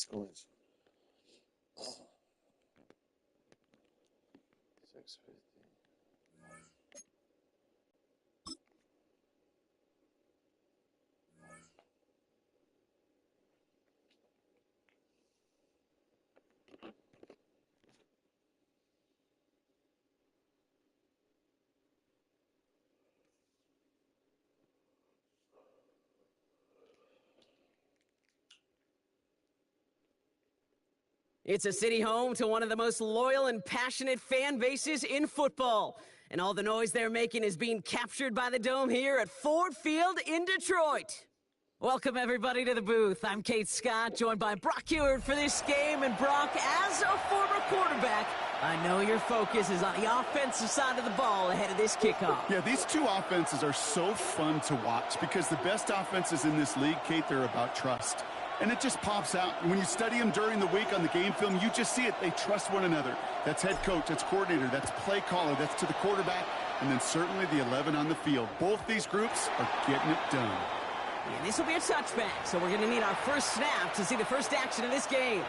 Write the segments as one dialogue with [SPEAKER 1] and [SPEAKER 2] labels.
[SPEAKER 1] exclusion. 650.
[SPEAKER 2] It's a city home to one of the most loyal and passionate fan bases in football. And all the noise they're making is being captured by the Dome here at Ford Field in Detroit. Welcome, everybody, to the booth. I'm Kate Scott, joined by Brock Ewert for this game. And Brock, as a former quarterback, I know your focus is on the offensive side of the ball ahead of this kickoff.
[SPEAKER 3] Yeah, these two offenses are so fun to watch because the best offenses in this league, Kate, they're about trust. And it just pops out. When you study them during the week on the game film, you just see it. They trust one another. That's head coach, that's coordinator, that's play caller, that's to the quarterback, and then certainly the 11 on the field. Both these groups are getting it done.
[SPEAKER 2] And this will be a touchback, so we're going to need our first snap to see the first action of this game.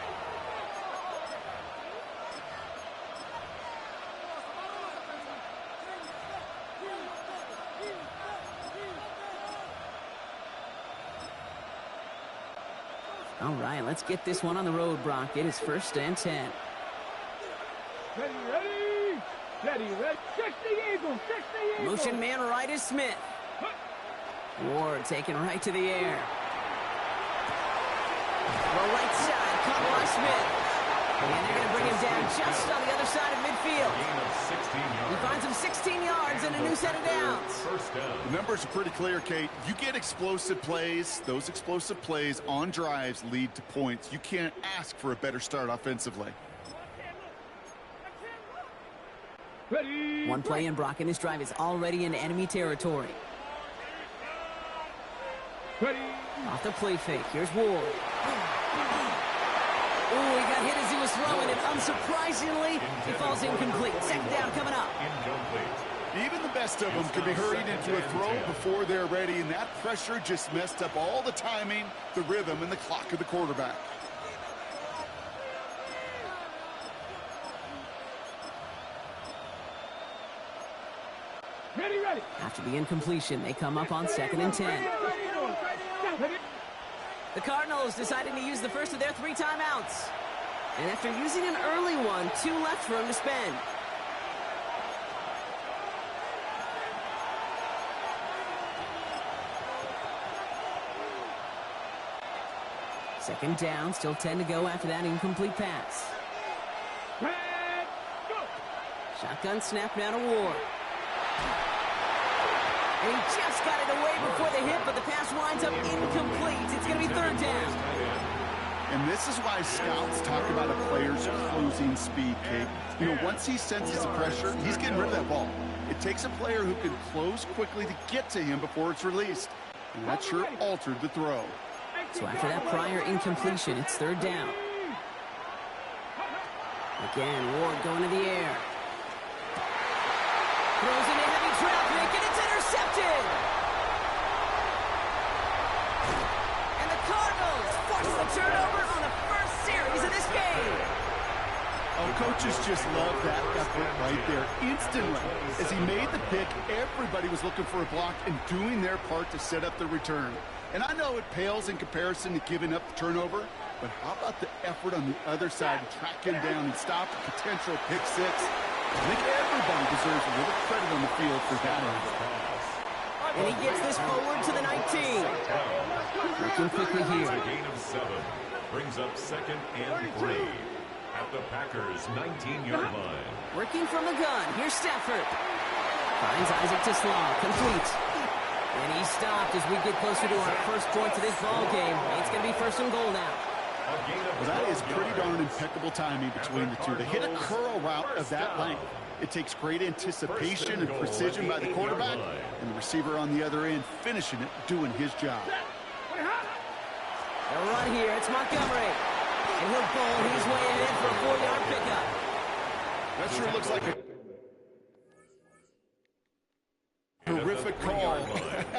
[SPEAKER 2] All right, let's get this one on the road, Brock. It is 1st and 10.
[SPEAKER 4] Ready, ready, ready, ready. 60 Eagles, 60 Eagles.
[SPEAKER 2] Motion man right is Smith. Ward taken right to the air. The right side, caught by Smith. And they're going to bring him down just on the other side of midfield. He finds him 16 yards and a new set of downs.
[SPEAKER 3] The numbers are pretty clear, Kate. You get explosive plays. Those explosive plays on drives lead to points. You can't ask for a better start offensively.
[SPEAKER 4] Ready.
[SPEAKER 2] One play in, Brock, and this drive is already in enemy territory.
[SPEAKER 4] Ready.
[SPEAKER 2] Off the play fake. Here's Ward. Oh, he got hit as he was throwing it. Unsurprisingly, he falls incomplete. Second down coming up.
[SPEAKER 3] Even the best of them can be hurried into a throw before they're ready, and that pressure just messed up all the timing, the rhythm, and the clock of the quarterback.
[SPEAKER 4] Ready, ready.
[SPEAKER 2] After the incompletion, they come up on 2nd and 10. The Cardinals deciding to use the first of their 3 timeouts. And after using an early one, 2 left for him to spend. Second down, still 10 to go after that incomplete pass. Shotgun snap now to Ward. And he just got it away before the hit, but the pass winds up incomplete. It's going to be 3rd down.
[SPEAKER 3] And this is why scouts talk about a player's closing speed, Kate. You know, once he senses the pressure, he's getting rid of that ball. It takes a player who can close quickly to get to him before it's released. And that sure altered the throw.
[SPEAKER 2] So after that prior incompletion, it's 3rd down. Again, Ward going to the air. Throws into heavy traffic, and it's intercepted! And the Cardinals force the turnover on the first series of this game.
[SPEAKER 3] Oh, coaches just love that effort right there. Instantly, as he made the pick, everybody was looking for a block and doing their part to set up the return. And I know it pales in comparison to giving up the turnover, but how about the effort on the other side to track him down and stop a potential pick 6? I think everybody deserves a little credit on the field for that.
[SPEAKER 2] And he gets this forward to the 19. Looking quickly here.
[SPEAKER 5] Gain of 7 brings up 2nd and 3 at the Packers' 19-yard line.
[SPEAKER 2] Working from the gun. Here's Stafford. Finds Isaac to Slaw. Complete. And he stopped as we get closer to our first point to this ball game. It's going to be 1st and goal now.
[SPEAKER 3] Well, that is pretty darn impeccable timing between the two. They hit a curl route of that length. It takes great anticipation and precision by the quarterback, and the receiver on the other end finishing it, doing his job.
[SPEAKER 2] They'll run here. It's Montgomery. And he'll bowl his way ahead for a 4-yard pickup.
[SPEAKER 3] That sure looks like a horrific call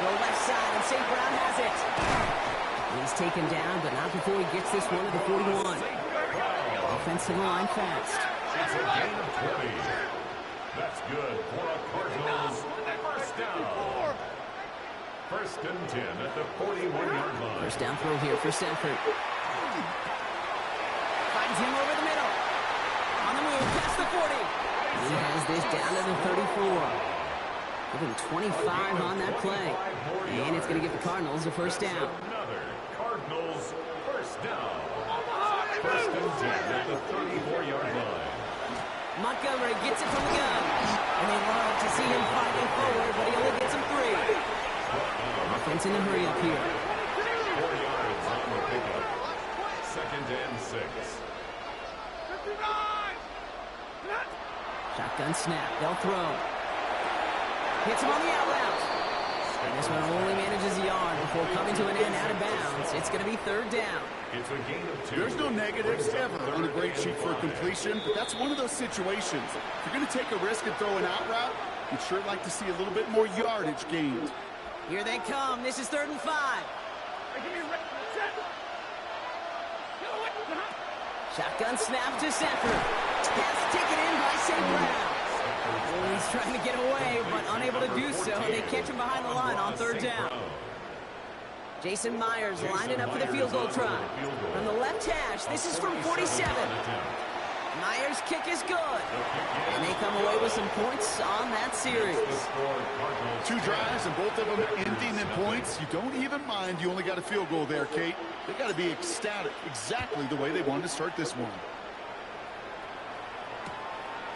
[SPEAKER 2] Go left side, and St. Brown has it. He's taken down, but not before he gets this one to the 41. Offensive line fast.
[SPEAKER 5] It's a gain of 20. That's good for a Cardinals first down. First and 10 at the 41-yard line.
[SPEAKER 2] First down throw here for Stafford. Finds him over the middle. On the move, past the 40. He has this down to the 34. Give him 25 on that play. And it's going to give the Cardinals a first down.
[SPEAKER 5] Another Cardinals first down. First and 10 at the 34-yard line.
[SPEAKER 2] Montgomery gets it from the gun. And they love to see him fighting forward, but he only gets him 3. Offense in the hurry up here.
[SPEAKER 5] 4 yards on the pickup. Second and 6.
[SPEAKER 2] Shotgun snap. They'll throw. Hits him on the out route. And this one only manages a yard before coming to an end out of bounds. It's going to be third down.
[SPEAKER 5] It's a gain of 2.
[SPEAKER 3] There's no negatives ever on a great sheet for a completion, but that's one of those situations. If you're going to take a risk and throw an out route, you'd sure like to see a little bit more yardage gained.
[SPEAKER 2] Here they come. This is 3rd and 5. Shotgun snap to Stafford. Pass taken in by St. Brown. He's trying to get away, but unable to do so. They catch him behind the line on 3rd down. Jason Myers lining up for the field goal try. From the left hash, this is from 47. Myers' kick is good. And they come away with some points on that series.
[SPEAKER 3] 2 drives and both of them ending in points. You don't even mind you only got a field goal there, Kate. They got to be ecstatic, exactly the way they wanted to start this one.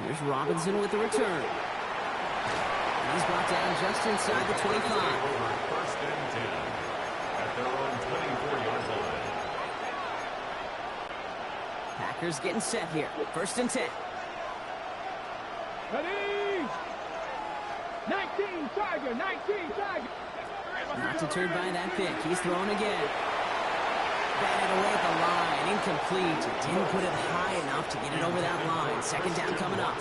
[SPEAKER 2] Here's Robinson with the return. He's brought down just inside the 25.
[SPEAKER 5] First and 10 at their own 24-yard line.
[SPEAKER 2] Packers getting set here. 1st and 10.
[SPEAKER 4] Ready? 19 Tiger, 19 Tiger.
[SPEAKER 2] Not deterred by that pick. He's thrown again. Batted away at the line. Incomplete. Didn't put it high enough to get it over that line. 2nd down coming up.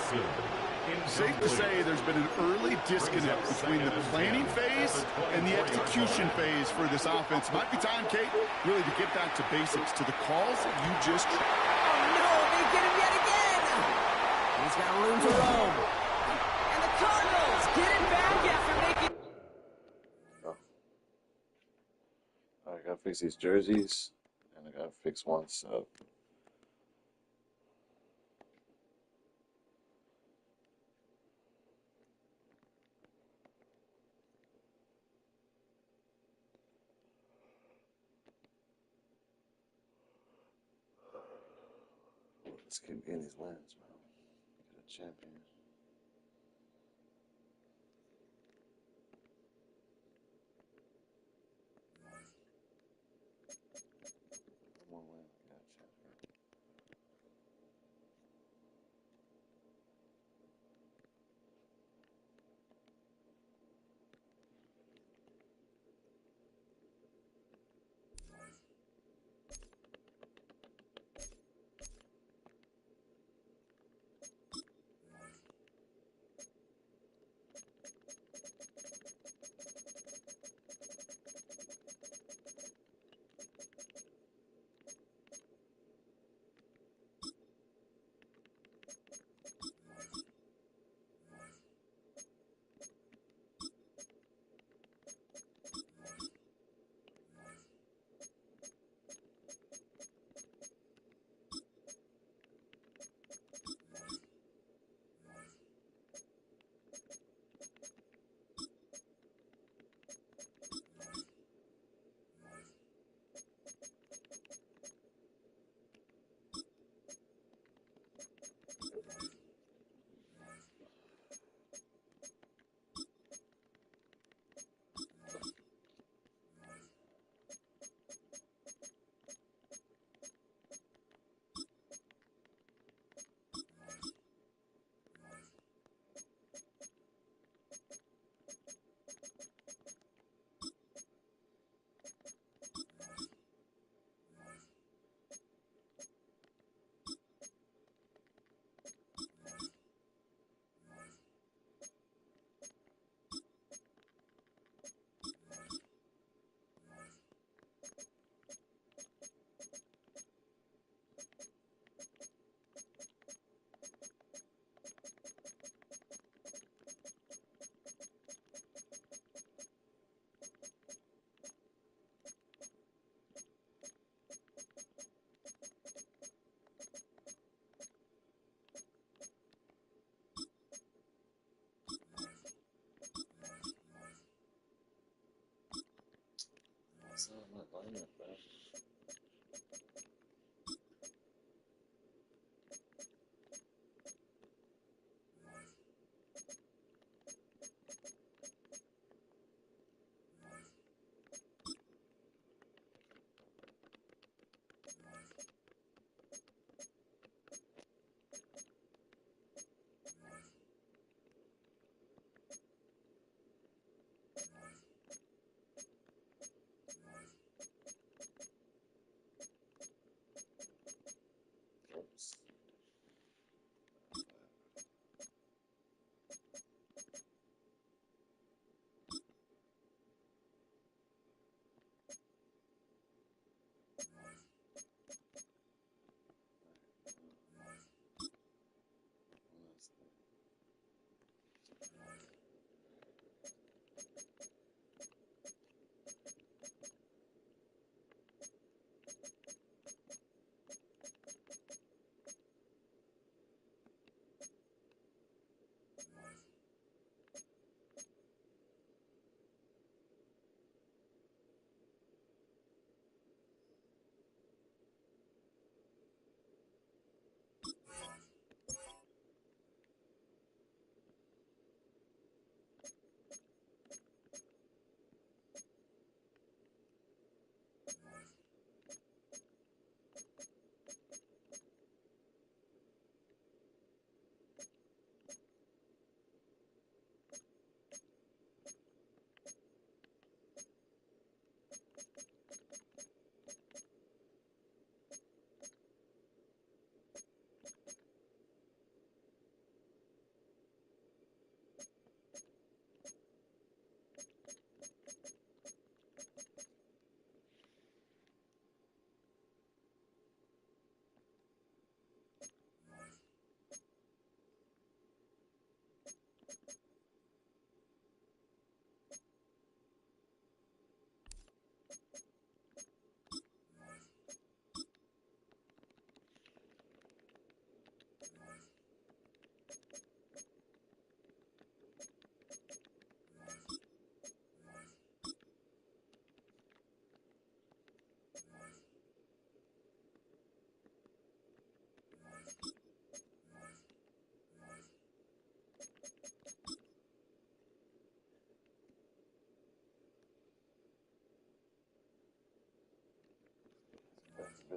[SPEAKER 3] Safe to say there's been an early disconnect between the planning phase and the execution phase for this offense. Might be time, Kate, really to get back to basics, to the calls that you just...
[SPEAKER 2] Oh, no, they get him yet again. He's got room to roam. And the Cardinals get it back after making...
[SPEAKER 1] I gotta fix these jerseys, and I gotta fix one sub. Let's keep getting these wins, bro. Get a champion. One more win, got a champion.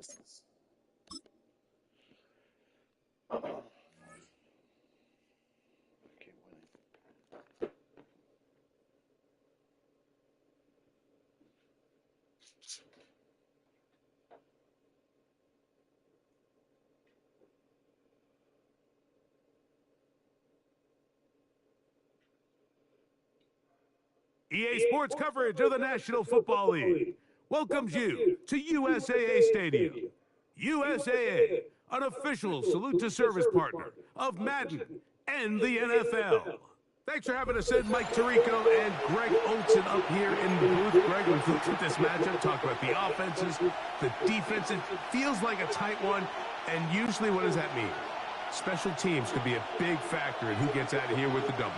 [SPEAKER 1] Business. Keep winning.
[SPEAKER 6] EA Sports coverage of the National Football League welcomes you to USAA Stadium. USAA, an official salute-to-service partner of Madden and the NFL. Thanks for having us in, Mike Tirico and Greg Olson up here in the booth. Greg, we've looked at this matchup, talked about the offenses, the defense. It feels like a tight one, and usually what does that mean? Special teams could be a big factor in who gets out of here with the W.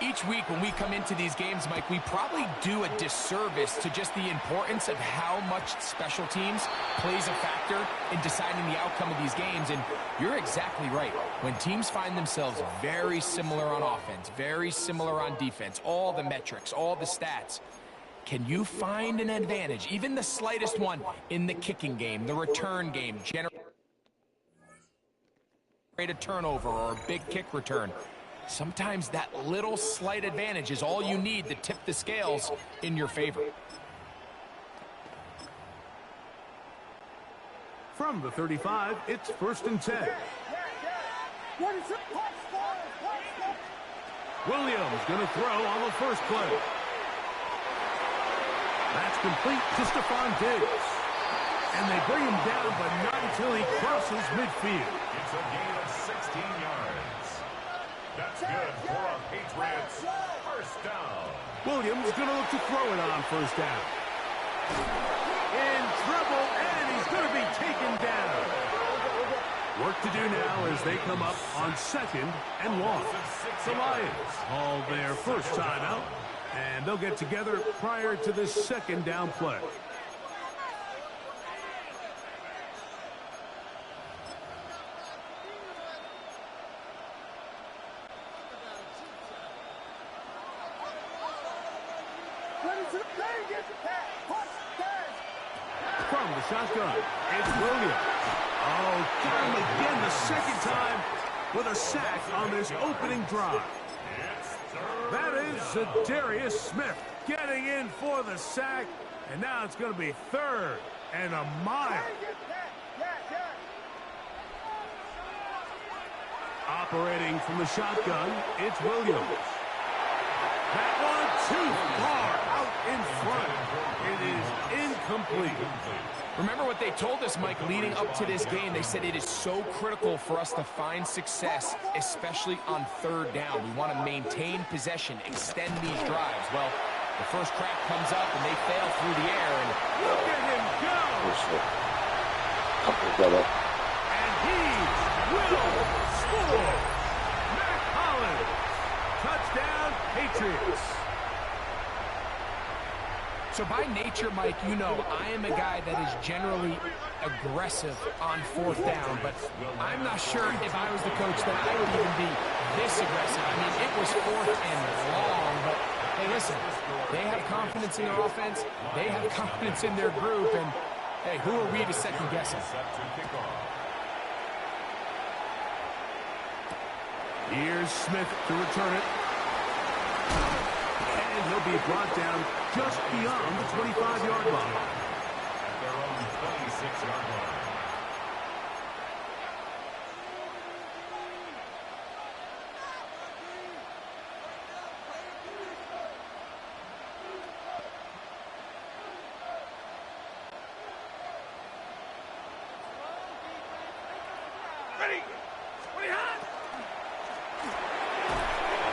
[SPEAKER 7] Each week when we come into these games, Mike, we probably do a disservice to just the importance of how much special teams plays a factor in deciding the outcome of these games. And you're exactly right. When teams find themselves very similar on offense, very similar on defense, all the metrics, all the stats, can you find an advantage, even the slightest one, in the kicking game, the return game, generate a turnover or a big kick return? Sometimes that little slight advantage is all you need to tip the scales in your favor.
[SPEAKER 6] From the 35, it's 1st and 10. Williams going to throw on the first play. That's complete to Stephon Diggs. And they bring him down, but not until he crosses midfield.
[SPEAKER 5] It's a gain of 16 yards. That's good for our Patriots. First down.
[SPEAKER 6] Williams going to look to throw it on first down. In trouble, and he's going to be taken down. Work to do now as they come up on 2nd and 1. The Lions call their first timeout, and they'll get together prior to the 2nd down play. From the shotgun, it's Williams. Oh, got him again the second time with a sack on this opening drive. That is Zadarius Smith getting in for the sack, and now it's going to be 3rd and a mile. Operating from the shotgun, it's Williams. That one too far out in front. It is incomplete.
[SPEAKER 7] Remember what they told us, Mike, leading up to this game. They said it is so critical for us to find success, especially on 3rd down. We want to maintain possession, extend these drives. Well, the first crack comes up, and they fail through the air. And
[SPEAKER 6] look at him go! And he will score! Matt Collins! Touchdown, Patriots!
[SPEAKER 7] So by nature, Mike, you know, I am a guy that is generally aggressive on 4th down, but I'm not sure if I was the coach that I would even be this aggressive. I mean, it was 4th and long, but hey, listen, they have confidence in their offense, they have confidence in their group, and hey, who are we to second guess them?
[SPEAKER 6] Here's Smith to return it. And he'll be brought down just beyond the 25-yard line.
[SPEAKER 5] At their own 26-yard line.
[SPEAKER 6] Ready?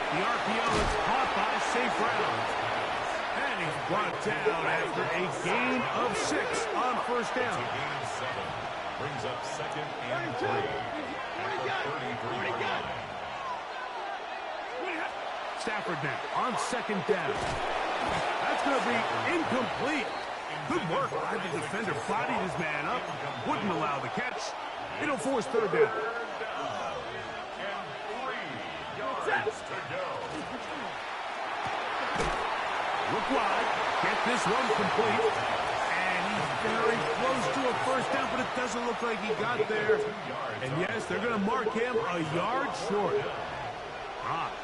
[SPEAKER 6] The RPO is caught by St. Brown. And he's brought down after a gain of 6 on 1st down.
[SPEAKER 5] Gain of 7. Brings up 2nd and 3. At the 33-yard line.
[SPEAKER 6] Stafford now on 2nd down. That's going to be incomplete. Good work by the defender. Bodied his man up. Wouldn't allow the catch. It'll force 3rd down. Look wide. Get this one complete. And he's very close to a 1st down, but it doesn't look like he got there. And yes, they're going to mark him a yard short.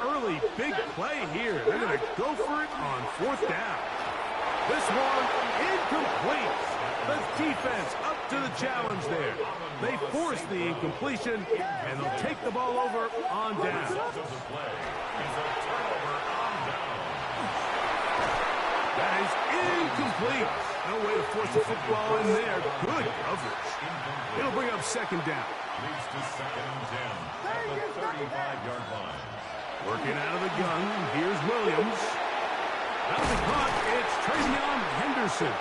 [SPEAKER 6] Early big play here. They're going to go for it on 4th down. This one incomplete. The defense up to the challenge there. They force the incompletion, and they'll take the ball over on down. That is incomplete. No way to force the football in there. Good coverage. It'll bring up 2nd down.
[SPEAKER 5] Leads to 2nd and 10 at the 35-yard line.
[SPEAKER 6] Working out of the gun. Here's Williams. That'll be caught. It's Travion Henderson.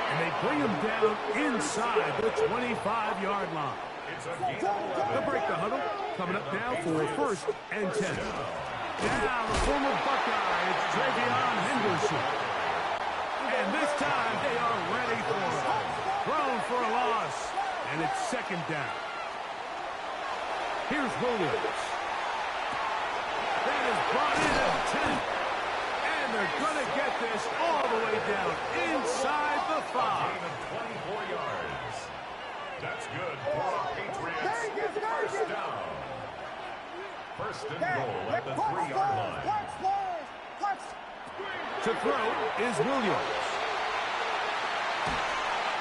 [SPEAKER 6] And they bring him down inside the 25-yard line. They'll break the huddle. Coming up now for 1st and 10. Now the former Buckeye, it's Travion Henderson. And this time they are ready for it. Thrown for a loss. And it's 2nd down. Here's Williams. That is brought in at 10. And they're going to get this all the way down inside the 5.
[SPEAKER 5] Gain of 24 yards. That's good for the Patriots. 1st down. 1st and goal at the 3-yard line.
[SPEAKER 6] To throw is Williams.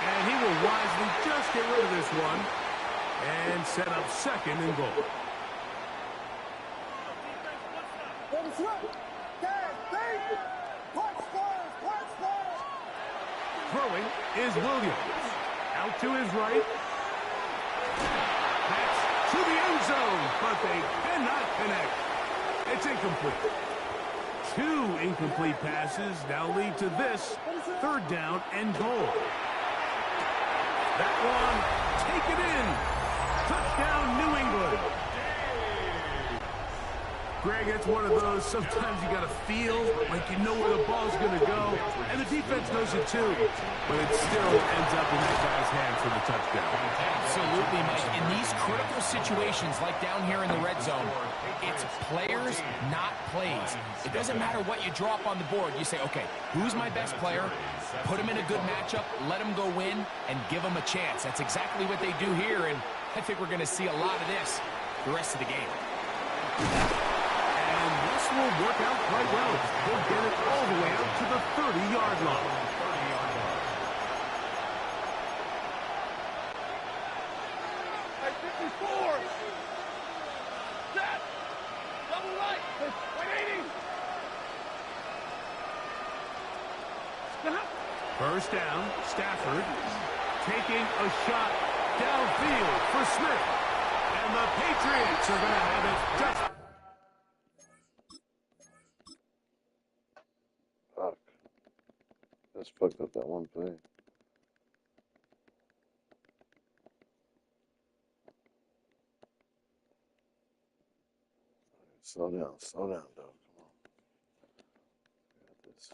[SPEAKER 6] And he will wisely just get rid of this one and set up 2nd and goal. Throwing is Williams. Out to his right. That's to the end zone, but they cannot connect. It's incomplete. 2 incomplete passes now lead to this 3rd down and goal. That one, take it in. Touchdown, New England. Greg, it's one of those, sometimes you got to feel like you know where the ball's going to go, and the defense knows it too, but it still ends up in that guy's hands for the touchdown.
[SPEAKER 7] Absolutely, Mike. In these critical situations, like down here in the red zone, it's players, not plays. It doesn't matter what you draw up on the board. You say, okay, who's my best player? Put him in a good matchup, let him go win, and give him a chance. That's exactly what they do here, and I think we're going to see a lot of this the rest of the game.
[SPEAKER 6] And this will work out quite well. They'll get it all the way out to the 30-yard line.
[SPEAKER 4] Hey, 54. Set. Double right. 180. Stop.
[SPEAKER 6] First down, Stafford taking a shot downfield for Smith. And the Patriots are going to have it just...
[SPEAKER 1] Fuck. Just fucked up that one play. Slow down, dog. Come on. We got this.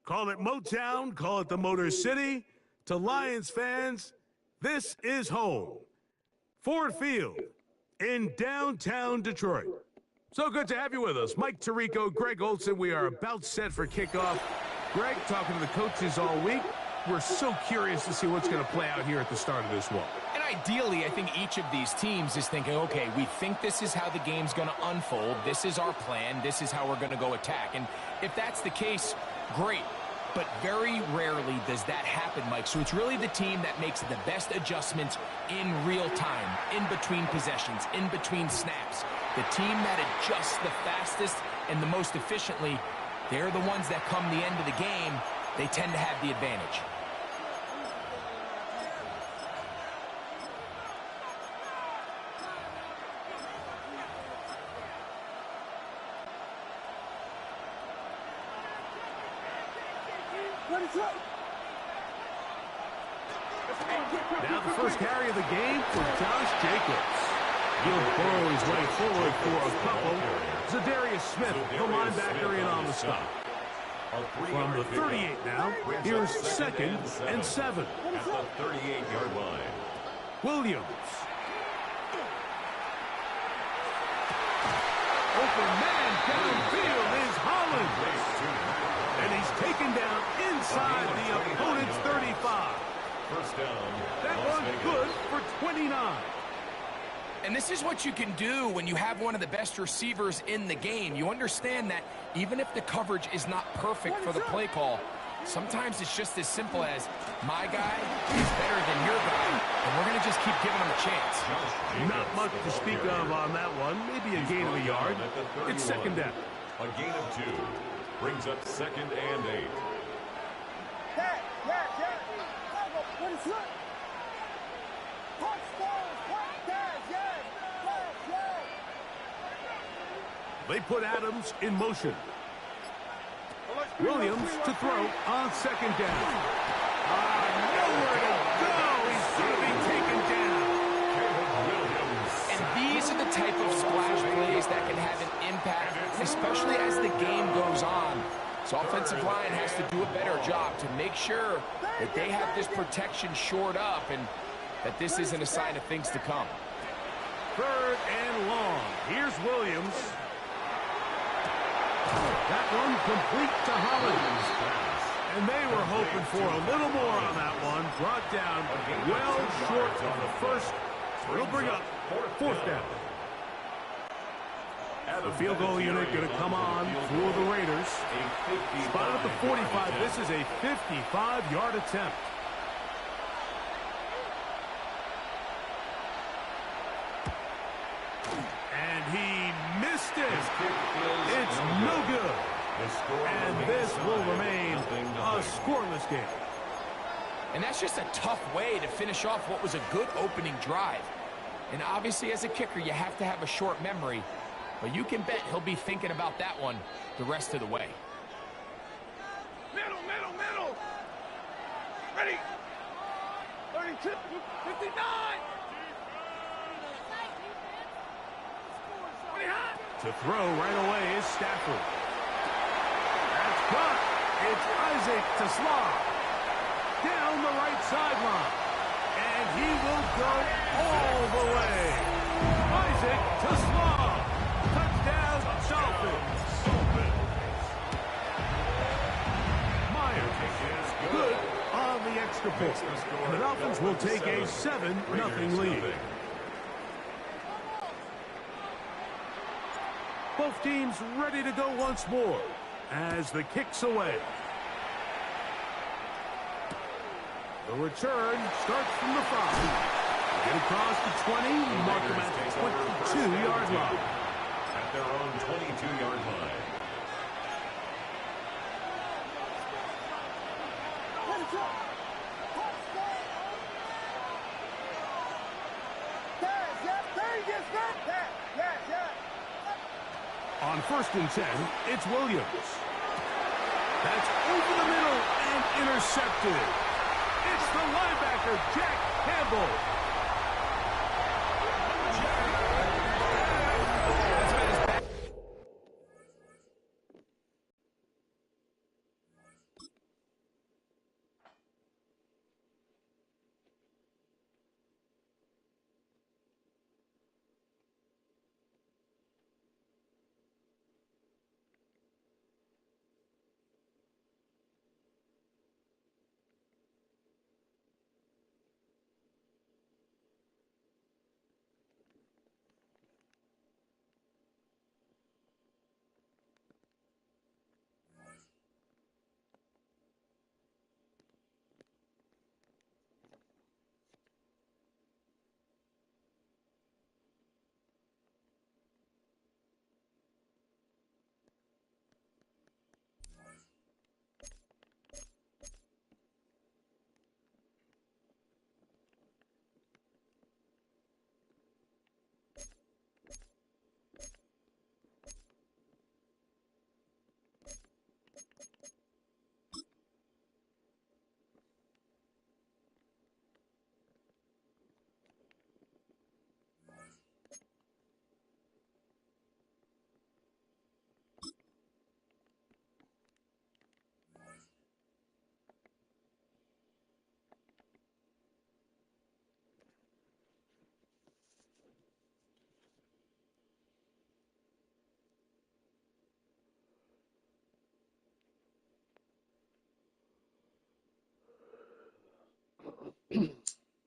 [SPEAKER 6] Call it Motown, call it the Motor City. To Lions fans, this is home. Ford Field in downtown Detroit. So good to have you with us. Mike Tirico, Greg Olson, we are about set for kickoff. Greg, talking to the coaches all week. We're so curious to see what's going to play out here at the start of this one.
[SPEAKER 7] And ideally, I think each of these teams is thinking, okay, we think this is how the game's going to unfold. This is our plan. This is how we're going to go attack. And if that's the case, great. But very rarely does that happen, Mike. So it's really the team that makes the best adjustments in real time, in between possessions, in between snaps. The team that adjusts the fastest and the most efficiently, they're the ones that come the end of the game, they tend to have the advantage.
[SPEAKER 6] Now the first carry of the game for Josh Jacobs. He'll burrow his way forward for a couple. Zadarius Smith, the linebacker, in on the stop. From the 38 now, here's 2nd and 7.
[SPEAKER 5] At the 38-yard line.
[SPEAKER 6] Williams. Open man downfield is Holland. And he's taken down inside the opponent's 35.
[SPEAKER 5] First down.
[SPEAKER 6] That one's good for 29.
[SPEAKER 7] And this is what you can do when you have one of the best receivers in the game. You understand that even if the coverage is not perfect for the play call, sometimes it's just as simple as my guy is better than your guy, and we're going to just keep giving him a chance.
[SPEAKER 6] Not much to speak of on that one. Maybe a gain of a yard. It's 2nd down.
[SPEAKER 5] A gain of 2. Brings up 2nd and 8.
[SPEAKER 6] They put Adams in motion. Williams to throw on 2nd down. Nowhere to go. He's going to be taken down.
[SPEAKER 7] And these are the type of splash plays that can have an impact, especially as the game goes on. So offensive line has to do a better job to make sure that they have this protection shored up and that this isn't a sign of things to come.
[SPEAKER 6] 3rd and long. Here's Williams. That one complete to Holland. And they were hoping for a little more on that one. Brought down well short of the first. It'll bring up 4th down. The field goal unit going to come on for the Raiders. Spotted at the 45. This is a 55-yard attempt. And he missed it. It's no good. And this will remain a scoreless game.
[SPEAKER 7] And that's just a tough way to finish off what was a good opening drive. And obviously, as a kicker, you have to have a short memory. But you can bet he'll be thinking about that one the rest of the way.
[SPEAKER 4] Middle. Ready. 32, 59.
[SPEAKER 6] To throw right away is Stafford. That's caught. It's Isaac to Slaw. Down the right sideline. And he will go all the way. Isaac to Slaw. Touchdown, Dolphins. Myers is good on the extra point. And the Dolphins will take a 7-0 lead. Both teams ready to go once more as the kick's away. The return starts from the 5. Get across the 20, mark them at the 22-yard line.
[SPEAKER 5] At their own 22-yard line.
[SPEAKER 6] On 1st and 10, it's Williams. That's over the middle and intercepted. It's the linebacker, Jack Campbell.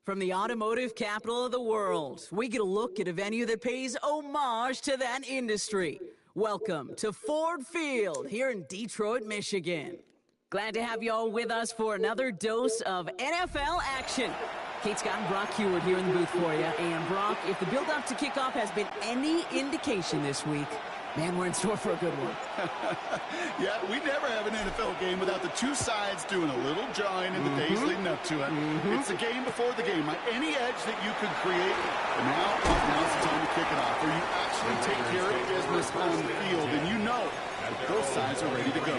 [SPEAKER 2] From the automotive capital of the world, we get a look at a venue that pays homage to that industry. Welcome to Ford Field here in Detroit, Michigan. Glad to have you all with us for another dose of NFL action. Kate Scott and Brock Heward here in the booth for you. And Brock, if the build-up to kickoff has been any indication this week, man, we're in store for a good one.
[SPEAKER 3] Yeah, we never have an NFL game without the two sides doing a little jawing in the days leading up to it. It's the game before the game. Any edge that you could create, and now's the time to kick it off, where you actually take care of business on the field, and you know that both sides are ready to go.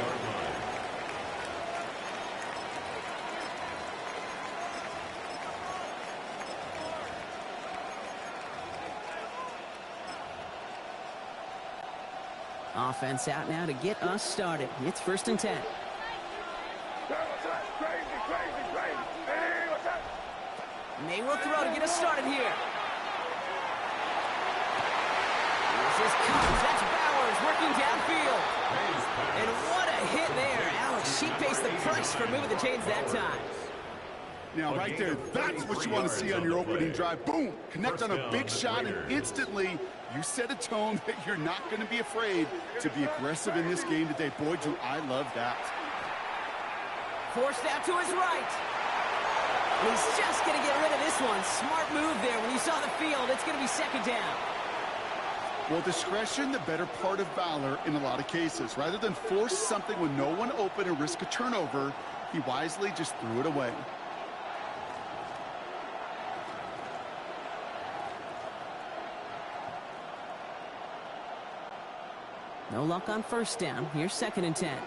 [SPEAKER 2] Offense out now to get us started. It's 1st and 10. And they will throw to get us started here. This is Cobbs. That's Bowers working downfield. And what a hit there. Alex, she pays the price for moving the chains that time.
[SPEAKER 3] Now, right there, that's what you want to see on your opening drive. Boom! Connect on a big shot, and instantly you set a tone that you're not going to be afraid to be aggressive in this game today. Boy, do I love that.
[SPEAKER 2] Forced out to his right. He's just going to get rid of this one. Smart move there. When you saw the field, it's going to be 2nd down.
[SPEAKER 3] Well, discretion, the better part of valor in a lot of cases. Rather than force something with no one open and risk a turnover, he wisely just threw it away.
[SPEAKER 2] No luck on first down. Here's 2nd and 10.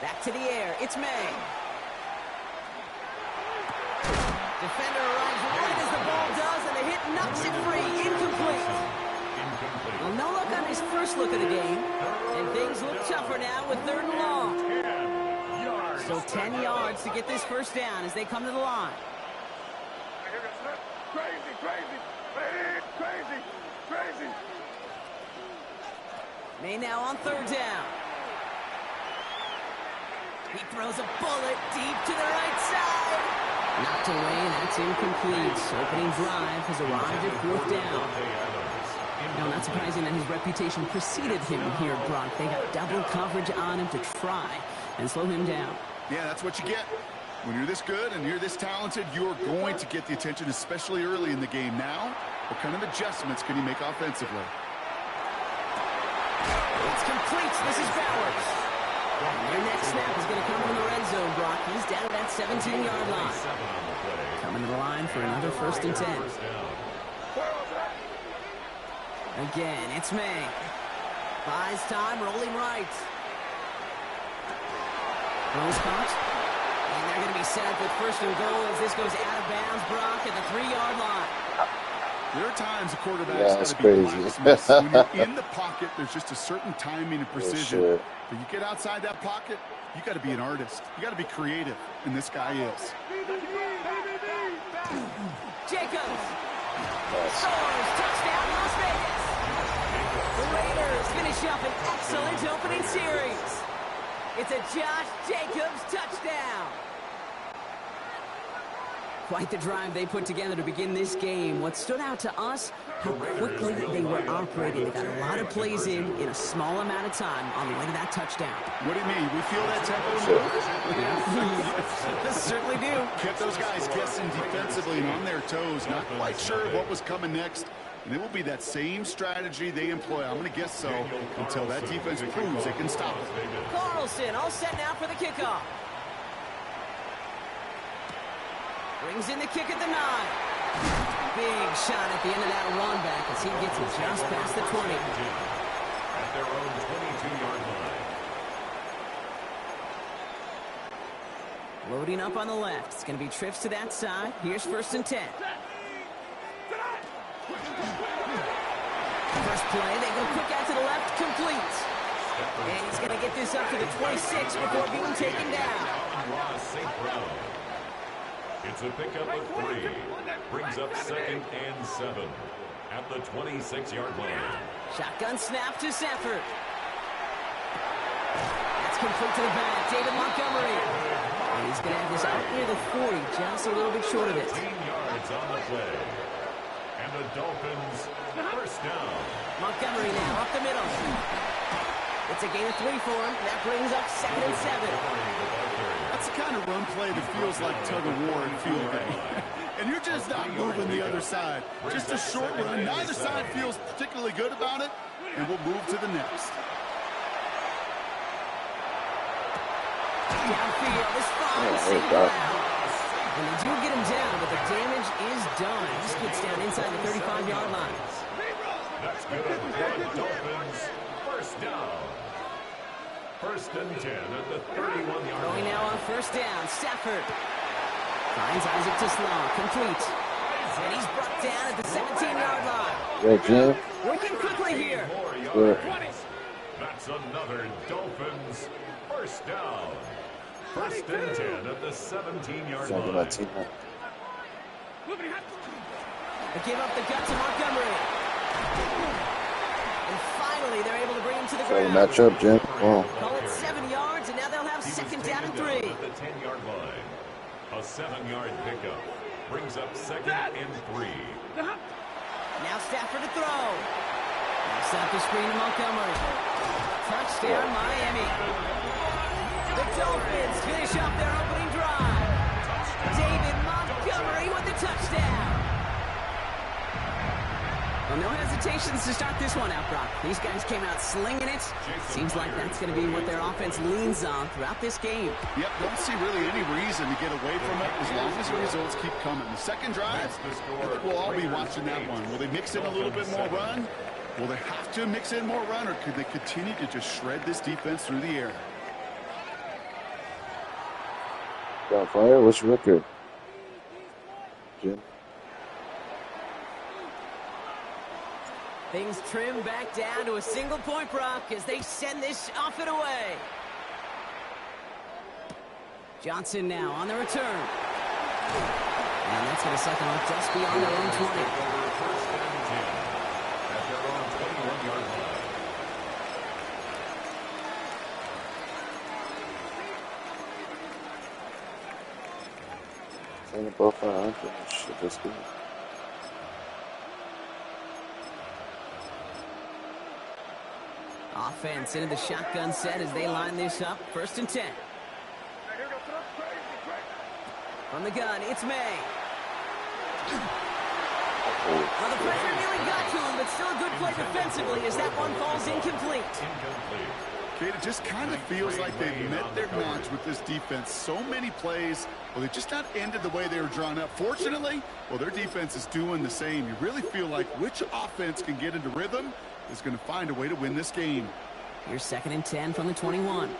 [SPEAKER 2] Back to the air. It's May. Defender arrives right as the ball does, and the hit knocks it free. Incomplete. Well, no luck on his first look of the game, and things look tougher now with 3rd and long. So 10 yards to get this first down as they come to the line.
[SPEAKER 4] Crazy.
[SPEAKER 2] May now on 3rd down. He throws a bullet deep to the right side. Knocked away, and that's incomplete. Opening drive has arrived at 4th down. No, not surprising that his reputation preceded him here, Brock. They got double coverage on him to try and slow him down.
[SPEAKER 3] Yeah, that's what you get. When you're this good and you're this talented, you're going to get the attention, especially early in the game. Now, what kind of adjustments can he make offensively?
[SPEAKER 2] It's complete. This is Bowers. And their next snap is going to come from the red zone, Brock. He's down at that 17-yard line. Coming to the line for another 1st and 10. Again, it's May. Buys time, rolling right. Throws caught. And they're going to be set up with 1st and goal as this goes out of bounds, Brock, at the 3-yard line.
[SPEAKER 3] There are times a quarterback's got to be blacksmith. When you're in the pocket, there's just a certain timing and precision. But you get outside that pocket, you got to be an artist. You got to be creative, and this guy is.
[SPEAKER 2] Jacobs. Soars, touchdown, Las Vegas. The Raiders finish up an excellent opening series. It's a Josh Jacobs touchdown. Quite the drive they put together to begin this game. What stood out to us, how quickly they were operating. They got a lot of plays in a small amount of time on the way to that touchdown.
[SPEAKER 3] What do you mean? We feel that tempo?
[SPEAKER 2] Yeah. Certainly do.
[SPEAKER 3] Kept those guys guessing defensively and on their toes, not quite sure what was coming next. And it will be that same strategy they employ. I'm going to guess so until that defense proves they can stop it.
[SPEAKER 2] Carlson all set now for the kickoff. Brings in the kick at the 9. Big shot at the end of that run back as he gets it just past the 20.
[SPEAKER 5] At their own 22-yard line.
[SPEAKER 2] Loading up on the left. It's going to be trips to that side. Here's 1st and 10. First play, they go quick out to the left, complete. And he's going to get this up to the 26 before being taken down.
[SPEAKER 5] It's a pickup of 3. Brings up 2nd and 7 at the 26-yard line.
[SPEAKER 2] Shotgun snap to Sanford. That's complete to the back. David Montgomery. And he's going to have this out near the 40, just a little bit short of it.
[SPEAKER 5] 15 yards on the play. And the Dolphins, 1st down.
[SPEAKER 2] Montgomery now up the middle. It's a gain of 3 for him. That brings up 2nd and 7.
[SPEAKER 3] That's the kind of run play that feels like tug-of-war in field game. And you're just not moving the other side. Just a short run. Neither side feels particularly good about it, and we'll move to the next.
[SPEAKER 2] Downfield, this fine safe ground. And they do get him down, but the damage is done. He just gets down inside the 35-yard line.
[SPEAKER 5] That's good for the Dolphins. 1st down. 1st and 10 at the 31-yard line.
[SPEAKER 2] Going now on 1st down. Stafford finds Isaac Tisland, complete. And he's brought down at the 17-yard line.
[SPEAKER 1] Yeah, Jim.
[SPEAKER 2] Working quickly here.
[SPEAKER 5] That's another Dolphins 1st down. 1st and 10 at the 17-yard line.
[SPEAKER 2] They give up the gut to Montgomery. And finally, they're able to bring him to the ground.
[SPEAKER 1] Match up, Jim. Oh.
[SPEAKER 2] Call it 7 yards, and now they'll have 2nd down and 3.
[SPEAKER 5] At the 10-yard line. A 7-yard pickup. Brings up 2nd and 3.
[SPEAKER 2] Now Stafford to throw. Set up the screen to Montgomery. Touchdown, Miami. The Dolphins finish up their opening drive. David Montgomery with the touchdown. formations to start this one out, Brock. These guys came out slinging it. Seems like that's going to be what their offense leans on throughout this game.
[SPEAKER 3] Yep, don't see really any reason to get away from it as long as the results keep coming. The second drive, I think we'll all be watching that one. Will they mix in a little bit more run? Will they have to mix in more run, or could they continue to just shred this defense through the air?
[SPEAKER 1] Got fire? What's your record, Jim?
[SPEAKER 2] Things trim back down to a single point, Brock, as they send this off and away. Johnson now on the return. And that's going to suck them up just beyond their own 20.
[SPEAKER 1] Turn the ball 500. Shit, that's good.
[SPEAKER 2] Offense into the shotgun set as they line this up. 1st and 10. From the gun, it's May. Well, the pressure nearly got to him, but still a good play defensively as that one falls incomplete.
[SPEAKER 3] Kate, it just kind of feels like they've met their match with this defense. So many plays, well, they just not ended the way they were drawn up. Fortunately, well, their defense is doing the same. You really feel like which offense can get into rhythm is going to find a way to win this game.
[SPEAKER 2] Here's 2nd and 10 from the 21.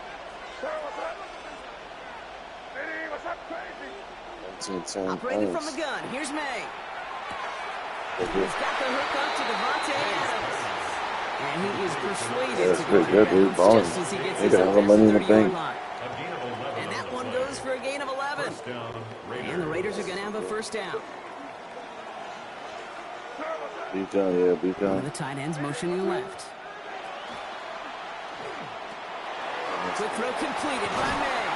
[SPEAKER 2] Operating from the gun, here's May. He's got the hook up to Devontae Adams. And he is persuaded to go
[SPEAKER 1] good, dude. Balling.
[SPEAKER 2] just as he gets
[SPEAKER 1] They
[SPEAKER 2] his
[SPEAKER 1] got all the money in the
[SPEAKER 2] 30-yard
[SPEAKER 1] bank.
[SPEAKER 2] line. And that one goes for a gain of 11. And the Raiders are going to have a 1st down.
[SPEAKER 1] Beat down, yeah, beat
[SPEAKER 2] One of
[SPEAKER 1] down.
[SPEAKER 2] the tight ends motioning left. Quick throw completed by May.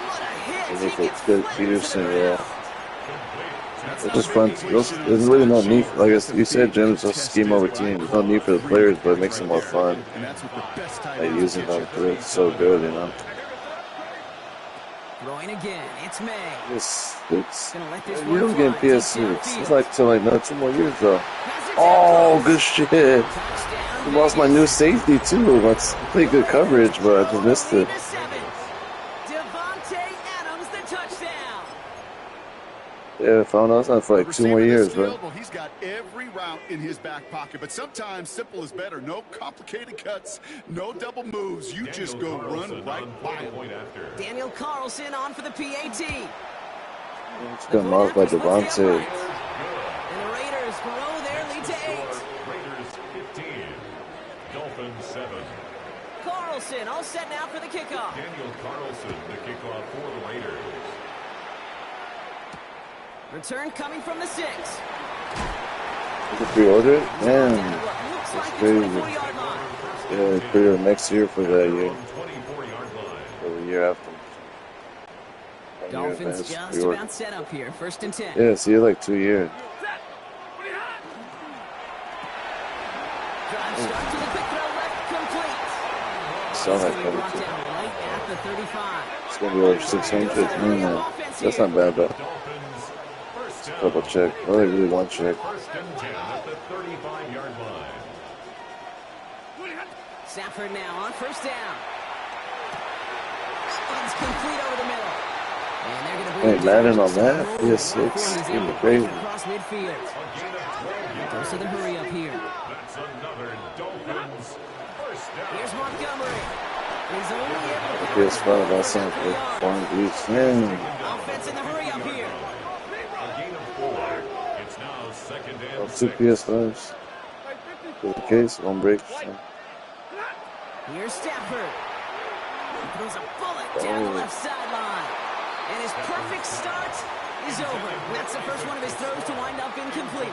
[SPEAKER 2] What a hit!
[SPEAKER 1] I
[SPEAKER 2] He
[SPEAKER 1] think
[SPEAKER 2] gets
[SPEAKER 1] it's good.
[SPEAKER 2] flattened
[SPEAKER 1] Peterson,
[SPEAKER 2] to the
[SPEAKER 1] yeah.
[SPEAKER 2] ground.
[SPEAKER 1] It's just fun. There's really no need, like you said, Jim, it's just scheme over team. There's no need for the players, but it makes it more fun. Like using them, it's so good, you know.
[SPEAKER 2] Throwing again, it's May.
[SPEAKER 1] It's
[SPEAKER 2] Gonna let this
[SPEAKER 1] you
[SPEAKER 2] one
[SPEAKER 1] don't get
[SPEAKER 2] fly.
[SPEAKER 1] PS6.
[SPEAKER 2] Deep
[SPEAKER 1] It's like till like another 2 more years though.
[SPEAKER 2] Passes it
[SPEAKER 1] Oh,
[SPEAKER 2] close.
[SPEAKER 1] good shit.
[SPEAKER 2] Touchdown,
[SPEAKER 1] I lost my new safety too. That's pretty good coverage, but I just missed it.
[SPEAKER 2] Lead to 7. Devontae Adams, the touchdown.
[SPEAKER 1] Yeah, found out not for like 2 more years, bro.
[SPEAKER 3] Well, he's got every route in his back pocket, but sometimes simple is better. No complicated cuts, no double moves. You just go run right by him.
[SPEAKER 2] Daniel Carlson on for the PAT.
[SPEAKER 1] It's got mouthed by Devontae.
[SPEAKER 2] And the Raiders grow their lead to 8.
[SPEAKER 5] Raiders 15, Dolphins 7.
[SPEAKER 2] Carlson all set now for the kickoff.
[SPEAKER 5] Daniel Carlson, the kickoff for the Raiders.
[SPEAKER 2] Return coming from the 6.
[SPEAKER 1] Is it pre-ordered? Man,
[SPEAKER 2] Looks
[SPEAKER 1] that's
[SPEAKER 2] like the
[SPEAKER 1] crazy.
[SPEAKER 2] 24-yard line.
[SPEAKER 1] Yeah, it's pre-ordered next year for that year,
[SPEAKER 5] 24-yard line.
[SPEAKER 1] for the year after. 1 year
[SPEAKER 2] Dolphins
[SPEAKER 1] advance
[SPEAKER 2] just
[SPEAKER 1] pre-order.
[SPEAKER 2] about set up here. 1st and 10.
[SPEAKER 1] Yeah, see, like 2 years.
[SPEAKER 2] Drive start to the quick throw left, complete.
[SPEAKER 1] Sound like
[SPEAKER 2] Brought
[SPEAKER 1] that.
[SPEAKER 2] down right at the 35.
[SPEAKER 1] It's gonna be over 600. That's not bad though.
[SPEAKER 5] Dolphins, first down.
[SPEAKER 1] Double check. I really want check.
[SPEAKER 5] 1st and 10 at the 35-yard line.
[SPEAKER 2] Stafford now on 1st down. It's complete over the middle. And they're going to bring
[SPEAKER 1] Hey,
[SPEAKER 2] it down
[SPEAKER 1] Madden on
[SPEAKER 2] just
[SPEAKER 1] that?
[SPEAKER 2] a little
[SPEAKER 1] PS6.
[SPEAKER 2] before he's
[SPEAKER 1] It's
[SPEAKER 2] able to
[SPEAKER 1] crazy.
[SPEAKER 2] break across midfield.
[SPEAKER 5] A gain of 12
[SPEAKER 2] Goes to the hurry up here.
[SPEAKER 5] That's another Dolphins first down.
[SPEAKER 2] Here's Montgomery. He's only able to
[SPEAKER 1] PS5, that's something for foreign beats. Man,
[SPEAKER 2] offense in the hurry up here.
[SPEAKER 5] A gain of 4. It's now 2nd and
[SPEAKER 1] 2
[SPEAKER 5] 6.
[SPEAKER 1] PS5s. For the case, 1 break. So.
[SPEAKER 2] Here's Stafford. He throws a bullet down the left sideline. And his perfect start is over. That's the first one of his throws to wind up incomplete.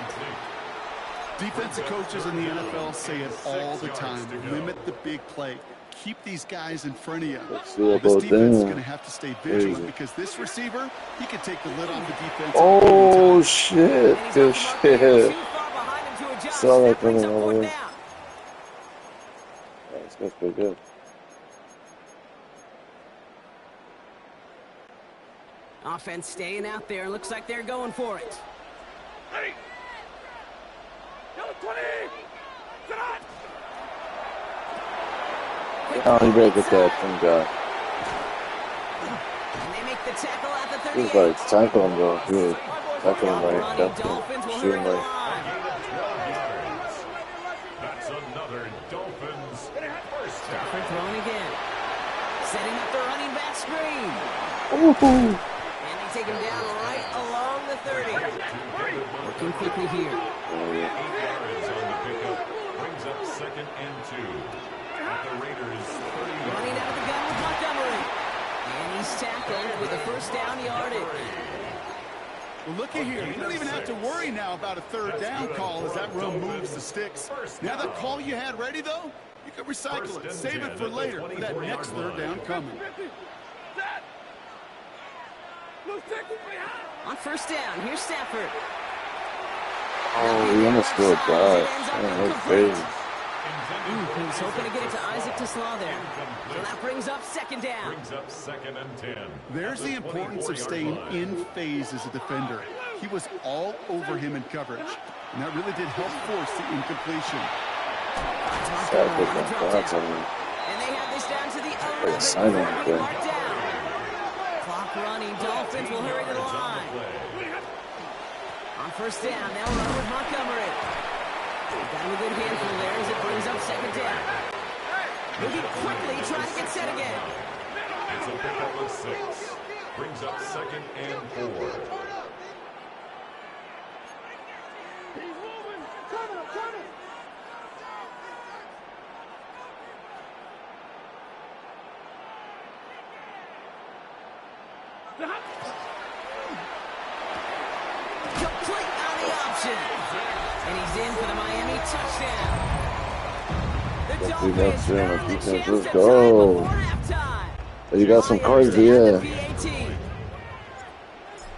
[SPEAKER 3] Defensive coaches in the NFL say it all the time. Limit the big play. Keep these guys in front of you.
[SPEAKER 1] See what
[SPEAKER 3] This
[SPEAKER 1] goes
[SPEAKER 3] defense is
[SPEAKER 1] down.
[SPEAKER 3] going to have to stay vigilant
[SPEAKER 1] Crazy.
[SPEAKER 3] because this receiver, he can take the lid off the defense.
[SPEAKER 1] Oh shit!
[SPEAKER 2] And he's
[SPEAKER 1] Good
[SPEAKER 2] off the mark there,
[SPEAKER 1] shit.
[SPEAKER 2] too far behind him to adjust.
[SPEAKER 1] Saw that
[SPEAKER 2] That brings
[SPEAKER 1] coming
[SPEAKER 2] up
[SPEAKER 1] all the
[SPEAKER 2] 4th
[SPEAKER 1] way.
[SPEAKER 2] down.
[SPEAKER 1] That's pretty good.
[SPEAKER 2] Offense staying out there. Looks like they're going for it.
[SPEAKER 1] Oh, he better get that from God.
[SPEAKER 2] And they make the tackle at the
[SPEAKER 1] He was
[SPEAKER 2] 38.
[SPEAKER 1] like, tackle him, bro. He was tackle him like,
[SPEAKER 2] Dolphins will
[SPEAKER 1] shoot
[SPEAKER 2] hurry
[SPEAKER 1] him
[SPEAKER 2] the
[SPEAKER 1] like.
[SPEAKER 2] line.
[SPEAKER 5] That's another Dolphins first
[SPEAKER 2] Stafford
[SPEAKER 5] down.
[SPEAKER 2] throwing again. Setting up the running back screen.
[SPEAKER 1] Ooh.
[SPEAKER 2] And they take him down right along the 30. Working quickly here.
[SPEAKER 5] 8 yards on the pickup. Brings up 2nd and 2. At the Raiders' 30.
[SPEAKER 2] Running out of the gun with Montgomery. And he's tackled with a first down yardage.
[SPEAKER 3] Well, looky here. You don't even have to worry now about a third down call as that run moves the sticks. Now that call you had ready, though, you can recycle it. Save it for later for that next third down coming.
[SPEAKER 2] On first down, here's Stafford.
[SPEAKER 1] Oh, he almost threw a dot. Man, that's crazy.
[SPEAKER 2] He was hoping to get it to Isaac Taslaw there. So that brings up 2nd down.
[SPEAKER 5] Brings up 2nd and 10.
[SPEAKER 3] There's the importance of staying in phase as a defender. He was all over him in coverage, and that really did help force the incompletion.
[SPEAKER 1] Stafford got dots on him.
[SPEAKER 2] And they have this down to the
[SPEAKER 1] Like a
[SPEAKER 2] 11.
[SPEAKER 1] signing thing.
[SPEAKER 2] Marked down. Clock running. Dolphins will hurry to the line. On first down, they'll run with Montgomery. Got him a good handful there as it brings up 2nd down. Moving quickly, trying to get set again.
[SPEAKER 5] It's a pickup of 6. Brings up 2nd and 4.
[SPEAKER 2] Complete on the option. And he's in for the Miami touchdown. The Dolphins
[SPEAKER 1] soon.
[SPEAKER 2] now with a chance to
[SPEAKER 1] Let's
[SPEAKER 2] tie
[SPEAKER 1] go.
[SPEAKER 2] before halftime.
[SPEAKER 1] You got some cards,
[SPEAKER 2] Lions
[SPEAKER 1] yeah.
[SPEAKER 2] at the PAT.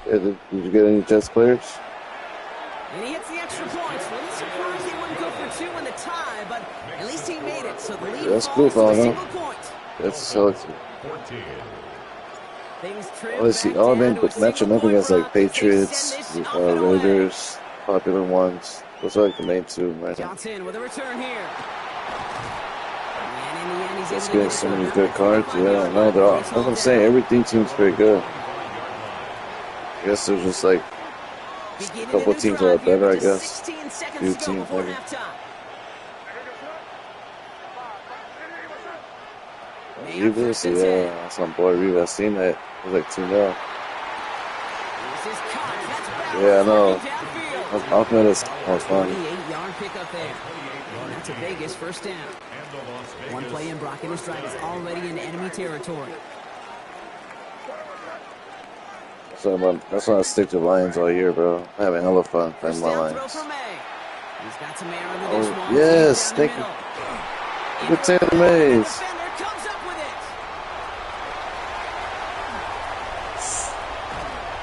[SPEAKER 1] Yeah, did you get any Jets players?
[SPEAKER 2] And he hits the extra points. A little surprised he wouldn't go for 2 in the tie, but at least he made it. So the lead
[SPEAKER 1] That's
[SPEAKER 2] falls
[SPEAKER 1] cool,
[SPEAKER 2] to a
[SPEAKER 1] huh?
[SPEAKER 2] single point.
[SPEAKER 1] That's selected.
[SPEAKER 5] 14.
[SPEAKER 2] Things trim
[SPEAKER 1] Let's see.
[SPEAKER 2] back
[SPEAKER 1] All
[SPEAKER 2] down
[SPEAKER 1] they
[SPEAKER 2] to a
[SPEAKER 1] match them up
[SPEAKER 2] single-point
[SPEAKER 1] against like
[SPEAKER 2] run as they
[SPEAKER 1] Patriots,
[SPEAKER 2] send this up and away.
[SPEAKER 1] Raiders, popular ones. Those are like the main two right now.
[SPEAKER 2] Johnson with a return here. And in the end, he's
[SPEAKER 1] Let's
[SPEAKER 2] able to
[SPEAKER 1] get so many good cards. Yeah, no, they're all. That's what I'm saying. Everything seems pretty good. I guess there's just like a couple teams that are better, I guess. Few teams maybe. Rivas, yeah, that's my boy Rivas. Seen that. It was like 2-0. Yeah, I know. I'll feel this more fun.
[SPEAKER 2] 28-yard pickup there. And that's a Vegas first down. One play in, Brock and his drive is already in enemy territory.
[SPEAKER 1] So that's why I stick to Lions all year, bro. I'm having hella fun playing
[SPEAKER 2] First
[SPEAKER 1] my
[SPEAKER 2] down throw
[SPEAKER 1] Lions.
[SPEAKER 2] for May. He's got some air under
[SPEAKER 1] Oh,
[SPEAKER 2] this one.
[SPEAKER 1] yes,
[SPEAKER 2] Down the
[SPEAKER 1] thank you.
[SPEAKER 2] middle.
[SPEAKER 1] Good Taylor Mays.
[SPEAKER 2] Defender comes up with it.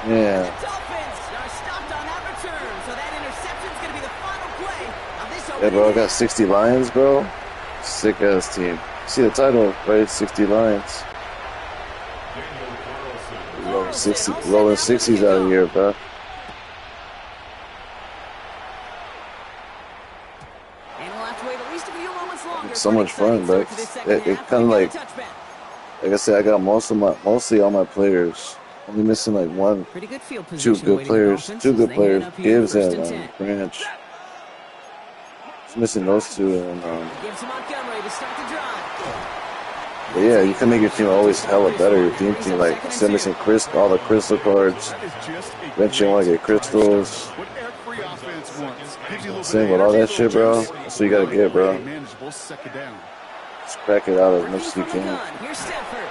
[SPEAKER 1] Yeah.
[SPEAKER 2] The Dolphins are stopped on that return, so that interception's going to be the final play of this
[SPEAKER 1] Yeah, bro, I
[SPEAKER 2] opening
[SPEAKER 1] got 60 Lions, bro. Sick ass team. See the title, right? 60 Lions. Rolling 60s out of here, bro.
[SPEAKER 2] And we'll have to wait at least a few moments longer.
[SPEAKER 1] So much fun, but it kind of like I said, I got mostly all my players. Only missing like one,
[SPEAKER 2] Pretty good field
[SPEAKER 1] two
[SPEAKER 2] position
[SPEAKER 1] good
[SPEAKER 2] awaiting the
[SPEAKER 1] players,
[SPEAKER 2] Dolphins
[SPEAKER 1] two
[SPEAKER 2] as
[SPEAKER 1] good
[SPEAKER 2] they
[SPEAKER 1] players.
[SPEAKER 2] head up here
[SPEAKER 1] Gibbs
[SPEAKER 2] first
[SPEAKER 1] and
[SPEAKER 2] and 10.
[SPEAKER 1] Branch. Just missing those two, and
[SPEAKER 2] Gives to Montgomery to start the drive.
[SPEAKER 1] but yeah, you can make your team always hella better. Your team like instead of missing all the crystal cards.
[SPEAKER 3] That is just a
[SPEAKER 1] Eventually, you want to get crystals.
[SPEAKER 3] what every offense wants. Gives you a little
[SPEAKER 1] Same
[SPEAKER 3] bit
[SPEAKER 1] with
[SPEAKER 3] of
[SPEAKER 1] all that
[SPEAKER 3] energy,
[SPEAKER 1] shit,
[SPEAKER 3] little
[SPEAKER 1] bro.
[SPEAKER 3] juice.
[SPEAKER 1] That's what you gotta get, bro.
[SPEAKER 3] Manageable second down.
[SPEAKER 1] Just crack it out as much as you
[SPEAKER 2] Working from the
[SPEAKER 1] can.
[SPEAKER 2] gun. Here's Stafford.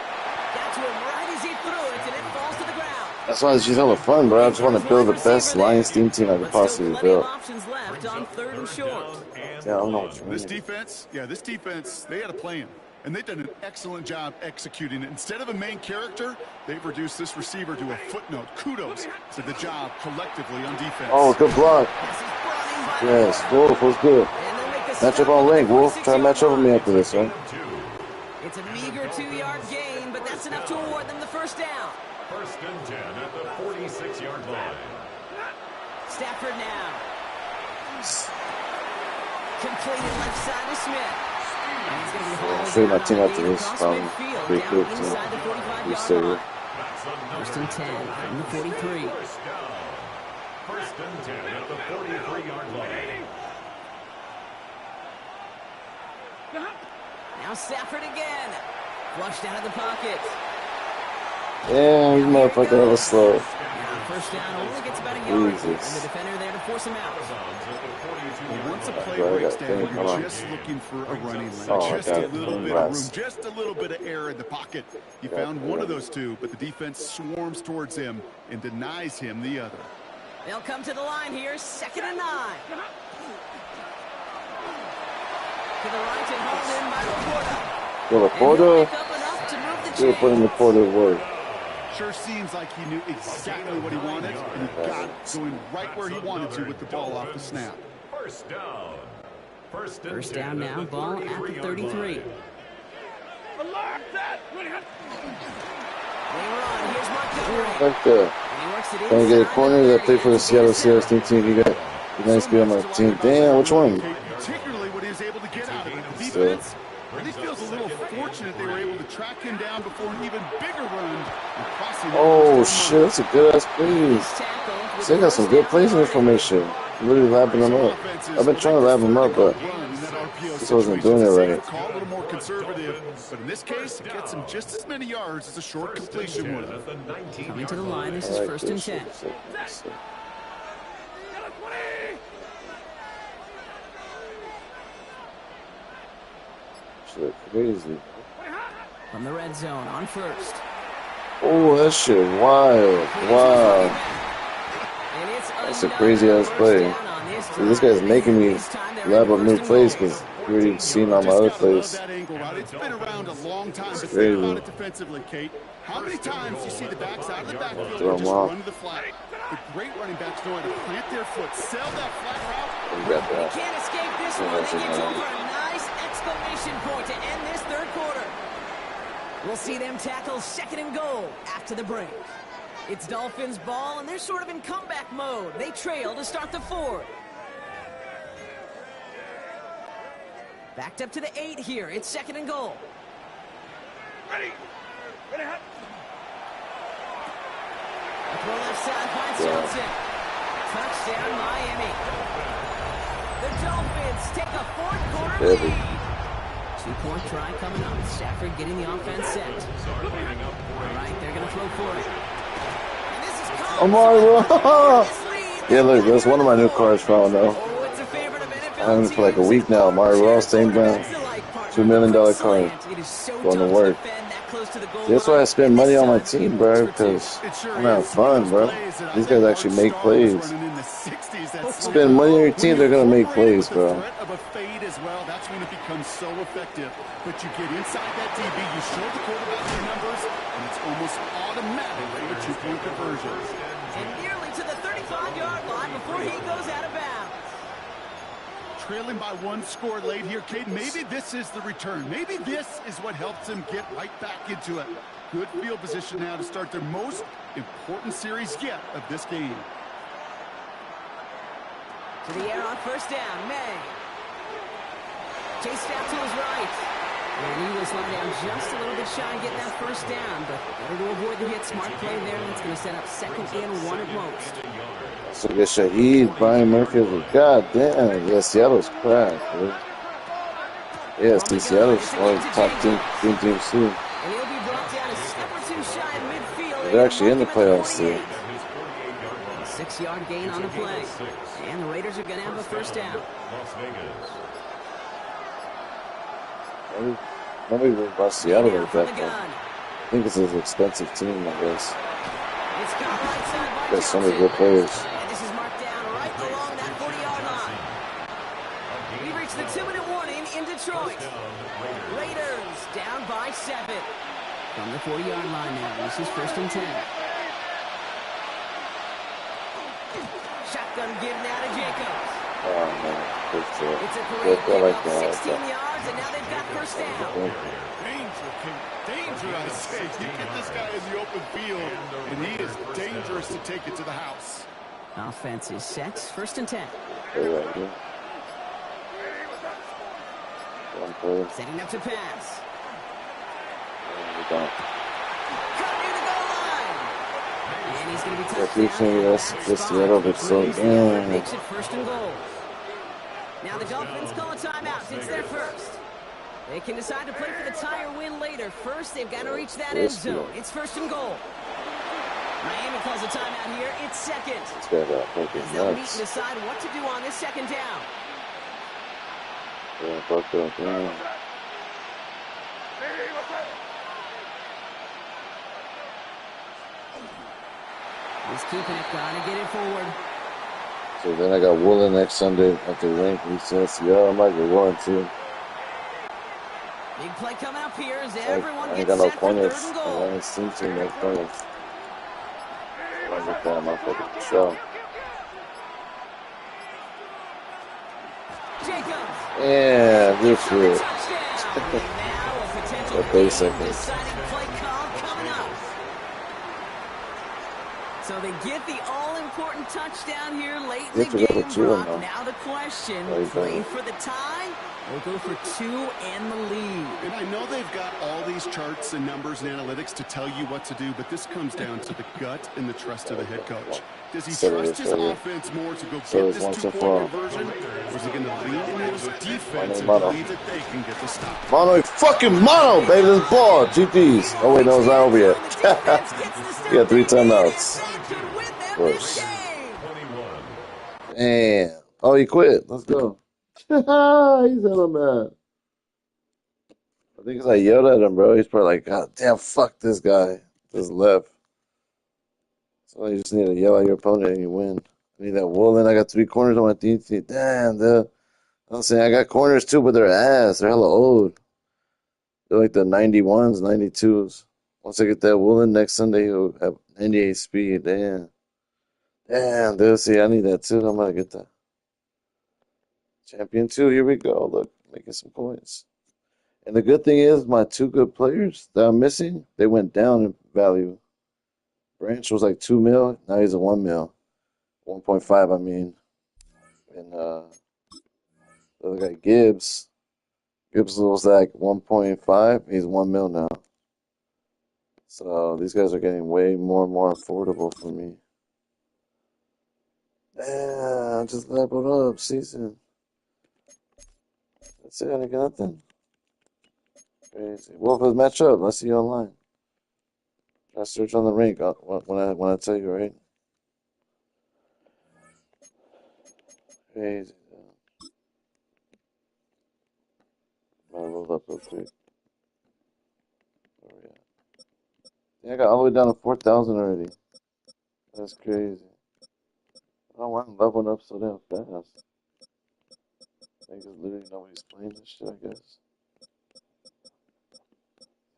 [SPEAKER 2] Got to him right as he threw it, and it falls to the ground.
[SPEAKER 1] That's why it's just hella fun, bro. I just want to build the best Lions team I could
[SPEAKER 2] But still
[SPEAKER 1] possibly
[SPEAKER 2] plenty of
[SPEAKER 1] build.
[SPEAKER 2] options left on 3rd and short.
[SPEAKER 1] Yeah, I don't know what's
[SPEAKER 3] This
[SPEAKER 1] wrong.
[SPEAKER 3] defense, they had a plan. And they've done an excellent job executing it. Instead of a main character, they've reduced this receiver to a footnote. Kudos to the job collectively on defense.
[SPEAKER 1] Oh, good block.
[SPEAKER 2] This is brought in by
[SPEAKER 1] Yes, Wolf was good.
[SPEAKER 2] And they'll make the
[SPEAKER 1] Match up
[SPEAKER 2] stop
[SPEAKER 1] on
[SPEAKER 2] at the
[SPEAKER 1] link, Wolf. Try to match up with me
[SPEAKER 2] 46-yard
[SPEAKER 1] after this, right?
[SPEAKER 2] It's a meager 2-yard gain, but that's enough to award them the first down.
[SPEAKER 5] 1st and 10 at the 46-yard line.
[SPEAKER 2] Stafford now. Completed left side to Smith. And he's going to be
[SPEAKER 1] I'll
[SPEAKER 2] hauled
[SPEAKER 1] show you my
[SPEAKER 2] down
[SPEAKER 1] team
[SPEAKER 2] on the
[SPEAKER 1] after
[SPEAKER 2] gain
[SPEAKER 1] this.
[SPEAKER 2] across midfield,
[SPEAKER 1] Pretty
[SPEAKER 2] down
[SPEAKER 1] cool team.
[SPEAKER 2] inside the
[SPEAKER 1] You
[SPEAKER 2] 45-yard
[SPEAKER 1] say
[SPEAKER 2] line.
[SPEAKER 1] it.
[SPEAKER 2] First and 10 from the 43.
[SPEAKER 5] First and 10 at the 43-yard line.
[SPEAKER 2] Now Stafford again. Flushed out of the pocket.
[SPEAKER 1] Damn, you motherfucker, that was slow.
[SPEAKER 2] Now first down only gets about a yard. And the
[SPEAKER 1] Jesus.
[SPEAKER 2] defender there to force him out.
[SPEAKER 3] Once a play
[SPEAKER 1] Right,
[SPEAKER 3] breaks
[SPEAKER 1] that
[SPEAKER 3] down,
[SPEAKER 1] thing, come
[SPEAKER 3] you're
[SPEAKER 1] on.
[SPEAKER 3] just looking for a running lane.
[SPEAKER 1] Oh,
[SPEAKER 3] Just
[SPEAKER 1] God,
[SPEAKER 3] a little bit of
[SPEAKER 1] congrats.
[SPEAKER 3] room, just a little bit of air in the pocket. You found one of those two, but the defense swarms towards him and denies him the other.
[SPEAKER 2] They'll come to the line here, 2nd and 9. To the right and hauled in by Laporta.
[SPEAKER 1] Yo,
[SPEAKER 2] And he'll
[SPEAKER 1] Laporta,
[SPEAKER 2] pick up enough to move the
[SPEAKER 1] you were putting
[SPEAKER 2] chains.
[SPEAKER 1] Laporta to work.
[SPEAKER 3] Sure seems like he knew exactly what he wanted, and he got it going right where he wanted to with the ball off the snap.
[SPEAKER 5] First down.
[SPEAKER 2] First down now, ball at the 33. They run, here's Montgomery.
[SPEAKER 1] Like that.
[SPEAKER 2] And he works it
[SPEAKER 1] Trying to get a
[SPEAKER 2] inside
[SPEAKER 1] corner
[SPEAKER 2] the
[SPEAKER 1] that play
[SPEAKER 2] 30.
[SPEAKER 1] for the Seattle Seahawks team. You got a nice guy on my team. Damn, which one?
[SPEAKER 3] Particularly what he was able to get out of it. The
[SPEAKER 1] So-
[SPEAKER 3] defense really feels a little fortunate they were able to track him down before an even bigger run. and crossing that
[SPEAKER 1] Oh,
[SPEAKER 3] first
[SPEAKER 1] shit,
[SPEAKER 3] down
[SPEAKER 1] that's a good ass plays. So they got some good plays in information. Really lapping them up. I've been trying to lap them up, but just wasn't doing it right.
[SPEAKER 3] Call a little more conservative, but in this case, it gets him just as many yards as a short completion would have.
[SPEAKER 2] Coming to the line, this is
[SPEAKER 1] I like
[SPEAKER 2] first and
[SPEAKER 1] this
[SPEAKER 2] 10.
[SPEAKER 1] shit. So- Shit, crazy.
[SPEAKER 2] From the red zone on first.
[SPEAKER 1] Oh, that shit wild. Wow.
[SPEAKER 2] And it's
[SPEAKER 1] That's a crazy ass play. See, this guy's making me lab up new plays because you already seen all my other plays.
[SPEAKER 3] That angle route. It's been around a long time, but
[SPEAKER 1] crazy.
[SPEAKER 3] think about it defensively, Kate. How many times do you see the backs out of the backfield
[SPEAKER 1] Throw
[SPEAKER 3] and
[SPEAKER 1] 'em
[SPEAKER 3] just
[SPEAKER 1] off.
[SPEAKER 3] run to the flat? The great running backs know how to plant their foot, sell that flat route.
[SPEAKER 1] You got that.
[SPEAKER 2] Can't escape this
[SPEAKER 1] Yeah,
[SPEAKER 2] one.
[SPEAKER 1] that's
[SPEAKER 2] They get to
[SPEAKER 1] enough.
[SPEAKER 2] him for a nice exclamation point to end this third quarter. We'll see them tackle 2nd and goal after the break. It's Dolphins ball, and they're sort of in comeback mode. They trail to start the 4th. Backed up to the 8 here. It's 2nd and goal.
[SPEAKER 4] Ready. Ready, hot.
[SPEAKER 2] A throw left side finds Johnson. Touchdown, Miami. The Dolphins take a 4th quarter
[SPEAKER 1] Heavy.
[SPEAKER 2] lead. 2-point try coming up. Stafford getting the offense set. All right, they're going to throw for it. And this is caught.
[SPEAKER 1] Amari,
[SPEAKER 2] This lead.
[SPEAKER 1] yeah, look, that's one of my new cars found though.
[SPEAKER 2] Oh, it's a favorite of NFL
[SPEAKER 1] I haven't for like a
[SPEAKER 2] teams.
[SPEAKER 1] week now. Amari Ross, same brand. $2 million car.
[SPEAKER 2] It is so
[SPEAKER 1] Going to
[SPEAKER 2] tough
[SPEAKER 1] work.
[SPEAKER 2] defend that close to the goal
[SPEAKER 1] See, that's why I
[SPEAKER 2] line.
[SPEAKER 1] spend money on my team, bro, because I'm having fun, bro. These guys actually make plays. Spend money on your team, they're going to make plays, bro.
[SPEAKER 3] Threat of a fade as well, that's when it becomes so effective. But you get inside that DB, you show the quarterback your numbers, and it's almost automatic for a 2-point conversion.
[SPEAKER 2] And nearly to the 35-yard line before he goes out of bounds.
[SPEAKER 3] Trailing by 1 score late here, Cade. Maybe this is the return. Maybe this is what helps them get right back into it. Good field position now to start their most important series yet of this game.
[SPEAKER 2] To the air on first down, May. Chased out to his right. And he was let down just a little bit shy of getting that first down, but better to avoid the hit. Smart play there, and it's going to set up 2nd and 1 at most.
[SPEAKER 1] So get Shaheed, Brian Murphy. God damn, yeah, Seattle's crap, dude. Yeah, see, Seattle's one of the top teams too.
[SPEAKER 2] And he'll be brought down a step or two shy of midfield.
[SPEAKER 1] They're actually in the playoffs too.
[SPEAKER 2] 6-yard gain on the play. And the Raiders are going to have a first down.
[SPEAKER 5] Las Vegas.
[SPEAKER 1] Nobody really watched Seattle
[SPEAKER 2] Now
[SPEAKER 1] like
[SPEAKER 2] from
[SPEAKER 1] that,
[SPEAKER 2] the
[SPEAKER 1] though.
[SPEAKER 2] gun.
[SPEAKER 1] I think it's an expensive team, I guess.
[SPEAKER 2] It's got right side by
[SPEAKER 1] Got so many
[SPEAKER 2] Johnson.
[SPEAKER 1] good players.
[SPEAKER 2] And this is marked down right along that 40-yard line. We reach the 2-minute warning in Detroit. Raiders down by 7. From the 40-yard line now, this is 1st and 10. Shotgun give now to Jacobs.
[SPEAKER 1] Oh man,
[SPEAKER 2] It's a
[SPEAKER 1] I
[SPEAKER 2] parade
[SPEAKER 1] like
[SPEAKER 2] pickup,
[SPEAKER 1] that.
[SPEAKER 2] 16 yards, and now they've got first down.
[SPEAKER 3] Danger, King. Danger, I say. You get this guy in the open field, and he is dangerous to take it to the house.
[SPEAKER 2] Offense is set, 1st and 10.
[SPEAKER 1] Right here. One play.
[SPEAKER 2] Setting up to pass.
[SPEAKER 1] We don't.
[SPEAKER 2] Cut near the goal line. And he's going to be
[SPEAKER 1] Yeah,
[SPEAKER 2] touched down.
[SPEAKER 1] this Seattle, but so
[SPEAKER 2] Makes it 1st and goal. Now the Dolphins call a timeout. It's their first. They can decide to play for the tie or win later. First, they've got to reach that end zone. It's 1st and goal. Miami calls a timeout here. It's second.
[SPEAKER 1] It's got
[SPEAKER 2] As they'll meet and decide what to do on this second down.
[SPEAKER 1] Yeah, fucked up. Yeah.
[SPEAKER 2] He's keeping it. Gotta get it forward.
[SPEAKER 1] So then I got Woolen next Sunday after rank resets. Yeah, I might get Woolen too.
[SPEAKER 2] Big play coming up here as everyone
[SPEAKER 1] I ain't
[SPEAKER 2] gets
[SPEAKER 1] got no
[SPEAKER 2] set for 3rd
[SPEAKER 1] corners.
[SPEAKER 2] and
[SPEAKER 1] I
[SPEAKER 2] goal.
[SPEAKER 1] ain't seen too many corners. I get that motherfucking show.
[SPEAKER 2] Jacobs.
[SPEAKER 1] Yeah, good shit.
[SPEAKER 2] Touchdown. And now a potential
[SPEAKER 1] About 30
[SPEAKER 2] game
[SPEAKER 1] seconds.
[SPEAKER 2] deciding play call coming up. So they get the all-important touchdown here late in
[SPEAKER 1] Get
[SPEAKER 2] the
[SPEAKER 1] to go
[SPEAKER 2] game,
[SPEAKER 1] for 2
[SPEAKER 2] Brock.
[SPEAKER 1] now.
[SPEAKER 2] Now the question,
[SPEAKER 1] There you
[SPEAKER 2] play
[SPEAKER 1] go.
[SPEAKER 2] for the tie or go for 2 and the lead?
[SPEAKER 3] And I know they've got all these charts and numbers and analytics to tell you what to do, but this comes down to the gut and the trust of the head coach. Does he trust his offense more to go get this 2-point conversion, or is he going to lean into his defense and believe that they can get the stop?
[SPEAKER 1] Mono, fucking mono, baby, this ball. GPs. Oh, wait, no, it's not over yet. You got 3 timeouts. Of course. Damn. Oh, he quit. Let's go. He's hella mad. I think 'cause I yelled at him, bro. He's probably like, God damn, fuck this guy. Just left. So you just need to yell at your opponent and you win. I need that Woolen. I got 3 corners on my team. Damn, dude. I'm saying I got corners too, but they're ass. They're hella old. They're like the 91s, 92s. Once I get that Woolen next Sunday, he'll have 98 speed. Damn. Damn, dude. See, I need that too. I'm going to get that. Champion 2. Here we go. Look, making some points. And the good thing is, my 2 good players that I'm missing, they went down in value. Branch was like 2 mil. Now he's a 1 mil. 1.5, I mean. And the other guy, Gibbs was like 1.5. He's 1 mil now. So these guys are getting way more and more affordable for me. Damn, just leveled up season. That's it. I got nothing. Crazy. Well, for the matchup, let's see you online. I search on the rank when I tell you, right? Crazy. I'll roll up real quick. Where we at? Yeah, I got all the way down to 4,000 already. That's crazy. I don't want leveling up so damn fast. I think it's literally nobody's playing this shit, I guess.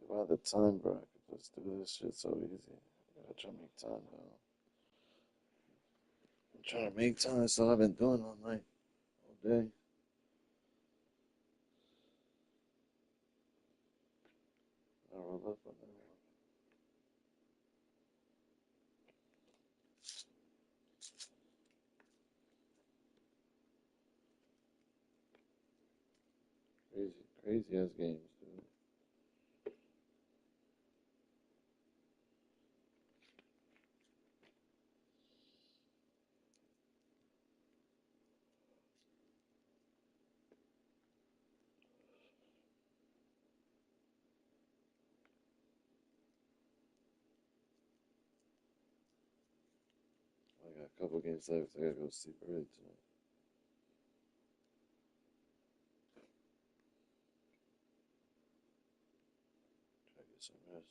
[SPEAKER 1] If I had the time, bro, I could just do this shit so easy. I gotta try to make time, though. I'm trying to make time, that's all I've been doing all night, all day. I'll roll up on that. Crazy ass games, dude. I got a couple games left. I gotta go sleep early tonight. Try to get some rest.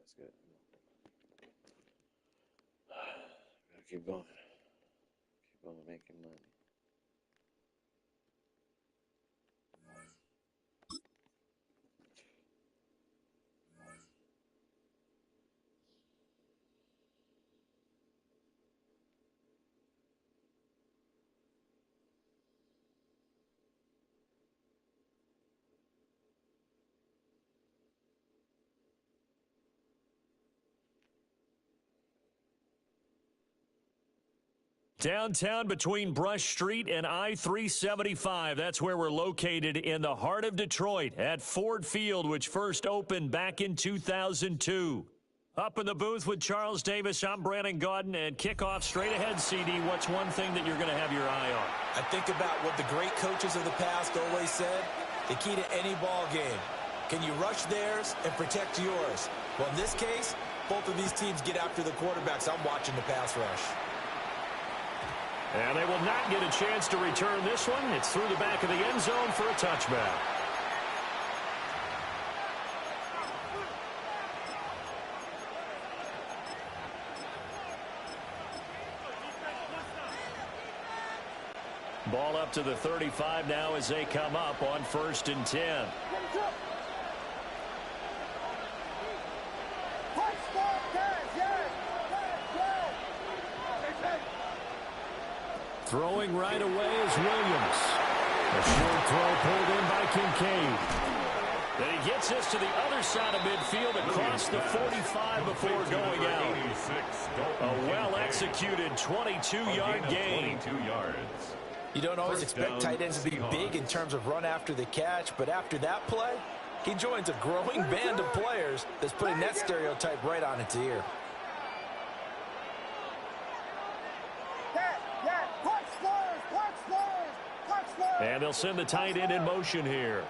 [SPEAKER 1] That's good. Gotta keep going. Keep on making money.
[SPEAKER 8] Downtown between Brush Street and I-375. That's where we're located in the heart of Detroit at Ford Field, which first opened back in 2002. Up in the booth with Charles Davis, I'm Brandon Gaudin, and kickoff straight ahead, CD. What's one thing that you're going to have your eye on?
[SPEAKER 9] I think about what the great coaches of the past always said. The key to any ball game. Can you rush theirs and protect yours? Well, in this case, both of these teams get after the quarterbacks. I'm watching the pass rush.
[SPEAKER 8] And they will not get a chance to return this one. It's through the back of the end zone for a touchback. Ball up to the 35 now as they come up on 1st and 10. Throwing right away is Williams. A short throw pulled in by Kincaid. Then he gets this to the other side of midfield across the 45 before going out. A well-executed 22-yard gain.
[SPEAKER 5] 22 yards.
[SPEAKER 9] You don't always expect tight ends to be big in terms of run after the catch, but after that play, he joins a growing band of players that's putting that stereotype right on its ear.
[SPEAKER 8] And they'll send the tight end in motion here.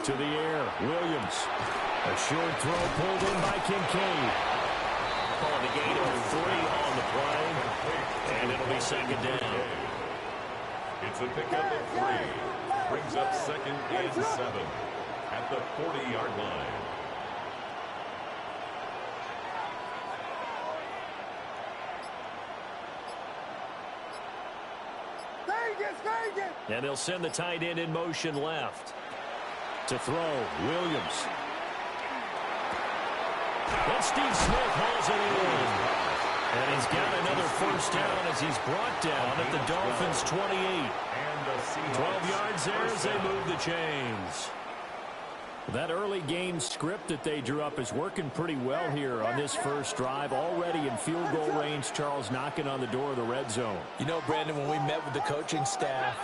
[SPEAKER 8] To the air, Williams. A short throw pulled in by Kincaid. Calling the gain of 3 on the play. And it'll be second down.
[SPEAKER 5] It's a pickup of 3. Brings up 2nd and 7 at the 40-yard line.
[SPEAKER 8] And they'll send the tight end in motion left. To throw, Williams. And Steve Smith hauls it in. And he's got another first down as he's brought down at the Dolphins' 28. 12 yards there as they move the chains. That early game script that they drew up is working pretty well here on this first drive. Already in field goal range, Charles knocking on the door of the red zone.
[SPEAKER 9] You know, Brandon, when we met with the coaching staff,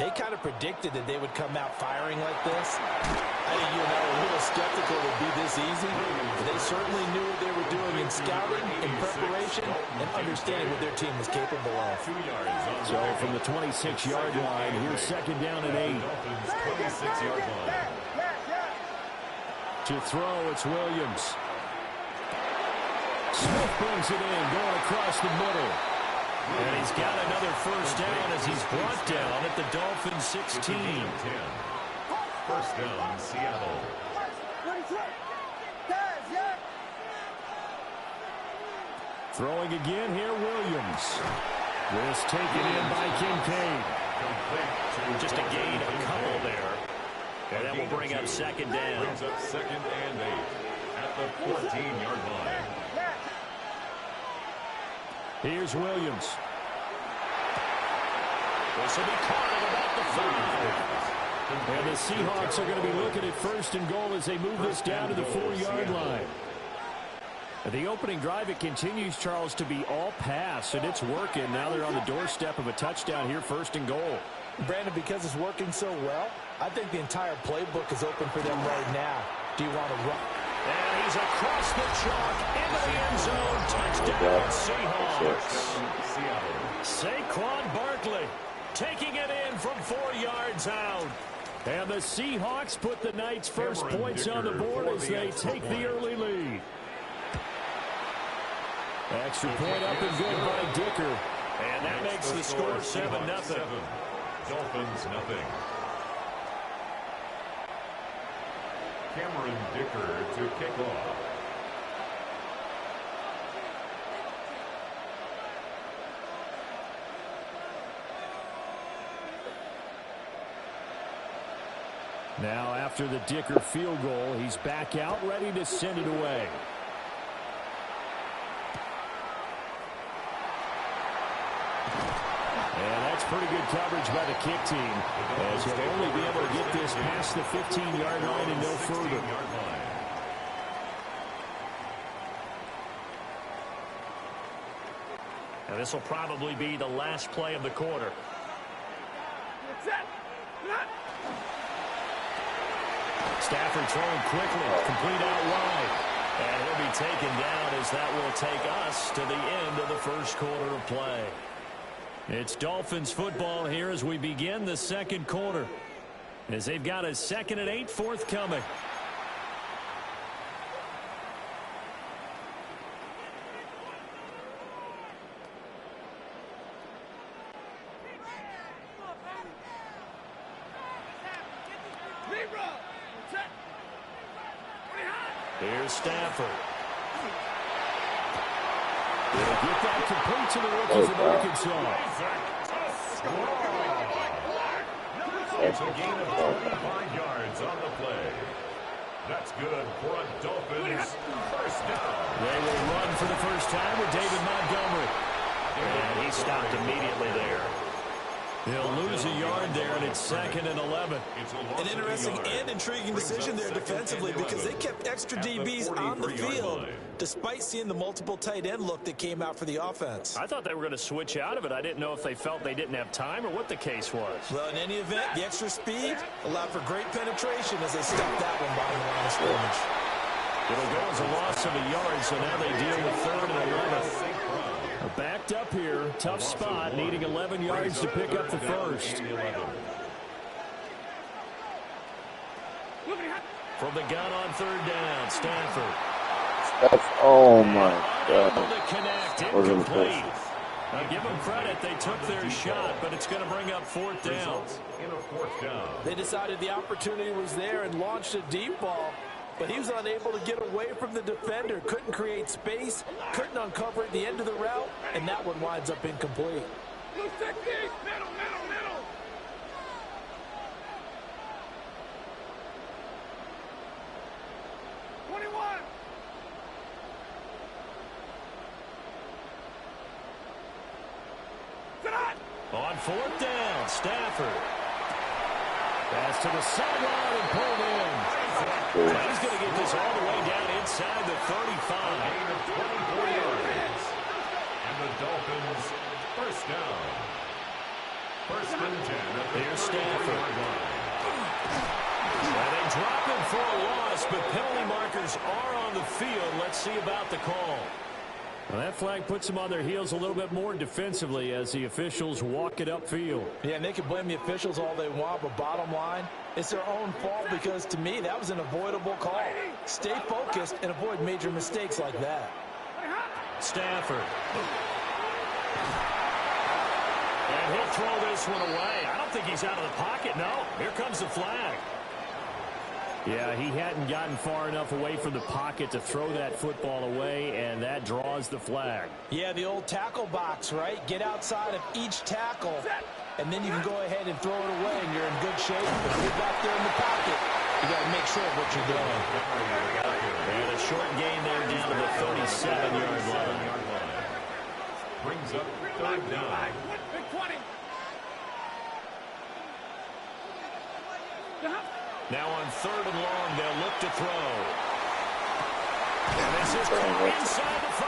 [SPEAKER 9] they kind of predicted that they would come out firing like this. I think you and I were a little skeptical it would be this easy. But they certainly knew what they were doing in scouting, in preparation, and understanding what their team was capable of.
[SPEAKER 8] So from the 26-yard line, here's second down and 8.
[SPEAKER 5] 26-yard line.
[SPEAKER 8] To throw, it's Williams. Smith brings it in, going across the middle. And he's got another first down as he's brought down at the Dolphins' 16.
[SPEAKER 5] First down, Seattle.
[SPEAKER 8] Throwing again here, Williams. This taken in by Kincaid. Just a gain of a couple there. And that will bring up second down.
[SPEAKER 5] Brings up 2nd and 8 at the 14-yard line.
[SPEAKER 8] Here's Williams. This will be caught at about the 5. And the Seahawks are going to be looking at first and goal as they move this down to the 4-yard line. The opening drive, it continues, Charles, to be all pass, and it's working. Now they're on the doorstep of a touchdown here, first and goal.
[SPEAKER 9] Brandon, because it's working so well, I think the entire playbook is open for them right now. Do you want to run?
[SPEAKER 8] And he's across the chalk into the end zone. Touchdown, Seahawks. Saquon Barkley taking it in from 4 yards out. And the Seahawks put the Knights' first points on the board as they take the early lead. Extra point up and good by Dicker. And that makes the score 7-0.
[SPEAKER 5] Dolphins, nothing. Cameron Dicker to kick off.
[SPEAKER 8] Now after the Dicker field goal, he's back out ready to send it away. And that's pretty good coverage by the kick team, as he'll only be able to get this past the 15-yard line and no further.
[SPEAKER 5] Now this will probably be the last play of the quarter.
[SPEAKER 8] Stafford throwing quickly, complete out wide. And he'll be taken down as that will take us to the end of the first quarter of play. It's Dolphins football here as we begin the second quarter, as they've got a 2nd and 8 forthcoming. Here's Stafford. They'll get that complete to the rookie from Arkansas.
[SPEAKER 5] It's a gain of 25 yards on the play. That's good for a Dolphins first down.
[SPEAKER 8] They will run for the first time with David Montgomery.
[SPEAKER 5] And he stopped immediately there.
[SPEAKER 8] They'll lose a yard there, and it's 2nd and 11.
[SPEAKER 9] An interesting and intriguing decision there defensively, because they kept extra DBs on the field despite seeing the multiple tight end look that came out for the offense.
[SPEAKER 8] I thought they were going to switch out of it. I didn't know if they felt they didn't have time or what the case was.
[SPEAKER 9] Well, in any event, the extra speed allowed for great penetration as they stopped that one by the line of scrimmage.
[SPEAKER 8] It'll go as a loss of a yard, so now they deal with 3rd and 11. Backed up here, tough spot, needing 11 yards to pick up the first. From the gun on 3rd down, Stafford.
[SPEAKER 1] Oh my God.
[SPEAKER 8] Unable to connect, incomplete. Now give them credit, they took their shot, but it's going to bring up 4th down.
[SPEAKER 9] They decided the opportunity was there and launched a deep ball, but he was unable to get away from the defender, couldn't create space, couldn't uncover at the end of the route, and that one winds up incomplete.
[SPEAKER 4] Middle, middle. 21.
[SPEAKER 8] On 4th down, Stafford. Pass to the sideline and pulled in. He's going to get this all the way down inside the 35.
[SPEAKER 5] And the Dolphins first down. 1st and 10.
[SPEAKER 8] Here's Stafford. And they drop him for a loss, but penalty markers are on the field. Let's see about the call. Well, that flag puts them on their heels a little bit more defensively as the officials walk it upfield.
[SPEAKER 9] Yeah, and they can blame the officials all they want, but bottom line, it's their own fault, because to me, that was an avoidable call. Stay focused and avoid major mistakes like that.
[SPEAKER 8] Stafford. And he'll throw this one away. I don't think he's out of the pocket. No, here comes the flag. Yeah, he hadn't gotten far enough away from the pocket to throw that football away, and that draws the flag.
[SPEAKER 9] Yeah, the old tackle box, right? Get outside of each tackle, and then you can go ahead and throw it away, and you're in good shape. But if you're back there in the pocket, you got to make sure of what you're doing.
[SPEAKER 8] And a short gain there down to the 37-yard line.
[SPEAKER 5] Brings up 3rd down.
[SPEAKER 8] Now on 3rd and long, they'll look to throw. And this is caught inside the 5.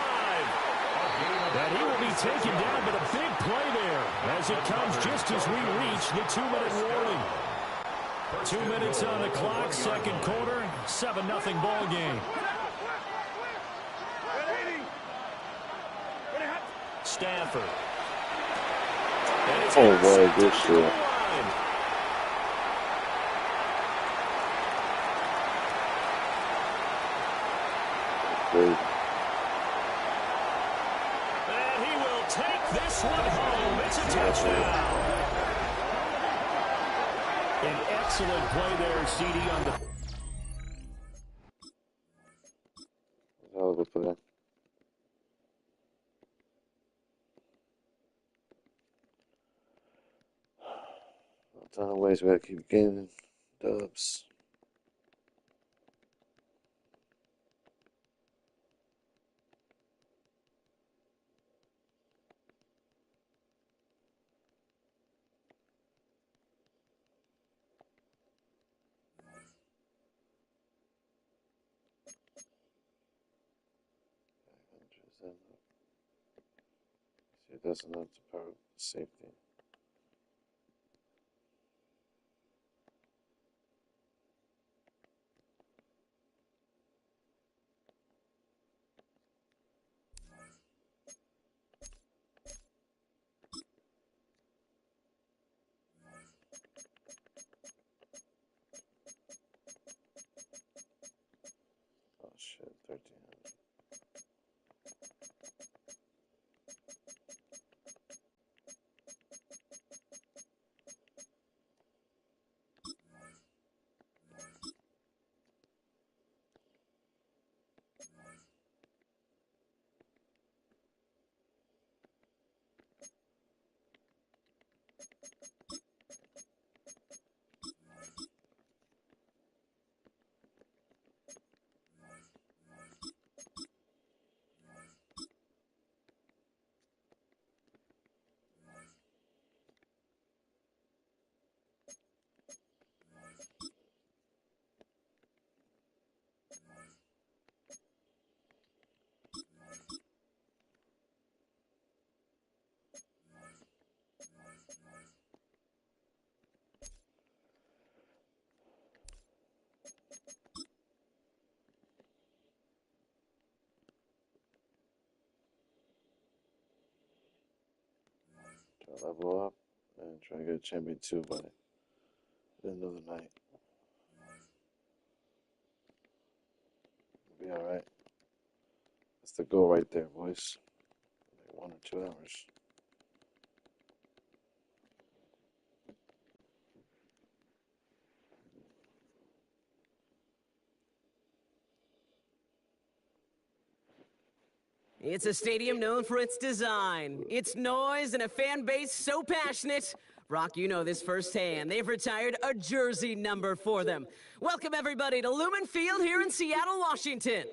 [SPEAKER 8] That he will be taken down, but a big play there as it comes just as we reach the 2-minute warning. 2 minutes on the clock, second quarter, 7-0 ball game. Stafford.
[SPEAKER 1] Oh boy, good shit. Great.
[SPEAKER 8] And he will take this one home. It's a touchdown. An excellent play there, CD, on the...
[SPEAKER 1] That was a play. A ton of ways we gotta keep gaining Dubs. See, it doesn't have the power safety. Oh shit, 1300. Try to level up and try to get a champion 2 by the end of the night. Be alright. That's the goal right there, boys. Like 1 or 2 hours.
[SPEAKER 2] It's a stadium known for its design, its noise, and a fan base so passionate. Brock, you know this firsthand. They've retired a jersey number for them. Welcome, everybody, to Lumen Field here in Seattle, Washington.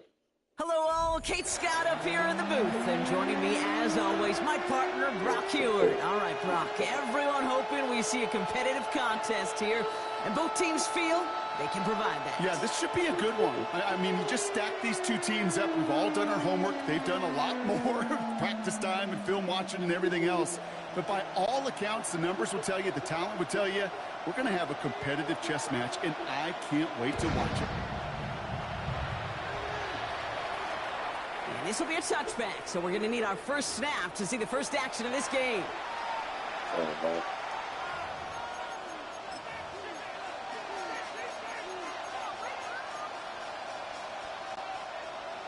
[SPEAKER 2] Hello, all. Kate Scott up here in the booth. And joining me, as always, my partner, Brock Heward. All right, Brock, everyone hoping we see a competitive contest here. And both teams feel they can provide that.
[SPEAKER 3] Yeah, this should be a good one. I mean, you just stack these two teams up. We've all done our homework. They've done a lot more practice time and film watching and everything else. But by all accounts, the numbers will tell you, the talent would tell you, we're going to have a competitive chess match, and I can't wait to watch it.
[SPEAKER 2] And this will be a touchback, so we're going to need our first snap to see the first action of this game.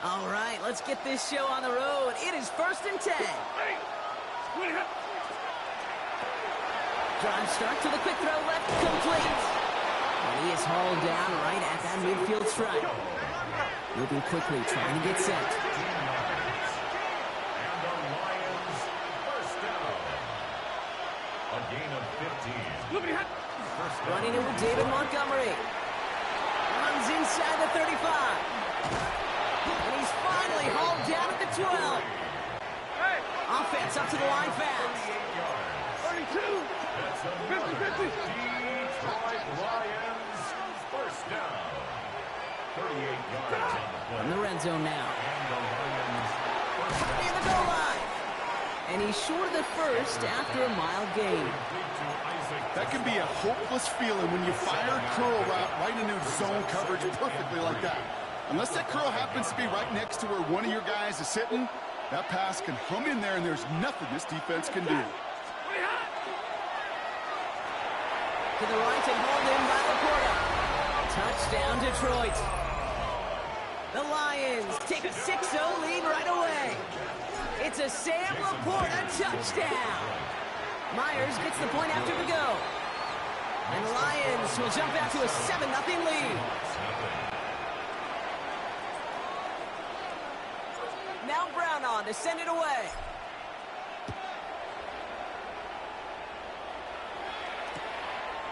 [SPEAKER 2] All right, let's get this show on the road. It is 1st and 10. John Stark to the quick throw left, complete. And he is hauled down right at that midfield stripe. Moving quickly, trying to get set.
[SPEAKER 5] And the Lions first down. A gain of 15. First down.
[SPEAKER 2] Running it with David Montgomery. Runs inside the 35. And he's finally hauled down at the 12. Offense up to the line fast.
[SPEAKER 4] 32.
[SPEAKER 5] That's another Detroit Lions first down. 38 yards on the play.
[SPEAKER 2] In the red zone now.
[SPEAKER 5] And the Lions first down.
[SPEAKER 2] Near the goal line. And he's short of the first after a mile gain.
[SPEAKER 3] That can be a hopeless feeling when you fire a curl route right into zone coverage perfectly like that. Unless that curl happens to be right next to where one of your guys is sitting, that pass can hum in there, and there's nothing this defense can do.
[SPEAKER 2] To the right and hauled in by Laporta. Touchdown, Detroit. The Lions take a 6-0 lead right away. It's a Sam Laporta touchdown. Myers gets the point after the go. And the Lions will jump out to a 7-0 lead. Now Brown on to send it away.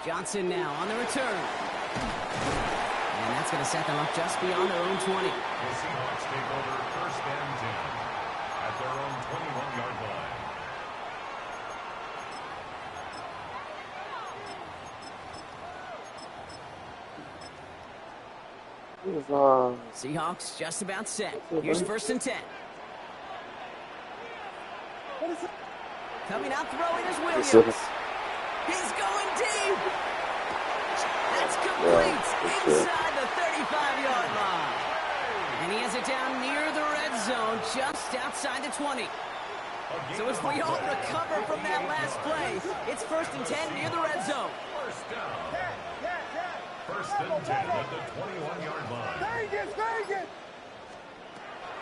[SPEAKER 2] Johnson now on the return. And that's going to set them up just beyond their own 20.
[SPEAKER 5] The Seahawks take over 1st and 10 at their own 21-yard line.
[SPEAKER 2] Seahawks just about set. Here's 1st and 10. Coming out throwing is Williams. He's going deep. That's complete inside the 35-yard line. And he has it down near the red zone, just outside the 20. So as we all recover from that last play, it's 1st and 10 near the red zone.
[SPEAKER 5] First down. 1st and 10 at the 21-yard line.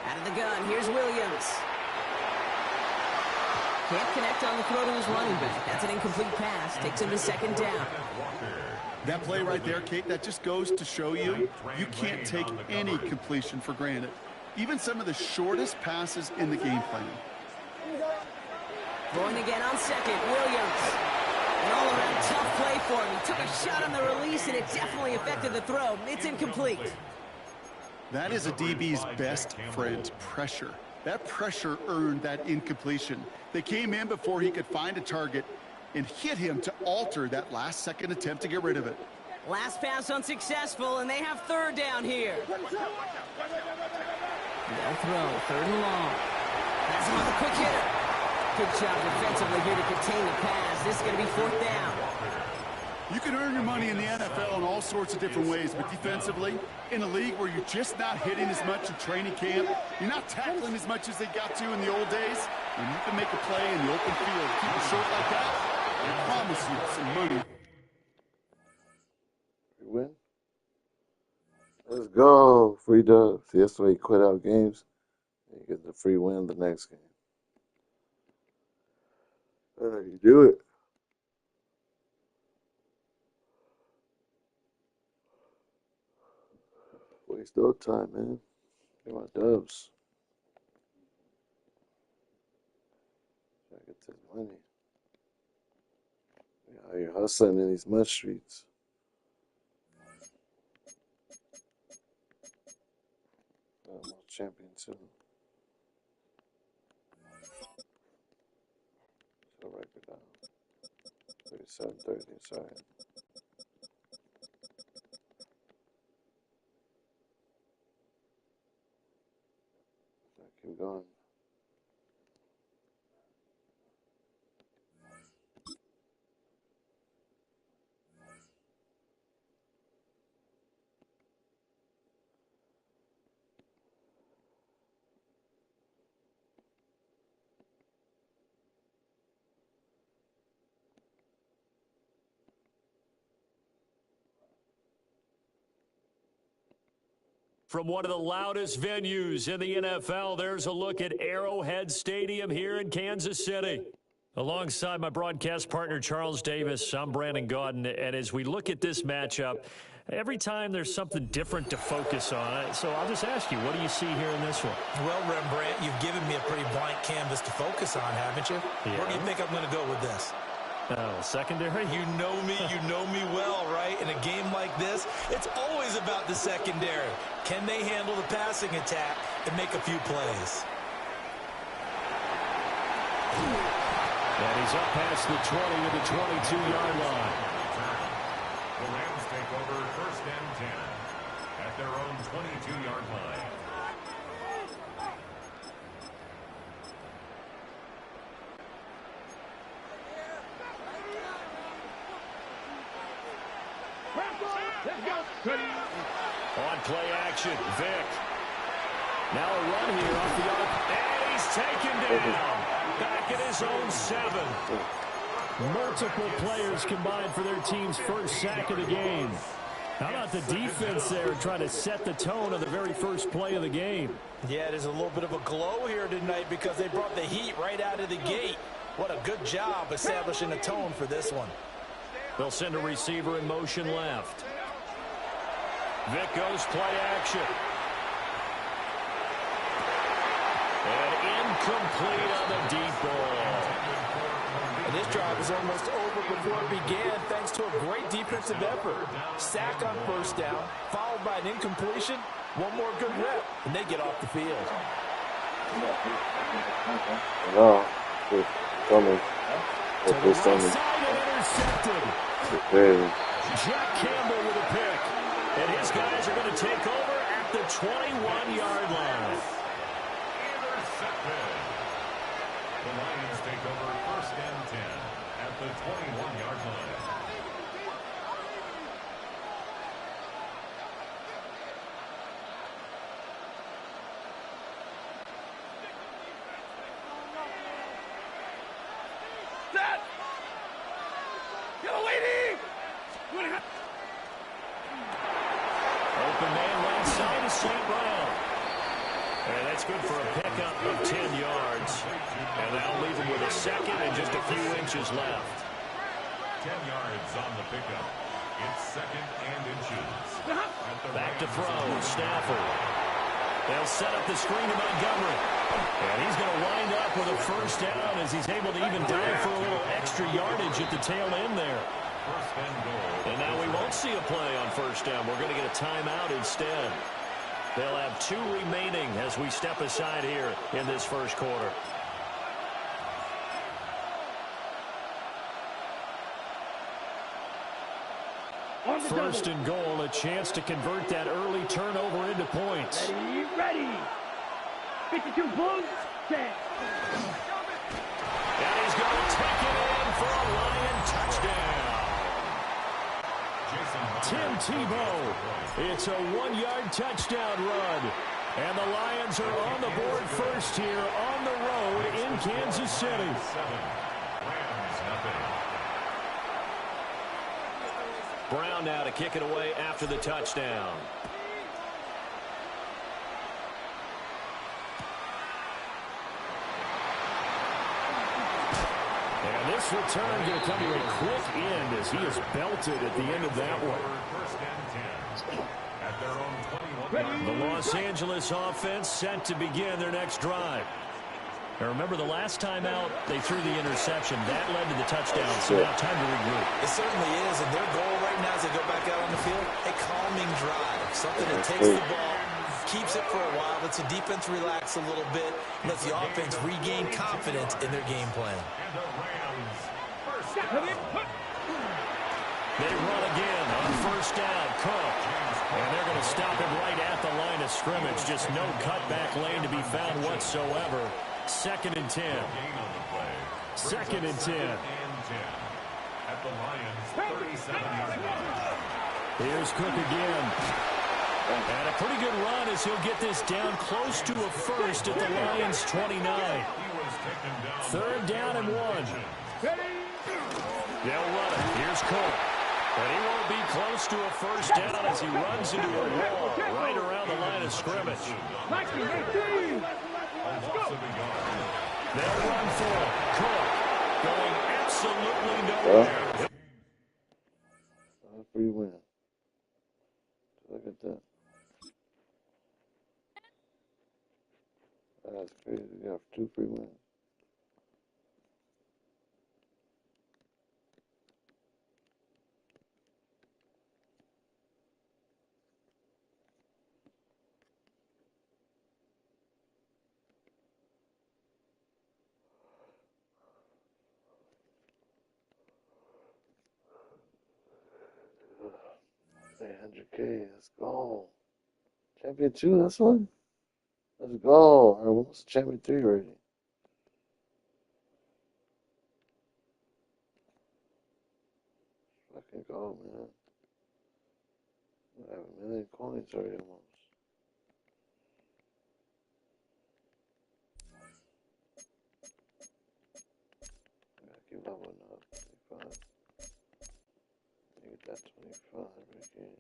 [SPEAKER 2] Out of the gun, here's Williams. Can't connect on the throw to his running back. That's an incomplete pass. Takes him to 2nd down.
[SPEAKER 3] That play right there, Kate, that just goes to show you, you can't take any completion for granted. Even some of the shortest passes in the game plan.
[SPEAKER 2] Throwing again on 2nd, Williams. An all-around tough play for him. He took a shot on the release, and it definitely affected the throw. It's incomplete.
[SPEAKER 3] That is a DB's best friend, pressure. That pressure earned that incompletion. They came in before he could find a target and hit him to alter that last-second attempt to get rid of it.
[SPEAKER 2] Last pass unsuccessful, and they have 3rd down here. They'll throw, 3rd and long. That's him on the quick hitter. Good job defensively here to contain the pass. This is going to be 4th down.
[SPEAKER 3] You can earn your money in the NFL in all sorts of different ways, but defensively, in a league where you're just not hitting as much in training camp, you're not tackling as much as they got to in the old days, when you can make a play in the open field, keep it short like that, I promise you some money.
[SPEAKER 1] Win. Let's go. Free dub. See, that's the way you quit out games. And you get the free win the next game. You do it. Waste no time, man. Get my dubs. Gotta get this money. Yeah, you're hustling in these mud streets. Champion too. So write it down. 37-30, sorry. Keep going.
[SPEAKER 8] From one of the loudest venues in the NFL, there's a look at Arrowhead Stadium here in Kansas City. Alongside my broadcast partner, Charles Davis, I'm Brandon Gaudin, and as we look at this matchup, every time there's something different to focus on. So I'll just ask you, what do you see here in this one?
[SPEAKER 9] Well, Rembrandt, you've given me a pretty blank canvas to focus on, haven't you? Yeah. Where do you think I'm going to go with this?
[SPEAKER 8] Oh, secondary?
[SPEAKER 9] You know me well, right? In a game like this, it's always about the secondary. Can they handle the passing attack and make a few plays?
[SPEAKER 8] And he's up past the 20 to the 22-yard line.
[SPEAKER 5] The Rams take over 1st and 10 at their own 22-yard line.
[SPEAKER 8] On play action, Vic. Now a run here off the arc, and he's taken down. Back at his own 7. Multiple players combined for their team's first sack of the game. How about the defense there trying to set the tone on the very first play of the game?
[SPEAKER 9] Yeah, there's a little bit of a glow here tonight because they brought the heat right out of the gate. What a good job establishing a tone for this one.
[SPEAKER 8] They'll send a receiver in motion left. Vic goes play action. And incomplete on the deep ball.
[SPEAKER 9] And this This drive is almost over before it began thanks to a great defensive effort. Sack on first down, followed by an incompletion. One more good rep, and they get off the field.
[SPEAKER 1] No, it's coming.
[SPEAKER 8] To the right side and intercepted.
[SPEAKER 1] Crazy.
[SPEAKER 8] Jack Campbell with a pick. And his guys are going to take over at the 21-yard line.
[SPEAKER 5] Intercepted. The Lions take over 1st and 10 at the 21-yard line.
[SPEAKER 8] Open man right side to St. Brown. And that's good for a pickup of 10 yards. And that'll leave him with a second and just a few inches left.
[SPEAKER 5] 10 yards on the pickup. It's 2nd and inches.
[SPEAKER 8] Back to throw, Stafford. They'll set up the screen to Montgomery. And he's going to wind up with a first down as he's able to even dive for a little extra yardage at the tail end there.
[SPEAKER 5] 1st and goal.
[SPEAKER 8] And now we won't see a play on first down. We're going to get a timeout instead. They'll have 2 remaining as we step aside here in this first quarter. First and goal, a chance to convert that early turnover into points.
[SPEAKER 4] Ready. 52 Bulls. 10.
[SPEAKER 8] And he's going to take it in for a Lion touchdown. Tim Tebow. It's a 1-yard touchdown run. And the Lions are on the board first here on the road in Kansas City.
[SPEAKER 5] 7. Rams nothing.
[SPEAKER 8] Brown now to kick it away after the touchdown. And this return going to come to a quick end as he is belted at the end of that one.
[SPEAKER 5] 1st and 10 at their own 21.
[SPEAKER 8] The Los Angeles offense set to begin their next drive. Now remember, the last time out, they threw the interception. That led to the touchdown, so now time to regroup.
[SPEAKER 9] It certainly is, and their goal right now as they go back out on the field, a calming drive. Something that takes the ball, keeps it for a while, lets the defense relax a little bit, and lets the offense regain confidence in their game plan.
[SPEAKER 5] And the Rams first down.
[SPEAKER 8] They run again on first down. Cook. And they're going to stop him right at the line of scrimmage. Just no cutback lane to be found whatsoever. 2nd and 10. 2nd and 10.
[SPEAKER 5] At the Lions 37-yard line.
[SPEAKER 8] Here's Cook again. And a pretty good run as he'll get this down close to a first at the Lions 29. 3rd down and 1. They'll run it. Here's Cook. And he won't be close to a first down as he runs into a wall right around the line of scrimmage. They'll run for it. Cook going absolutely nowhere.
[SPEAKER 1] Free win. Look at that. That's crazy. We got 2 free wins. $100K. Let's go. Champion 2, that's one. Let's go. All right, what's Champion 3 rating? Fucking go, man. I have 1,000,000 coins already almost. I gotta keep leveling up. 25. Get that 25 right here.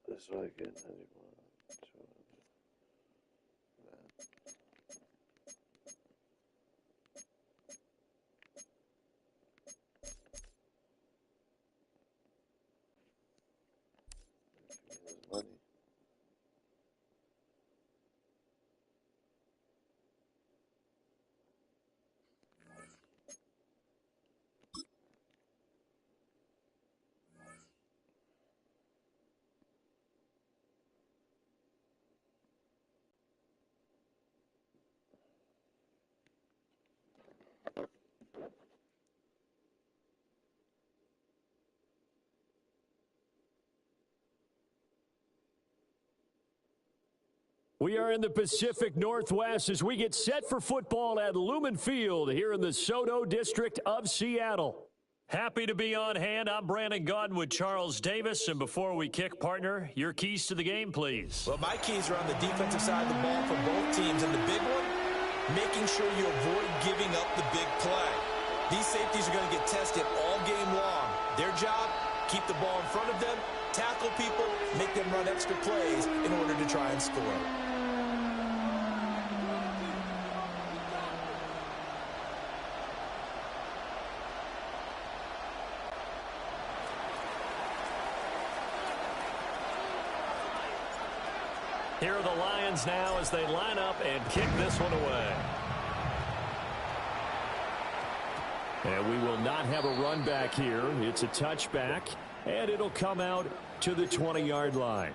[SPEAKER 1] That's what I get. 91, 200. That. Give me this money.
[SPEAKER 8] We are in the Pacific Northwest as we get set for football at Lumen Field here in the Soto District of Seattle. Happy to be on hand. I'm Brandon Gaudin with Charles Davis. And before we kick, partner, your keys to the game, please.
[SPEAKER 9] Well, my keys are on the defensive side of the ball for both teams. And the big one, making sure you avoid giving up the big play. These safeties are going to get tested all game long. Their job, keep the ball in front of them, tackle people, make them run extra plays in order to try and score.
[SPEAKER 8] Here are the Lions now as they line up and kick this one away. And we will not have a run back here. It's a touchback, and it'll come out to the 20-yard line.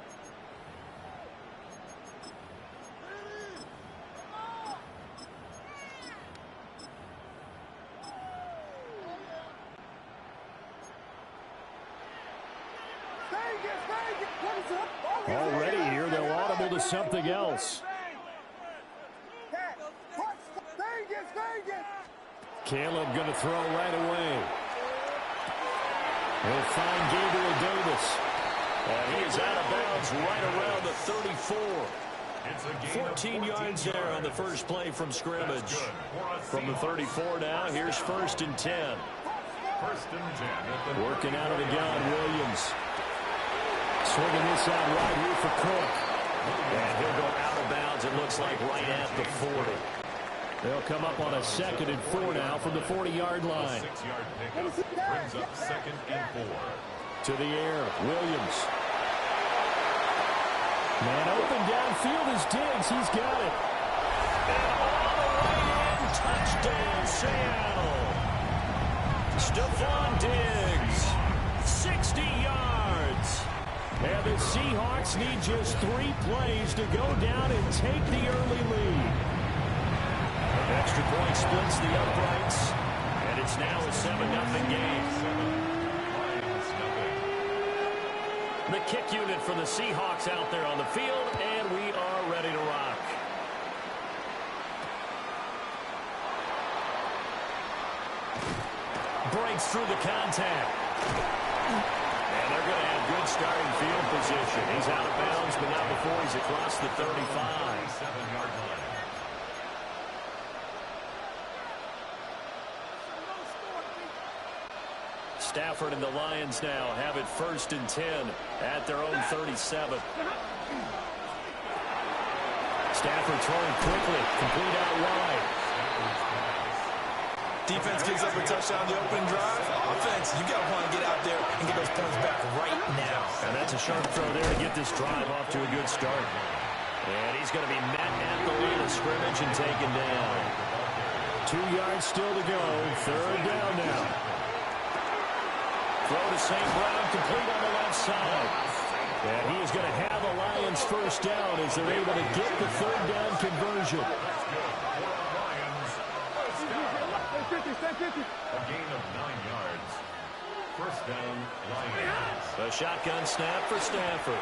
[SPEAKER 8] Already here, they'll audible to something else. Caleb going to throw right away. He'll find Gabriel Davis. And he is out of bounds right around the 34. 14 yards there on the first play from scrimmage. From the 34 now, here's 1st and 10. Working out of the gun, Williams. Swinging this out right here for Cook. And he'll go out of bounds, it looks like, right at the 40. They'll come up on a 2nd and 4 now from the 40-yard line.
[SPEAKER 5] 6-yard pickup brings up 2nd and 4.
[SPEAKER 8] To the air, Williams. Man open downfield is Diggs. He's got it. And all the way in, touchdown Seattle. Stephon Diggs, 60 yards. And the Seahawks need just 3 plays to go down and take the early lead. Extra point splits the uprights, and it's now a 7-0 game. The kick unit for the Seahawks out there on the field, and we are ready to rock. Breaks through the contact. And they're going to have good starting field position. He's out of bounds, but not before he's across the 35. 7-yard line. Stafford and the Lions now have it 1st and 10 at their own 37. Stafford throwing quickly, complete out wide.
[SPEAKER 9] Defense gives up a touchdown the opening drive. Offense, you got to want to get out there and get those points back right now.
[SPEAKER 8] And that's a sharp throw there to get this drive off to a good start. And he's going to be met at the line of scrimmage and taken down. 2 yards still to go. 3rd down now. Throw to St. Brown, complete on the left side. And he is going to have the Lions 1st down as they're able to get the 3rd down conversion.
[SPEAKER 5] A gain of 9 yards. 1st down, Lions.
[SPEAKER 8] A shotgun snap for Stafford.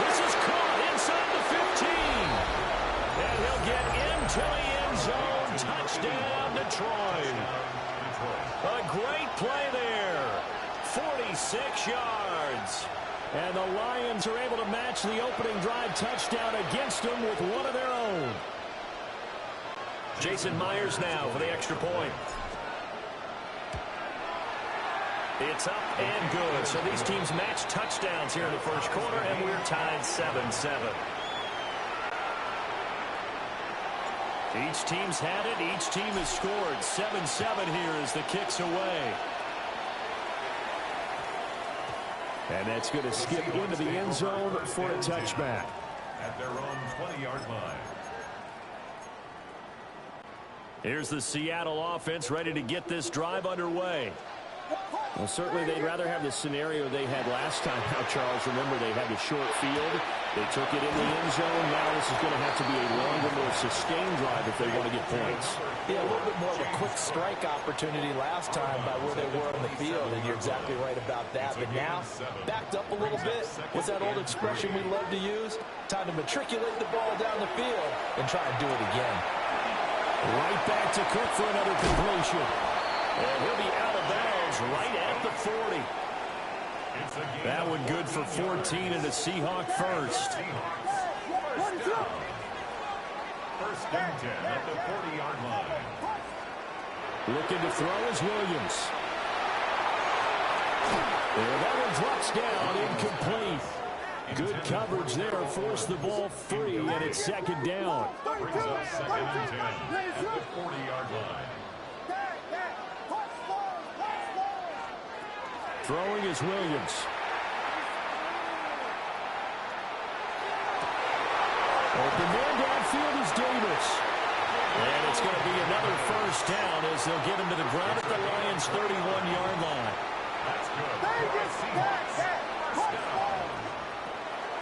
[SPEAKER 8] This is caught inside the 15. And he'll get into the end zone. Touchdown, Detroit. A great play there. 46 yards. And the Lions are able to match the opening drive touchdown against them with one of their own. Jason Myers now for the extra point. It's up and good. So these teams match touchdowns here in the first quarter, and we're tied 7-7. Each team's had it. Each team has scored. 7-7 here as the kick's away. And that's going to skip into the end zone for a touchback.
[SPEAKER 5] At their own 20-yard line.
[SPEAKER 8] Here's the Seattle offense ready to get this drive underway. Well, certainly they'd rather have the scenario they had last time. Now, Charles, remember they had the short field. They took it in the end zone. Now this is going to have to be a longer, more sustained drive if they want to get points.
[SPEAKER 9] Yeah, a little bit more of a quick strike opportunity last time by where they were on the field, and you're exactly right about that. But now, backed up a little bit. What's that old expression we love to use? Time to matriculate the ball down the field and try and do it again.
[SPEAKER 8] Right back to Cook for another completion. And he'll be out of bounds right at the 40. That one good for 14 and a Seahawk first.
[SPEAKER 5] First and 10 at the 40-yard line.
[SPEAKER 8] Looking to throw is Williams. And that one drops down, incomplete. Good coverage there, forced the ball free, and it's second down.
[SPEAKER 5] Brings up second and 10 at the 40-yard line.
[SPEAKER 8] Throwing is Williams. Open man downfield is Davis. And it's going to be another first down as they'll get him to the ground at the Lions' 31-yard line.
[SPEAKER 5] That's good.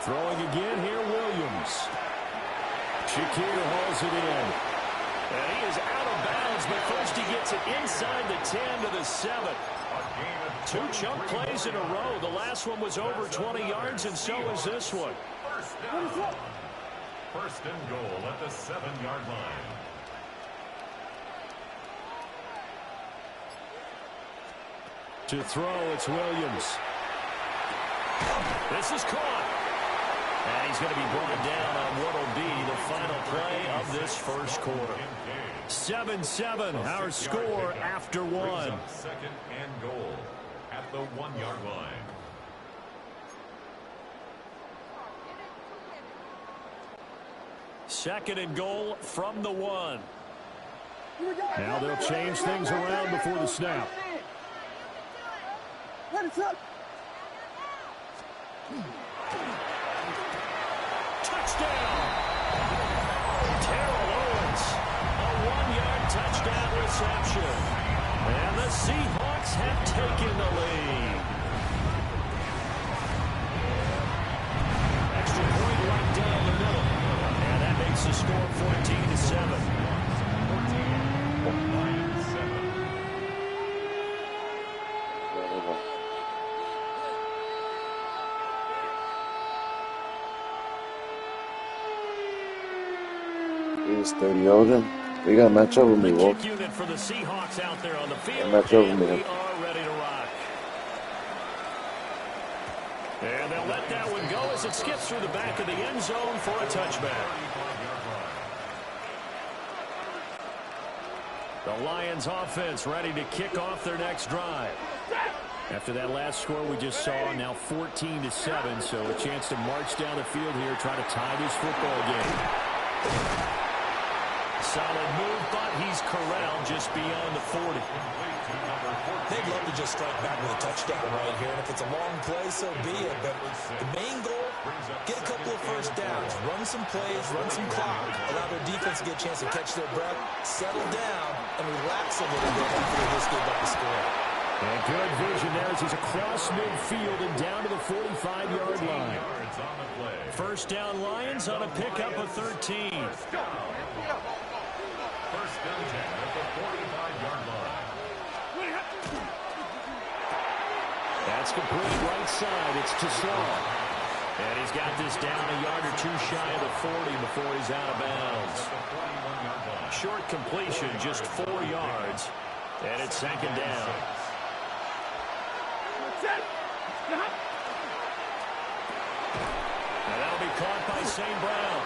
[SPEAKER 8] Throwing again here, Williams. Shakir hauls it in. And he is out of bounds, but first he gets it inside the 10 to the 7. Two chunk plays in a row. The last one was over 20 yards, and so is this one.
[SPEAKER 5] First and goal at the 7-yard line.
[SPEAKER 8] To throw, it's Williams. This is caught. And he's going to be brought down on what will be the final play of this first quarter. 7-7, our score after one.
[SPEAKER 5] Second and goal at the 1-yard line.
[SPEAKER 8] Second and goal from the 1. Now they'll change things around before the snap. Touchdown! Terrell Owens, a 1-yard touchdown reception. And the Seahawks have taken the lead. Extra point right down the middle. And that makes the score 14-7.
[SPEAKER 5] 14-7.
[SPEAKER 1] He's 30 older. We got to match up with me,
[SPEAKER 8] The
[SPEAKER 1] Wolf.
[SPEAKER 8] kick unit for the Seahawks out there on the field.
[SPEAKER 1] Match up with
[SPEAKER 8] And
[SPEAKER 1] me.
[SPEAKER 8] we are ready to rock. And they'll let that one go as it skips through the back of the end zone for a touchback. The Lions offense ready to kick off their next drive. After that last score we just saw, now 14-7, so a chance to march down the field here, try to tie this football game. Solid move, but he's corralled just beyond the 40.
[SPEAKER 9] They'd love to just strike back with a touchdown right here, and if it's a long play, so be it. But the main goal, get a couple of first downs, run some plays, run some clock, allow their defense to get a chance to catch their breath, settle down, and relax a little bit after they just get back to score.
[SPEAKER 8] And good vision there as he's across midfield and down to the 45-yard line. First down Lions on a pickup of 13.
[SPEAKER 5] First and 10 at the 45-yard line.
[SPEAKER 8] That's complete right side. It's to Sloan. And he's got this down a yard or two shy of the 40 before he's out of bounds. Short completion, just 4 yards. And it's second down. And that'll be caught by St. Brown.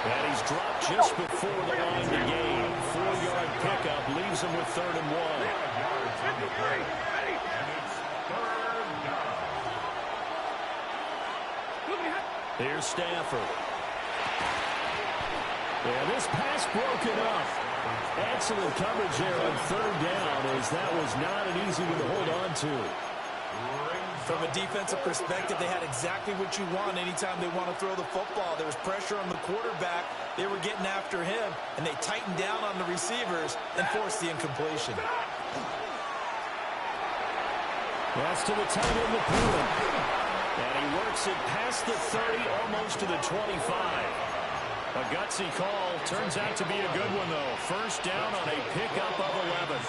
[SPEAKER 8] And he's dropped just before the line to gain. 4-yard pickup leaves him with 3rd and 1. Here's Stafford. And this pass broken up. Excellent coverage there on 3rd down, as that was not an easy one to hold on to.
[SPEAKER 9] From a defensive perspective, they had exactly what you want anytime they want to throw the football. There was pressure on the quarterback. They were getting after him, and they tightened down on the receivers and forced the incompletion.
[SPEAKER 8] That's to the tight end, McCollum. And he works it past the 30, almost to the 25. A gutsy call. Turns out to be a good one, though. First down on a pickup of 11.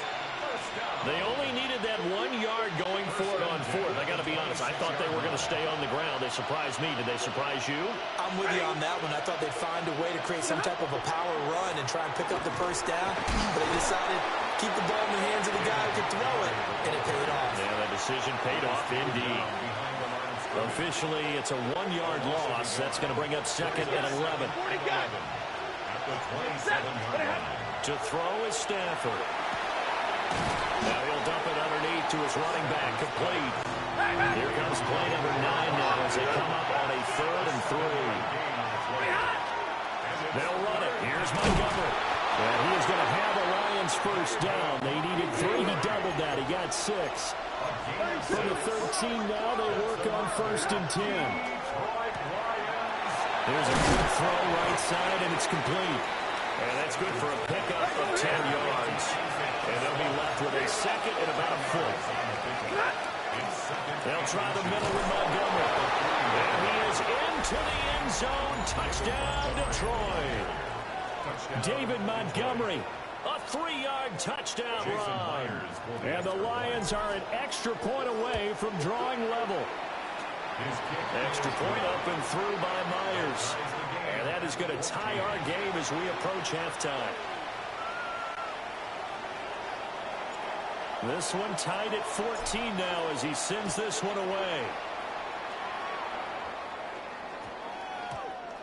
[SPEAKER 8] They only needed that 1 yard going for it on fourth. I got to be honest, I thought they were going to stay on the ground. They surprised me. Did they surprise you?
[SPEAKER 9] I'm with you on that one. I thought they'd find a way to create some type of a power run and try and pick up the first down. But they decided to keep the ball in the hands of the guy who could throw it, and it paid off. Yeah,
[SPEAKER 8] that decision paid off indeed. Officially, it's a 1 yard loss. That's going to bring up second and 11. To throw is Stafford. Now he'll dump it underneath to his running back, complete. Here comes play number 9 now as they come up on a 3rd and 3. They'll run it. Here's Montgomery. And he is going to have the Lions first down. They needed 3. He doubled that. He got 6. From the 13 now, they work on 1st and 10. There's a good throw right side, and it's complete. And that's good for a pickup of 10 yards. And they'll be left with a second and about a foot. They'll try the middle with Montgomery. And he is into the end zone. Touchdown, Detroit. David Montgomery, a 3-yard touchdown run. And the Lions are an extra point away from drawing level. Extra point up and through by Myers. And that is going to tie our game as we approach halftime. This one tied at 14 now as he sends this one away.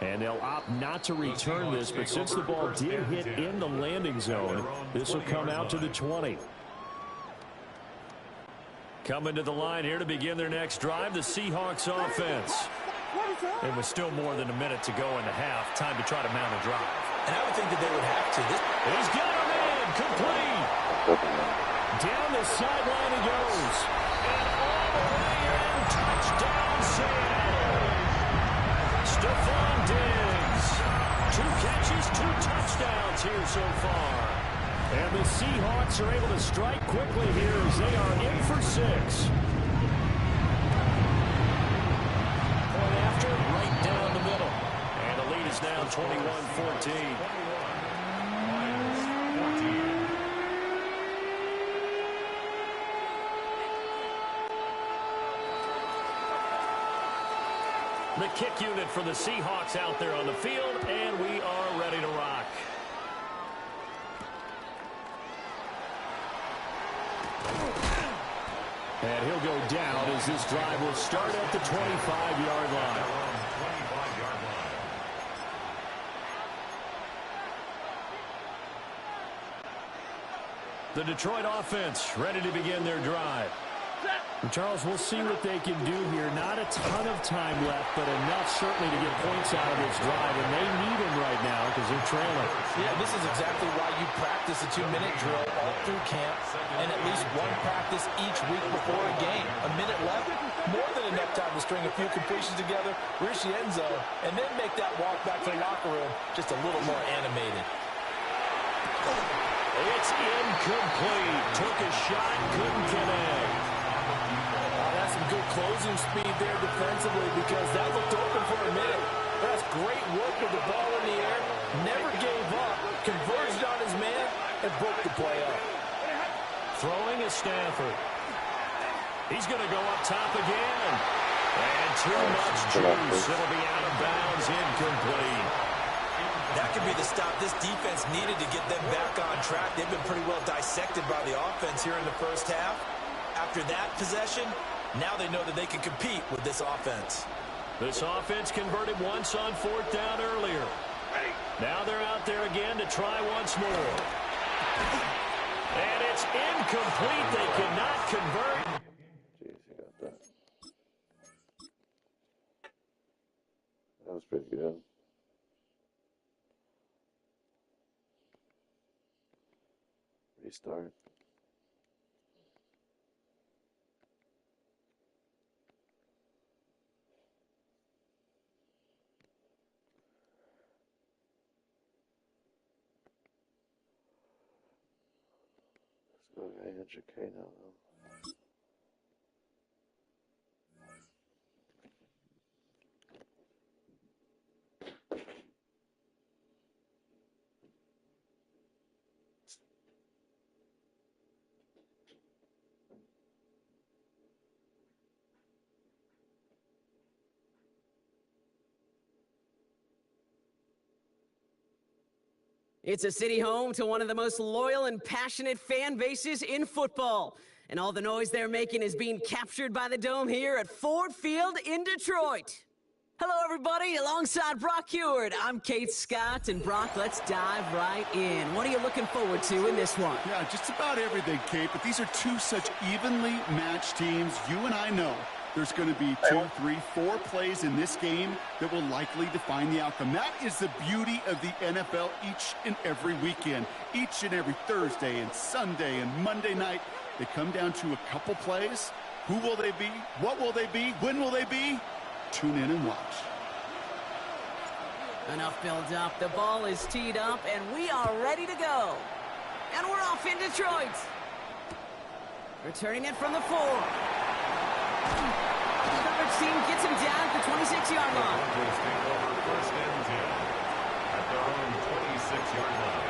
[SPEAKER 8] And they'll opt not to return this, but since the ball did hit in the landing zone, this will come out to the 20. Coming to the line here to begin their next drive, the Seahawks offense. And with still more than a minute to go in the half, time to try to mount a drive.
[SPEAKER 9] And I would think that they would have to.
[SPEAKER 8] He's got a man, complete. Down the sideline he goes. And all the way in, touchdown Seattle. Stephon Diggs. 2 catches, 2 touchdowns here so far. And the Seahawks are able to strike quickly here as they are in for 6. Point after, right down the middle. And the lead is now 21-14. The kick unit for the Seahawks out there on the field, and we are ready to rock. And he'll go down as this drive will start at the 25-yard line. The Detroit offense ready to begin their drive. And Charles, we'll see what they can do here. Not a ton of time left, but enough certainly to get points out of this drive, and they need them right now because they're trailing.
[SPEAKER 9] Yeah, this is exactly why you practice a 2-minute drill all through camp and at least one practice each week before a game. A minute left, more than enough time to string a few completions together, reach the end zone, and then make that walk back to the locker room just a little more animated.
[SPEAKER 8] It's incomplete. Took a shot, couldn't connect.
[SPEAKER 9] That's some good closing speed there defensively because that looked open for a minute. That's great work with the ball in the air. Never gave up. Converged on his man and broke the play up.
[SPEAKER 8] Throwing is Stafford. He's going to go up top again. And too much juice. It'll be out of bounds, incomplete.
[SPEAKER 9] That could be the stop this defense needed to get them back on track. They've been pretty well dissected by the offense here in the first half. After that possession, now they know that they can compete with this offense.
[SPEAKER 8] This offense converted once on 4th down earlier. Now they're out there again to try once more. And it's incomplete. They cannot convert.
[SPEAKER 1] Jeez, you got that. That was pretty good. Restart. Let's go to 800K now, though.
[SPEAKER 2] It's a city home to one of the most loyal and passionate fan bases in football. And all the noise they're making is being captured by the Dome here at Ford Field in Detroit. Hello, everybody. Alongside Brock Heward, I'm Kate Scott. And Brock, let's dive right in. What are you looking forward to in this one?
[SPEAKER 3] Yeah, just about everything, Kate. But these are two such evenly matched teams. You and I know there's going to be 2, 3, 4 plays in this game that will likely define the outcome. That is the beauty of the NFL each and every weekend. Each and every Thursday and Sunday and Monday night, they come down to a couple plays. Who will they be? What will they be? When will they be? Tune in and watch.
[SPEAKER 2] Enough build up. The ball is teed up, and we are ready to go. And we're off in Detroit. Returning it from the 4. The coverage team gets him down at the 26-yard line.
[SPEAKER 5] First and 10 at their own 26-yard line.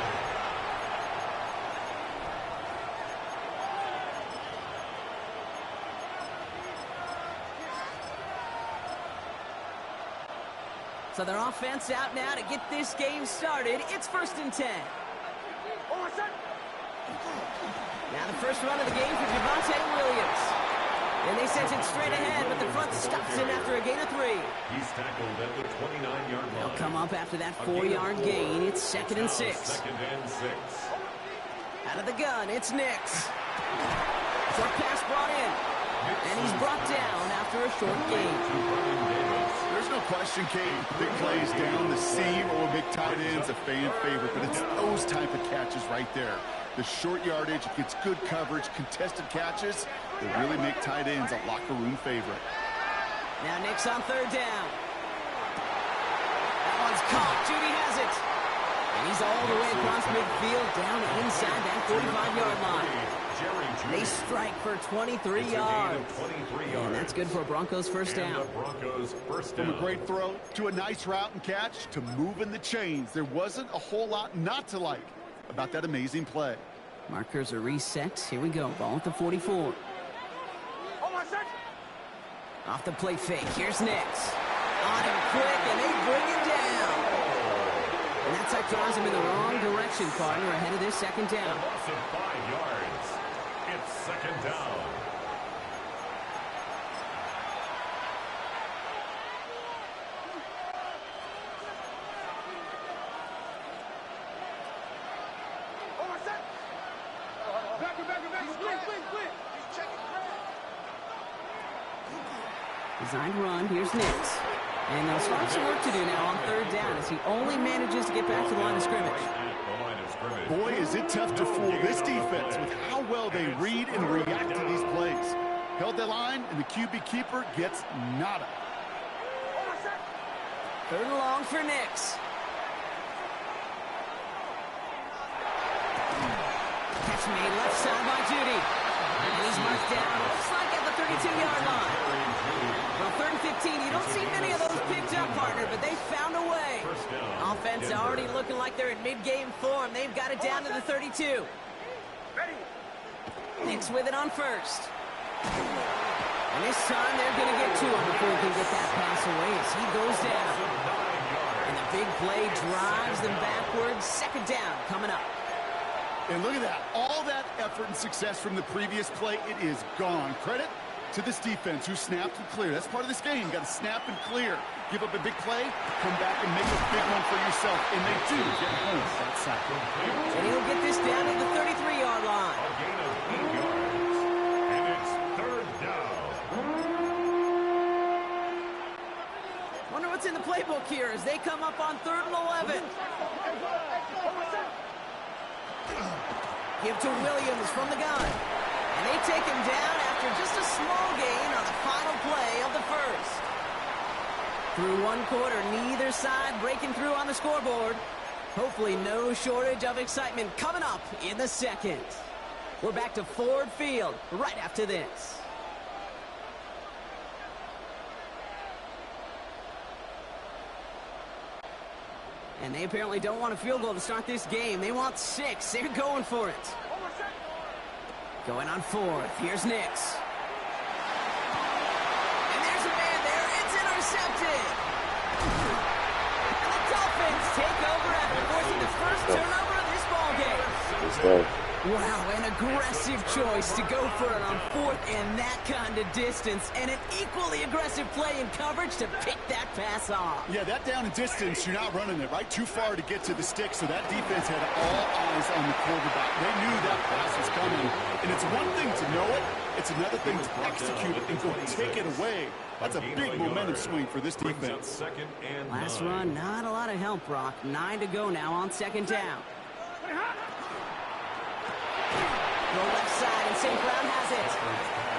[SPEAKER 2] So their offense out now to get this game started. It's first and 10. Now the first run of the game for Javonte Williams. And they sent it straight ahead, but the front stops him after a gain of 3.
[SPEAKER 5] He's tackled at the 29-yard line.
[SPEAKER 2] They'll come up after that 4-yard gain. It's second and 6.
[SPEAKER 5] Second and 6.
[SPEAKER 2] Out of the gun, it's Nix. Short pass brought in. And he's brought down after a short gain.
[SPEAKER 3] There's no question, Kate. Big plays down the seam or big tight ends, a fan favorite. But it's those type of catches right there. The short yardage, it gets good coverage, contested catches. They really make tight ends a locker room favorite.
[SPEAKER 2] Now Nix on third down. That one's caught. Judy has it. And he's all the way across midfield down inside that 45-yard line. They strike for 23 yards. And that's good for Broncos first down.
[SPEAKER 3] From a great throw to a nice route and catch to moving the chains. There wasn't a whole lot not to like about that amazing play.
[SPEAKER 2] Markers are reset. Here we go. Ball at the 44. Off the play fake. Here's Nix. On him quick, and they bring him down. And that's how draws him in the wrong direction, partner, ahead of this second down.
[SPEAKER 5] Loss of 5 yards. It's second down.
[SPEAKER 2] Designed run. Here's Nix. And they'll start some work to do now on third down as he only manages to get back to the line of scrimmage.
[SPEAKER 3] Boy, is it tough to fool this defense with how well they read and react to these plays. Held the line, and the QB keeper gets nada.
[SPEAKER 2] Third and long for Nix. Catch made left side by Judy. And he's marked down, looks like at the 32-yard line. Well, third and 15, you don't see many of those picked up, partner, but they found a way. Offense already looking like they're in mid-game form. They've got it down to the 32. Nix with it on first. And this time they're going to get to him before he can get that pass away as he goes down. And the big play drives them backwards. Second down coming up.
[SPEAKER 3] And look at that. All that effort and success from the previous play, it is gone. Credit to this defense who snapped and cleared. That's part of this game. You got to snap and clear. Give up a big play, come back and make a big one for yourself. And they do get home that sack.
[SPEAKER 2] And he'll get this down to the 33-yard line.
[SPEAKER 5] A gain of 8 yards. And it's third down.
[SPEAKER 2] Wonder what's in the playbook here as they come up on third and 11. Give to Williams from the gun. And they take him down after just a small gain on the final play of the first. Through one quarter, neither side breaking through on the scoreboard. Hopefully no shortage of excitement coming up in the second. We're back to Ford Field right after this. And they apparently don't want a field goal to start this game. They want 6. They're going for it. Going on fourth. Here's Nix. And there's a man there. It's intercepted. And the Dolphins take over after forcing the first turnover
[SPEAKER 1] stuff.
[SPEAKER 2] Wow, an aggressive choice to go for it on 4th and that kind of distance, and an equally aggressive play in coverage to pick that pass off.
[SPEAKER 3] Yeah, that down and distance, you're not running it, right? Too far to get to the stick, so that defense had all eyes on the quarterback. They knew that pass was coming, and it's one thing to know it, it's another thing to execute it and go take it away. That's a big momentum swing for this defense.
[SPEAKER 2] Last run, not a lot of help, Brock. 9 to go now on 2nd down. The left side, and St. Brown has it.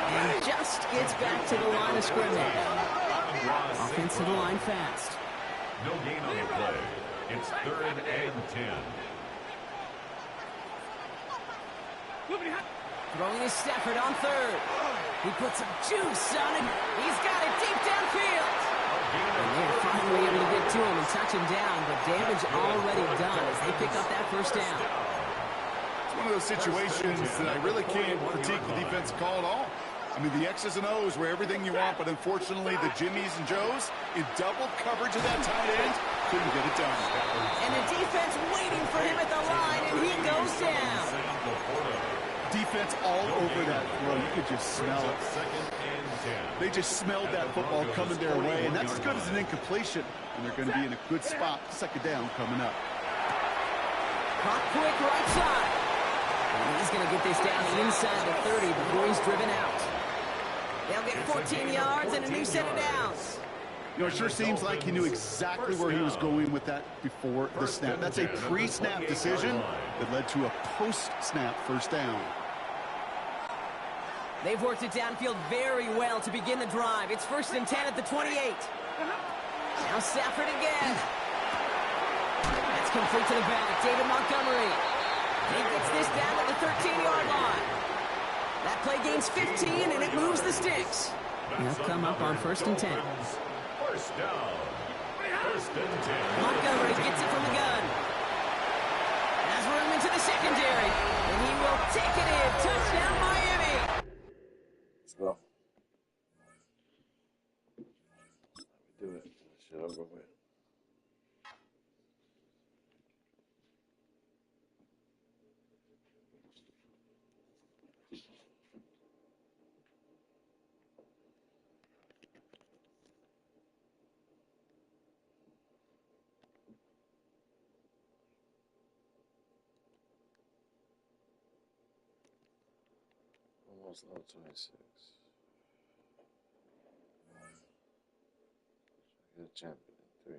[SPEAKER 2] And just gets back to the line of scrimmage. Offensive line fast.
[SPEAKER 5] No gain on the play. It's 3rd and 10.
[SPEAKER 2] Throwing his Stafford on 3rd. He puts some juice on it. He's got it deep downfield. And they're finally able to get to him and touch him down, but damage already done as they pick up that 1st down.
[SPEAKER 3] It's one of those situations that I really can't critique the defensive call at all. I mean, the X's and O's were everything you want, but unfortunately, the Jimmies and Joes, in double coverage of that tight end, couldn't get it done.
[SPEAKER 2] And the defense waiting for him at the line, and he goes down.
[SPEAKER 3] Defense all over that throw. You could just smell it. They just smelled that football coming their way, and that's as good as an incompletion. And they're going to be in a good spot. 2nd down coming up.
[SPEAKER 2] Clock quick right side. And he's going to get this down inside the 30 before he's driven out. They'll get 14 yards and a new set of downs.
[SPEAKER 3] You know, it sure seems like he knew exactly where he was going with that before the snap. That's a pre-snap decision that led to a post-snap 1st down.
[SPEAKER 2] They've worked it downfield very well to begin the drive. It's 1st and 10 at the 28. Now Stafford again. That's complete to the back. David Montgomery. He gets this down to the 13-yard line. That play gains 15, and it moves the sticks. They'll come up on 1st and 10.
[SPEAKER 5] 1st down. 1st and 10.
[SPEAKER 2] Montgomery gets it from the gun. Has room into the secondary. And he will take it in. Touchdown, Miami.
[SPEAKER 1] Let's go. Do it. Shit over with. Almost level 26. Get a champion in 3.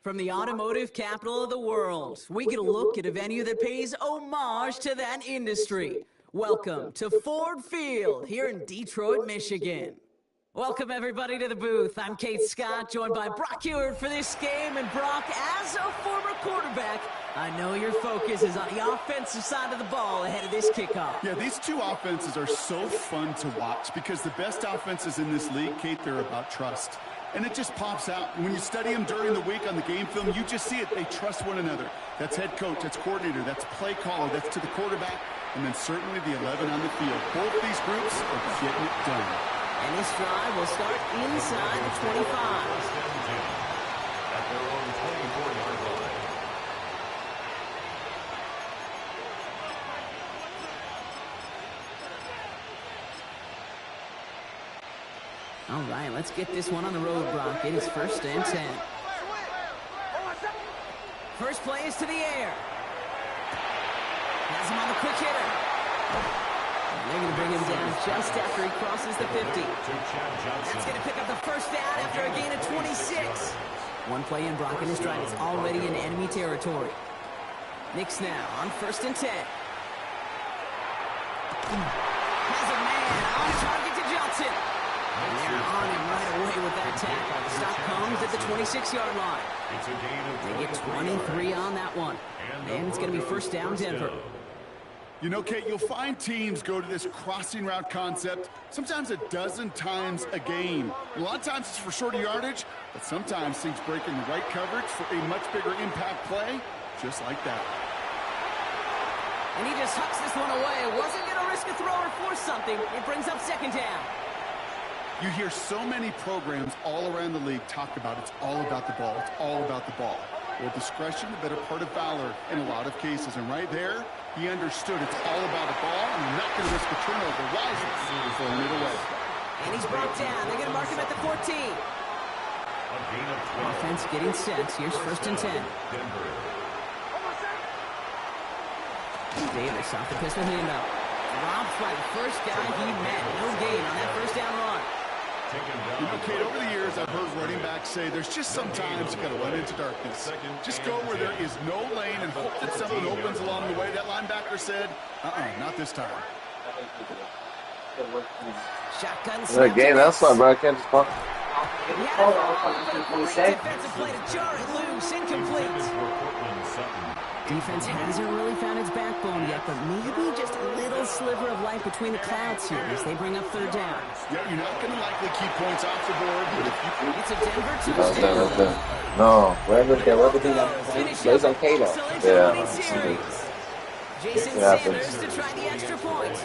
[SPEAKER 2] From the automotive capital of the world, we get a look at a venue that pays homage to that industry. Welcome to Ford Field here in Detroit, Michigan. Welcome, everybody, to the booth. I'm Kate Scott, joined by Brock Ewert for this game. And Brock, as a former quarterback, I know your focus is on the offensive side of the ball ahead of this kickoff.
[SPEAKER 3] Yeah, these two offenses are so fun to watch because the best offenses in this league, Kate, they're about trust. And it just pops out. When you study them during the week on the game film, you just see it. They trust one another. That's head coach, that's coordinator, that's play caller, that's to the quarterback, and then certainly the 11 on the field. Both these groups are getting it done.
[SPEAKER 2] And this drive will start inside the 25.
[SPEAKER 5] At their own 24-yard line.
[SPEAKER 2] All right, let's get this one on the road, Brock. It is 1st and 10. First play is to the air. Has him on the quick hitter. And they're going to bring him down just after he crosses the 50. That's going to pick up the 1st down after a gain of 26. One play in, Brock, and his drive is already in enemy territory. Knicks now on 1st and 10. Has a man on target to Johnson. And they're on him right away with that tackle. The stop comes at the 26-yard line. They get 23 on that one. And it's going to be 1st down, Denver.
[SPEAKER 3] You know, Kate, you'll find teams go to this crossing route concept sometimes a dozen times a game. And a lot of times it's for shorter yardage, but sometimes things break in the right coverage for a much bigger impact play, just like that.
[SPEAKER 2] And he just hucks this one away. Wasn't going to risk a throw or force something. It brings up second down.
[SPEAKER 3] You hear so many programs all around the league talk about it's all about the ball. It's all about the ball. Well, discretion, the better part of valor in a lot of cases. And right there, he understood it's all about the ball, and you're not going to risk a turnover. Wisely throwing it away.
[SPEAKER 2] And he's brought down. They're going to mark him at the 14. Offense getting set. Here's first and 10. Davis off the pistol handoff. Robbed by the first guy he met. No gain on that first down run.
[SPEAKER 3] You know, Kate, over the years, I've heard running backs say there's just sometimes you got to run into darkness. Just go where there is no lane and hope that someone opens along the way. That linebacker said, not this time.
[SPEAKER 2] Shotgun
[SPEAKER 1] Is that a
[SPEAKER 2] snap.
[SPEAKER 1] game? That's why, bro. I can't just pump.
[SPEAKER 2] Defensive play to jar it loose. Incomplete. Defense hasn't really found its backbone yet, but maybe just a little sliver of light between the clouds here as they bring up third down.
[SPEAKER 3] Yeah, you're not going to likely keep points off the board, but if you...
[SPEAKER 2] It's a Denver touchdown.
[SPEAKER 1] No.
[SPEAKER 10] Wherever they plays okay though.
[SPEAKER 1] Yeah.
[SPEAKER 2] Jason
[SPEAKER 1] Yeah,
[SPEAKER 2] Sanders to try the extra point.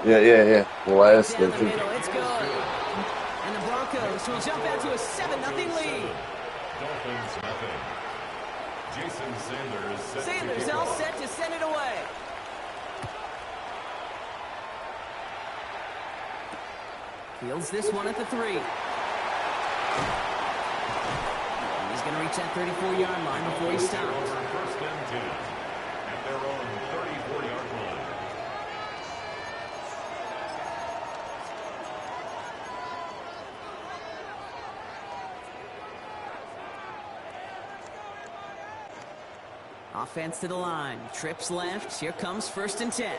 [SPEAKER 1] Yeah. Last
[SPEAKER 2] Down the middle, it's good. And the Broncos will jump out to a 7-0 lead.
[SPEAKER 5] Dolphins nothing. Jason
[SPEAKER 2] Sanders all set to send it away. Fields this one at the 3. And he's going to reach that 34-yard line before he stops.
[SPEAKER 5] First and 10 at their own 34-yard line.
[SPEAKER 2] Offense to the line. Trips left. Here comes first and 10.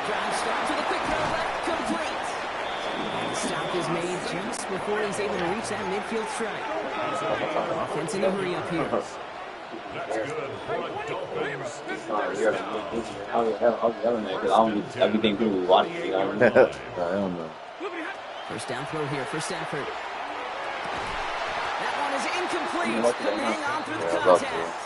[SPEAKER 2] Drive start to the quick throw left. Complete. And the stop is made just before he's able to reach that midfield strike. Offense in a hurry up here.
[SPEAKER 5] That's good for the Dolphins.
[SPEAKER 10] Everything people watch, you know what I mean?
[SPEAKER 1] I don't know.
[SPEAKER 2] First down throw here for Stafford. That one is incomplete. Couldn't hang on through the contact.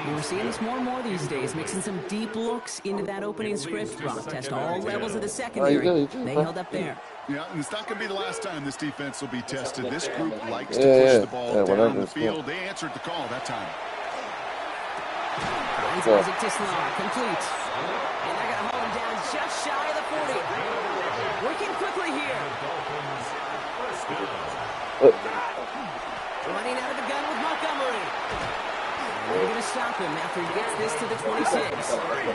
[SPEAKER 2] We're seeing this more and more these days, mixing some deep looks into that opening script. Brought test all levels of the secondary. They held up there.
[SPEAKER 3] Yeah, and it's not going to be the last time this defense will be tested. This group likes to push the ball down the field. They answered the call that time.
[SPEAKER 2] Finds Isaac Tislar, complete. And they're going to hold him down just shy of the 40. Working quickly here. Running out of the gun with Montgomery. And they're going to stop him after he gets this to the 26. Hurry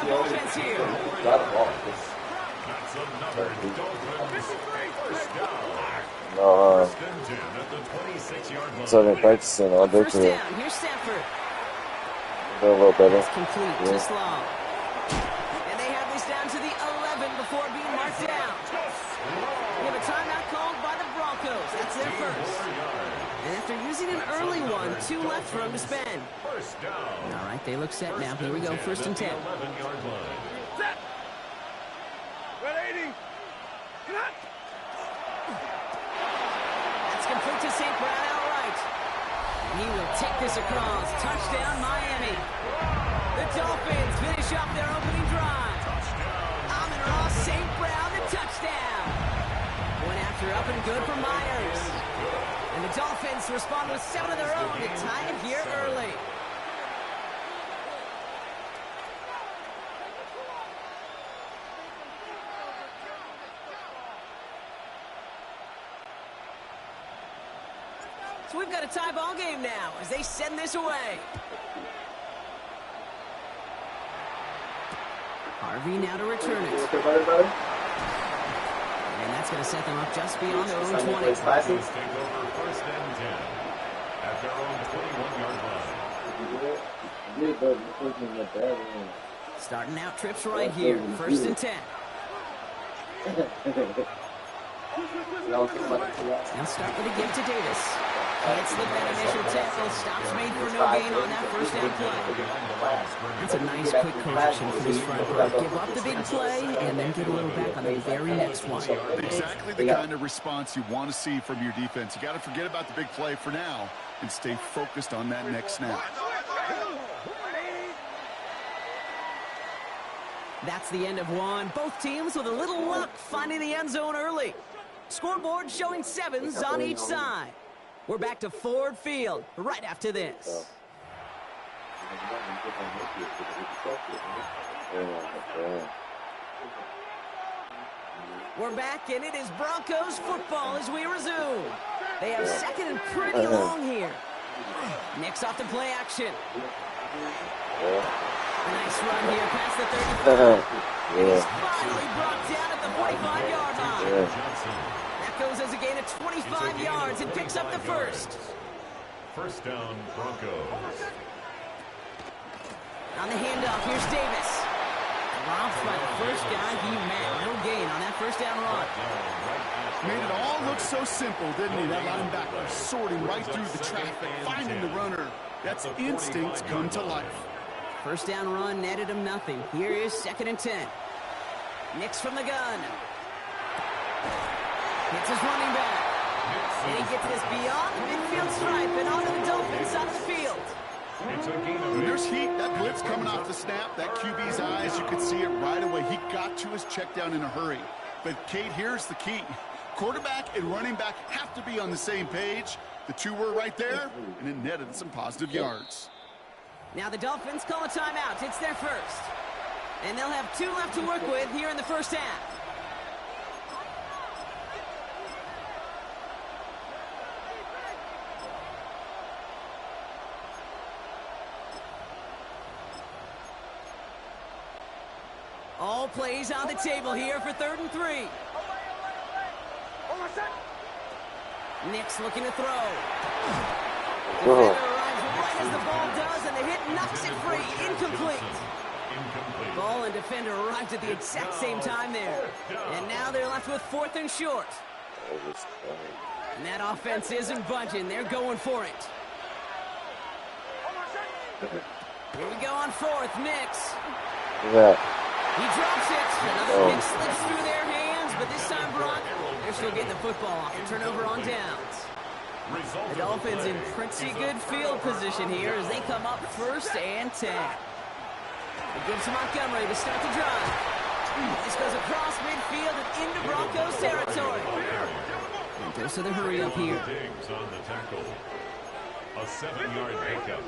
[SPEAKER 2] up offense here.
[SPEAKER 5] That's another Dolphins first down.
[SPEAKER 1] No,
[SPEAKER 5] First and 10 at the 26-yard line.
[SPEAKER 1] so I've been practicing all day
[SPEAKER 2] First
[SPEAKER 1] today.
[SPEAKER 2] down, here's Stafford.
[SPEAKER 1] A little better.
[SPEAKER 2] It's complete to Sloan. And they have this down to the 11 before being marked down. We have a timeout called by the Broncos. That's their first. And after using an early one, 2 left for them to spend.
[SPEAKER 5] First down.
[SPEAKER 2] All right, they look set now. Here we go, first and 10.
[SPEAKER 5] 11-yard line.
[SPEAKER 2] That's complete to St. Brown outright. And he will take this across. Touchdown, Miami. The Dolphins finish off their opening drive. Amon-Ra St. Brown, the touchdown. Went after up and good for Myers. And the Dolphins respond with 7 of their own to tie it here early. So we've got a tie ball game now as they send this away. Harvey now to return it. And that's going to set them up just beyond their own 20.
[SPEAKER 5] Take over first and 10 at their own 21-yard line.
[SPEAKER 2] Starting out trips right here. First and 10. They'll start with a give to Davis. Can't slip that initial tackle. Stops made for no gain on that first down play. That's a nice quick correction for this front row. Give up the big play and then get a little back on the very next one.
[SPEAKER 3] Exactly the kind of response you want to see from your defense. You got to forget about the big play for now and stay focused on that next snap.
[SPEAKER 2] That's the end of one. Both teams with a little luck finding the end zone early. Scoreboard showing 7s on each side. We're back to Ford Field right after this. We're back, and it is Broncos football as we resume. They have second and pretty long here. Nick's off the play action. A nice run here past the 35. He's finally brought down at the 45-yard line. That goes as a gain of 25 yards and picks up the first.
[SPEAKER 5] First down, Broncos.
[SPEAKER 2] On the handoff, here's Davis. Dropped by the first guy he met. No gain on that first down run.
[SPEAKER 3] Made it all look so simple, didn't he? That linebacker sorting right through the traffic, finding the runner. That's instincts come to life.
[SPEAKER 2] First down run netted him nothing. Here is 2nd and 10. Nix from the gun. Hits his running back. And he gets this beyond the midfield stripe and onto the Dolphins side of the field.
[SPEAKER 3] When there's heat, that blitz coming off the snap, that QB's eyes, you could see it right away. He got to his check down in a hurry. But, Kate, here's the key. Quarterback and running back have to be on the same page. The two were right there, and it netted some positive yards.
[SPEAKER 2] Now the Dolphins call a timeout. It's their first. And they'll have 2 left to work with here in the first half. All plays on the table here for 3rd and 3. Nick's looking to throw. Defender arrives right as the ball does, and the hit knocks it free. Incomplete. Ball and defender arrived at the exact same time there. And now they're left with 4th and short. And that offense isn't budging. They're going for it. Here we go on 4th. Nix. He drops it. Another pick slips through their hands, but this time, Brock, they're still getting the football off. A turnover on downs. The Dolphins in pretty good field position here as they come up 1st and 10. It gives Montgomery to start the drive. This goes across midfield and into Broncos territory. And goes to the hurry up here.
[SPEAKER 5] On the tackle. A 7-yard pickup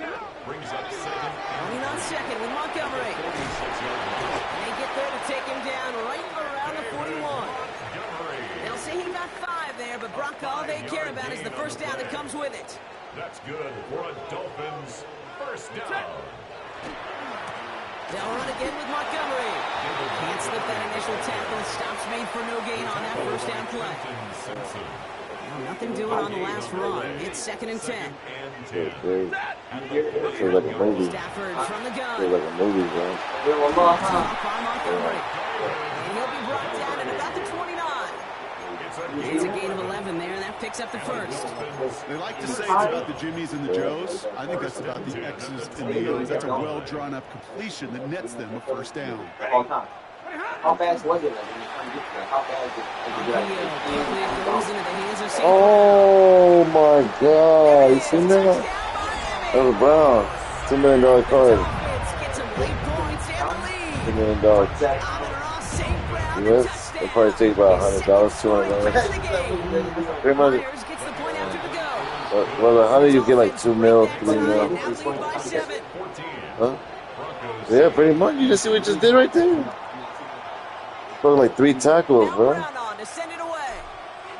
[SPEAKER 5] brings up 7.
[SPEAKER 2] Running on 2nd with Montgomery. And they get there to take him down right around the 41. They'll say he got 5 there, but Brock, all they care about is the first down that comes with it.
[SPEAKER 5] That's good for a Dolphins first down.
[SPEAKER 2] They'll run again with Montgomery. Can't slip that initial tackle. Stops made for no gain on that first down play. Well, nothing doing on the last run. It's 2nd and 10.
[SPEAKER 1] Feels like a movie.
[SPEAKER 2] Stafford from the gun.
[SPEAKER 1] Feels like a movie, bro.
[SPEAKER 2] Top on Montgomery. And he'll be brought down at about the 29. It's a gain of 11 there, and that picks up the first.
[SPEAKER 3] They like to say it's about the Jimmies and the Joes. I think that's about the X's and the O's. That's a well-drawn-up completion that nets them a first down.
[SPEAKER 10] How fast was it? How fast
[SPEAKER 2] It goes into the hands of St.
[SPEAKER 1] Oh my God! You seen that? That was Brown. $2 million card.
[SPEAKER 2] Get some late points and the lead.
[SPEAKER 1] $2 million.
[SPEAKER 2] Amon-Ra St. Brown,
[SPEAKER 1] US, they'll probably take about $100, $200. 3 months.
[SPEAKER 2] Myers gets the point after the go.
[SPEAKER 1] Well, how do you get like 2 mil, 3 mil?
[SPEAKER 2] Now lead by 7.
[SPEAKER 1] Huh? Yeah, pretty much. You just see what we just did right there? Broke like 3 tackles, bro.
[SPEAKER 2] Brown on to send it away.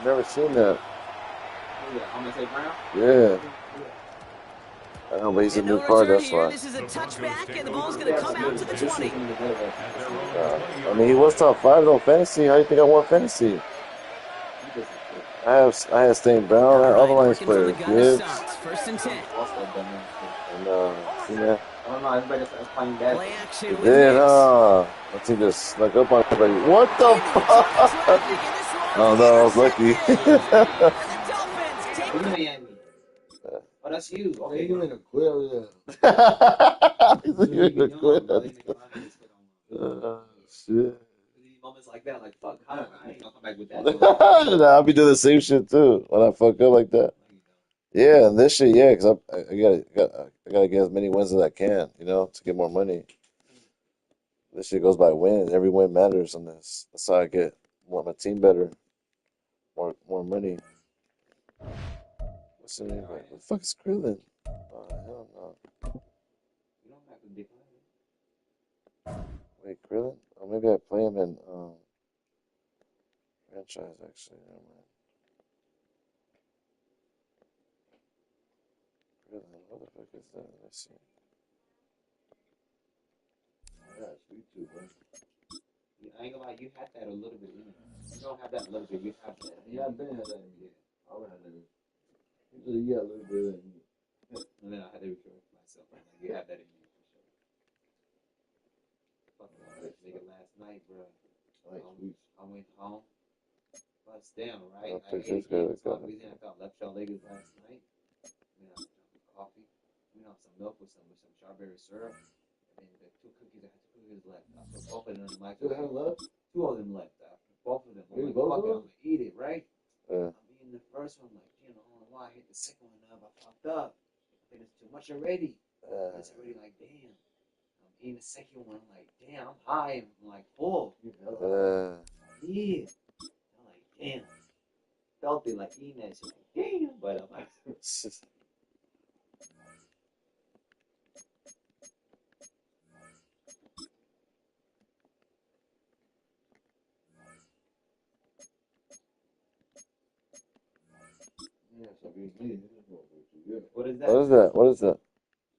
[SPEAKER 1] Never seen that.
[SPEAKER 10] I'm gonna say Brown.
[SPEAKER 1] Yeah. I know, but he's a new card, that's why.
[SPEAKER 2] This is a touchback, and the ball's going to come out to the 20.
[SPEAKER 1] I mean, he was top 5 though, fantasy. How do you think I won fantasy? I had St. Brown, I had other lines players. Gibbs.
[SPEAKER 2] First and 10.
[SPEAKER 1] And, see that?
[SPEAKER 10] I don't know. Everybody's playing that.
[SPEAKER 2] Play action
[SPEAKER 1] He
[SPEAKER 2] with
[SPEAKER 1] did,
[SPEAKER 2] Nix.
[SPEAKER 1] huh? I think just snuck up on everybody. What the fuck? Oh no, I was lucky.
[SPEAKER 2] The Dolphins take the
[SPEAKER 10] Oh, that's you.
[SPEAKER 1] They
[SPEAKER 10] Okay.
[SPEAKER 1] ain't even quit over there. He's
[SPEAKER 10] You
[SPEAKER 1] even
[SPEAKER 10] even young,
[SPEAKER 1] quit.
[SPEAKER 10] bro. You make a lot of niggas quit on
[SPEAKER 1] Shit.
[SPEAKER 10] these moments like that. Like, fuck, I ain't gonna come back with that.
[SPEAKER 1] Nah, I'll be doing the same shit too when I fuck up like that. Yeah, and this shit, yeah, because I gotta get as many wins as I can, to get more money. This shit goes by wins. Every win matters on this. That's how I get my team better, more money. What's the name? What the fuck is Krillin? Oh hell no.
[SPEAKER 10] You don't have to decline
[SPEAKER 1] Wait, Krillin? Oh, maybe I play him in franchise actually. Never mind. Krillin, what the fuck is that? Let me see. Yeah, sweet too, bro.
[SPEAKER 10] I ain't gonna lie, you had that a little bit in you. You don't have that a little bit, you have that.
[SPEAKER 1] Yeah, I've been had that in me. I would have that. Usually, yeah, a little bit of me.
[SPEAKER 10] And then I had to correct myself. Like, you have that in you for sure. Fucking this nigga last night, bro. I went home, bust down, right? I ate again, Talkies NFL left shell Lakers last night. Went out some coffee. Went out some milk with some strawberry syrup. And then the two cookies, I had 2 cookies left. I put both of them in the microwave. Two of them left. I put both of them. I'm like, fuck it, I'm gonna eat it, right? I'm eating the first one, like, I don't know why I hit the second one up. I fucked up. I think it's too much already. It's already like, damn. I'm eating the second one. I'm like, damn, I'm high. I'm like full. Yeah. I'm like, damn. Felt it like eating that shit. Like, damn. But I'm like, what is that?
[SPEAKER 1] What is that? What is that?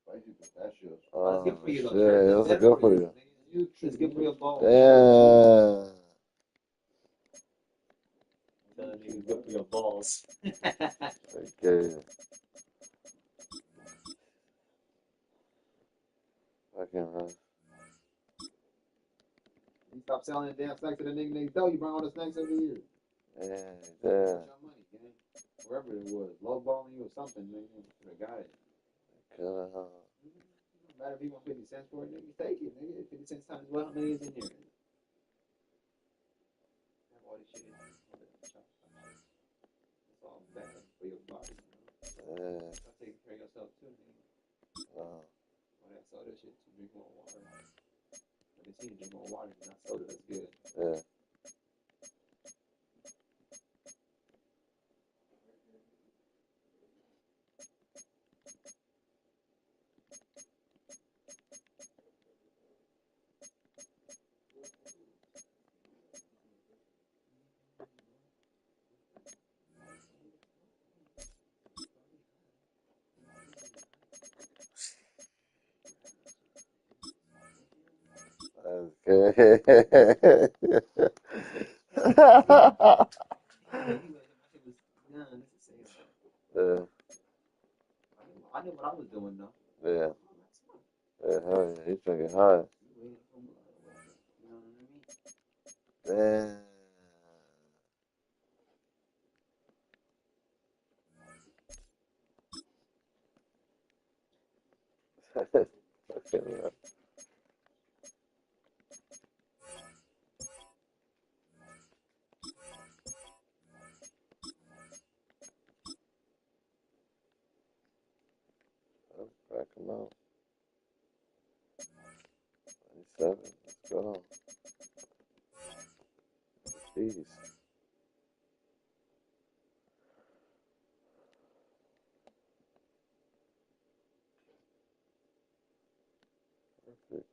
[SPEAKER 10] Spicy pistachios.
[SPEAKER 1] Oh,
[SPEAKER 10] That's good for you, though.
[SPEAKER 1] shit. That's good for you.
[SPEAKER 10] It's good for your bones.
[SPEAKER 1] Damn.
[SPEAKER 10] I'm telling you, it's good for your balls.
[SPEAKER 1] Okay. Fucking right.
[SPEAKER 10] You stop selling the damn snacks to the nigga next door. You bring all the snacks every year.
[SPEAKER 1] Yeah.
[SPEAKER 10] Your money, man. Wherever it was, lowballing you or something, man. You should have got it. No matter if you want 50 cents for it, nigga, take it, nigga. 50 cents times well, how many is in there? Have all this shit in there. It's all bad for your body, Stop taking care of yourself too, nigga. All that soda shit, so drink more water. I've been seeing you drink more water, not soda, that's good.
[SPEAKER 1] Yeah. Okay. Yeah.
[SPEAKER 10] I knew what I was doing though.
[SPEAKER 1] Yeah. Yeah, hell yeah. He's drinking high.
[SPEAKER 10] You know what I mean?
[SPEAKER 1] Damn. Fucking right. Let's crack him out. 97. Let's go. Jeez. Perfect.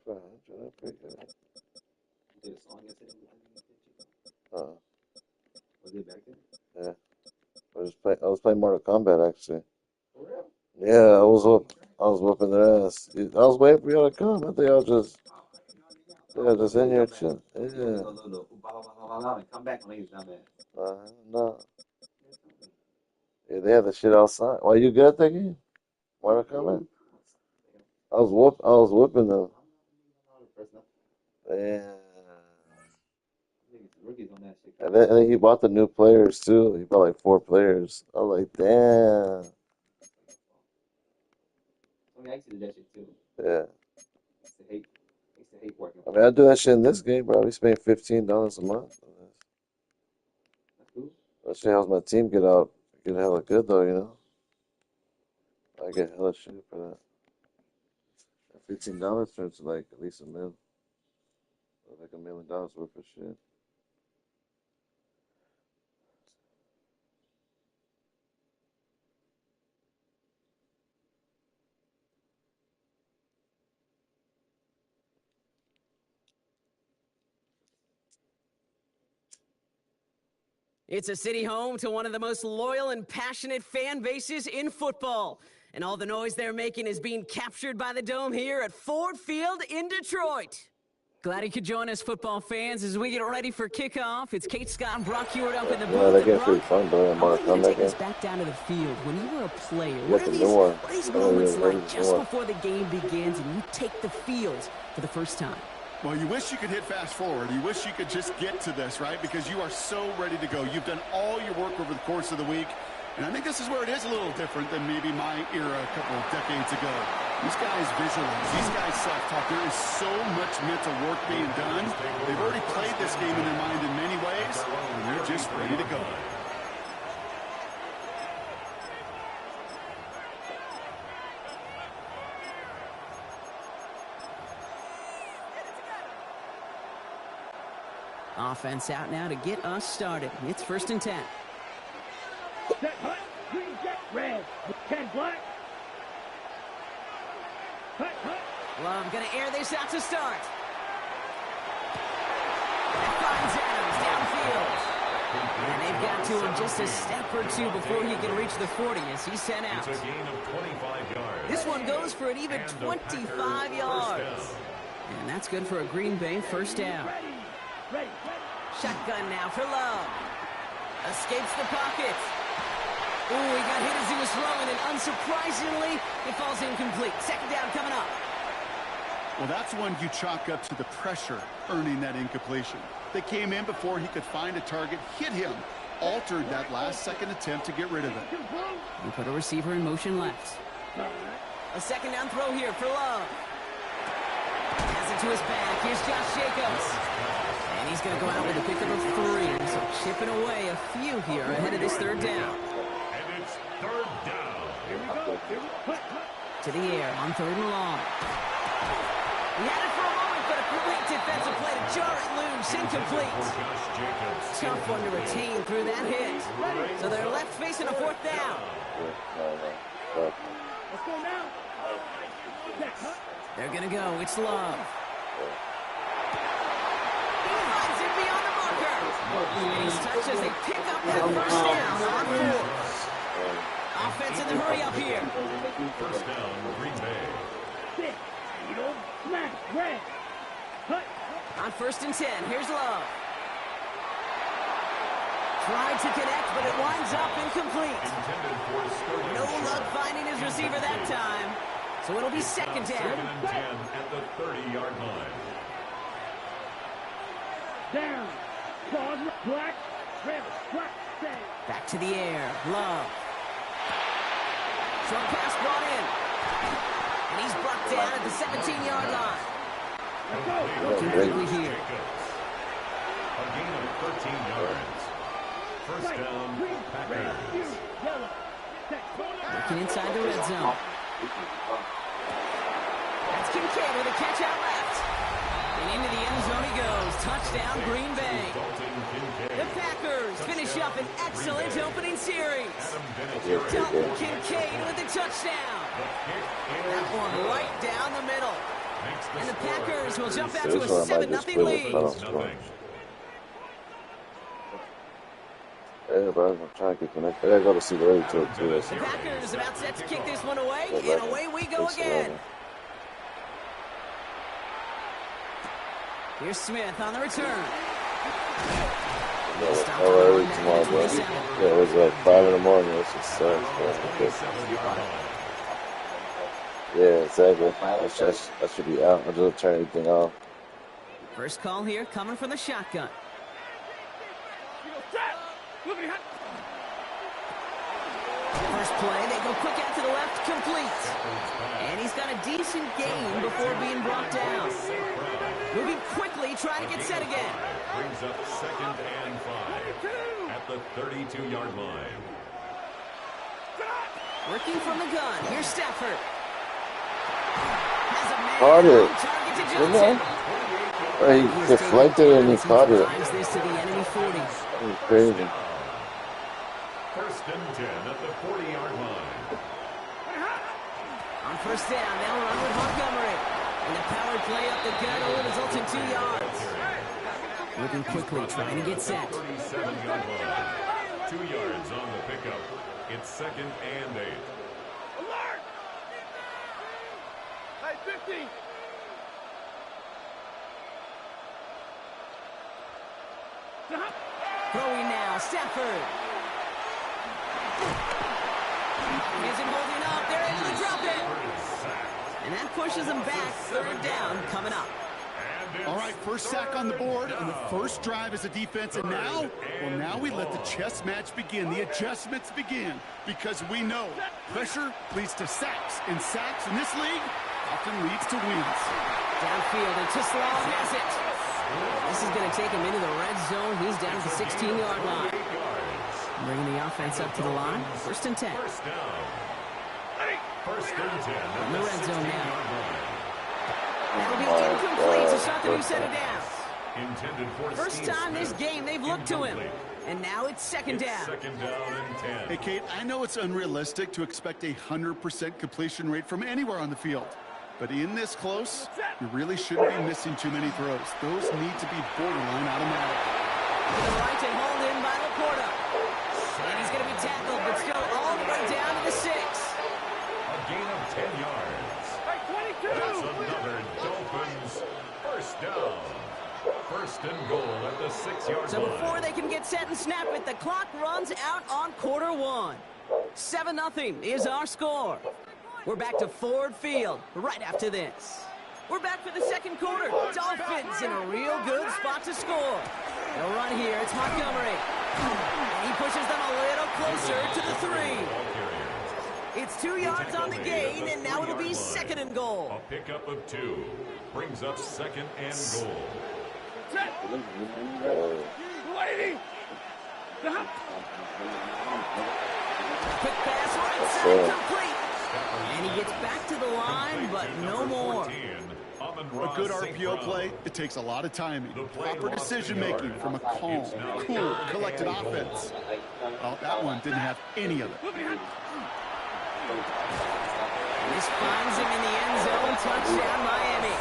[SPEAKER 1] 4,500. That's pretty good.
[SPEAKER 10] You did a song yesterday with him?
[SPEAKER 1] Uh,
[SPEAKER 10] Was it back there?
[SPEAKER 1] yeah. I was playing Mortal Kombat actually.
[SPEAKER 10] For real?
[SPEAKER 1] Yeah, I was whooping their ass. I was waiting for y'all to come. I think I was just in here chilling. Yeah.
[SPEAKER 10] And come back when he's done that.
[SPEAKER 1] No. Yeah, they had the shit outside. Why you good at that game? Mortal Kombat? I was whooping them. Yeah. And then he bought the new players too. He bought like 4 players. I was like, damn.
[SPEAKER 10] I used to do that shit too.
[SPEAKER 1] Yeah.
[SPEAKER 10] I used to hate working.
[SPEAKER 1] I mean, I do that shit in this game, bro. We spend $15 a month.
[SPEAKER 10] That's cool.
[SPEAKER 1] That shit helps my team get hella good though, you know. I get hella shit for that. $15 turns to like at least $1 million. Like $1 million worth of shit.
[SPEAKER 2] It's a city home to one of the most loyal and passionate fan bases in football. And all the noise they're making is being captured by the Dome here at Ford Field in Detroit. Glad you could join us, football fans, as we get ready for kickoff. It's Kate Scott and Brock Hewitt up in the booth.
[SPEAKER 1] That game's pretty fun, bro.
[SPEAKER 2] I want you to take us back down to the field. When you were a player, what are these moments like just before the game begins and you take the field for the first time?
[SPEAKER 3] Well, you wish you could hit fast forward. You wish you could just get to this, right? Because you are so ready to go. You've done all your work over the course of the week. And I think this is where it is a little different than maybe my era a couple of decades ago. These guys visualize. These guys self-talk. There is so much mental work being done. They've already played this game in their mind in many ways, and they're just ready to go.
[SPEAKER 2] Offense out now to get us started. It's 1st and 10.
[SPEAKER 4] Set hut, green jet, red. 10 black. Hut, hut.
[SPEAKER 2] Love gonna air this out to start. That finds Adams downfield. And they've got to him just a step or two before he can reach the 40 as he's sent out.
[SPEAKER 5] It's a gain of 25 yards.
[SPEAKER 2] This one goes for an even 25 yards. And that's good for a Green Bay 1st down.
[SPEAKER 4] Ready.
[SPEAKER 2] Shotgun now for Love. Escapes the pocket. Ooh, he got hit as he was throwing, and unsurprisingly, it falls incomplete. 2nd down coming up.
[SPEAKER 3] Well, that's one you chalk up to the pressure earning that incompletion. They came in before he could find a target, hit him, altered that last second attempt to get rid of it.
[SPEAKER 2] And put a receiver in motion left. A 2nd down throw here for Love. Has it to his back. Here's Josh Jacobs. And he's going to go out with a pickup of 3. So chipping away a few here ahead of this 3rd down.
[SPEAKER 5] And it's 3rd down.
[SPEAKER 4] Here we go.
[SPEAKER 2] To the air on 3rd and long. He had it for a moment, but a great defensive play to jar it loose. Incomplete. Tough one to retain through that hit. So they're left facing a 4th down.
[SPEAKER 4] Let's go now.
[SPEAKER 2] They're going to go. It's Love. He finds it beyond the marker. And he's touched as they pick up that 1st down on 4. Offense in the hurry up here.
[SPEAKER 5] 1st down, Green Bay.
[SPEAKER 4] 6. Smash. Red. Hut.
[SPEAKER 2] On 1st and 10, here's Love. Tried to connect, but it winds up incomplete. No luck finding his receiver that time. So it'll be 2nd down.
[SPEAKER 5] 2nd and 10 at the 30-yard line.
[SPEAKER 4] Down. Pause. Black. Red. Black. Stay.
[SPEAKER 2] Back to the air. Love. Short pass brought in. And he's brought down at the 17-yard line. Looking quickly here.
[SPEAKER 5] A gain of 13 yards. 1st down, Packers.
[SPEAKER 2] Looking inside the red zone. That's Kincaid with a catch out left. And into the end zone he goes. Touchdown, Green Bay. The Packers finish up an excellent opening series. Dalton Kincaid with the touchdown. That one right down the middle. And the Packers will jump out
[SPEAKER 1] So
[SPEAKER 2] to
[SPEAKER 1] this
[SPEAKER 2] a
[SPEAKER 1] one I might just
[SPEAKER 2] 7-0
[SPEAKER 1] split
[SPEAKER 2] lead.
[SPEAKER 1] it, but I'm scoring. Yeah, bro, I'm trying to get connected. I gotta go to see the radio too.
[SPEAKER 2] The Packers about set to kick this one away, and away we go again. Here's Smith on the return.
[SPEAKER 1] How early tomorrow, bro? Yeah, it was like 5 in the morning. It's just yeah, exactly. I should be out. I'll just turn everything off.
[SPEAKER 2] First call here coming from the shotgun. First play, they go quick out to the left, complete. And he's got a decent gain before being brought down. Moving quickly, trying to get set again.
[SPEAKER 5] Brings up 2nd and 5 at the 32-yard line.
[SPEAKER 2] Working from the gun. Here's Stafford. Has a man
[SPEAKER 1] Caught it.
[SPEAKER 2] on target to Johnson.
[SPEAKER 1] He deflected and he caught it.
[SPEAKER 2] Drives this to the enemy 40.
[SPEAKER 1] That was crazy.
[SPEAKER 5] 1st and 10 at the 40-yard line.
[SPEAKER 2] On first down, they'll run with Montgomery. And the power play up the gut only results in 2 yards. Moving quickly, trying to get set.
[SPEAKER 5] 37-yard line. 2 yards on the pickup. It's 2nd and 8.
[SPEAKER 4] Alert! Hey, 50!
[SPEAKER 2] Throwing now, Stafford. Isn't holding up. They're able to drop it. And that pushes them back. 3rd down coming up.
[SPEAKER 3] All right, first sack on the board on the first drive as a defense, and now, well, now we let the chess match begin, the adjustments begin, because we know pressure leads to sacks, and sacks in this league often leads to wins.
[SPEAKER 2] Downfield, and Tislau has it. This is going to take him into the red zone. He's down to the 16-yard line. Bringing the offense up to the line. 1st and 10.
[SPEAKER 5] First down. 1st and 10
[SPEAKER 2] In the red zone now. That'll be incomplete to start the new set of downs.
[SPEAKER 5] Intended for
[SPEAKER 2] First time this game they've looked to him. And now it's 2nd down.
[SPEAKER 5] 2nd down and 10.
[SPEAKER 3] Hey, Kate, I know it's unrealistic to expect a 100% completion rate from anywhere on the field. But in this close, you really shouldn't be missing too many throws. Those need to be borderline automatic.
[SPEAKER 2] To the right and hauled in by Laporta. And he's going to be tackled, but still all the way down to the 6.
[SPEAKER 5] A gain of 10 yards. That's another Dolphins first down. 1st and goal at the 6-yard
[SPEAKER 2] So
[SPEAKER 5] line.
[SPEAKER 2] before they can get set and snap it, the clock runs out on quarter 1. 7-0 is our score. We're back to Ford Field right after this. We're back for the 2nd quarter. Dolphins in a real good spot to score. They'll run here. It's Montgomery. And he pushes them a little closer to the 3. It's 2 yards on the gain, and now it'll be 2nd and goal.
[SPEAKER 5] A pickup of 2 brings up 2nd and goal.
[SPEAKER 4] Lady!
[SPEAKER 2] Quick pass right side, complete. And he gets back to the line, but no more.
[SPEAKER 3] A good RPO play, it takes a lot of timing, proper decision-making from a calm, cool, collected offense. Well, that one didn't have any of it.
[SPEAKER 2] This finds him in the end zone. Touchdown, Miami.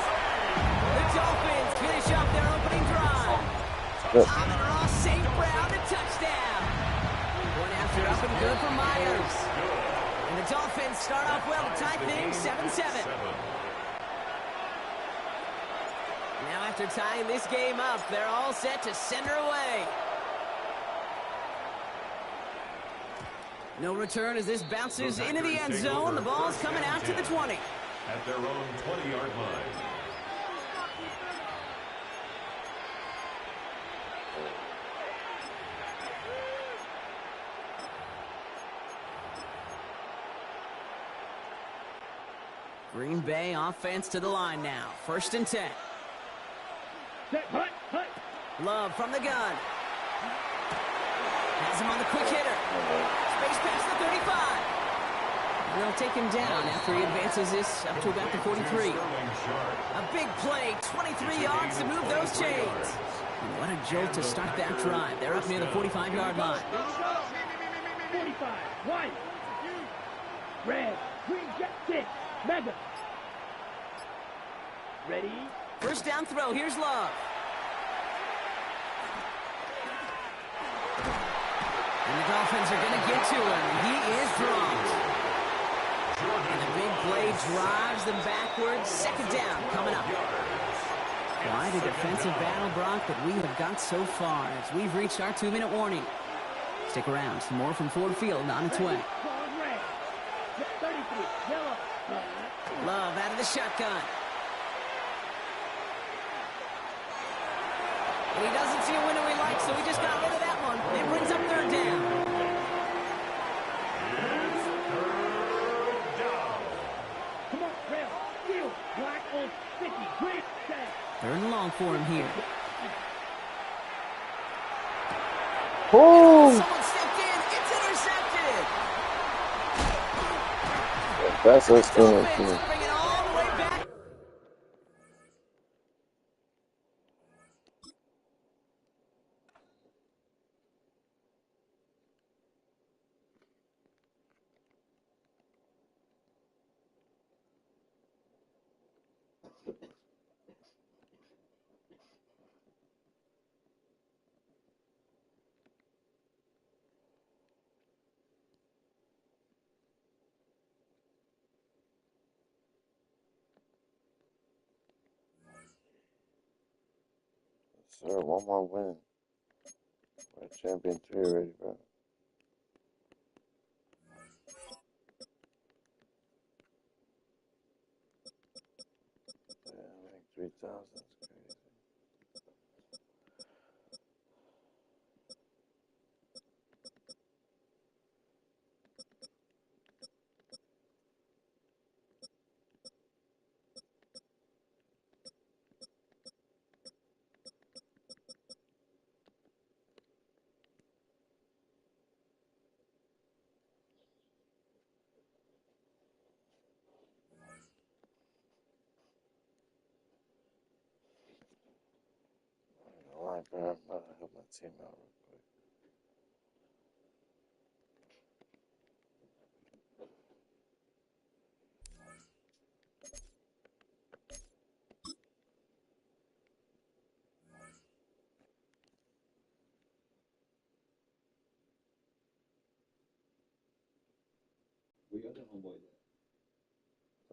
[SPEAKER 2] The Dolphins finish up their opening drive. Amon-Ra St. Brown, the touchdown. One after up and good for Myers. And the Dolphins start off well to tie things 7-7. Now after tying this game up, they're all set to send her away. No return as this bounces into the end zone. The ball's coming out to the 20.
[SPEAKER 5] At their own 20-yard line.
[SPEAKER 2] Green Bay offense to the line now. 1st and 10.
[SPEAKER 4] Set, hut, hut.
[SPEAKER 2] Love from the gun. Has him on the quick hitter. Space past the 35. And they'll take him down after he advances this up to about the 43. A big play, 23 yards to move those chains. And what a jolt to start that drive. They're up near the 45-yard line.
[SPEAKER 4] 45, white. Red, green, jet, 6, mega.
[SPEAKER 2] first down throw. Here's Love. And the Dolphins are going to get to him. He is dropped. And the big play drives them backwards. Second down coming up. Quite a defensive battle, Brock, that we have got so far as we've reached our 2-minute warning. Stick around. Some more from Ford Field on its way. Love out of the shotgun. And he doesn't see a window he likes, so he just got rid of that one. It brings up third down.
[SPEAKER 4] Come on, Red. Field. Black on 50. Great set.
[SPEAKER 2] Third and long for him here.
[SPEAKER 1] Oh!
[SPEAKER 2] Someone stepped in. It's intercepted.
[SPEAKER 1] That's what's going
[SPEAKER 2] Dolphins
[SPEAKER 1] on.
[SPEAKER 2] bring it all the way back.
[SPEAKER 1] Sir, one more win. We're champion 3 already, bro. Yeah, I think 3,000 is crazy. Alright, bro. I'm about to help my team out real quick.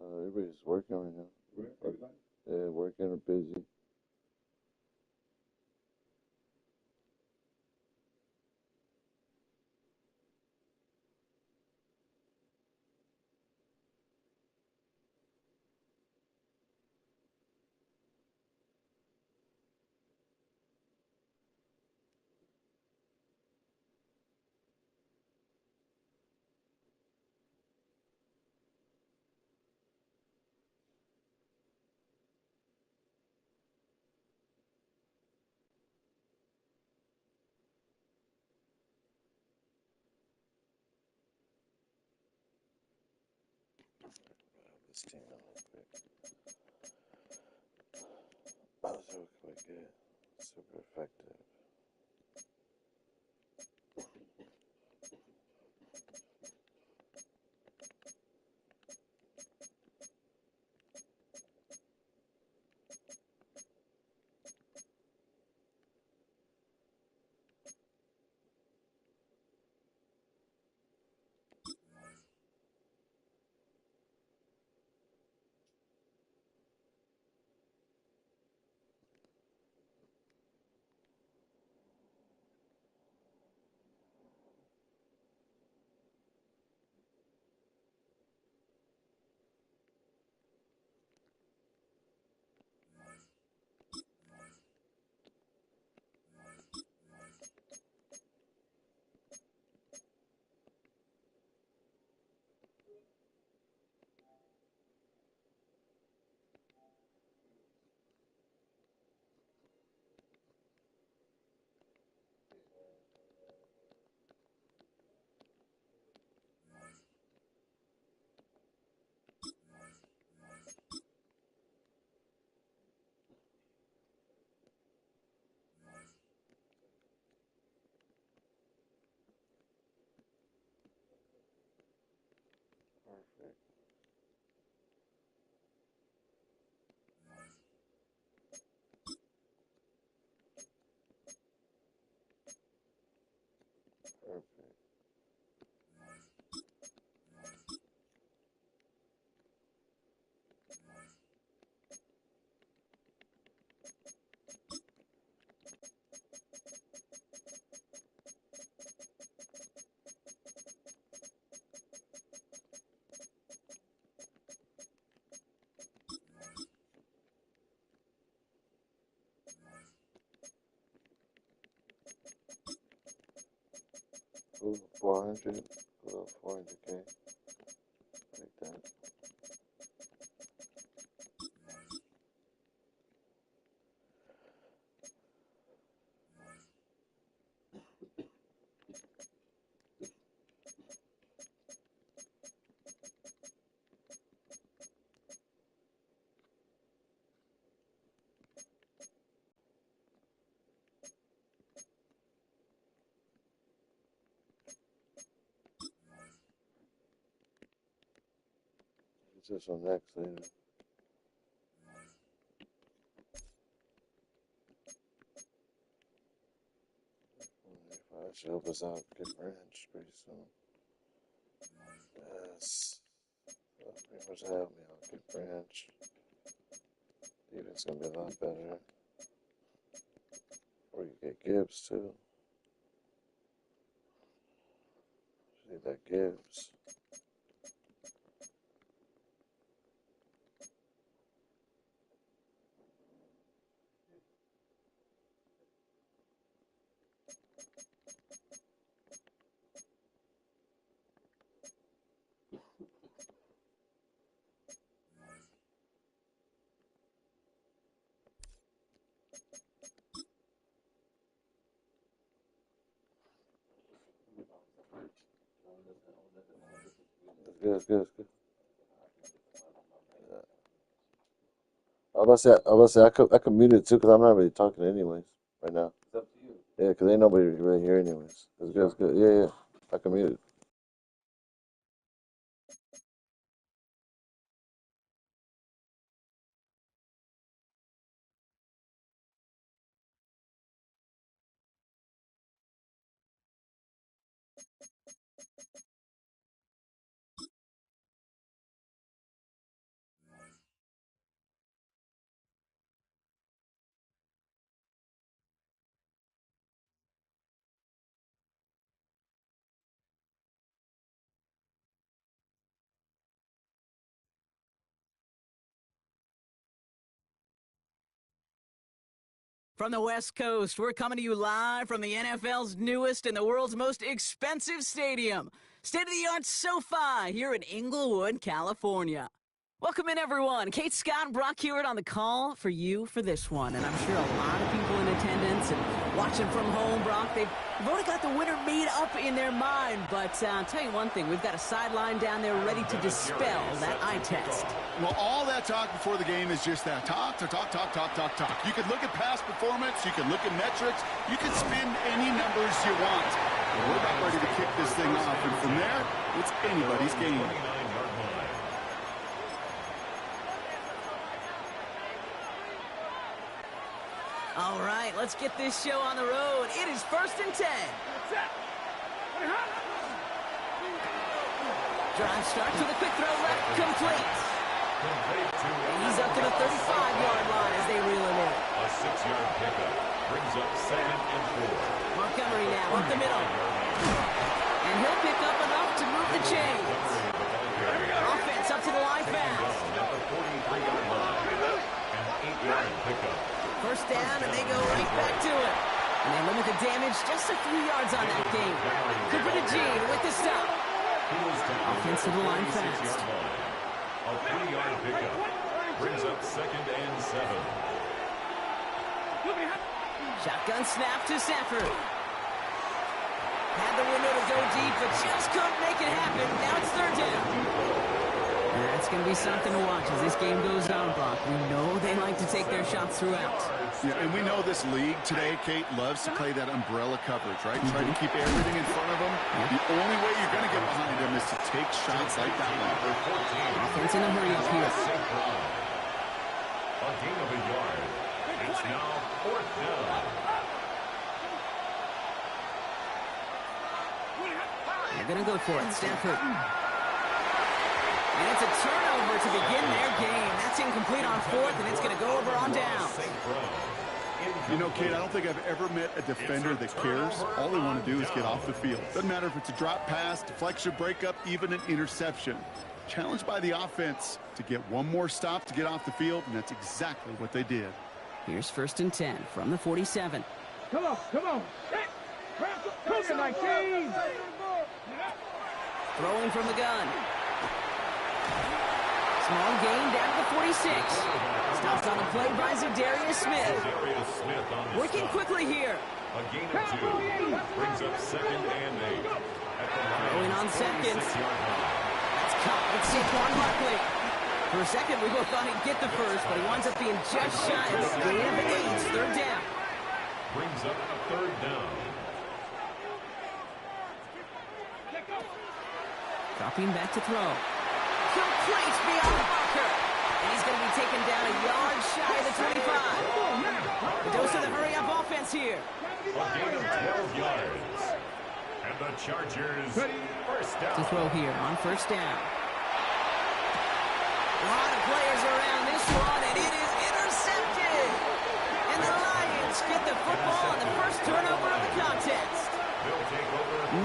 [SPEAKER 1] Everybody's working right now. Yeah, working or busy. This team out real quick. Oh, so quick, yeah. Super effective. 400. 400K. Like that. This one next later. I should help us out. Get Branch pretty soon. Yes. That'll pretty much help me out. Get Branch. Defense gonna be a lot better. Or you get Gibbs too. See that Gibbs. It's good. Yeah. I was about to say, I could mute it too, because I'm not really talking anyways, right now. It's up to you. Yeah, because ain't nobody really here anyways. It's good. Yeah. I can mute it.
[SPEAKER 2] From the West Coast, we're coming to you live from the NFL's newest and the world's most expensive stadium, state-of-the-art SoFi here in Inglewood, California. Welcome in, everyone. Kate, Scott, and Brock Hewitt on the call for you for this one. And I'm sure a lot of people in attendance and watching from home, Brock, they've already got the winner made up in their mind. But I'll tell you one thing, we've got a sideline down there ready to dispel that eye test.
[SPEAKER 3] Well, all that talk before the game is just that. Talk. You could look at past performance. You can look at metrics. You can spin any numbers you want. But we're about ready to kick this thing off. And from there, it's anybody's game.
[SPEAKER 2] All right, let's get this show on the road. It is 1st and 10. Drive starts with a quick throw left, complete. He's up to the 35-yard line as they reel him in.
[SPEAKER 5] A 6-yard pickup brings up 2nd and 4.
[SPEAKER 2] Montgomery now up the middle. And he'll pick up enough to move the chains. Offense up to the line fast.
[SPEAKER 5] At the 43-yard line. An 8-yard pickup.
[SPEAKER 2] 1st down, and they go right back to it. And they limit the damage just a few yards on that game. Cooper to Gene with the stop. Offense to the line fast.
[SPEAKER 5] A 3-yard pickup brings up 2nd and 7.
[SPEAKER 2] Shotgun snap to Stafford. Had the window to go deep, but just couldn't make it happen. Now it's 3rd down. That's going to be something to watch as this game goes on, Brock. We know they like to take their shots throughout.
[SPEAKER 3] Yeah, and we know this league today, Kate, loves to play that umbrella coverage, right? Try to keep everything in front of them. The only way you're going to get behind them is to take shots like that one.
[SPEAKER 2] Offense in a hurry up here.
[SPEAKER 5] A gain of a yard. It's now 4th down.
[SPEAKER 2] They're going to go for it. Stafford. And it's a turnover to begin their game. That's incomplete on 4th, and it's going to go over on down.
[SPEAKER 3] You know, Kate, I don't think I've ever met a defender that cares. All they want to do is get off the field. Doesn't matter if it's a drop pass, deflection, breakup, even an interception. Challenged by the offense to get one more stop to get off the field, and that's exactly what they did.
[SPEAKER 2] Here's 1st and 10 from the 47.
[SPEAKER 4] Come on. Come on, 19.
[SPEAKER 2] Throwing from the gun. Small gain down to the 46. Stopped on the play by Zadarius Smith. Working quickly here.
[SPEAKER 5] A gain of 2. Brings up 2nd and 8.
[SPEAKER 2] Throwing on second. That's caught with Saquon Barkley. For a second, we both thought he'd get the first, but he winds up being just shy of the gain of 8. Third down.
[SPEAKER 5] Brings up a 3rd down.
[SPEAKER 2] Dropping back to throw. Complete beyond the marker. And he's going to be taken down a yard shy of the 25. The dose of the hurry-up offense here.
[SPEAKER 5] A gain of 12 yards. And the Chargers, first down.
[SPEAKER 2] To throw here on first down. A lot of players around this one, and it is intercepted. And the Lions get the football on the first turnover of the contest.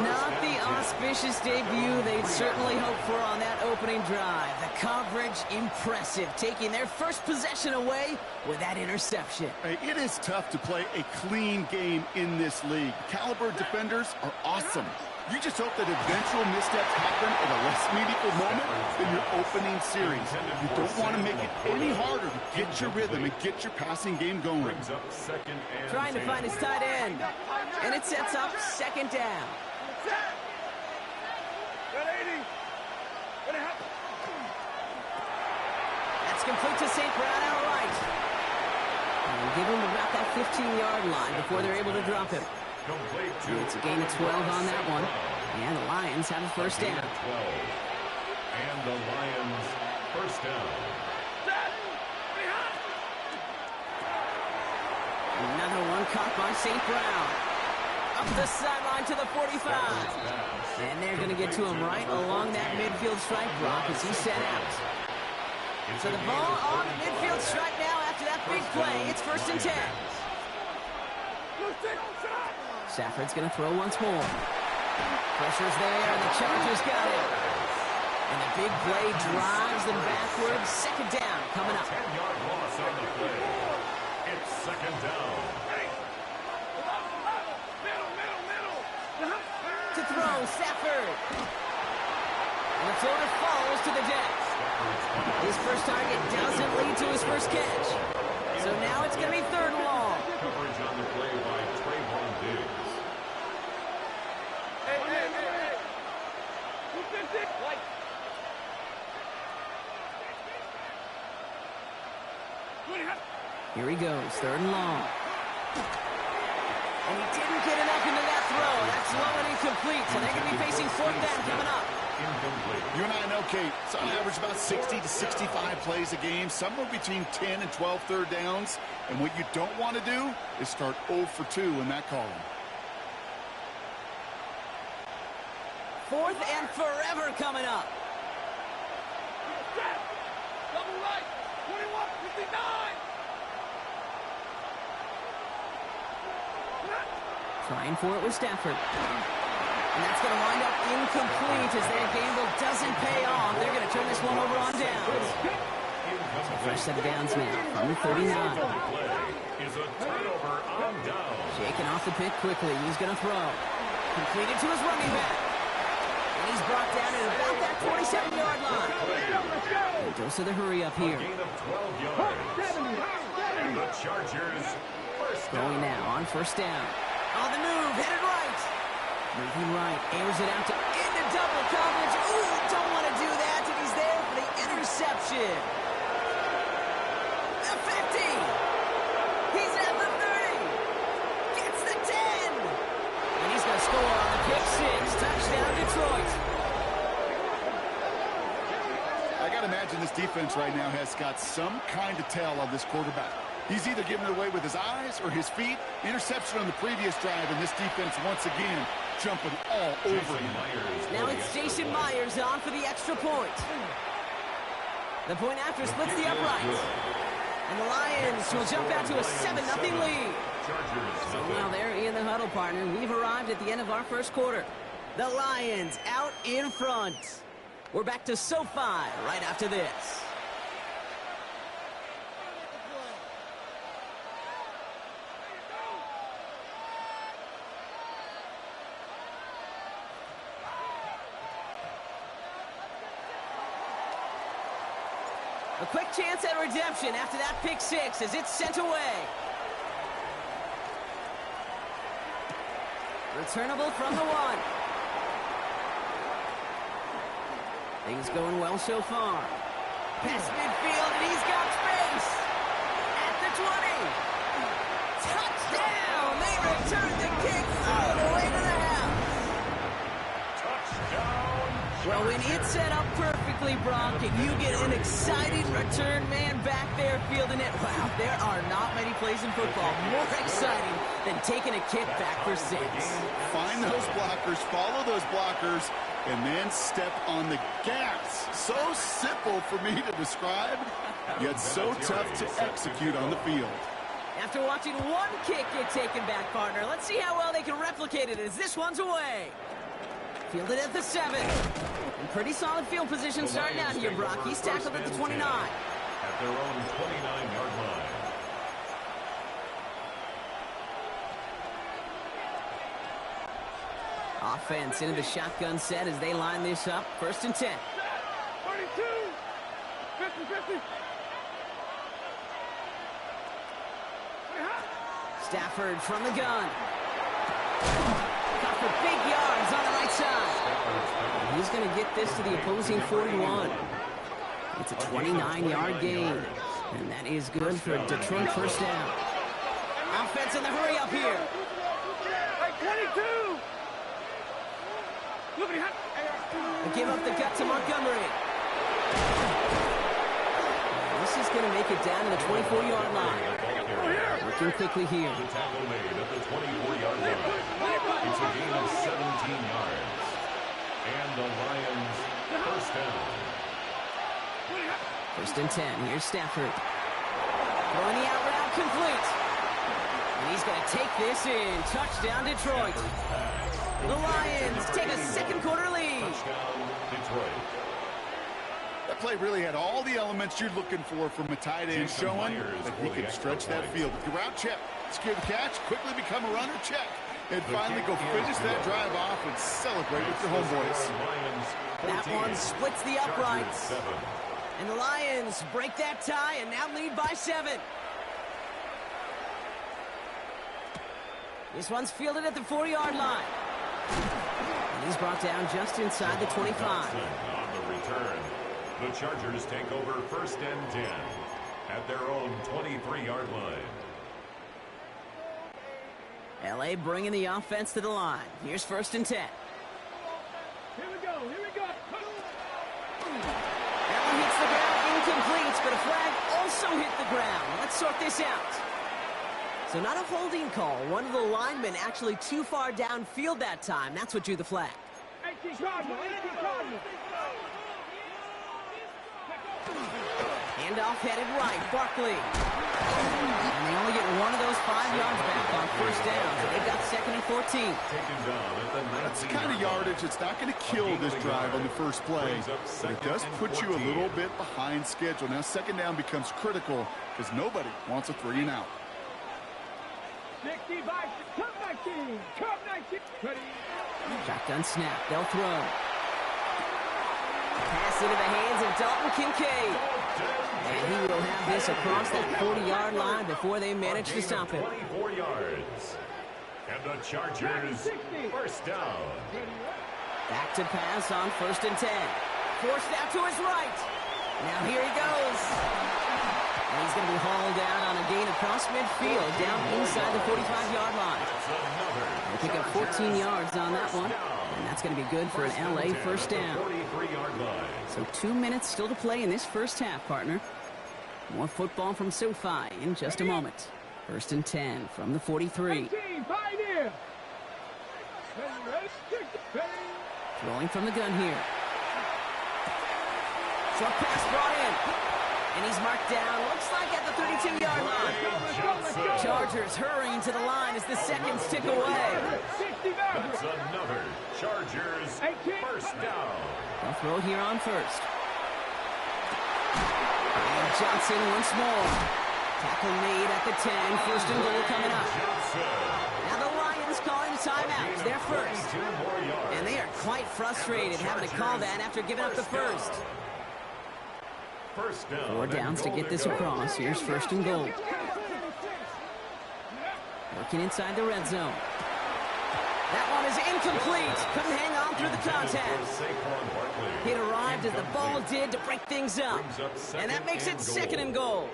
[SPEAKER 2] Not the auspicious debut they'd certainly hoped for on that opening drive. The coverage, impressive, taking their first possession away with that interception.
[SPEAKER 3] Hey, it is tough to play a clean game in this league. Caliber defenders are awesome. You just hope that eventual missteps happen at a less meaningful moment than your opening series. You don't want to make it any harder to get your rhythm and get your passing game going.
[SPEAKER 2] Trying to find his tight end. And it sets up second down. That's complete to St. Brown outright. And give him about that 15-yard line before they're able to drop him. It's a gain of 12 on that one. And the Lions have a first down.
[SPEAKER 5] And the Lions first down.
[SPEAKER 2] Another one caught by St. Brown. Up the sideline to the 45. And they're going to get to him right along that midfield stripe block as he set out. So the ball on the midfield stripe now after that big play. It's 1st and 10. Stafford's going to throw once more. Pressure's there, and the Chargers got it. And the big play drives them backwards. Second down coming up.
[SPEAKER 5] 10-yard loss on the play. It's 2nd down.
[SPEAKER 2] To throw, Stafford. And the floater falls to the deck. His first target doesn't lead to his first catch. So now it's going to be 3rd and long.
[SPEAKER 5] Coverage on the play by Trayvon Diggs.
[SPEAKER 2] Here he goes, 3rd and long. And he didn't get enough into that throw. That's low and incomplete, so they're going to be facing 4th down coming up.
[SPEAKER 3] You and I know, Kate, it's on average about 60 to 65 plays a game, somewhere between 10 and 12 third downs. And what you don't want to do is start 0 for 2 in that column.
[SPEAKER 2] 4th and forever coming up.
[SPEAKER 4] Double right, 21-59.
[SPEAKER 2] Trying for it with Stafford. And that's going to wind up incomplete as their gamble doesn't pay off. They're going to turn this one over on downs. So fresh set of downs now from the 39.
[SPEAKER 5] Is a turnover on down.
[SPEAKER 2] Shaking off the pick quickly. He's going to throw. Completed to his running back. And he's brought down at about that 27-yard line. And dose of the hurry up here.
[SPEAKER 5] Gain of 12 yards. And the Chargers first down.
[SPEAKER 2] Going now on first down. On the move, headed right. Moving right, airs it out to into double coverage. Ooh, don't want to do that, and he's there for the interception. The 50. He's at the 30. Gets the 10. And he's going to score on the pick six. Touchdown, Detroit.
[SPEAKER 3] I got to imagine this defense right now has got some kind of tell on this quarterback. He's either giving it away with his eyes or his feet. Interception on the previous drive, and this defense once again jumping all over him.
[SPEAKER 2] Now it's Jason Myers on for the extra point. The point after splits the uprights. And the Lions will jump out to a 7-0 lead. So now they're in the huddle, partner. We've arrived at the end of our first quarter. The Lions out in front. We're back to SoFi right after this. A quick chance at redemption after that pick six as it's sent away. Returnable from the one. Things going well so far. Past midfield, and he's got space. At the 20. Touchdown! They return the kick all the way to the house.
[SPEAKER 5] Touchdown.
[SPEAKER 2] Well, when it's set up perfectly, Brock, and you get an exciting return man back there fielding it, wow, there are not many plays in football more exciting than taking a kick back for six.
[SPEAKER 3] Find those blockers, follow those blockers, and then step on the gas. So simple for me to describe, yet so tough to execute on the field.
[SPEAKER 2] After watching one kick get taken back, partner, let's see how well they can replicate it as this one's away. Fielded at the 7. In pretty solid field position starting out here, Brock. He's tackled at the 29.
[SPEAKER 5] At their own 29-yard line.
[SPEAKER 2] Offense into the shotgun set as they line this up. 1st and 10.
[SPEAKER 4] 32. 50-50.
[SPEAKER 2] Stafford from the gun. Got for big yards on the right side. And he's going to get this to the opposing 41. It's a 29-yard gain. And that is good for a Detroit first down. Offense in the hurry up here.
[SPEAKER 4] 22.
[SPEAKER 2] They give up the gut to Montgomery. This is going to make it down to the 24-yard line. Working quickly here.
[SPEAKER 5] The tackle made at the 24-yard line. It's a gain of 17 yards. And the Lions first down.
[SPEAKER 2] 1st and 10. Here's Stafford. Throwing the out route complete. And he's going to take this in. Touchdown, Detroit. The Lions take a second quarter lead.
[SPEAKER 5] Touchdown, Detroit.
[SPEAKER 3] That play really had all the elements you're looking for from a tight end, showing that he could stretch that field. With the route check, secure the catch, quickly become a runner check, and finally go finish that drive off and celebrate with your homeboys.
[SPEAKER 2] That one splits the uprights. And the Lions break that tie and now lead by 7. This one's fielded at the 4-yard line. And he's brought down just inside the 25.
[SPEAKER 5] On the return, the Chargers take over 1st and 10 at their own 23-yard line.
[SPEAKER 2] L.A. bringing the offense to the line. Here's 1st and 10.
[SPEAKER 4] Here we go.
[SPEAKER 2] That one hits the ground, incomplete, but a flag also hit the ground. Let's sort this out. So not a holding call. One of the linemen actually too far downfield that time. That's what drew the flag.
[SPEAKER 4] 18 Cardinal.
[SPEAKER 2] Handoff headed right. Barkley. And they only get one of those 5 yards back on 1st down. So they've got 2nd and 14.
[SPEAKER 5] Taken down at the 19.
[SPEAKER 3] That's the kind of yardage that's not going to kill this drive on the first play, but it does put you a little bit behind schedule. Now 2nd down becomes critical because nobody wants a 3 and out.
[SPEAKER 4] 60 by Cup 19. Ready.
[SPEAKER 2] Shotgun snap. They'll throw. Pass into the hands of Dalton Kincaid. And he will have this across that 40-yard line before they manage to stop him.
[SPEAKER 5] 24 yards. And the Chargers first down.
[SPEAKER 2] Back to pass on 1st and 10. Forced out to his right. Now here he goes. And he's going to be hauled out on a gain across midfield down inside the 45-yard line. They pick up 14 yards on that one. And that's going to be good for an L.A. first down. So 2 minutes still to play in this first half, partner. More football from SoFi in just a moment. 1st and 10 from the 43. Throwing from the gun here. Short pass brought in. And he's marked down, looks like at the 32-yard line. Chargers hurrying to the line as the seconds tick away.
[SPEAKER 5] That's another Chargers first down.
[SPEAKER 2] They'll throw here on 1st. And Johnson once more. Tackle made at the 10. 1st and goal coming up. Now the Lions calling a timeout. They're first. And they are quite frustrated having to call that after giving up the 1st.
[SPEAKER 5] First down.
[SPEAKER 2] 4 downs to get this across. Here's first and goal. Working inside the red zone. That one is incomplete. Couldn't hang on through the contact. It arrived as the ball did to break things up. And that makes it second and goal.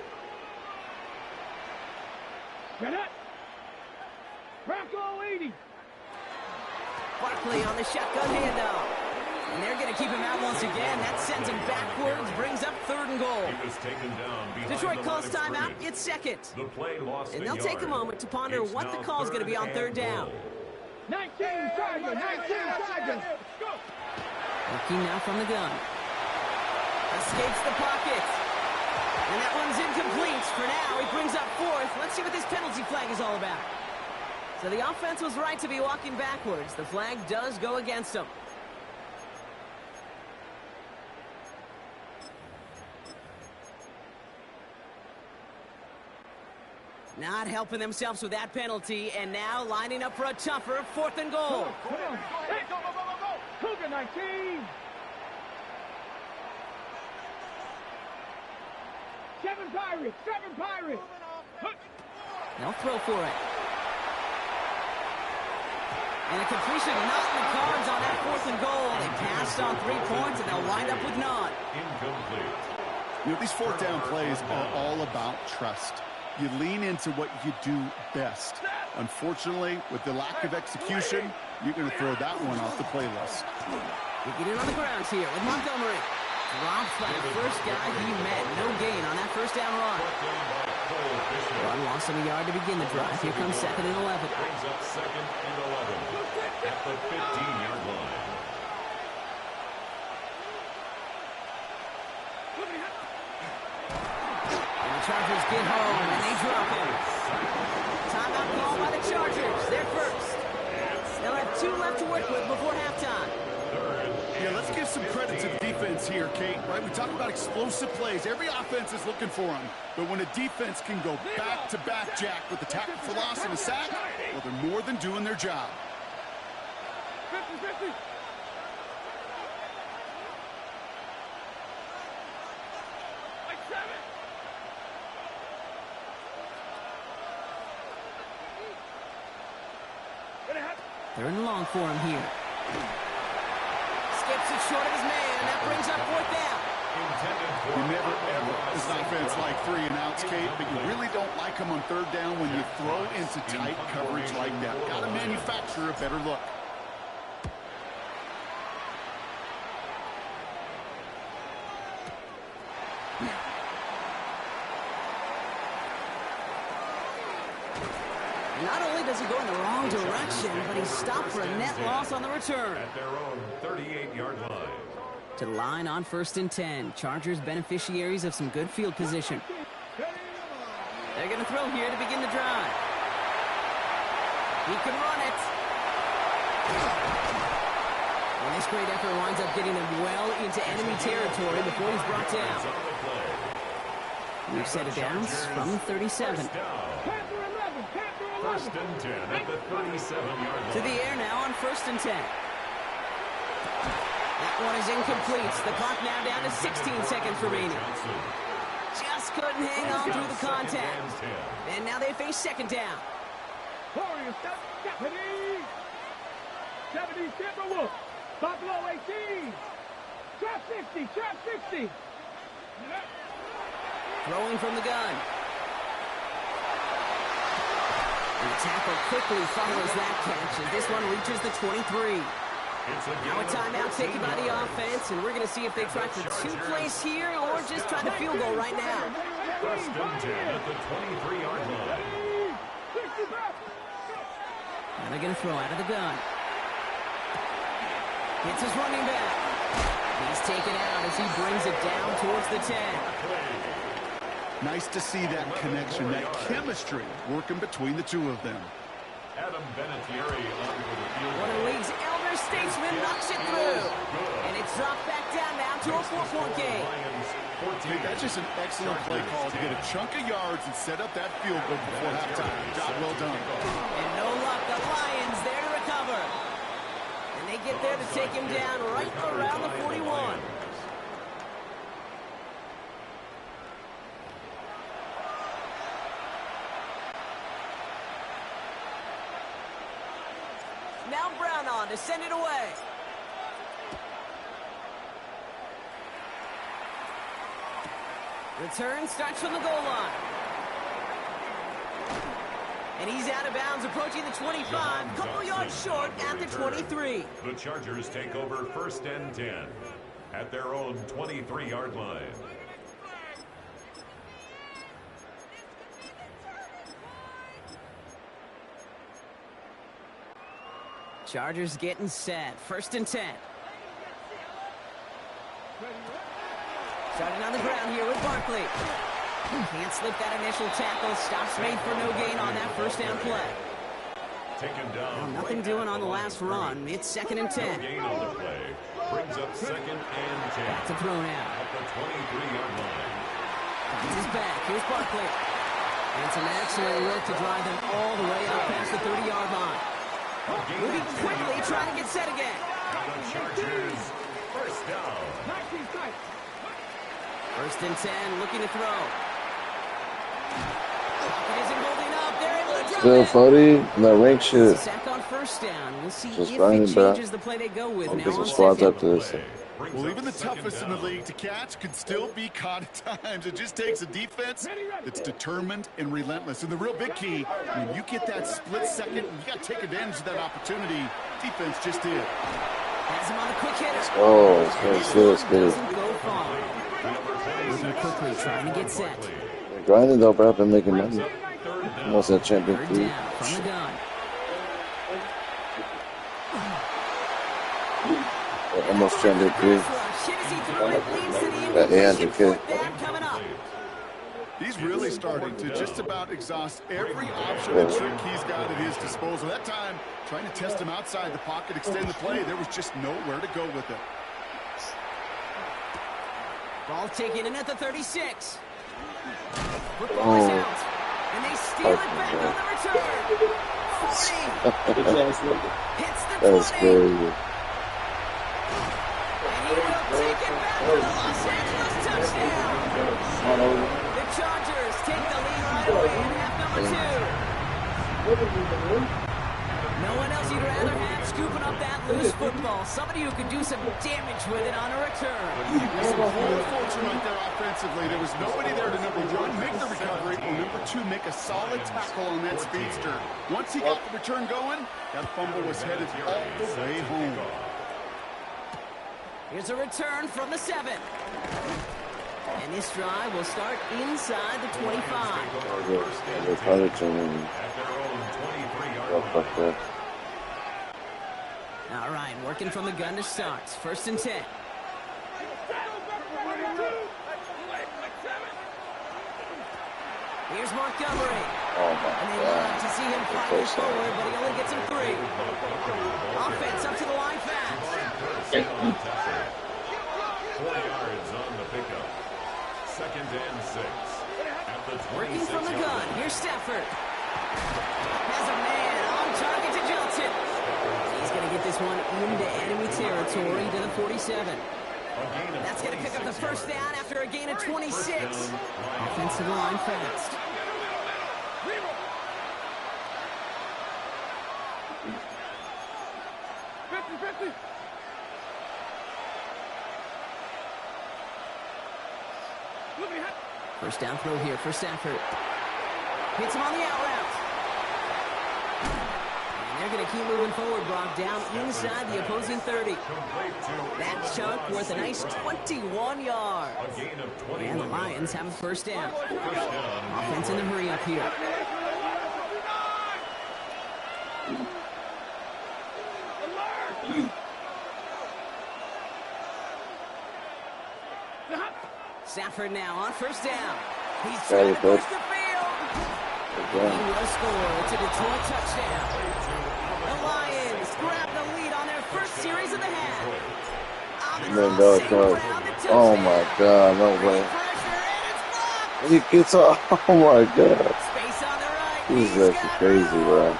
[SPEAKER 4] Get it. Bronco 80.
[SPEAKER 2] Barkley on the shotgun handoff. And they're going to keep him out once again. That sends him backwards, brings up third and goal. Detroit calls timeout. It's second. And they'll take a moment to ponder what the call is going to be on third down.
[SPEAKER 4] 19 Tiger, 19 Tiger.
[SPEAKER 2] Working now from the gun. Escapes the pocket. And that one's incomplete. For now, he brings up fourth. Let's see what this penalty flag is all about. So the offense was right to be walking backwards. The flag does go against them. Not helping themselves with that penalty, and now lining up for a tougher fourth and goal.
[SPEAKER 4] Come on. Hey, go, go, go, go, go. Cougar 19. 7 Pirates, 7 Pirates.
[SPEAKER 2] They'll throw for it. And a completion not in the cards on that fourth and goal. They passed on 3 points, and they'll wind up with none.
[SPEAKER 5] Incomplete.
[SPEAKER 3] You know, these fourth down plays are all about trust. You lean into what you do best. Unfortunately, with the lack of execution, you're going to throw that one off the playlist.
[SPEAKER 2] We get in on the ground here with Montgomery. Drops by the first guy he met. No gain on that first down run. Run loss of a yard to begin the drive. Here comes second and 11.
[SPEAKER 5] Brings up second and 11 at the 15-yard line.
[SPEAKER 2] Chargers get home, and they drop him. Timeout call by the Chargers. They're first. They'll have 2 left to work with before halftime.
[SPEAKER 3] Yeah, let's give some credit to the defense here, Kate. Right? We talk about explosive plays. Every offense is looking for them. But when a defense can go back-to-back, Jack, with the tackle for loss and a sack, well, they're more than doing their job.
[SPEAKER 4] 50-50.
[SPEAKER 2] Third and long for him here. Skips it short of his man, and that brings up fourth down.
[SPEAKER 3] You never, ever, as an offense, like 3 and outs, Kate, but you really don't like them on third down when you throw into tight coverage like that. Got to manufacture a better look.
[SPEAKER 2] Not only does he go in the wrong direction, but he's stopped for a net loss on the return.
[SPEAKER 5] At their own 38-yard line.
[SPEAKER 2] To the line on first and 10. Chargers beneficiaries of some good field position. They're going to throw here to begin the drive. He can run it. And this great effort winds up getting him well into enemy territory before he's brought down. We've set it down from 37.
[SPEAKER 5] First and 10 at the 37-yard line.
[SPEAKER 2] To the air now on first and 10. That one is incomplete. The clock now down to 16 seconds remaining. Just couldn't hang on through the contact. And now they face second down.
[SPEAKER 4] 70 Timberwolves. Buffalo 18. Trap 60. Trap 60.
[SPEAKER 2] Throwing from the gun. And the tackle quickly follows that catch as this one reaches the 23. Now a timeout taken by the offense, and we're going to see if they try for 2 plays here or just try the field goal right now.
[SPEAKER 5] First and 10 at the 23-yard line.
[SPEAKER 2] Now they're going to throw out of the gun. It's his running back. He's taken out as he brings it down towards the 10.
[SPEAKER 3] Nice to see that connection, that chemistry working between the two of them.
[SPEAKER 5] Adam Vinatieri onto the field.
[SPEAKER 2] One of the league's elder statesmen knocks it through. And it's dropped back down now to a 4-point game.
[SPEAKER 3] Hey, that's just an excellent play call to get a chunk of yards and set up that field goal before halftime. Job well done.
[SPEAKER 2] And no luck, the Lions there to recover. And they get there to take him down right around the 41. Now Brown on to send it away. Return starts from the goal line. And he's out of bounds, approaching the 25, couple yards short at the 23.
[SPEAKER 5] The Chargers take over 1st and 10 at their own 23-yard line.
[SPEAKER 2] Chargers getting set. 1st and 10. Starting on the ground here with Barkley. Can't slip that initial tackle. Stops made for no gain on that 1st down play.
[SPEAKER 5] Taken down.
[SPEAKER 2] Well, nothing doing on the last run. It's 2nd and 10.
[SPEAKER 5] No gain on the play. Brings up 2nd and 10.
[SPEAKER 2] That's a throw now.
[SPEAKER 5] At the 23-yard line.
[SPEAKER 2] Finds his back. Here's Barkley. And some excellent work to drive them all the way out past the 30-yard line. Moving quickly, trying to get set again.
[SPEAKER 5] The Chargers, 1st down.
[SPEAKER 2] 1st and 10, looking to throw. Pocket isn't holding up. They're able to
[SPEAKER 1] Still 40 in that rank shit.
[SPEAKER 2] Sack on 1st down. We'll see
[SPEAKER 1] Just
[SPEAKER 2] if
[SPEAKER 1] running
[SPEAKER 2] he
[SPEAKER 1] back.
[SPEAKER 2] changes the play they go with
[SPEAKER 1] I'll
[SPEAKER 2] now
[SPEAKER 1] get some
[SPEAKER 2] on
[SPEAKER 1] squads
[SPEAKER 2] 2nd.
[SPEAKER 1] up to this.
[SPEAKER 3] Well, even the toughest in the league to catch can still be caught at times. It just takes a defense that's determined and relentless. And the real big key, when you get that split second, you got to take advantage of that opportunity. Defense just did.
[SPEAKER 2] Has him on the quick hitter.
[SPEAKER 1] Oh, it's good. It's good.
[SPEAKER 2] Doesn't go far. Moving quickly, trying to get set.
[SPEAKER 1] They're grinding though, bro. I've been making money. Almost at champion
[SPEAKER 2] 3rd
[SPEAKER 1] 3.
[SPEAKER 2] down from the gun.
[SPEAKER 1] Almost champion 3. Got 800K.
[SPEAKER 3] He's really starting to just about exhaust every option and trick he's got at his disposal. That time, trying to test him outside the pocket, extend the play, there was just nowhere to go with it.
[SPEAKER 2] Ball taken in at the 36. Football is out. And they steal it back on the return. 40. Hits the 20.
[SPEAKER 1] That's crazy.
[SPEAKER 2] And he will take it back to the Los Angeles touchdown. The Chargers take the lead right away in half number 2. No one else you'd rather have scooping up that loose football. Somebody who could do some damage with it on a return.
[SPEAKER 3] Some whole fortune right there offensively. There was nobody there to, number 1, make the recovery, or number 2, make a solid tackle on that speedster. Once he got the return going, that fumble was headed all the way home.
[SPEAKER 2] Here's a return from the 7. And this drive will start inside the 25.
[SPEAKER 1] They're probably turning. Fuck that.
[SPEAKER 2] All right, working from the gun to start. 1st and 10. Here's Montgomery.
[SPEAKER 1] Oh my
[SPEAKER 2] And they love to
[SPEAKER 1] God.
[SPEAKER 2] see him fighting forward, but he only gets him 3. Offense up to the line fast.
[SPEAKER 5] 4 yards on the pickup. 2nd and 6. At the 26
[SPEAKER 2] Working from the gun. Here's Stafford. Has a man on target to Johnson. He's going to get this one into enemy territory to the 47. That's going to pick up the 1st down after a gain of 26. Offensive line fast. First down throw here for Stafford. Hits him on the out route. And they're going to keep moving forward, Brock, down inside the opposing 30. That chunk worth a nice 21 yards. And the Lions have a 1st down. Offense in the hurry up here. Stafford now on 1st down. He's trying to push the field. He will score. It's a Detroit touchdown. The Lions grab the lead on their 1st series of the half.
[SPEAKER 1] Oh my God, no way. He gets off. Oh my God.
[SPEAKER 2] Space on the right.
[SPEAKER 1] This is actually crazy, bro.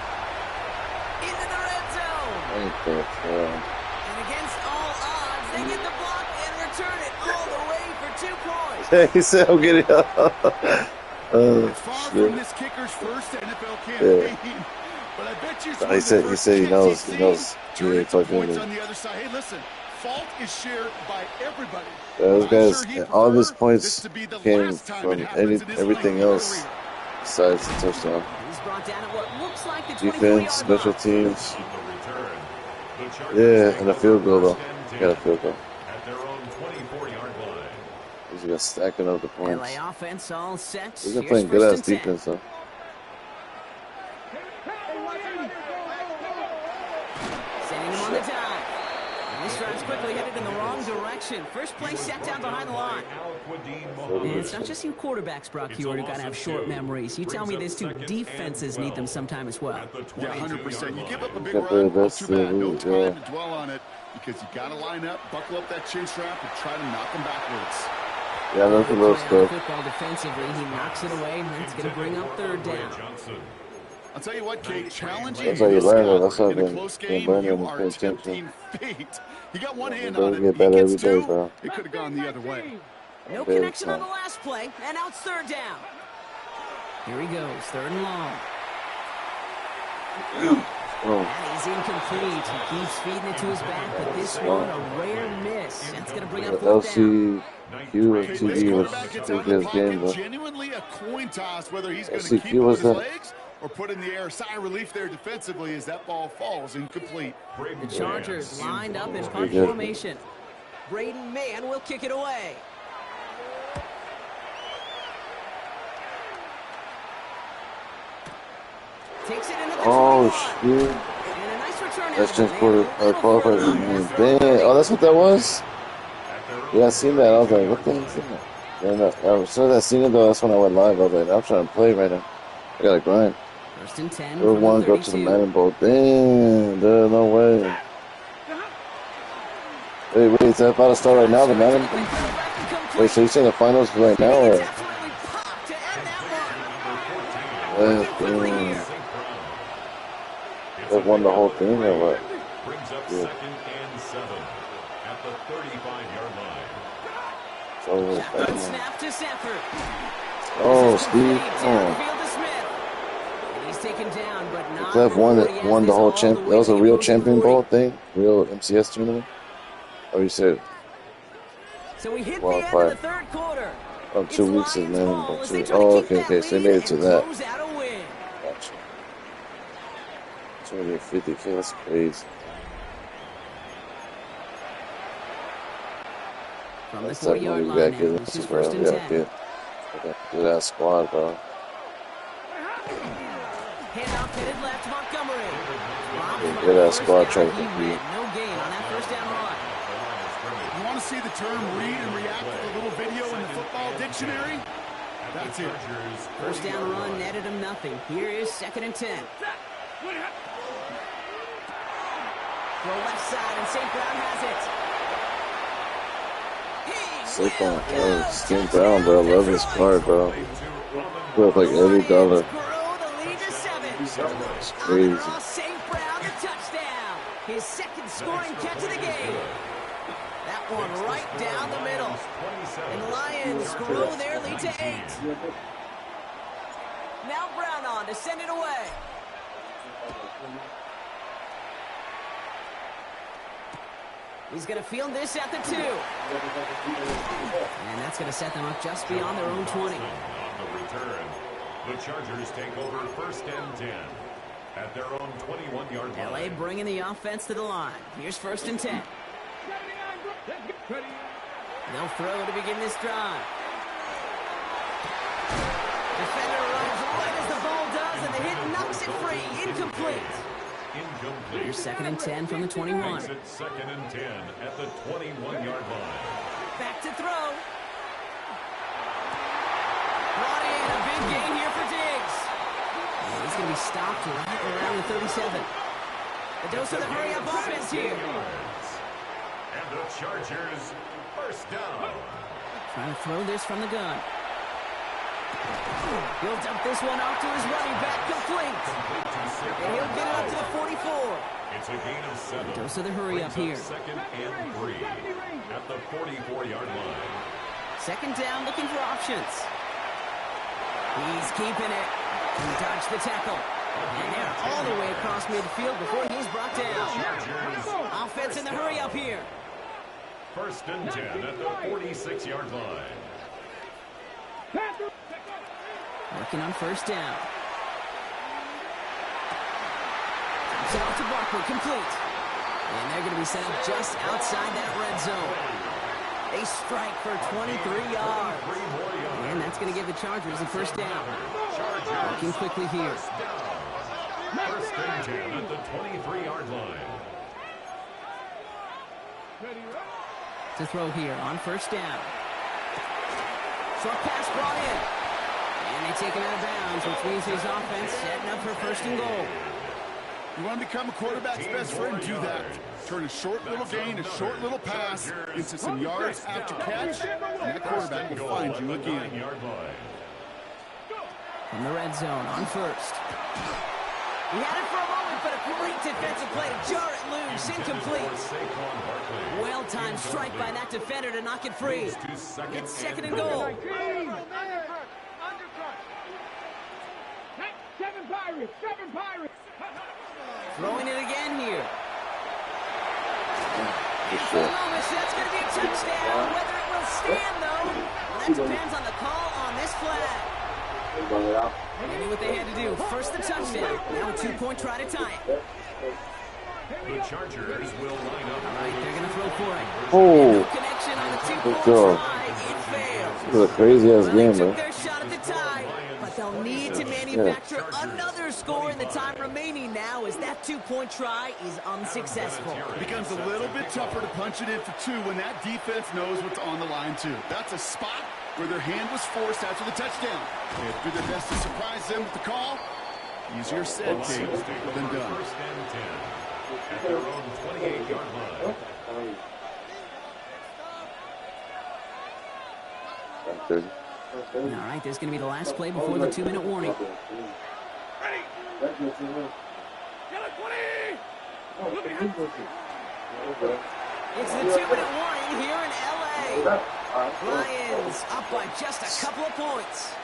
[SPEAKER 2] Into the red zone.
[SPEAKER 1] Ain't that fun.
[SPEAKER 2] And against all odds, they get the block and return it all the way for 2 points.
[SPEAKER 1] He said, I'm getting up.
[SPEAKER 3] It's far from this kicker's first NFL campaign, But I bet you
[SPEAKER 1] He said he knows
[SPEAKER 3] turn
[SPEAKER 1] fucking
[SPEAKER 3] points on the other side. Hey, listen, fault is shared by everybody.
[SPEAKER 1] those guys, all of his points
[SPEAKER 3] to be the
[SPEAKER 1] came
[SPEAKER 3] last time
[SPEAKER 1] from
[SPEAKER 3] it happens in his
[SPEAKER 1] everything
[SPEAKER 3] lengthy
[SPEAKER 1] else
[SPEAKER 3] career.
[SPEAKER 1] besides the touchdown.
[SPEAKER 2] He's brought down at what looks like the
[SPEAKER 1] Defense,
[SPEAKER 2] 24-yard
[SPEAKER 1] special
[SPEAKER 2] line.
[SPEAKER 1] teams. Yeah, and a field goal though. Got a field goal.
[SPEAKER 5] At their own 24-yard line.
[SPEAKER 1] He's got stacking up the points.
[SPEAKER 2] LA offense all set.
[SPEAKER 1] He's been
[SPEAKER 2] Here's
[SPEAKER 1] playing good
[SPEAKER 2] first
[SPEAKER 1] ass
[SPEAKER 2] and 10.
[SPEAKER 1] defense though.
[SPEAKER 2] Sending him on the dive. And this drive's quickly headed in the wrong direction. First play set down behind the line. And it's not just you quarterbacks, Brock Hewitt, who got to have short memories. You tell me this too, defenses need them sometime as well.
[SPEAKER 3] Yeah, 100%. You give up a big
[SPEAKER 1] Got
[SPEAKER 3] run,
[SPEAKER 1] the
[SPEAKER 3] well, too bad. No
[SPEAKER 1] best,
[SPEAKER 3] time to dwell on it because you got to line up, buckle up that chin strap, and try to knock them backwards.
[SPEAKER 1] Yeah, that's a little stuff.
[SPEAKER 2] Football defensively, he knocks it away, and that's going to bring up third down.
[SPEAKER 3] I'll tell you what, Kate, challenging
[SPEAKER 1] That's how you learn it. That's how
[SPEAKER 3] in a
[SPEAKER 1] I've
[SPEAKER 3] close
[SPEAKER 1] been
[SPEAKER 3] game,
[SPEAKER 1] learning
[SPEAKER 3] you
[SPEAKER 1] and
[SPEAKER 3] are
[SPEAKER 1] paying attention.
[SPEAKER 3] tempting fate. He got one hand
[SPEAKER 1] Better
[SPEAKER 3] on it.
[SPEAKER 1] get
[SPEAKER 3] He
[SPEAKER 1] better
[SPEAKER 3] gets
[SPEAKER 1] every day,
[SPEAKER 3] two.
[SPEAKER 1] bro.
[SPEAKER 3] It could have gone the other way.
[SPEAKER 2] No connection on the last play, and now it's third down. Here he goes, third and long.
[SPEAKER 1] Oh,
[SPEAKER 2] And he's incomplete. He keeps feeding it to his back, but this one, a rare miss. That's going to bring up fourth down.
[SPEAKER 1] LCQ and TV was his game, though.
[SPEAKER 3] Genuinely a coin toss whether he's going to keep
[SPEAKER 1] LCQ
[SPEAKER 3] it with
[SPEAKER 1] was
[SPEAKER 3] his
[SPEAKER 1] that.
[SPEAKER 3] legs or put in the air. Sigh of relief there defensively as that ball falls incomplete.
[SPEAKER 2] The Chargers lined up in punt
[SPEAKER 1] good.
[SPEAKER 2] formation. Braden Mann will kick it away. Takes it into the 21.
[SPEAKER 1] Shit.
[SPEAKER 2] And a nice return
[SPEAKER 1] That's
[SPEAKER 2] out
[SPEAKER 1] just
[SPEAKER 2] of
[SPEAKER 1] for
[SPEAKER 2] it.
[SPEAKER 1] qualified. Dang. Oh, that's what that was? Yeah, I seen that. I was like, what the heck is that? And as soon as I seen it, though, that's when I went live. I was like, I'm trying to play right now. I gotta grind.
[SPEAKER 2] First and 10
[SPEAKER 1] We're
[SPEAKER 2] from
[SPEAKER 1] one
[SPEAKER 2] the
[SPEAKER 1] go to the
[SPEAKER 2] 32.
[SPEAKER 1] Madden Bowl. Damn, there's no way. Wait, is that about to start right now, the Madden? Wait, so you saying the finals right now, or?
[SPEAKER 2] Absolutely popped to end that
[SPEAKER 1] They've won the whole thing, or what?
[SPEAKER 5] Brings up
[SPEAKER 1] Yeah.
[SPEAKER 5] 2nd and 7 at the 35-yard line.
[SPEAKER 1] It's over.
[SPEAKER 2] one. Snap to Sanford.
[SPEAKER 1] Oh, Steve.
[SPEAKER 2] Downfield
[SPEAKER 1] Oh.
[SPEAKER 2] to Smith. And he's taken down, but not
[SPEAKER 1] Clef won
[SPEAKER 2] before he
[SPEAKER 1] it.
[SPEAKER 2] has
[SPEAKER 1] Won the
[SPEAKER 2] this
[SPEAKER 1] whole
[SPEAKER 2] all
[SPEAKER 1] champ.
[SPEAKER 2] the
[SPEAKER 1] That
[SPEAKER 2] way
[SPEAKER 1] was
[SPEAKER 2] to
[SPEAKER 1] a
[SPEAKER 2] the
[SPEAKER 1] real
[SPEAKER 2] opposing
[SPEAKER 1] champion
[SPEAKER 2] 40.
[SPEAKER 1] bowl thing. Real MCS tournament. Oh, you said
[SPEAKER 2] So we hit the
[SPEAKER 1] Well,
[SPEAKER 2] end
[SPEAKER 1] fine.
[SPEAKER 2] of the third quarter.
[SPEAKER 1] 2
[SPEAKER 2] It's
[SPEAKER 1] weeks is
[SPEAKER 2] Lions
[SPEAKER 1] Madden
[SPEAKER 2] ball
[SPEAKER 1] Bowl
[SPEAKER 2] as
[SPEAKER 1] too.
[SPEAKER 2] they try to
[SPEAKER 1] Oh,
[SPEAKER 2] keep
[SPEAKER 1] okay,
[SPEAKER 2] that
[SPEAKER 1] okay. So they
[SPEAKER 2] lead
[SPEAKER 1] made it to
[SPEAKER 2] and
[SPEAKER 1] that.
[SPEAKER 2] close out a win.
[SPEAKER 1] Gotcha. 250K. That's crazy.
[SPEAKER 2] From the
[SPEAKER 1] That's that
[SPEAKER 2] 40-yard
[SPEAKER 1] money
[SPEAKER 2] line
[SPEAKER 1] back
[SPEAKER 2] now,
[SPEAKER 1] in.
[SPEAKER 2] this is
[SPEAKER 1] Bro.
[SPEAKER 2] first and
[SPEAKER 1] Yeah,
[SPEAKER 2] 10.
[SPEAKER 1] good. Good ass squad, bro.
[SPEAKER 2] Handoff headed left, Montgomery. Dropped
[SPEAKER 1] Good ass
[SPEAKER 2] for
[SPEAKER 1] squad
[SPEAKER 2] first
[SPEAKER 1] trying
[SPEAKER 2] down.
[SPEAKER 1] to
[SPEAKER 2] He
[SPEAKER 1] compete.
[SPEAKER 2] went no gain on that first down run.
[SPEAKER 3] You want to see the term read and react with a little video in the football dictionary? That's it.
[SPEAKER 2] First down run netted him nothing. Here is 2nd and 10. Throw left side, and St. Brown has it.
[SPEAKER 1] Sleep on. Oh, St. Brown, bro. I love this card, bro. Worth like every dollar.
[SPEAKER 2] Grow the lead to 7.
[SPEAKER 1] It's crazy.
[SPEAKER 2] Ross St. Brown, the touchdown. His second scoring catch of the game. That one right down the middle. And Lions grow their lead to 8. Now Brown on to send it away. He's going to field this at the 2. And that's going to set them up just beyond their own 20.
[SPEAKER 5] On the return, the Chargers take over 1st and 10 at their own 21-yard line.
[SPEAKER 2] LA bringing the offense to the line. Here's 1st and 10. They'll throw to begin this drive. Defender runs right as the ball does, and the hit knocks it free. Incomplete.
[SPEAKER 5] Incomplete.
[SPEAKER 2] Here's 2nd and 10 from the 21.
[SPEAKER 5] Makes it 2nd and 10 at the 21-yard line.
[SPEAKER 2] Back to throw. Brought in a big gain here for Diggs. And he's going to be stopped right around the 37. A dose of the hurry-up offense here.
[SPEAKER 5] And the Chargers first down.
[SPEAKER 2] Trying to throw this from the gun. He'll dump this one off to his running back, complete. And he'll get it up to the 44.
[SPEAKER 5] It's a gain of 7.
[SPEAKER 2] Dose of the hurry up here.
[SPEAKER 5] 2nd and 3 at the 44-yard line.
[SPEAKER 2] 2nd down, looking for options. He's keeping it. He dodged the tackle. And they're all the way across midfield before he's brought down. Offense in the hurry up here.
[SPEAKER 5] First and 10 at the 46-yard line.
[SPEAKER 2] Working on first down. Drops it off to Barkley, complete. And they're going to be set up just outside that red zone. They strike for 23 yards. And that's going to give the Chargers a first down. Working quickly here.
[SPEAKER 5] First and 10 at the 23-yard line.
[SPEAKER 2] To throw here on first down. Short pass brought in. And they take him out of bounds, which means his offense setting up for first and goal.
[SPEAKER 3] You want to become a quarterback's best friend, do that. Turn a short little gain, a short little pass into some yards after catch, and that quarterback will find you again.
[SPEAKER 2] From the red zone on first. He had it for a moment, but a great defensive play to jar it loose, incomplete. Well-timed strike by that defender to knock it free. It's second and goal.
[SPEAKER 4] Seven Pirates.
[SPEAKER 2] Throwing it again here. And for the moment, that's going to be a touchdown. Whether it will stand, though, well, that depends on the call on this flag. They knew what they had to do. First the touchdown. Now a 2-point try to tie it.
[SPEAKER 5] The Chargers will line up.
[SPEAKER 2] All right, they're going to throw for it.
[SPEAKER 1] Oh,
[SPEAKER 2] No connection on the 2-point
[SPEAKER 1] good
[SPEAKER 2] try. It fails.
[SPEAKER 1] This is a crazy-ass
[SPEAKER 2] Well,
[SPEAKER 1] game,
[SPEAKER 2] they took
[SPEAKER 1] man.
[SPEAKER 2] their shot at the tie, but they'll need to manufacture another score in the time remaining now as that 2-point try is unsuccessful.
[SPEAKER 3] It becomes a little bit tougher to punch it in for two when that defense knows what's on the line, too. That's a spot where their hand was forced after the touchdown. They have to do their best to surprise them with the call. Easier said, Kate, than done.
[SPEAKER 5] First and 10 at their own 28-yard line.
[SPEAKER 2] All right, there's going to be the last play before the 2-minute warning. It's the 2-minute warning here in L.A. Lions up by just a couple of points.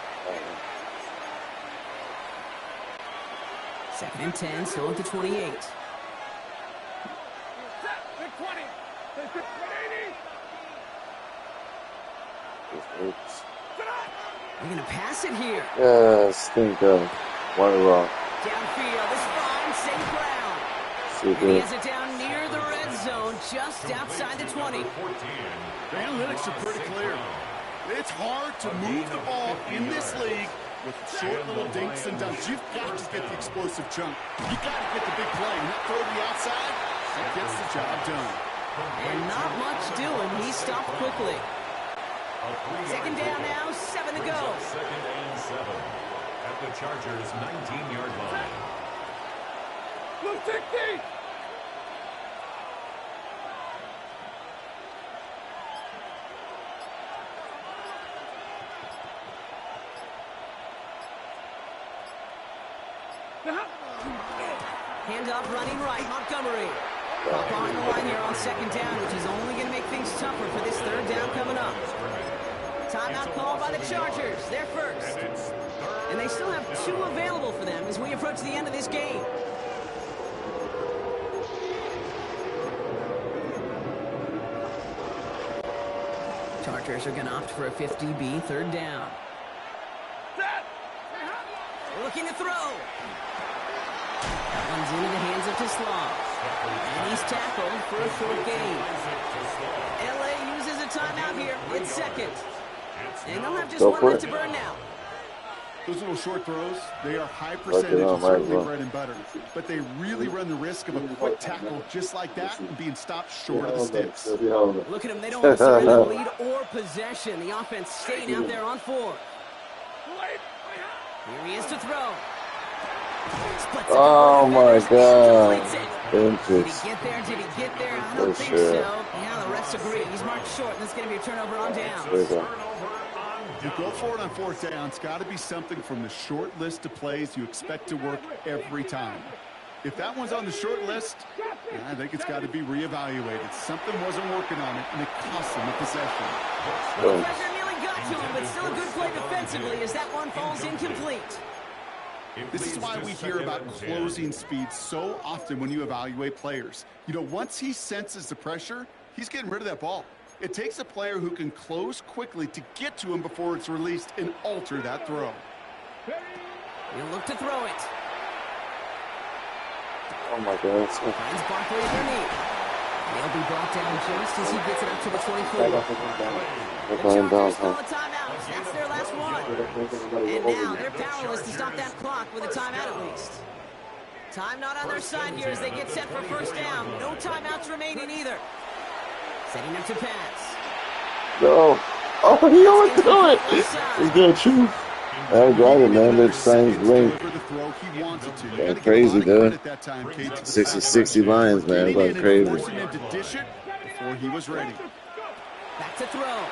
[SPEAKER 2] Second and 10, still at the 28. They're going to pass it here.
[SPEAKER 1] Yeah, stinker. One wrong.
[SPEAKER 2] Downfield, this fine, safe ground.
[SPEAKER 1] Super.
[SPEAKER 2] And he has it down near the red zone, just outside the 20.
[SPEAKER 3] The analytics are pretty clear. It's hard to move the ball in this league with short little dinks and dunks. You've got to get the explosive chunk. You've got to get the big play. And that throw to the outside, that gets the job done.
[SPEAKER 2] And not much doing. He stopped quickly. Second down now, 7 to go.
[SPEAKER 5] Second and 7 at the Chargers' 19-yard line.
[SPEAKER 4] Blue 60.
[SPEAKER 2] Hand up, running right, Montgomery. Up on the line here on second down, which is only going to make things tougher for this third down coming up. Timeout called by the Chargers. They're first. And they still have 2 available for them as we approach the end of this game. Chargers are going to opt for a 50B third down. Looking to throw. That one's into the hands of Tesla. And he's tackled for a short gain. LA uses a timeout here. It's second. And they'll have just 1 minute to burn now.
[SPEAKER 3] Those little short throws, they are high percentage and certainly bread and butter. But they really run the risk of a quick tackle just like that and being stopped short of the sticks.
[SPEAKER 2] Look at them. They don't want to surrender the lead or possession. The offense staying out there on 4. Here he is to throw.
[SPEAKER 1] Oh my God.
[SPEAKER 2] Did he get there? Did he get there? I don't think so. Yeah, the refs agree. He's marked short, and that's going to be a turnover on down.
[SPEAKER 3] You go for it on fourth down. It's got to be something from the short list of plays you expect to work every time. If that one's on the short list, I think it's got to be reevaluated. Something wasn't working on it, and it cost them a possession.
[SPEAKER 2] The pressure nearly got to him, but still a good play defensively as that one falls incomplete.
[SPEAKER 3] This is why we hear about closing speed so often when you evaluate players. You know, once he senses the pressure, he's getting rid of that ball. It takes a player who can close quickly to get to him before it's released and alter that throw.
[SPEAKER 2] He'll look to throw it.
[SPEAKER 1] Oh my God.
[SPEAKER 2] Finds Barkley underneath. They'll be brought down just as he gets it up to the 24. The Chargers call a timeout. That's their last one. And now they're powerless to stop that clock with a timeout at least. Time not on their side here as they get set for first down. No timeouts remaining either. Setting up to pass.
[SPEAKER 1] No. Oh, he overthrew it. He's going to shoot. I got it, man. They're trying to blink. Going crazy, dude. 60 lines, man. Going crazy.
[SPEAKER 3] Before he was ready.
[SPEAKER 2] Back to throw.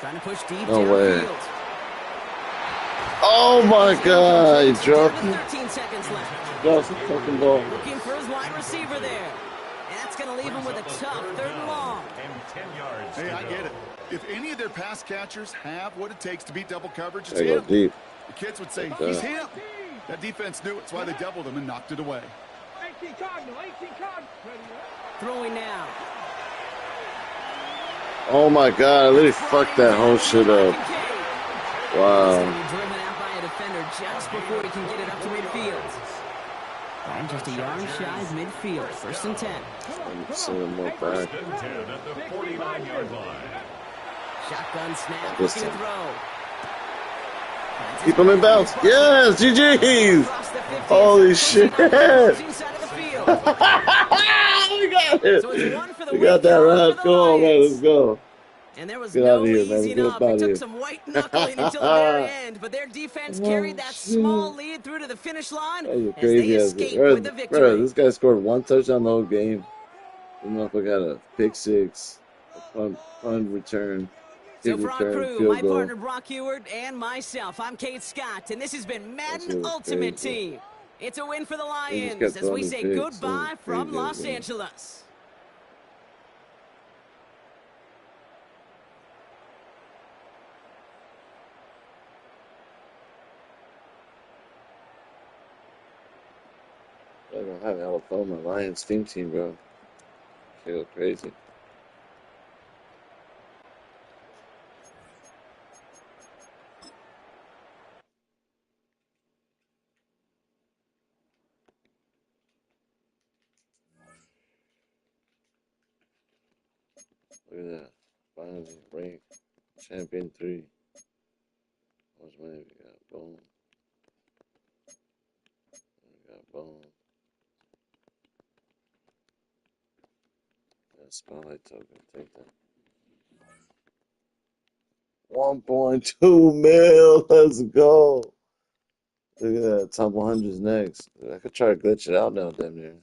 [SPEAKER 2] Trying to push deep
[SPEAKER 1] No way.
[SPEAKER 2] downfield.
[SPEAKER 1] Oh my God! He dropped it.
[SPEAKER 2] 13 seconds left.
[SPEAKER 1] Drops the fucking ball.
[SPEAKER 2] Looking for his wide receiver there. And that's going to leave him with a tough 3rd and long.
[SPEAKER 3] Hey, I get it. If any of their pass catchers have what it takes to beat double coverage, it's
[SPEAKER 1] They go
[SPEAKER 3] him.
[SPEAKER 1] deep.
[SPEAKER 3] The kids would say, he's him. That defense knew it's why they doubled him and knocked it away.
[SPEAKER 4] 18 Cardinal, 18 Cardinal.
[SPEAKER 2] Throwing now.
[SPEAKER 1] Oh my God! I literally fucked that whole shit up. Wow.
[SPEAKER 2] Driven out by a defender just before he can get it up to midfield. And just a yard shy of midfield. 1st and 10.
[SPEAKER 1] I'm seeing more back.
[SPEAKER 5] First and 10 at the 49-yard line.
[SPEAKER 2] Shotgun snap. Looking to throw.
[SPEAKER 1] Keep him in bounds. Yes, GG's. Holy shit. We got it. We got that right. Come on, man. Let's go.
[SPEAKER 2] And there was
[SPEAKER 1] Get
[SPEAKER 2] no
[SPEAKER 1] out of here, man.
[SPEAKER 2] easing
[SPEAKER 1] Get
[SPEAKER 2] up.
[SPEAKER 1] up out
[SPEAKER 2] It
[SPEAKER 1] of
[SPEAKER 2] took
[SPEAKER 1] here.
[SPEAKER 2] some white knuckling until the very end, but their defense carried that small lead through to the finish line
[SPEAKER 1] That was
[SPEAKER 2] as
[SPEAKER 1] crazy
[SPEAKER 2] they
[SPEAKER 1] as
[SPEAKER 2] escape
[SPEAKER 1] bro,
[SPEAKER 2] with the
[SPEAKER 1] bro,
[SPEAKER 2] victory.
[SPEAKER 1] this guy scored 1 touchdown the whole game. The motherfucker had a pick six, a punt return,
[SPEAKER 2] So
[SPEAKER 1] kick
[SPEAKER 2] for our
[SPEAKER 1] return,
[SPEAKER 2] crew,
[SPEAKER 1] field
[SPEAKER 2] my
[SPEAKER 1] goal.
[SPEAKER 2] partner Brock Heward and myself, I'm Kate Scott, and this has been Madden Ultimate
[SPEAKER 1] crazy.
[SPEAKER 2] Team. It's a win for the
[SPEAKER 1] He just
[SPEAKER 2] Lions
[SPEAKER 1] kept
[SPEAKER 2] as we
[SPEAKER 1] throwing
[SPEAKER 2] say
[SPEAKER 1] picks.
[SPEAKER 2] goodbye from
[SPEAKER 1] Crazy,
[SPEAKER 2] Los
[SPEAKER 1] man.
[SPEAKER 2] Angeles.
[SPEAKER 1] I don't have Alabama Lions team, bro. They go crazy. Look at that. Finally ranked champion 3. How much money we got? Boom. We got boom. That spotlight token. Take that. 1.2 mil. Let's go. Look at that. Top 100's next. I could try to glitch it out now, damn near.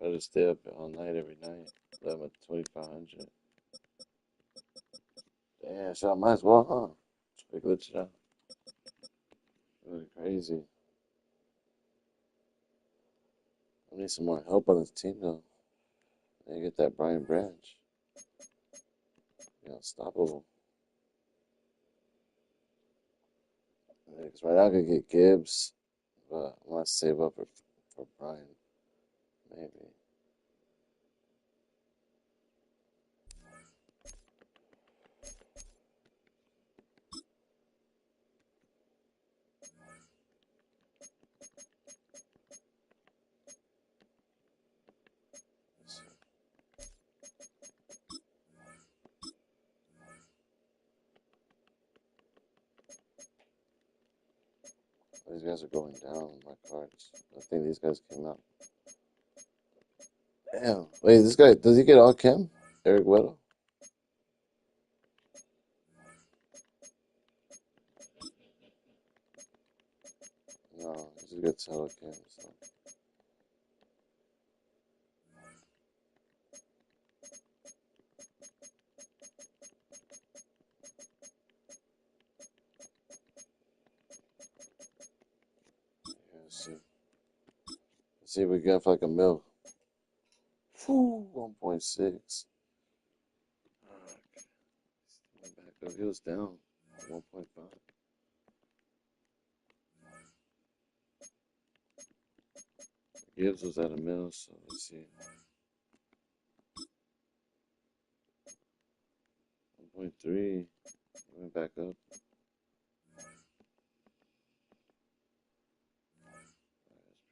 [SPEAKER 1] I just stay up all night every night. I'm at 2,500. Damn, so I might as well, huh? Try to glitch it out. Really crazy. I need some more help on this team, though. I need to get that Brian Branch. Unstoppable. Because right now I could get Gibbs, but I want to save up for Brian. Maybe. These guys are going down, my cards. I think these guys came out. Damn. Wait, this guy, does he get all chem? Eric Weddle? No, he just gets all chem. So. Yeah, let's see. Let's see if we get for like a mil. 1.6. Back up, he was down. 1.5. Gibbs was at a mill, so let's see. 1.3. Went back up.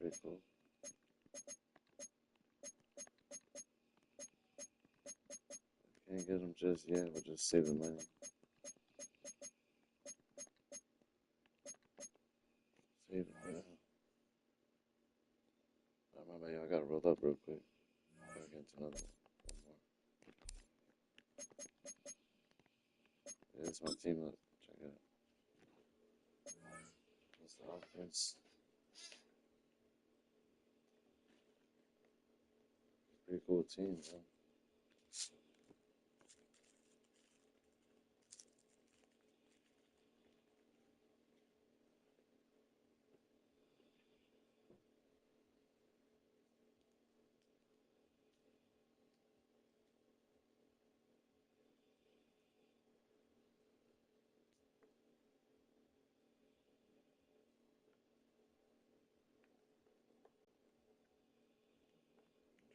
[SPEAKER 1] That's pretty cool. Can't get them just yet. We'll just save the money. Save the money. I remember, y'all gotta roll up real quick. Get into another one more. Yeah, that's my team. Look, check it out. That's the offense. Pretty cool team, man.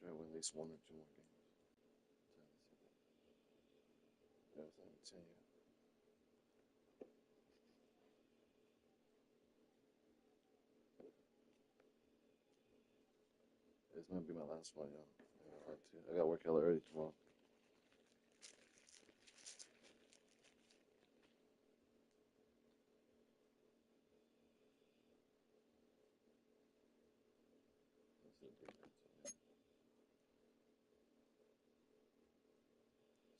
[SPEAKER 1] Try to win at least 1 or 2 more games. Yeah, it's not 10 yet. This might be my last one, y'all. I gotta work hella early tomorrow. That's the defense.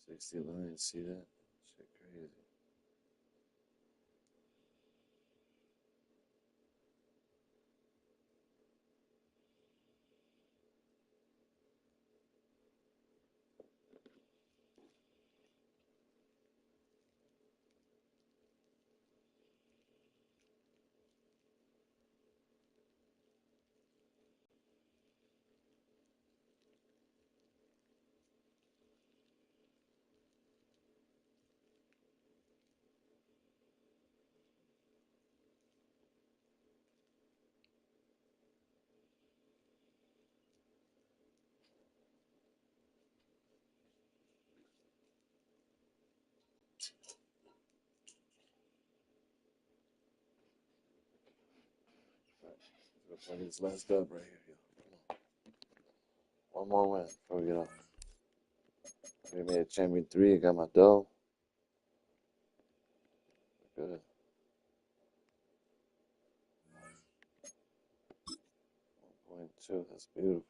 [SPEAKER 1] 60 lines, see that? Shit crazy. Let's go play this last dub right here, y'all. One more win before we get off. We made a champion 3. I got my dough. Good. 1.2. That's beautiful.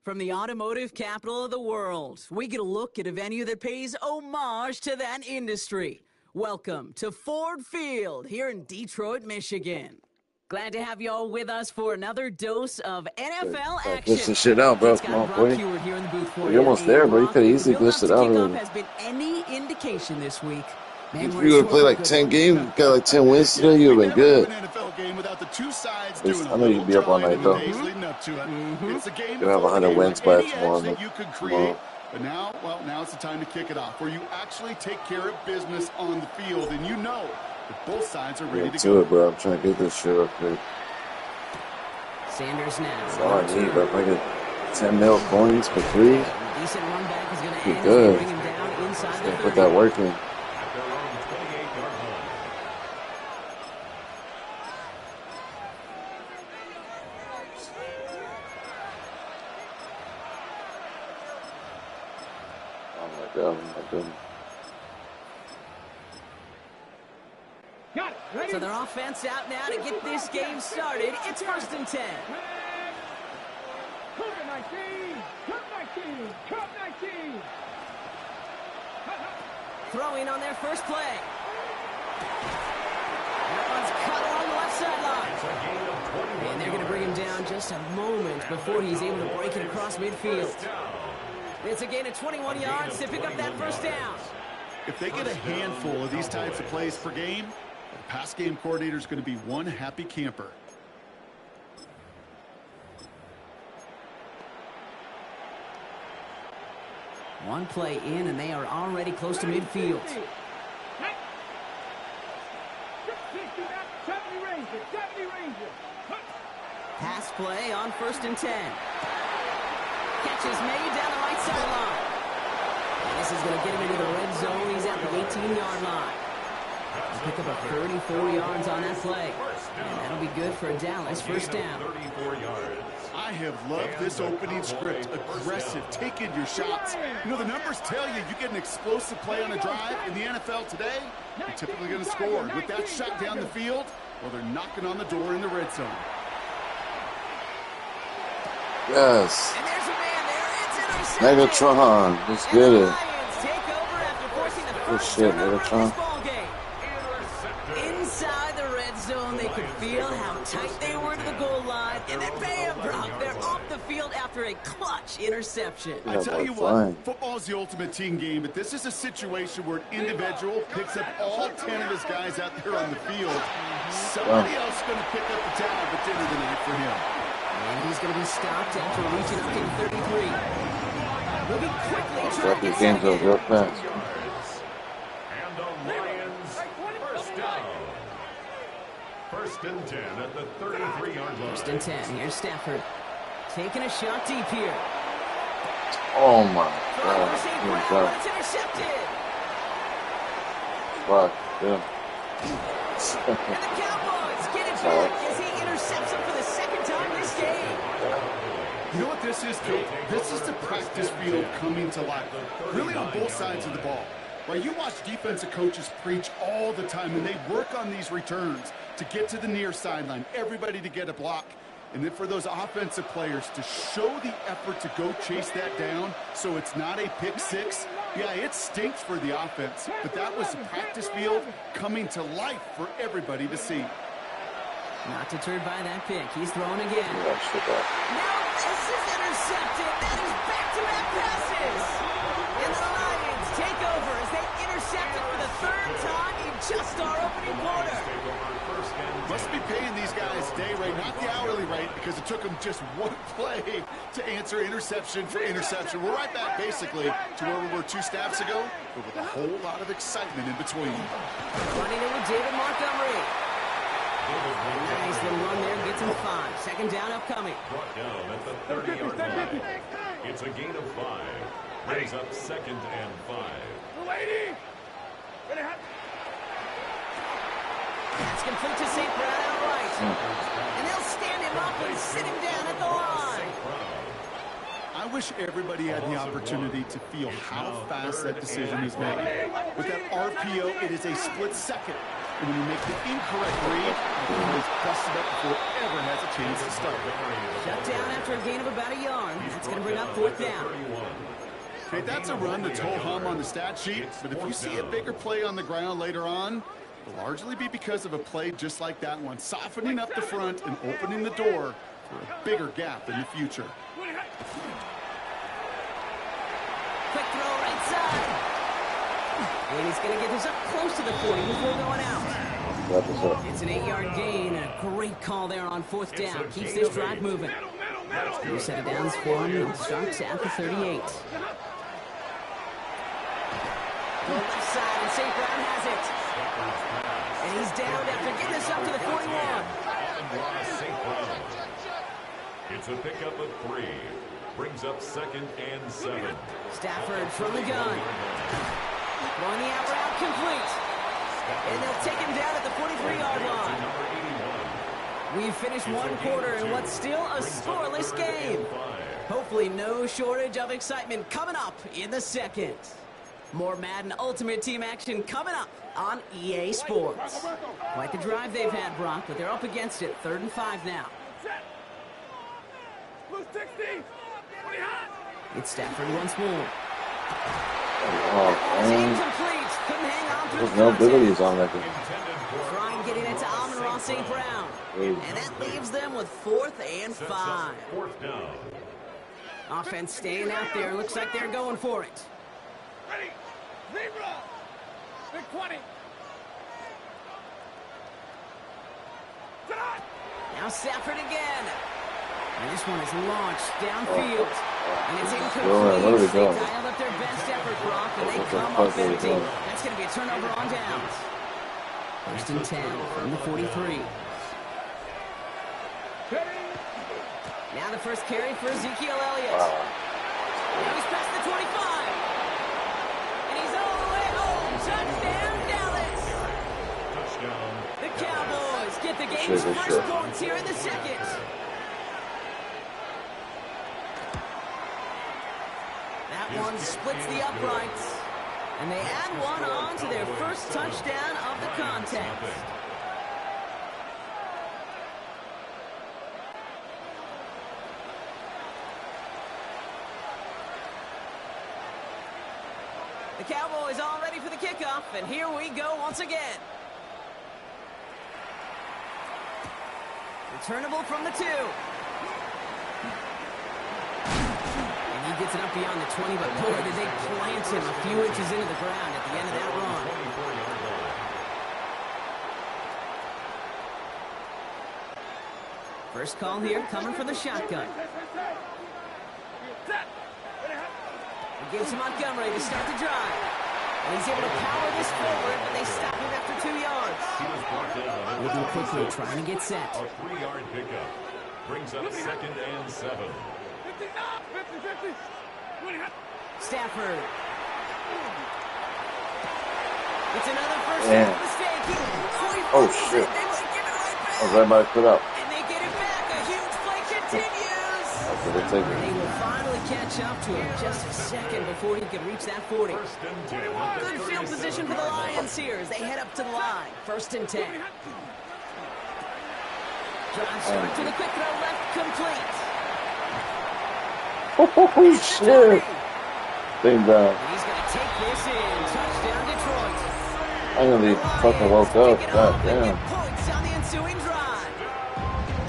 [SPEAKER 2] From the automotive capital of the world, we get a look at a venue that pays homage to that industry. Welcome to Ford Field here in Detroit, Michigan. Glad to have you all with us for another dose of NFL action.
[SPEAKER 1] Glitch this shit out, bro. Come on, boy.
[SPEAKER 2] Here in the booth for
[SPEAKER 1] You're almost there, bro. You could have easily glitched it out already.
[SPEAKER 2] Has been any indication this week.
[SPEAKER 1] If you would have played like 10 games, got like 10 wins today, you would have been good. I know you'd be up all night, though. You'll have 100 wins by tomorrow.
[SPEAKER 3] But now, well, now it's the time to kick it off, where you actually take care of business on the field, and you know that both sides are ready to go.
[SPEAKER 1] It, bro. I'm trying to get this shit up quick.
[SPEAKER 2] Sanders now.
[SPEAKER 1] That's all I need, bro. If I get 10 mil coins for free,
[SPEAKER 2] decent run back is going to
[SPEAKER 1] be good. Just put that work in.
[SPEAKER 2] So their offense out now to get this game started. It's 1st and 10. Throwing on their first play. That one's cut along the left sideline. And they're going to bring him down just a moment before he's able to break it across midfield. It's a gain of 21 yards to pick up that first down.
[SPEAKER 3] If they get a handful of these types of plays per game, the pass game coordinator is going to be one happy camper.
[SPEAKER 2] One play in, and they are already close to midfield. Pass play on 1st and 10. Catch is made down the right sideline. This is going to get him into the red zone. He's at the 18-yard line. He'll pick up a 34 yards on that play. And that'll be good for a Dallas first down.
[SPEAKER 5] 34 yards.
[SPEAKER 3] I have loved this opening script. Aggressive, taking your shots. You know, the numbers tell you get an explosive play on a drive. In the NFL today, you're typically going to score. With that shot down the field, well, they're knocking on the door in the red zone.
[SPEAKER 1] Yes.
[SPEAKER 2] And there's a man there. It's intercepted.
[SPEAKER 1] Megatron. Let's get it.
[SPEAKER 2] Lions take over after forcing the
[SPEAKER 1] Good
[SPEAKER 2] first
[SPEAKER 1] shit,
[SPEAKER 2] turnover of
[SPEAKER 1] Megatron.
[SPEAKER 2] this ball game. Inside the red zone, they could feel how tight they were to the goal line. And then bam, Brock, they're off the field after a clutch interception.
[SPEAKER 3] I tell you what, football's the ultimate team game, but this is a situation where an individual picks up all 10 of his guys out there on the field. Somebody else is going to pick up the tab at the end of the night for him.
[SPEAKER 2] And he's going to be stopped after reaching up to 33. Moving quickly,
[SPEAKER 1] Start
[SPEAKER 2] trying to
[SPEAKER 1] these
[SPEAKER 2] get
[SPEAKER 1] games up
[SPEAKER 2] second.
[SPEAKER 1] real fast.
[SPEAKER 5] And the Lions first down. 1st and 10 at the 33-yard line.
[SPEAKER 2] 1st and 10. Here's Stafford. Taking a shot deep here.
[SPEAKER 1] Oh my
[SPEAKER 2] Throw
[SPEAKER 1] God.
[SPEAKER 2] to St.
[SPEAKER 1] Here we
[SPEAKER 2] Brown,
[SPEAKER 1] go.
[SPEAKER 2] but it's intercepted.
[SPEAKER 1] Fuck. Yeah.
[SPEAKER 2] And the Cowboys get it back as he intercepts him for the second time this game.
[SPEAKER 3] You know what this is, Kate? This is the practice field coming to life. Really on both sides of the ball. Right, you watch defensive coaches preach all the time, and they work on these returns to get to the near sideline, everybody to get a block. And then for those offensive players to show the effort to go chase that down so it's not a pick six. Yeah, it stinks for the offense, but that was the practice field coming to life for everybody to see.
[SPEAKER 2] Not deterred by that pick. He's throwing again.
[SPEAKER 1] Yeah, shit that.
[SPEAKER 2] Now this is intercepted. That is back-to-back passes. And the Lions take over as they intercept it for the 3rd time in just our opening quarter.
[SPEAKER 3] Must be paying these guys day rate, not the hourly rate, because it took them just one play to answer interception for interception. We're right back, basically, to where we were 2 snaps ago, but with a whole lot of excitement in between.
[SPEAKER 2] Running in with David Montgomery. Nice little run there, gets him 5. 2nd down upcoming.
[SPEAKER 5] Brought down at the 30-yard line. It's a gain of 5. Brings up 2nd and 5.
[SPEAKER 2] That's complete to St. Brown outright. And they'll stand him up and sit him down at the line.
[SPEAKER 3] I wish everybody had the opportunity to feel how fast that decision is made. With that RPO, it is a split second. And when you make the incorrect read, it is busted up before it ever has a chance to start.
[SPEAKER 2] Shut down after a gain of about a yard. That's going to bring up 4th down.
[SPEAKER 3] Okay, that's a run that's ho-hum on the stat sheet, but if you see a bigger play on the ground later on, it'll largely be because of a play just like that one, softening up the front and opening the door for a bigger gap in the future.
[SPEAKER 2] Quick throw right side. And he's going to get this up close to the 40 before going out. It's an 8-yard gain and a great call there on 4th down. Keeps this drive moving. New set of downs for him. Starts at the 38. The left side, and St. Brown has it. And he's down after getting this up to the 41.
[SPEAKER 5] It's a pickup of 3. Brings up 2nd and 7.
[SPEAKER 2] Stafford from the gun. Throwing the out route complete. And they'll take him down at the 43-yard line. We've finished 1 quarter in what's still a scoreless game. Hopefully no shortage of excitement coming up in the 2nd. More Madden Ultimate Team action coming up on EA Sports. Quite the drive they've had, Brock, but they're up against it. 3rd and 5 now. It's Stafford once more.
[SPEAKER 1] Oh, man.
[SPEAKER 2] Incomplete. Couldn't hang on to
[SPEAKER 1] There's
[SPEAKER 2] the
[SPEAKER 1] no
[SPEAKER 2] contact.
[SPEAKER 1] abilities on that thing.
[SPEAKER 2] Trying getting it to Amon-Ra St. Brown. And that leaves them with 4th and 5.
[SPEAKER 5] 4th down.
[SPEAKER 2] Offense staying out there. Looks like they're going for it. Now Stafford again. And this one is launched downfield. And it's incomplete.
[SPEAKER 1] What are we doing?
[SPEAKER 2] They dialed up their best effort, Brock, and they come up empty. That's going to be a turnover on downs. First and 10 from the 43. Now the first carry for Ezekiel Elliott. Now he's past the 25. And he's all the way home. Touchdown, Dallas.
[SPEAKER 5] Touchdown.
[SPEAKER 2] The Cowboys get the game's first points here in the second. That one splits the uprights. And they add one on to their first touchdown of the contest. The Cowboys all ready for the kickoff, and here we go once again. Returnable from the 2. And he gets it up beyond the 20, but boy, did they plant him a few inches into the ground at the end of that run. First call here, coming from the shotgun. It gives to Montgomery to start the drive. And he's able to power this forward, but they stop him after 2 yards. Moving quickly, trying to get set.
[SPEAKER 5] A 3-yard pickup brings up 2nd and 7.
[SPEAKER 2] Stafford. It's another first down mistake.
[SPEAKER 1] Oh, shit. I was right by to put up.
[SPEAKER 2] And they get it back. A huge play continues.
[SPEAKER 1] That's what they take it.
[SPEAKER 2] They will finally catch up to him just a second before he can reach that 40. Good field position for the Lions here as they head up to the line. 1st and 10. Drive start to the quick throw left, complete.
[SPEAKER 1] Oh, shit. Thing down.
[SPEAKER 2] And he's going to take this in. Touchdown, Detroit.
[SPEAKER 1] I'm going to be fucking woke up. God damn.
[SPEAKER 2] Points on the ensuing drive.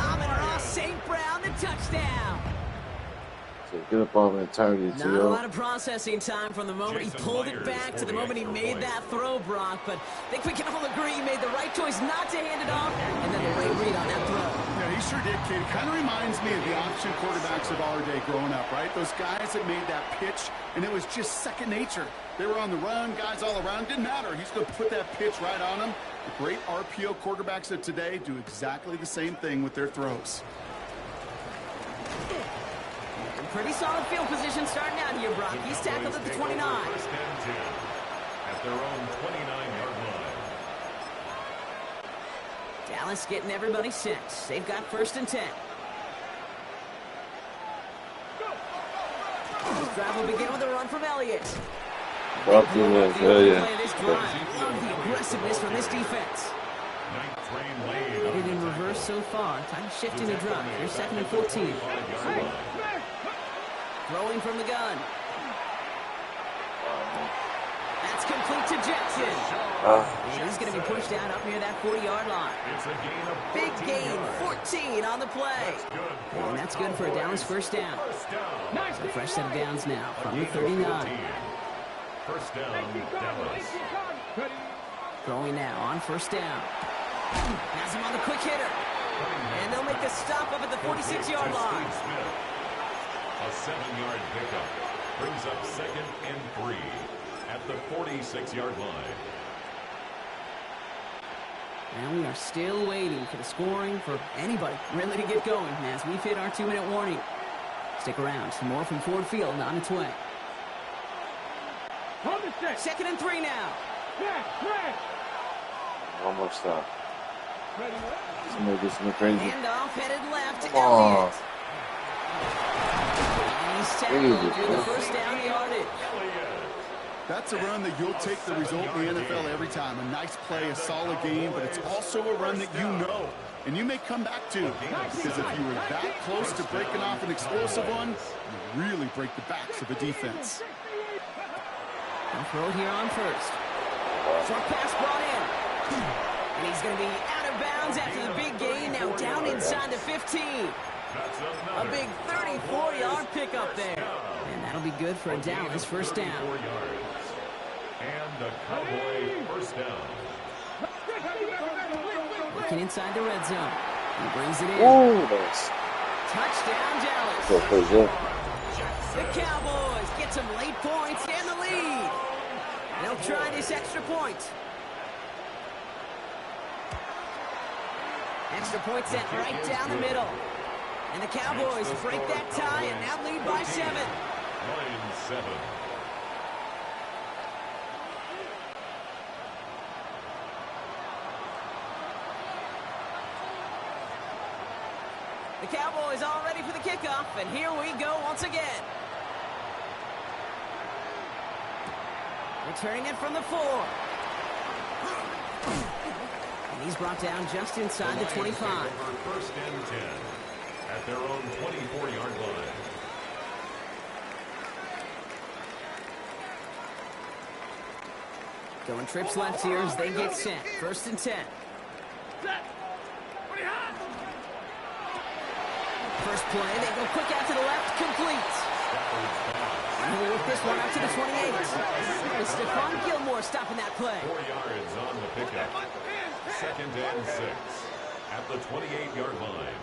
[SPEAKER 2] Amon-Ra St. Brown, the touchdown.
[SPEAKER 1] So get up on the entirety,
[SPEAKER 2] Not a lot of processing time from the moment he pulled it back to the moment he made that throw, Brock. But I think we can all agree he made the right choice not to hand it off, and then the right read on that throw.
[SPEAKER 3] Yeah, he sure did, kid. Kind of reminds me of the option quarterbacks of our day growing up, right? Those guys that made that pitch, and it was just second nature. They were on the run, guys all around. Didn't matter. He's going to put that pitch right on them. The great RPO quarterbacks of today do exactly the same thing with their throws.
[SPEAKER 2] Pretty solid field position starting out here, Brock. He's tackled at the 29.
[SPEAKER 5] First and 10 at their own 29-yard line.
[SPEAKER 2] Dallas getting everybody set. They've got 1st and 10. This drive will begin with a run from Elliott.
[SPEAKER 1] Drop to the
[SPEAKER 2] This drive. Love the aggressiveness from this defense. Headed in reverse so far. Time to shift into drive. Here's 2nd and 14. Throwing from the gun. That's complete to Jackson. And he's going to be pushed down up near that 40-yard line. Big gain, 14 on the play. And that's good for a Dallas first down. A fresh set of downs now from the 39.
[SPEAKER 5] First down, Dallas.
[SPEAKER 2] Throwing now on 1st down. Has him on the quick hitter. And they'll make the stop up at the 46-yard line.
[SPEAKER 5] A 7-yard pickup brings up 2nd and 3 at the 46-yard line.
[SPEAKER 2] And we are still waiting for the scoring for anybody really to get going as we've hit our 2-minute warning. Stick around. Some more from Ford Field on its way. 2nd and 3 now.
[SPEAKER 1] Almost stop. Somebody do something crazy.
[SPEAKER 2] Handoff headed left to
[SPEAKER 1] Oh.
[SPEAKER 2] Elliott. And he's tackled for the first down yardage.
[SPEAKER 3] That's a run that you'll take the result in the NFL every time. A nice play, a solid game, but it's also a run that you know and you may come back to. Because if you were that close to breaking off an explosive one, you really break the backs of the defense.
[SPEAKER 2] They'll throw it here on 1st. Short pass brought in. And he's going to be out of bounds after the big gain. Now down inside the 15. A big 34-yard pickup there. And that'll be good for a Dallas first down.
[SPEAKER 5] And a Cowboy first down.
[SPEAKER 2] Looking inside the red zone. He brings it in.
[SPEAKER 1] Oh, nice.
[SPEAKER 2] Touchdown, Dallas.
[SPEAKER 1] So crazy.
[SPEAKER 2] The Cowboys get some late points and the lead. They'll try this extra point. Extra point set right down the middle. And the Cowboys break that tie and now lead by 7.
[SPEAKER 5] 9-7.
[SPEAKER 2] The Cowboys all ready for the kickoff, and here we go once again. Returning it from the 4. And he's brought down just inside the 25.
[SPEAKER 5] First and 10 at their own 24-yard line.
[SPEAKER 2] Going trips left here as they get set. First and 10. First play, they go quick out to the left, complete. And he'll whip this one out to the 28. It's Stephon Gilmore stopping that play.
[SPEAKER 5] 4 yards on the pickup. Second and 6 at the 28-yard line.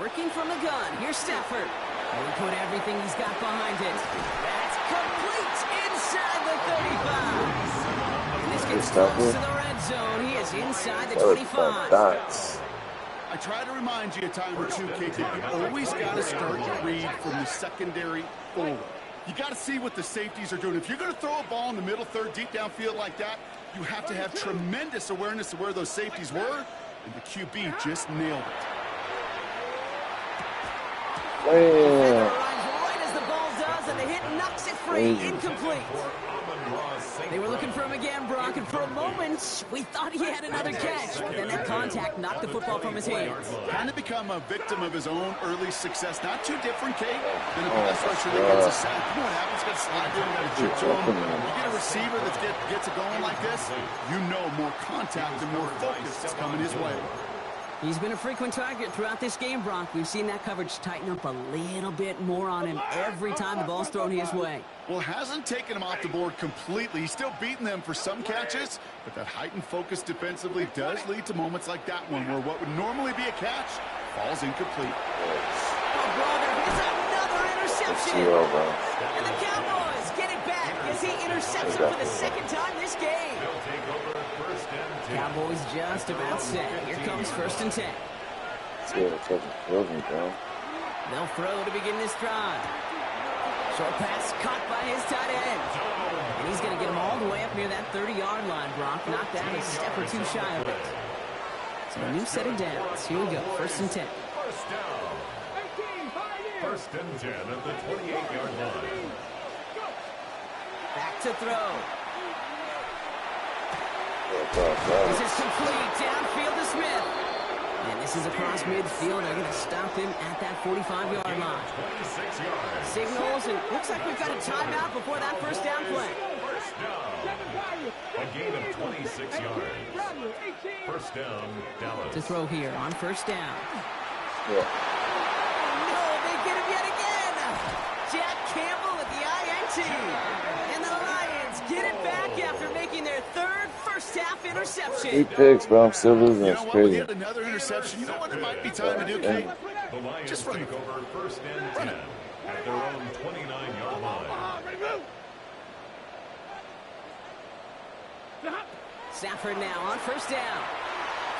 [SPEAKER 2] Working from the gun, here's Stafford. And he put everything he's got behind it. That's complete inside the 35. And this gets close to the red zone. He is inside the 25.
[SPEAKER 3] I try to remind you a time or two, Kate, that you always got to start your read from the secondary forward. You got to see what the safeties are doing. If you're going to throw a ball in the middle third, deep downfield like that, you have to have tremendous awareness of where those safeties were, and the QB just nailed it.
[SPEAKER 2] Right as the ball does, and the hit knocks it free, incomplete. They were looking for him again, Brock, and for a moment, we thought he had another catch. But then that contact knocked the football from his hands.
[SPEAKER 3] Kind of become a victim of his own early success. Not too different, Kate, than a pass rusher that gets a sack. You know what happens? Got to slide in, got to chip to him. You get a receiver that gets it going like this, you know more contact and more focus is coming his way.
[SPEAKER 2] He's been a frequent target throughout this game, Brock. We've seen that coverage tighten up a little bit more on him every time the ball's thrown his way.
[SPEAKER 3] Well, hasn't taken him off the board completely. He's still beating them for some catches, but that heightened focus defensively does lead to moments like that one where what would normally be a catch falls incomplete.
[SPEAKER 2] Oh, brother, it's another interception. And the Cowboys get it back as he intercepts him for the second time this game. Cowboys just about set. Here comes first and 10. They'll throw to begin this drive. Short pass caught by his tight end. And he's going to get him all the way up near that 30-yard line, Brock. Knocked that a step or two shy of it. So a new set of downs. Here we go. First and 10.
[SPEAKER 5] First down. First and 10 at the 28-yard line.
[SPEAKER 2] Back to throw. This is complete. Downfield to Smith. And this is across midfield. They're going to stop him at that 45-yard line.
[SPEAKER 5] 26 yards.
[SPEAKER 2] Signals, and looks like we've got a timeout before that first down play.
[SPEAKER 5] First down. A gain of 26 yards. First down, Dallas.
[SPEAKER 2] To throw here on first down.
[SPEAKER 1] Yeah.
[SPEAKER 2] No, they get him yet again. Jack Campbell with the INT. And the Lions get it back after making their third first-half interception.
[SPEAKER 1] 8 picks, bro. I'm still losing.
[SPEAKER 3] You
[SPEAKER 1] That's
[SPEAKER 3] know what? We
[SPEAKER 1] crazy.
[SPEAKER 3] had another interception. You know what it might be time to do, Kate?
[SPEAKER 5] The Lions
[SPEAKER 3] Just run
[SPEAKER 5] take
[SPEAKER 3] it.
[SPEAKER 5] over first and 10 at their own 29-yard line.
[SPEAKER 2] Stafford now on first down.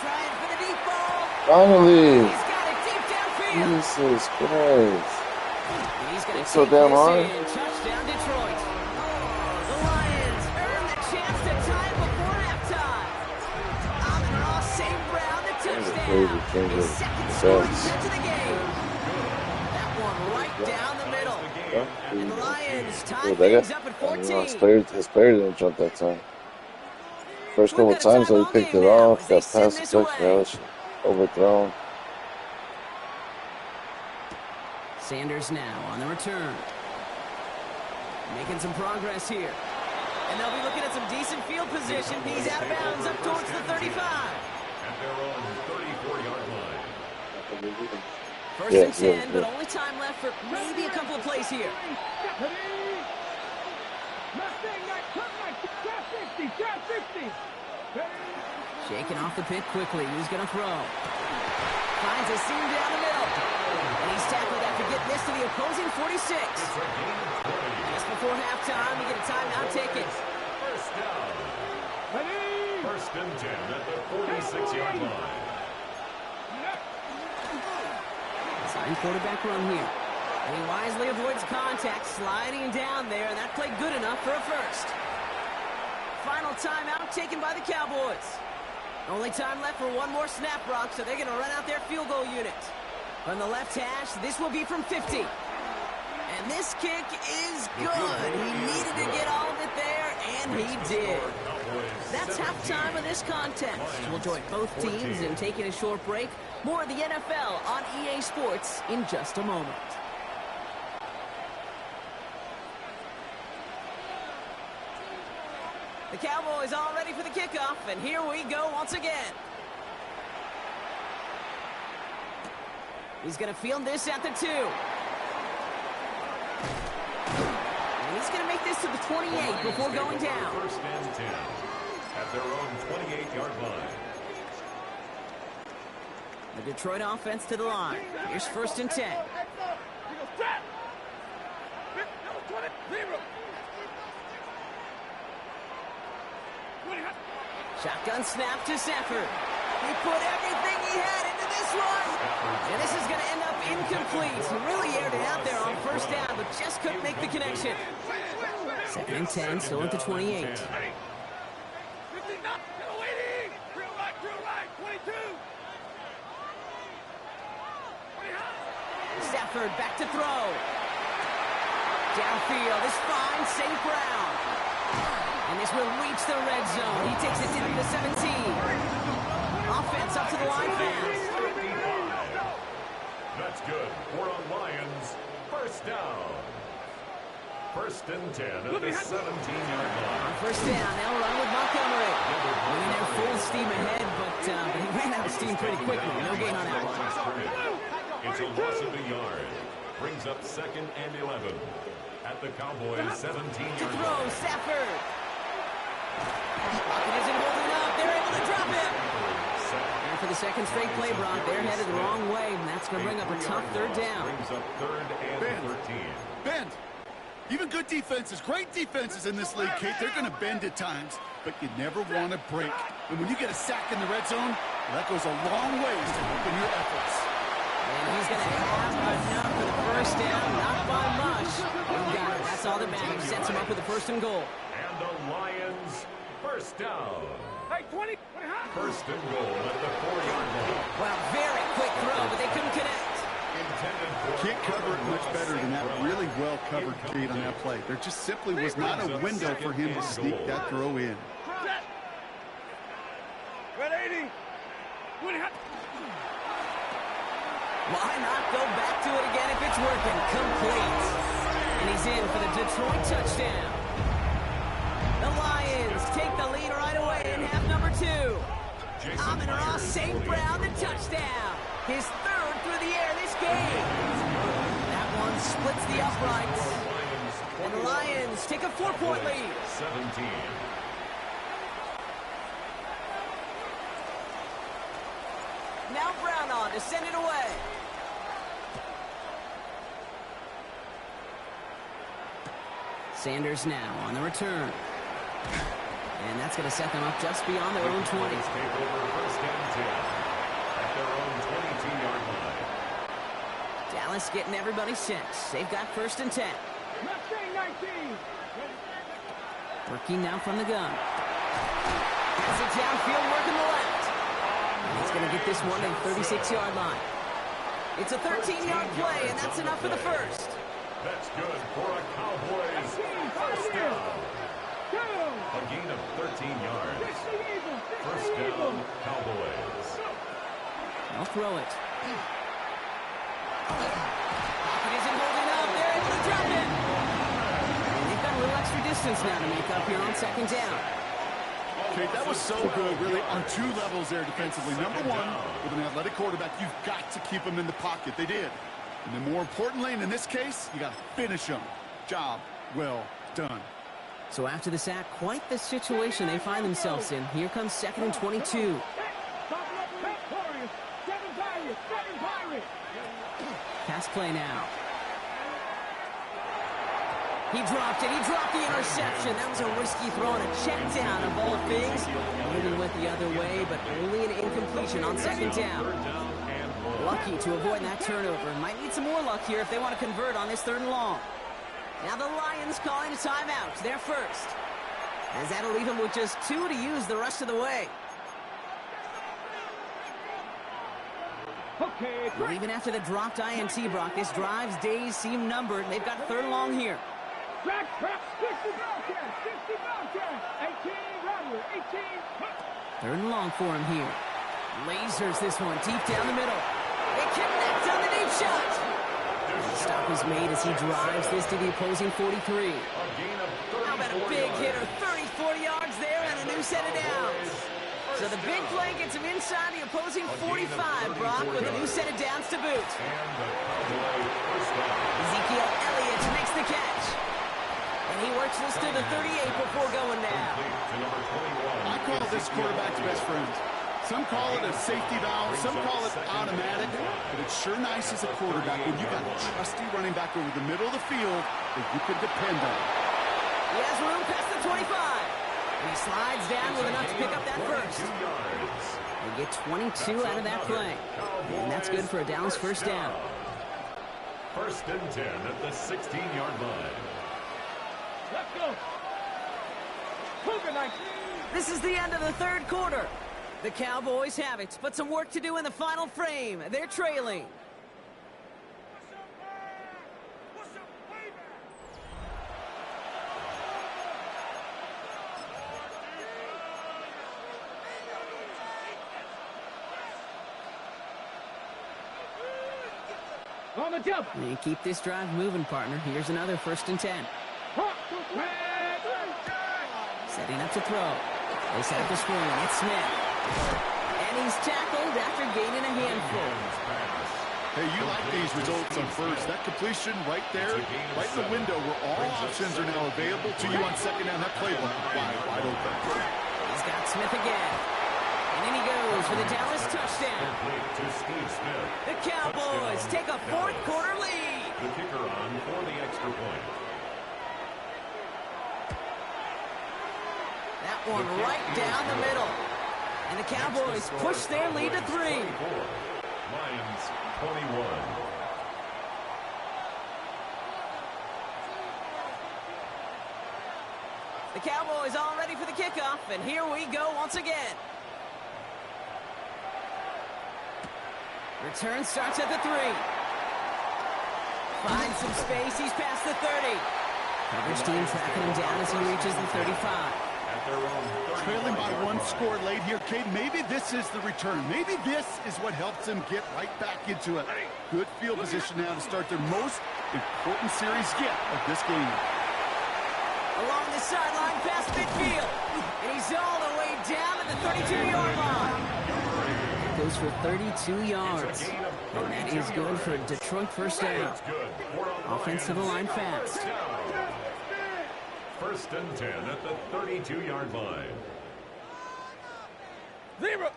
[SPEAKER 2] Trying for the deep ball.
[SPEAKER 1] Finally.
[SPEAKER 2] He's got it deep downfield.
[SPEAKER 1] Jesus Christ.
[SPEAKER 2] And he's going to
[SPEAKER 1] So
[SPEAKER 2] take
[SPEAKER 1] damn
[SPEAKER 2] this
[SPEAKER 1] hard.
[SPEAKER 2] in. Touchdown, Detroit. The Lions earn the chance to tie it before halftime. Amon-Ra St. Brown, the touchdown. His second scoring touch of the game. That one right down the middle. And the Lions tie things up at 14.
[SPEAKER 1] His player didn't jump that time. First couple times though, he picked it off, got past the touchdown, overthrown.
[SPEAKER 2] Sanders now on the return. Making some progress here. And they'll be looking at some decent field position. He's out of bounds up towards the 35.
[SPEAKER 5] At their own 34-yard line.
[SPEAKER 2] First and 10, but only time left for maybe a couple of plays here. Shaking off the pick quickly. Who's going to throw? Finds a seam down the middle. And he's tackled after getting this to the opposing 46. Just before halftime, you get a timeout ticket.
[SPEAKER 5] First down. First and 10 at the 46-yard line.
[SPEAKER 2] Sign quarterback run here. And he wisely avoids contact, sliding down there, and that played good enough for a first. Final timeout taken by the Cowboys. Only time left for one more snap, Brock, so they're going to run out their field goal unit. From the left hash, this will be from 50. And this kick is good. He needed to get all of it there, and he did. That's halftime of this contest. We'll join both teams in taking a short break. More of the NFL on EA Sports in just a moment. The Cowboys all ready for the kickoff, and here we go once again. He's going to field this at the 2. And he's going to make this to the 28 before going down.
[SPEAKER 5] First and 10 at their own 28-yard line.
[SPEAKER 2] The Detroit offense to the line. Here's first and 10. Shotgun snap to Stafford. He put everything he had into this one. And this is going to end up incomplete. He really aired it out there on first down, but just couldn't make the connection. Second and 10, still at the 28. Stafford back to throw. Downfield is fine, St. Brown. And this will reach the red zone. He takes it down to the 17. Offense up to the line fast.
[SPEAKER 5] That's good for a Lions first down. First and 10 at the 17-yard line.
[SPEAKER 2] First down, they'll run with Montgomery. I mean, they're full steam ahead, but he ran out of steam pretty quickly. No gain on that one.
[SPEAKER 5] It's a loss of a yard. Brings up second and 11 at the Cowboys' 17-yard
[SPEAKER 2] to throw,
[SPEAKER 5] line.
[SPEAKER 2] Stafford. Pocket isn't holding up. They're able to drop him. And for the second straight play, Brock, they're headed the wrong way, and that's going to bring up a tough third down.
[SPEAKER 5] Brings up third and 13.
[SPEAKER 3] Bend. Even good defenses, great defenses in this league, Kate, they're going to bend at times, but you never want to break. And when you get a sack in the red zone, that goes a long ways to helping your efforts.
[SPEAKER 2] And he's going to have enough for the first down, not by much. You got it. That's all that matters. Sets him up with a first and goal.
[SPEAKER 5] And the Lions first down.
[SPEAKER 4] Hey, 20.
[SPEAKER 5] First and goal at the 4-yard line.
[SPEAKER 2] Wow, very quick throw, but they couldn't connect.
[SPEAKER 3] Can't cover it much better than that. Really well covered, Kate, on that play. There just simply was not a window for him to sneak that throw in.
[SPEAKER 4] Red 80.
[SPEAKER 2] Why not go back to it again if it's working? Complete. And he's in for the Detroit touchdown. The Lions take the lead right away in half number 2. Amon-Ra St. Brown, the touchdown. His third through the air this game. That one splits the uprights. And the Lions take a 4-point lead.
[SPEAKER 5] 17.
[SPEAKER 2] Now Brown on to send it away. Sanders now on the return. And that's going to set them up just beyond their own 20.
[SPEAKER 5] Take over first and 10 at their own 22-yard line.
[SPEAKER 2] Dallas getting everybody set. They've got first and 10. Working now from the gun. Has it downfield, working the left. And he's going to get this one to the 36-yard line. It's a 13-yard play, and that's enough for the first.
[SPEAKER 5] That's good for a Cowboys first down. A gain of 13 yards. First down, Cowboys.
[SPEAKER 2] They'll throw it. Pocket isn't holding up. They're able to drop it. And they've got a little extra distance now to make up here on second down.
[SPEAKER 3] Okay, that was so good, really, on 2 levels there defensively. Number 1, with an athletic quarterback, you've got to keep him in the pocket. They did. And then more importantly, in this case, you got to finish him. Job well done.
[SPEAKER 2] So after the sack, quite the situation they find themselves in. Here comes 2nd and 22. Pass play now. He dropped it. He dropped the interception. That was a risky throw and a check down of all things. Moving went the other way, but only an incompletion on 2nd down. Lucky to avoid that turnover. Might need some more luck here if they want to convert on this 3rd and long. Now the Lions calling a timeout. They're first. As that'll leave them with just 2 to use the rest of the way.
[SPEAKER 4] Okay,
[SPEAKER 2] Well, even after the dropped INT, Brock, this drive's days seem numbered. They've got 3rd and long here.
[SPEAKER 4] Track, 60 Bobcats, 60 Bobcats, 18 Rattler, 18 Hunt.
[SPEAKER 2] 3rd and long for him here. Lasers this one deep down the middle. They connect on the deep shot. Stop is made as he drives this to the opposing 43. How about a big hitter? 30, 40 yards there and a new set of downs. So the big play gets him inside the opposing 45, Brock, with a new set of downs to boot. Ezekiel Elliott makes the catch. And he works this to the 38 before going down.
[SPEAKER 3] I call this quarterback's best friend. Some call it a safety valve, some call it automatic, but it's sure nice as a quarterback when you got a trusty running back over the middle of the field that you can depend on.
[SPEAKER 2] He has room past the 25. And he slides down with enough to pick up that first. They get 22 out of that play. And that's good for a Dallas 1st down.
[SPEAKER 5] 1st and 10 at the 16-yard line.
[SPEAKER 4] Let's go.
[SPEAKER 2] This is the end of the 3rd quarter. The Cowboys have it, but some work to do in the final frame. They're trailing.
[SPEAKER 4] On the jump.
[SPEAKER 2] And keep this drive moving, partner. Here's another 1st and 10. Setting up to throw. They set up the screen. It's Smith. And he's tackled after gaining a handful.
[SPEAKER 3] Hey, you like these results on first. That completion right there, right in the window where all options are now available to you on 2nd down. That playbook wide open.
[SPEAKER 2] He's got Smith again. And in he goes for the Dallas touchdown. The Cowboys take a 4th quarter lead.
[SPEAKER 5] The kicker on for the extra point.
[SPEAKER 2] That one right down the middle. And the Cowboys push their lead to 3.
[SPEAKER 5] Lions 21.
[SPEAKER 2] The Cowboys all ready for the kickoff, and here we go once again. Return starts at the 3. Finds some space. He's past the 30. Coverage team tracking him down as he reaches the 35.
[SPEAKER 3] Trailing by 1 score late here, Cade. Maybe this is the return. Maybe this is what helps them get right back into it. Good field position now to start their most important series yet of this game.
[SPEAKER 2] Along the sideline past midfield. And he's all the way down at the 32-yard line. Goes for 32 yards. And that is good for Detroit 1st down. Offense to the line fast.
[SPEAKER 5] 1st and 10 at the 32-yard line.
[SPEAKER 4] Zero.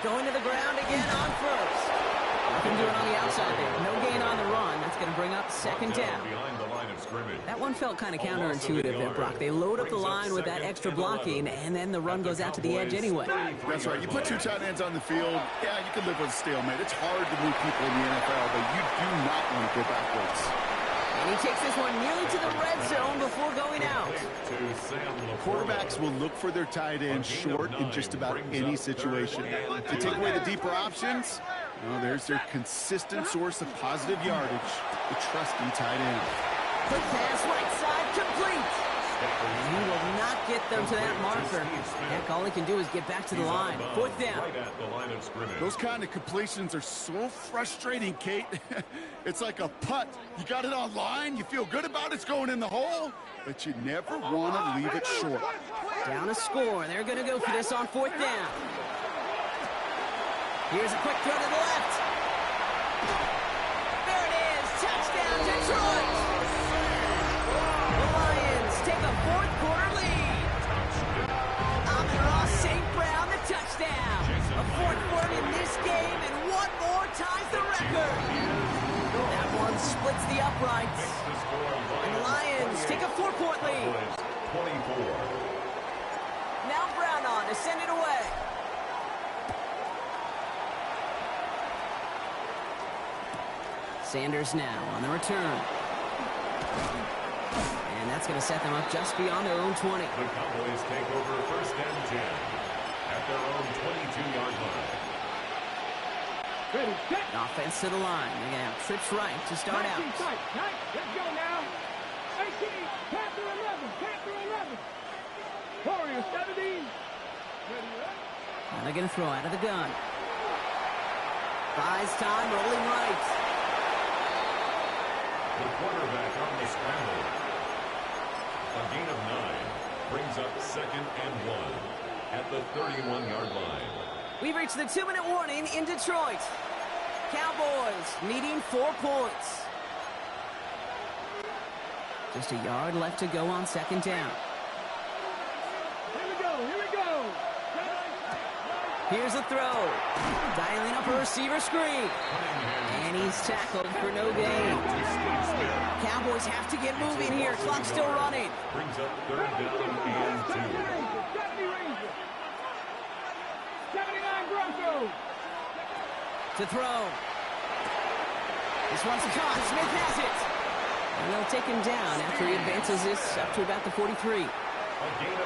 [SPEAKER 2] Going to the ground again on 1st. Nothing doing on the outside there. No gain on the run. That's going to bring up 2nd down.
[SPEAKER 5] Behind the line of scrimmage.
[SPEAKER 2] That one felt kind of counterintuitive there, Brock. They load up the line with that extra blocking, and then the run goes out to the edge anyway.
[SPEAKER 3] That's right. You put 2 tight ends on the field, yeah, you can live with a stalemate. It's hard to move people in the NFL, but you do not want to go backwards.
[SPEAKER 2] And he takes this one nearly to the red zone before going out.
[SPEAKER 3] Quarterbacks will look for their tight end short in just about any situation. To take away the deeper options, well, there's their consistent source of positive yardage, the trusty tight end.
[SPEAKER 2] Quick pass right side, complete. And he will not get them to that marker. Heck, all he can do is get back to the line. 4th down.
[SPEAKER 3] Those kind of completions are so frustrating, Kate. It's like a putt. You got it on line, you feel good about it's going in the hole, but you never want to leave it short.
[SPEAKER 2] Down a score. They're going to go for this on 4th down. Here's a quick throw to the left. There it is. Touchdown, Detroit. The Lions take a fourth quarter lead. Amon-Ra St. Brown, the touchdown. A fourth word in this game, and one more ties the record. That one splits the uprights. And the Lions take a 4-point lead.
[SPEAKER 5] 24.
[SPEAKER 2] Now Brown on to send it away. Sanders now on the return. And that's going to set them up just beyond their own 20.
[SPEAKER 5] The Cowboys take over first and 10 at their own 22-yard line.
[SPEAKER 4] Ready, set.
[SPEAKER 2] Offense to the line. They're going to have trips right to start out.
[SPEAKER 4] Let's go now. 18, Panther 11, Panther 11. Warrior 17. Ready, right?
[SPEAKER 2] Now they're going to throw out of the gun. Buys time, rolling right.
[SPEAKER 5] The quarterback on the scramble. A gain of 9 brings up second and 1 at the 31-yard line.
[SPEAKER 2] We've reached the 2-minute warning in Detroit. Cowboys needing 4 points. Just a yard left to go on second down.
[SPEAKER 4] Here we go, here we go.
[SPEAKER 2] Here's a throw. Dialing up a receiver screen. And he's tackled for no gain. Cowboys have to get moving here. Clock's still running.
[SPEAKER 5] Brings up third down and 2.
[SPEAKER 4] 79 Broncos.
[SPEAKER 2] To throw. This one's caught. Smith has it. And they'll take him down after he advances this up to about the 43.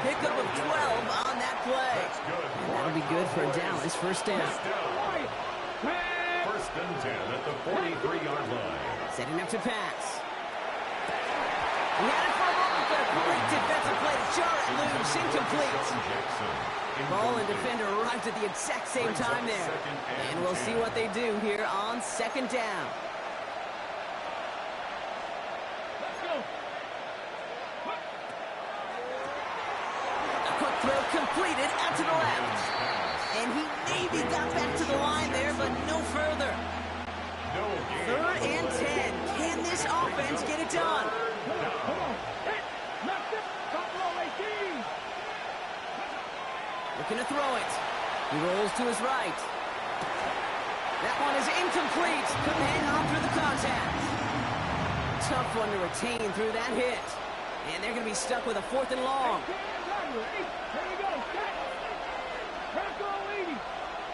[SPEAKER 2] Pickup of 12 on that play. And that'll be good for Dallas. First down.
[SPEAKER 5] First and 10 at the 43-yard line.
[SPEAKER 2] Setting up to pass. He had it for a moment, but a great defensive play to jar it loose. Incomplete. Ball and defender arrived at the exact same time there. And we'll see what they do here on second down. Quick throw completed out to the left. And he maybe got back to the line there, but no further. Third and 10. Can this offense get it done? Looking to throw it. He rolls to his right. That one is incomplete. Couldn't hang on through the contact. Tough one to retain through that hit. And they're going to be stuck with a 4th and long.
[SPEAKER 4] Here we go, set. Bronco leading.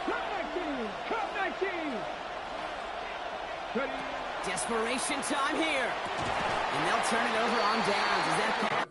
[SPEAKER 4] Cut 19, cut 19. Ready.
[SPEAKER 2] Desperation time here. And they'll turn it over on downs as that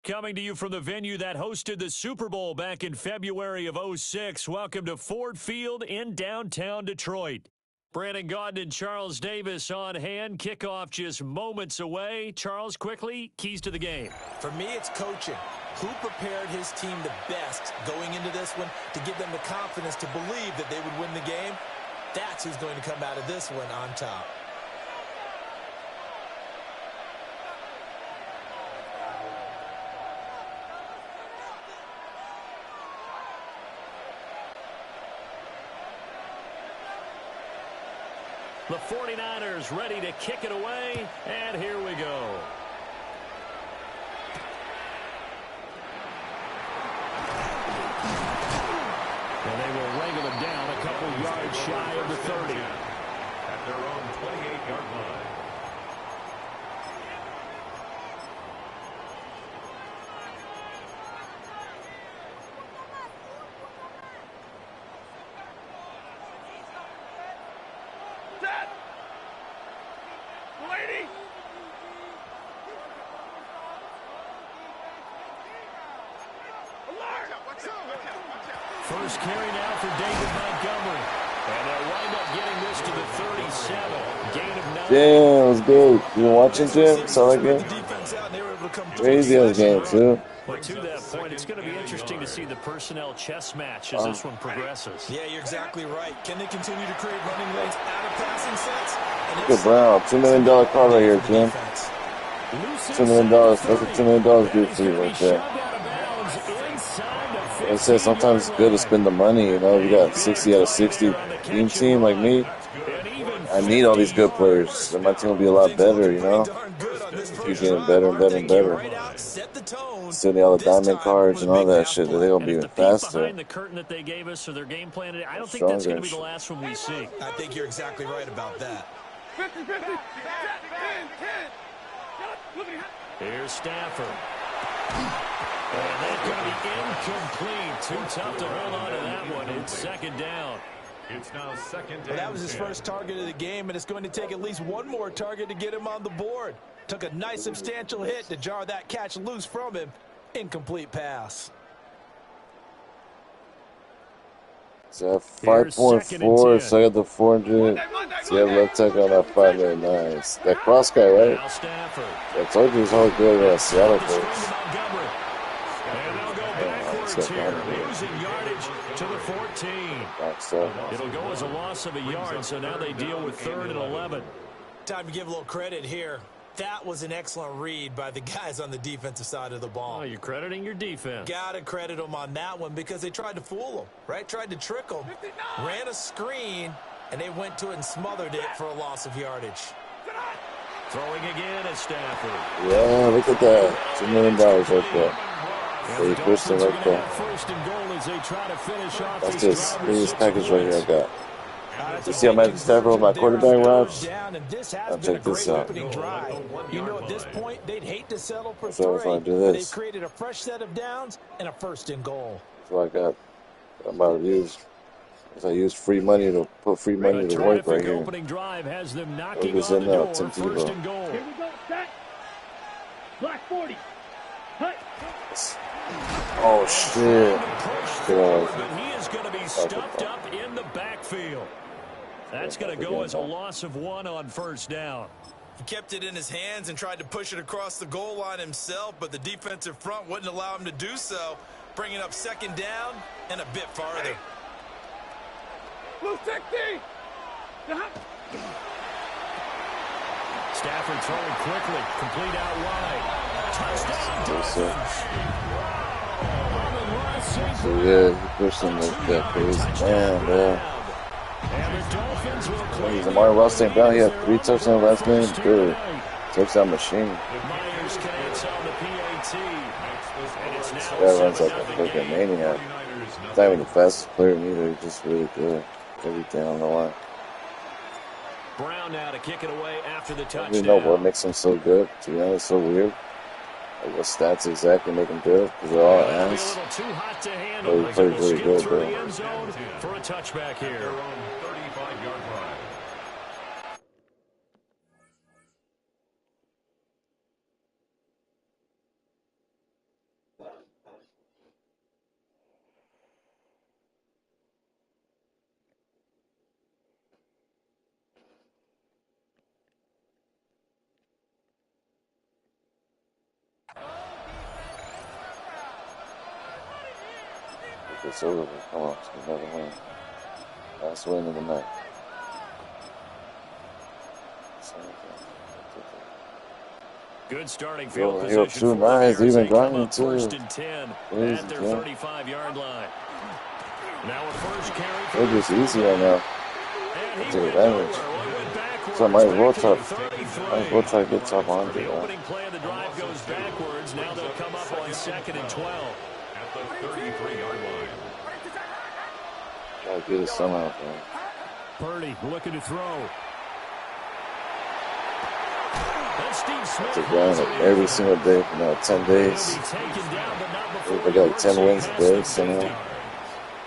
[SPEAKER 8] Coming to you from the venue that hosted the Super Bowl back in February of '06. Welcome to Ford Field in downtown Detroit. Brandon Gaudin and Charles Davis on hand. Kickoff just moments away. Charles, quickly, keys to the game.
[SPEAKER 9] For me, it's coaching. Who prepared his team the best going into this one to give them the confidence to believe that they would win the game? That's who's going to come out of this one on top.
[SPEAKER 8] The 49ers ready to kick it away, and here we go. And they will wrangle them down a couple yards shy of the 30.
[SPEAKER 5] At their own 28-yard line.
[SPEAKER 8] First carry now for David Montgomery. And they'll wind up getting this to the 37. Gain of 9.
[SPEAKER 1] Damn, it was good. You been watching, Jim? Saw that game? Crazy ass game, too.
[SPEAKER 8] Well, to that point, it's going to be interesting to see the personnel chess match as this one progresses.
[SPEAKER 9] Yeah, you're exactly right. Can they continue to create running lanes out of passing sets?
[SPEAKER 1] Look at Brown. $2 million card right here, Jim. $2 million. That's what $2 million do for you right there. I said sometimes it's good to spend the money, you know. You got 60 out of 60 team like me. I need all these good players. And my team will be a lot better, you know. Keep getting better and better and better. Sending all the diamond cards and all that shit. They're going to be even faster.
[SPEAKER 8] Behind the curtain that they gave us or their game plan, I don't think that's going to be the last one we see.
[SPEAKER 9] I think you're exactly right about that.
[SPEAKER 4] 50, 50. 10, 10.
[SPEAKER 8] Here's Stafford. And that's going to be incomplete. Too tough to hold on to that one. It's second down.
[SPEAKER 5] It's now second down.
[SPEAKER 9] Well, that was his first target of the game, and it's going to take at least one more target to get him on the board. Took a nice substantial hit to jar that catch loose from him. Incomplete pass.
[SPEAKER 1] So 5.4, so I got the 400. So you have left tackle on that 5 million. Nice. That cross guy, right? I told you it was all good against Seattle, folks.
[SPEAKER 8] And they'll go backwards here, losing yardage to the 14. It'll go as a loss of a yard, so now they deal with 3rd and 11.
[SPEAKER 9] Time to give a little credit here. That was an excellent read by the guys on the defensive side of the ball.
[SPEAKER 8] Oh, you're crediting your defense.
[SPEAKER 9] Gotta credit them on that one because they tried to fool them, right? Tried to trick them. Ran a screen, and they went to it and smothered it for a loss of yardage.
[SPEAKER 8] Throwing again at Stafford.
[SPEAKER 1] Yeah, look at that. $2 million right there. They pushed it right there.
[SPEAKER 8] First and goal as they try to finish off
[SPEAKER 1] That's this package right here I got. You see how Matthew Stafford with my quarterback routes? Now check this out.
[SPEAKER 9] You know, at this point, they'd hate to settle for
[SPEAKER 1] So if I do
[SPEAKER 9] They
[SPEAKER 1] this,
[SPEAKER 9] created a fresh set of downs and a first and goal.
[SPEAKER 1] so I got, I'm about to use, I use free money to put free money to work right here.
[SPEAKER 8] Opening drive has them
[SPEAKER 1] Look
[SPEAKER 8] knocking
[SPEAKER 1] who's
[SPEAKER 8] on
[SPEAKER 1] in
[SPEAKER 8] the
[SPEAKER 1] now,
[SPEAKER 8] door.
[SPEAKER 1] Tim
[SPEAKER 8] First
[SPEAKER 1] Tebow.
[SPEAKER 8] and goal.
[SPEAKER 4] Here we go, set. Black 40. Hut.
[SPEAKER 1] Oh shit.
[SPEAKER 8] But he is going to be stuffed up in the backfield. That's going to go as a loss of 1 on first down.
[SPEAKER 9] He kept it in his hands and tried to push it across the goal line himself, but the defensive front wouldn't allow him to do so, bringing up second down and a bit farther.
[SPEAKER 4] Blue 60.
[SPEAKER 8] Stafford throwing quickly, complete out wide. Touchdown, Dolphins.
[SPEAKER 1] So yeah, he pushed him like that crazy. Man, yeah.
[SPEAKER 8] And the Dolphins will clean
[SPEAKER 1] He's Amari Ross St. Brown. He had 3 touchdowns last game. Good. Touchdown machine.
[SPEAKER 8] Myers connects on the PAT. And it's now
[SPEAKER 1] That runs like a freaking maniac. He's not even the fastest player either. He's just really good. Everything on the line.
[SPEAKER 8] Brown now to kick it away after the
[SPEAKER 1] I
[SPEAKER 8] touchdown.
[SPEAKER 1] don't even know what makes him so good. To be honest, so weird. Like what stats exactly make him good? Because they're all ass.
[SPEAKER 8] Too hot to handle.
[SPEAKER 1] But he played really good,
[SPEAKER 8] through
[SPEAKER 1] bro.
[SPEAKER 8] the end zone for a touchback here.
[SPEAKER 5] Their own 35-yard line.
[SPEAKER 1] It's over. Come on, let's get another win. Last win of the night.
[SPEAKER 8] Good starting field
[SPEAKER 1] Yo,
[SPEAKER 8] position
[SPEAKER 1] two
[SPEAKER 8] for
[SPEAKER 1] nice,
[SPEAKER 8] them here as
[SPEAKER 1] even
[SPEAKER 8] they come
[SPEAKER 1] grinding
[SPEAKER 8] up
[SPEAKER 1] too.
[SPEAKER 8] 1st and 10
[SPEAKER 1] Crazy,
[SPEAKER 8] at their
[SPEAKER 1] yeah.
[SPEAKER 8] 35-yard line. Now a first carry.
[SPEAKER 1] They're just easy right now. Take advantage. So I might as well try to get top 100.
[SPEAKER 8] The opening play of the drive goes backwards. Now they'll come up on 2nd and 12.
[SPEAKER 5] At the 33-yard line.
[SPEAKER 1] Gotta get it somehow, man.
[SPEAKER 8] Purdy looking to throw. That's Steve Smith.
[SPEAKER 1] It's a grind like every single day for now 10 days. I got like 10 wins a day somehow.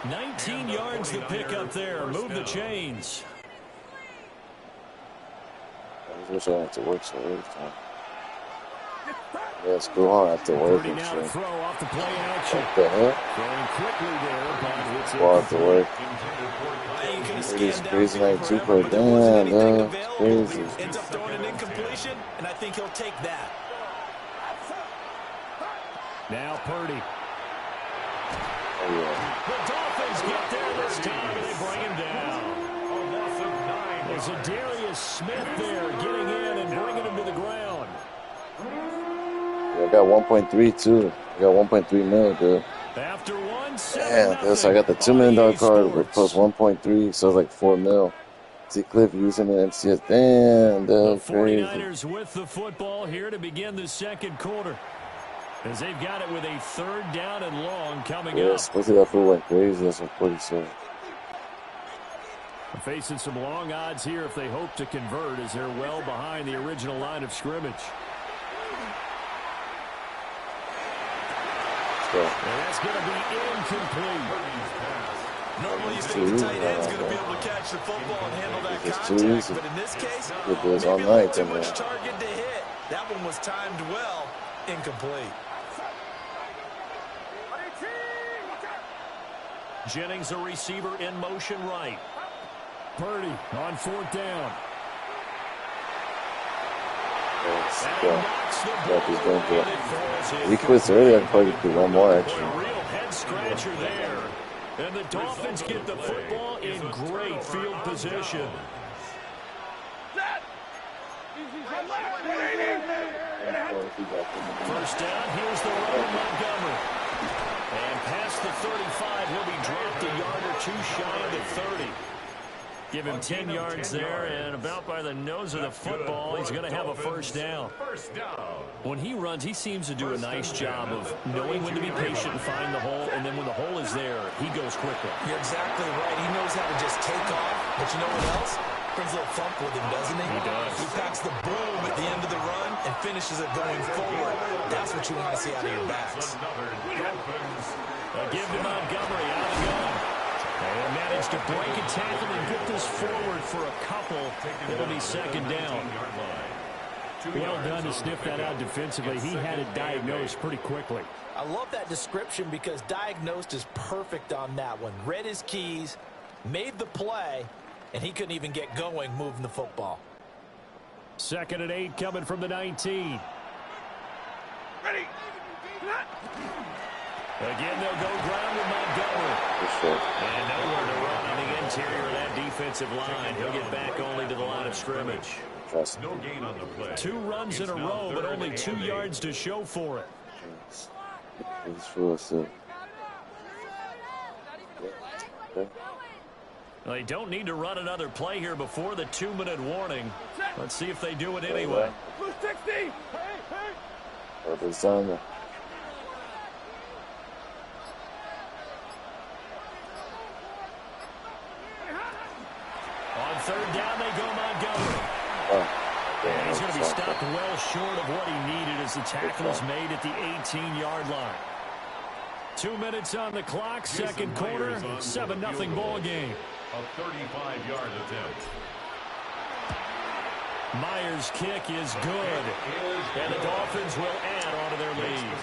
[SPEAKER 8] 19 yards to pick up there. Move the chains.
[SPEAKER 1] I wish I didn't have to work so every time. Yeah, it's cool, huh? I have to work and shit.
[SPEAKER 8] Throw off the play action.
[SPEAKER 1] What the hell?
[SPEAKER 8] Throwing quickly there, but it's
[SPEAKER 1] Well, I have to work. It is crazy night too for damn, dog. Crazy.
[SPEAKER 9] Ends up throwing an incompletion, and I think he'll take that.
[SPEAKER 8] Now Purdy.
[SPEAKER 1] Oh, yeah.
[SPEAKER 8] The Dolphins get there this time, and they bring him down. A loss of 9. There's a Darius Smith there getting in and bringing him to the ground.
[SPEAKER 1] Yeah, I got 1.3 too. I got 1.3 mil, dude.
[SPEAKER 8] After one,
[SPEAKER 1] Damn, this I got the $2 million card with plus 1.3, so it's like 4 mil. See Cliff using the MCS. Damn, dude,
[SPEAKER 8] the
[SPEAKER 1] crazy.
[SPEAKER 8] 49ers with the football here to begin the second quarter. As they've got it with a 3rd down and long coming
[SPEAKER 1] Yeah,
[SPEAKER 8] up.
[SPEAKER 1] supposed to that fool went crazy. That's what Cody said.
[SPEAKER 8] Facing some long odds here if they hope to convert as they're well behind the original line of scrimmage. And that's going to be incomplete.
[SPEAKER 9] Normally you think the tight end's going to be able to catch the football and handle that contact, but in this case, maybe a little too much target to hit. That one was timed well, incomplete.
[SPEAKER 8] Jennings, a receiver in motion right. Purdy on 4th down.
[SPEAKER 1] He quits early. I can probably do one more actually.
[SPEAKER 8] A real head scratcher there. And the Dolphins get the football in great field position. First down, here's the run, Montgomery. And past the 35, he'll be dropped a yard or two shy of the 30. Give him 10 yards there, and about by the nose of the football, he's going to have a first down. When he runs, he seems to do a nice job of knowing when to be patient and find the hole, and then when the hole is there, he goes quickly.
[SPEAKER 9] You're exactly right. He knows how to just take off, but you know what else? Brings a little thump with him, doesn't he?
[SPEAKER 8] He does.
[SPEAKER 9] He packs the boom at the end of the run and finishes it going forward. That's what you want to see out of your backs.
[SPEAKER 8] Give to Montgomery out of the gun. And managed to break a tackle and get this forward for a couple. It'll be 2nd down. Well done to sniff that out defensively. He had it diagnosed pretty quickly.
[SPEAKER 9] I love that description because diagnosed is perfect on that one. Read his keys, made the play, and he couldn't even get going moving the football.
[SPEAKER 8] 2nd and 8 coming from the 19.
[SPEAKER 4] Ready.
[SPEAKER 8] Again, they'll go ground with Montgomery. And nowhere to run on the interior of that defensive line. He'll get back only to the line of scrimmage.
[SPEAKER 5] No gain on the play.
[SPEAKER 8] 2 runs in a row, but only 2 yards to show for it. Well, they don't need to run another play here before the 2-minute warning. Let's see if they do it anyway.
[SPEAKER 4] Blue 60.
[SPEAKER 8] On 3rd down, they go Montgomery. And he's going to be stopped well short of what he needed as the tackle is made at the 18-yard line. 2 minutes on the clock, second quarter, 7-0 ball game.
[SPEAKER 5] A 35-yard attempt.
[SPEAKER 8] Myers' kick is good, and the Dolphins will add on to their lead.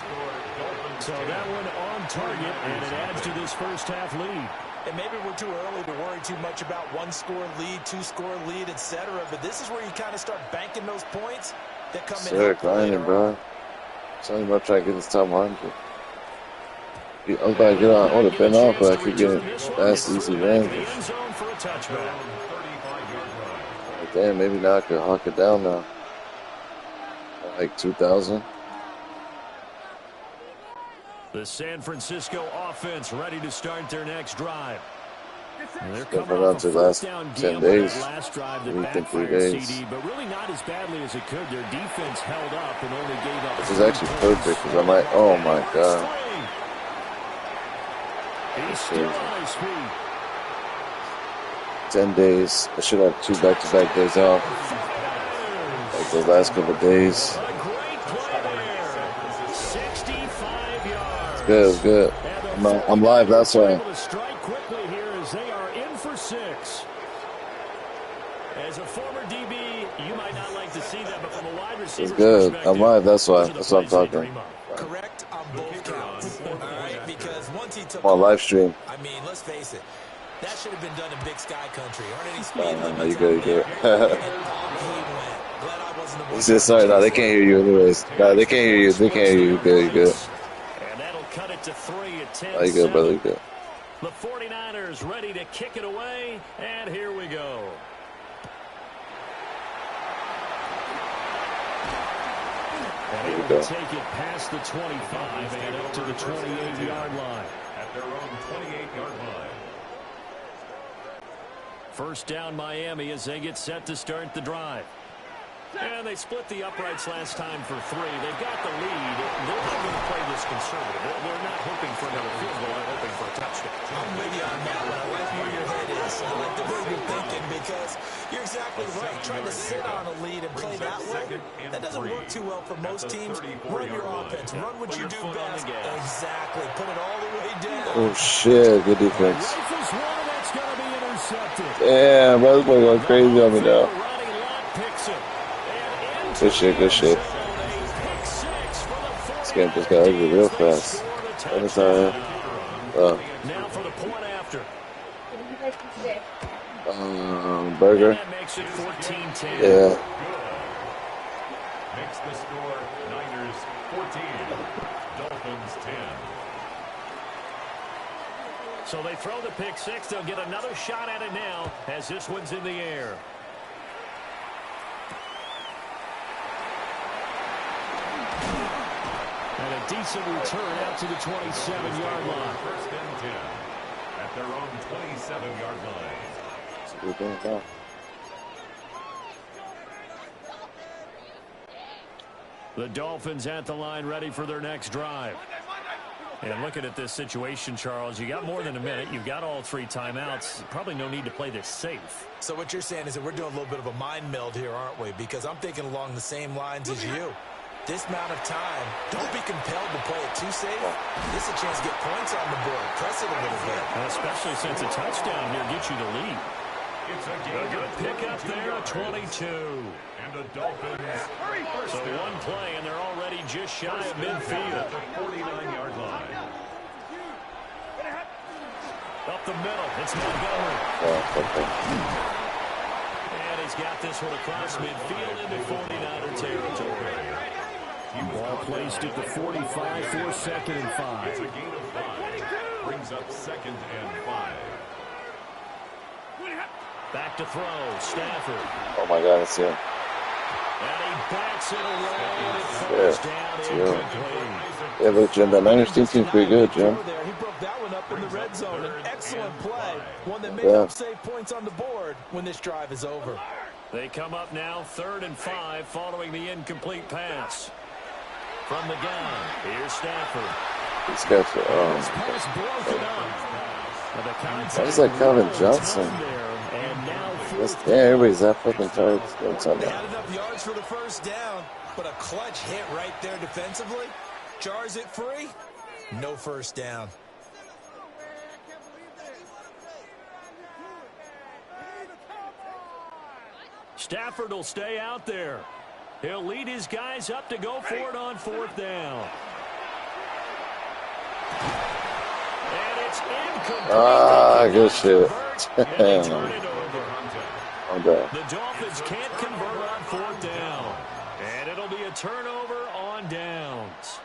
[SPEAKER 8] So that one on target, and it adds to this first half lead.
[SPEAKER 9] And maybe we're too early to worry too much about 1-score lead, 2-score lead, etc. But this is where you kind of start banking those points that come in.
[SPEAKER 1] Grinding, bro. Tell him about trying to get this top 100. I'm about to get on. I would have been off, but I keep getting fast, easy wins. Damn, maybe now I could hawk it down now. Like 2,000.
[SPEAKER 8] The San Francisco offense ready to start their next drive. And they're
[SPEAKER 1] Coming
[SPEAKER 8] coming
[SPEAKER 1] on
[SPEAKER 8] off
[SPEAKER 1] to
[SPEAKER 8] a
[SPEAKER 1] the last
[SPEAKER 8] first down
[SPEAKER 1] 10
[SPEAKER 8] game
[SPEAKER 1] days.
[SPEAKER 8] on that last drive that
[SPEAKER 1] Week and 3
[SPEAKER 8] backfired,
[SPEAKER 1] days.
[SPEAKER 8] CD, but really not as badly as it could. Their defense held up and only gave up.
[SPEAKER 1] This is actually perfect because I might. Oh my god.
[SPEAKER 8] He's still on his feet.
[SPEAKER 1] 10 days. I should have 2 back-to-back days off. Like the last couple of days.
[SPEAKER 8] A great play there. 65 yards.
[SPEAKER 1] It's good. It's good. I'm live. That's why.
[SPEAKER 8] Able to strike quickly here as they are in for 6. As a former DB, you might not like to see that, but from a wide receiver
[SPEAKER 1] It's good.
[SPEAKER 8] perspective,
[SPEAKER 1] I'm live. That's why.
[SPEAKER 8] those are the
[SPEAKER 1] That's what I'm
[SPEAKER 8] plays they
[SPEAKER 1] talking.
[SPEAKER 8] dream of.
[SPEAKER 9] Correct on both counts. All right, because once he took
[SPEAKER 1] I'm on live stream.
[SPEAKER 9] I mean, let's face it. That should have been done in Big Sky Country. Aren't any speed limits?
[SPEAKER 1] You good. You good.
[SPEAKER 9] He went. Glad I wasn't the one.
[SPEAKER 1] He said, sorry. No, they can't hear you anyways. No, they can't hear you. They can't hear you. You good. You good.
[SPEAKER 8] And that'll cut it to 3 at 10.
[SPEAKER 1] Oh, you good, brother. You good.
[SPEAKER 8] The 49ers ready to kick it away, and here we go. And able to take it past the 25 and up to the 28-yard line.
[SPEAKER 5] At their own 28-yard line.
[SPEAKER 8] First down Miami as they get set to start the drive. And they split the uprights last time for 3. They've got the lead. They're not going to play this conservative. They're not hoping for another field goal. They're hoping for a touchdown.
[SPEAKER 9] I'm with you on that one. I like where your head is. I like the way you're thinking because you're exactly right. Trying to sit on a lead and play that way, that doesn't work too well for most teams. Run your offense. Run what you do best. Exactly. Put it all the way down.
[SPEAKER 1] Oh shit! Good defense.
[SPEAKER 8] Rifles one, that's going to be intercepted.
[SPEAKER 1] Damn, bro, this boy going crazy on me now.
[SPEAKER 8] Ronnie Lott picks him.
[SPEAKER 1] Good shit. Good shit. This game just got ugly real fast. Every time.
[SPEAKER 8] Now for the point after.
[SPEAKER 1] Burger.
[SPEAKER 8] That makes it 14-10.
[SPEAKER 1] Yeah.
[SPEAKER 5] Makes the score Niners 14, Dolphins 10.
[SPEAKER 8] So they throw the pick 6. They'll get another shot at it now as this one's in the air. And a decent return out to the 27-yard line.
[SPEAKER 5] First and 10 at their own 27-yard line.
[SPEAKER 1] That's a good thing now.
[SPEAKER 8] The Dolphins at the line ready for their next drive. And looking at this situation, Charles, you got more than a minute. You've got all 3 timeouts. Probably no need to play this safe.
[SPEAKER 9] So what you're saying is that we're doing a little bit of a mind meld here, aren't we? Because I'm thinking along the same lines as you. This amount of time, don't be compelled to play it too safe. This is a chance to get points on the board. Press it a little bit.
[SPEAKER 8] Especially since a touchdown here gets you the lead.
[SPEAKER 5] It's a
[SPEAKER 8] Good pick up there at 22.
[SPEAKER 5] And the Dolphins
[SPEAKER 8] So one play, and they're already just shy of midfield.
[SPEAKER 5] at the 49-yard line.
[SPEAKER 8] Up the middle, it's Montgomery. And he's got this one across midfield into 49er territory. Ball placed at the 45 for 2nd and 5.
[SPEAKER 5] It's a gain of 5. Brings up 2nd and 5.
[SPEAKER 8] Back to throw, Stafford.
[SPEAKER 1] Oh my god, it's him.
[SPEAKER 8] And he bats it away, and it falls down incomplete.
[SPEAKER 1] Yeah, look, Jim, that Niners team seems pretty good, Jim.
[SPEAKER 9] He broke that one up in the red zone. An excellent play. One that may help save points on the board when this drive is over.
[SPEAKER 8] They come up now 3rd and 5 following the incomplete pass. From the gun, here's Stafford.
[SPEAKER 1] These guys are,
[SPEAKER 8] This pass broken up.
[SPEAKER 1] That's like Calvin Johnson.
[SPEAKER 8] And now
[SPEAKER 1] Yeah, everybody's that fucking tired.
[SPEAKER 9] They had enough yards for the first down, but a clutch hit right there defensively. Jars it free. No first down.
[SPEAKER 8] Stafford will stay out there. He'll lead his guys up to go for it on 4th down. And it's incomplete.
[SPEAKER 1] Ah, good shit. I'm done.
[SPEAKER 8] The Dolphins can't convert on 4th down. And it'll be a turnover on downs.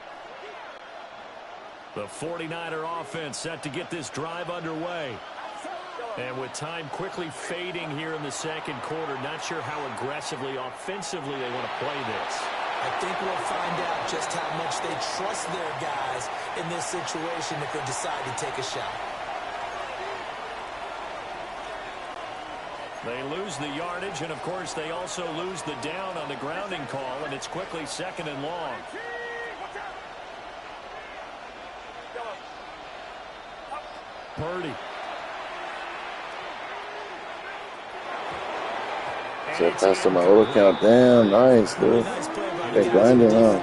[SPEAKER 8] The 49er offense set to get this drive underway. And with time quickly fading here in the second quarter, not sure how aggressively, offensively they want to play this.
[SPEAKER 9] I think we'll find out just how much they trust their guys in this situation if they decide to take a shot.
[SPEAKER 8] They lose the yardage, and of course they also lose the down on the grounding call, and it's quickly 2nd and long. Purdy.
[SPEAKER 1] So pass to my old account. Damn, nice, dude. They grinding, huh?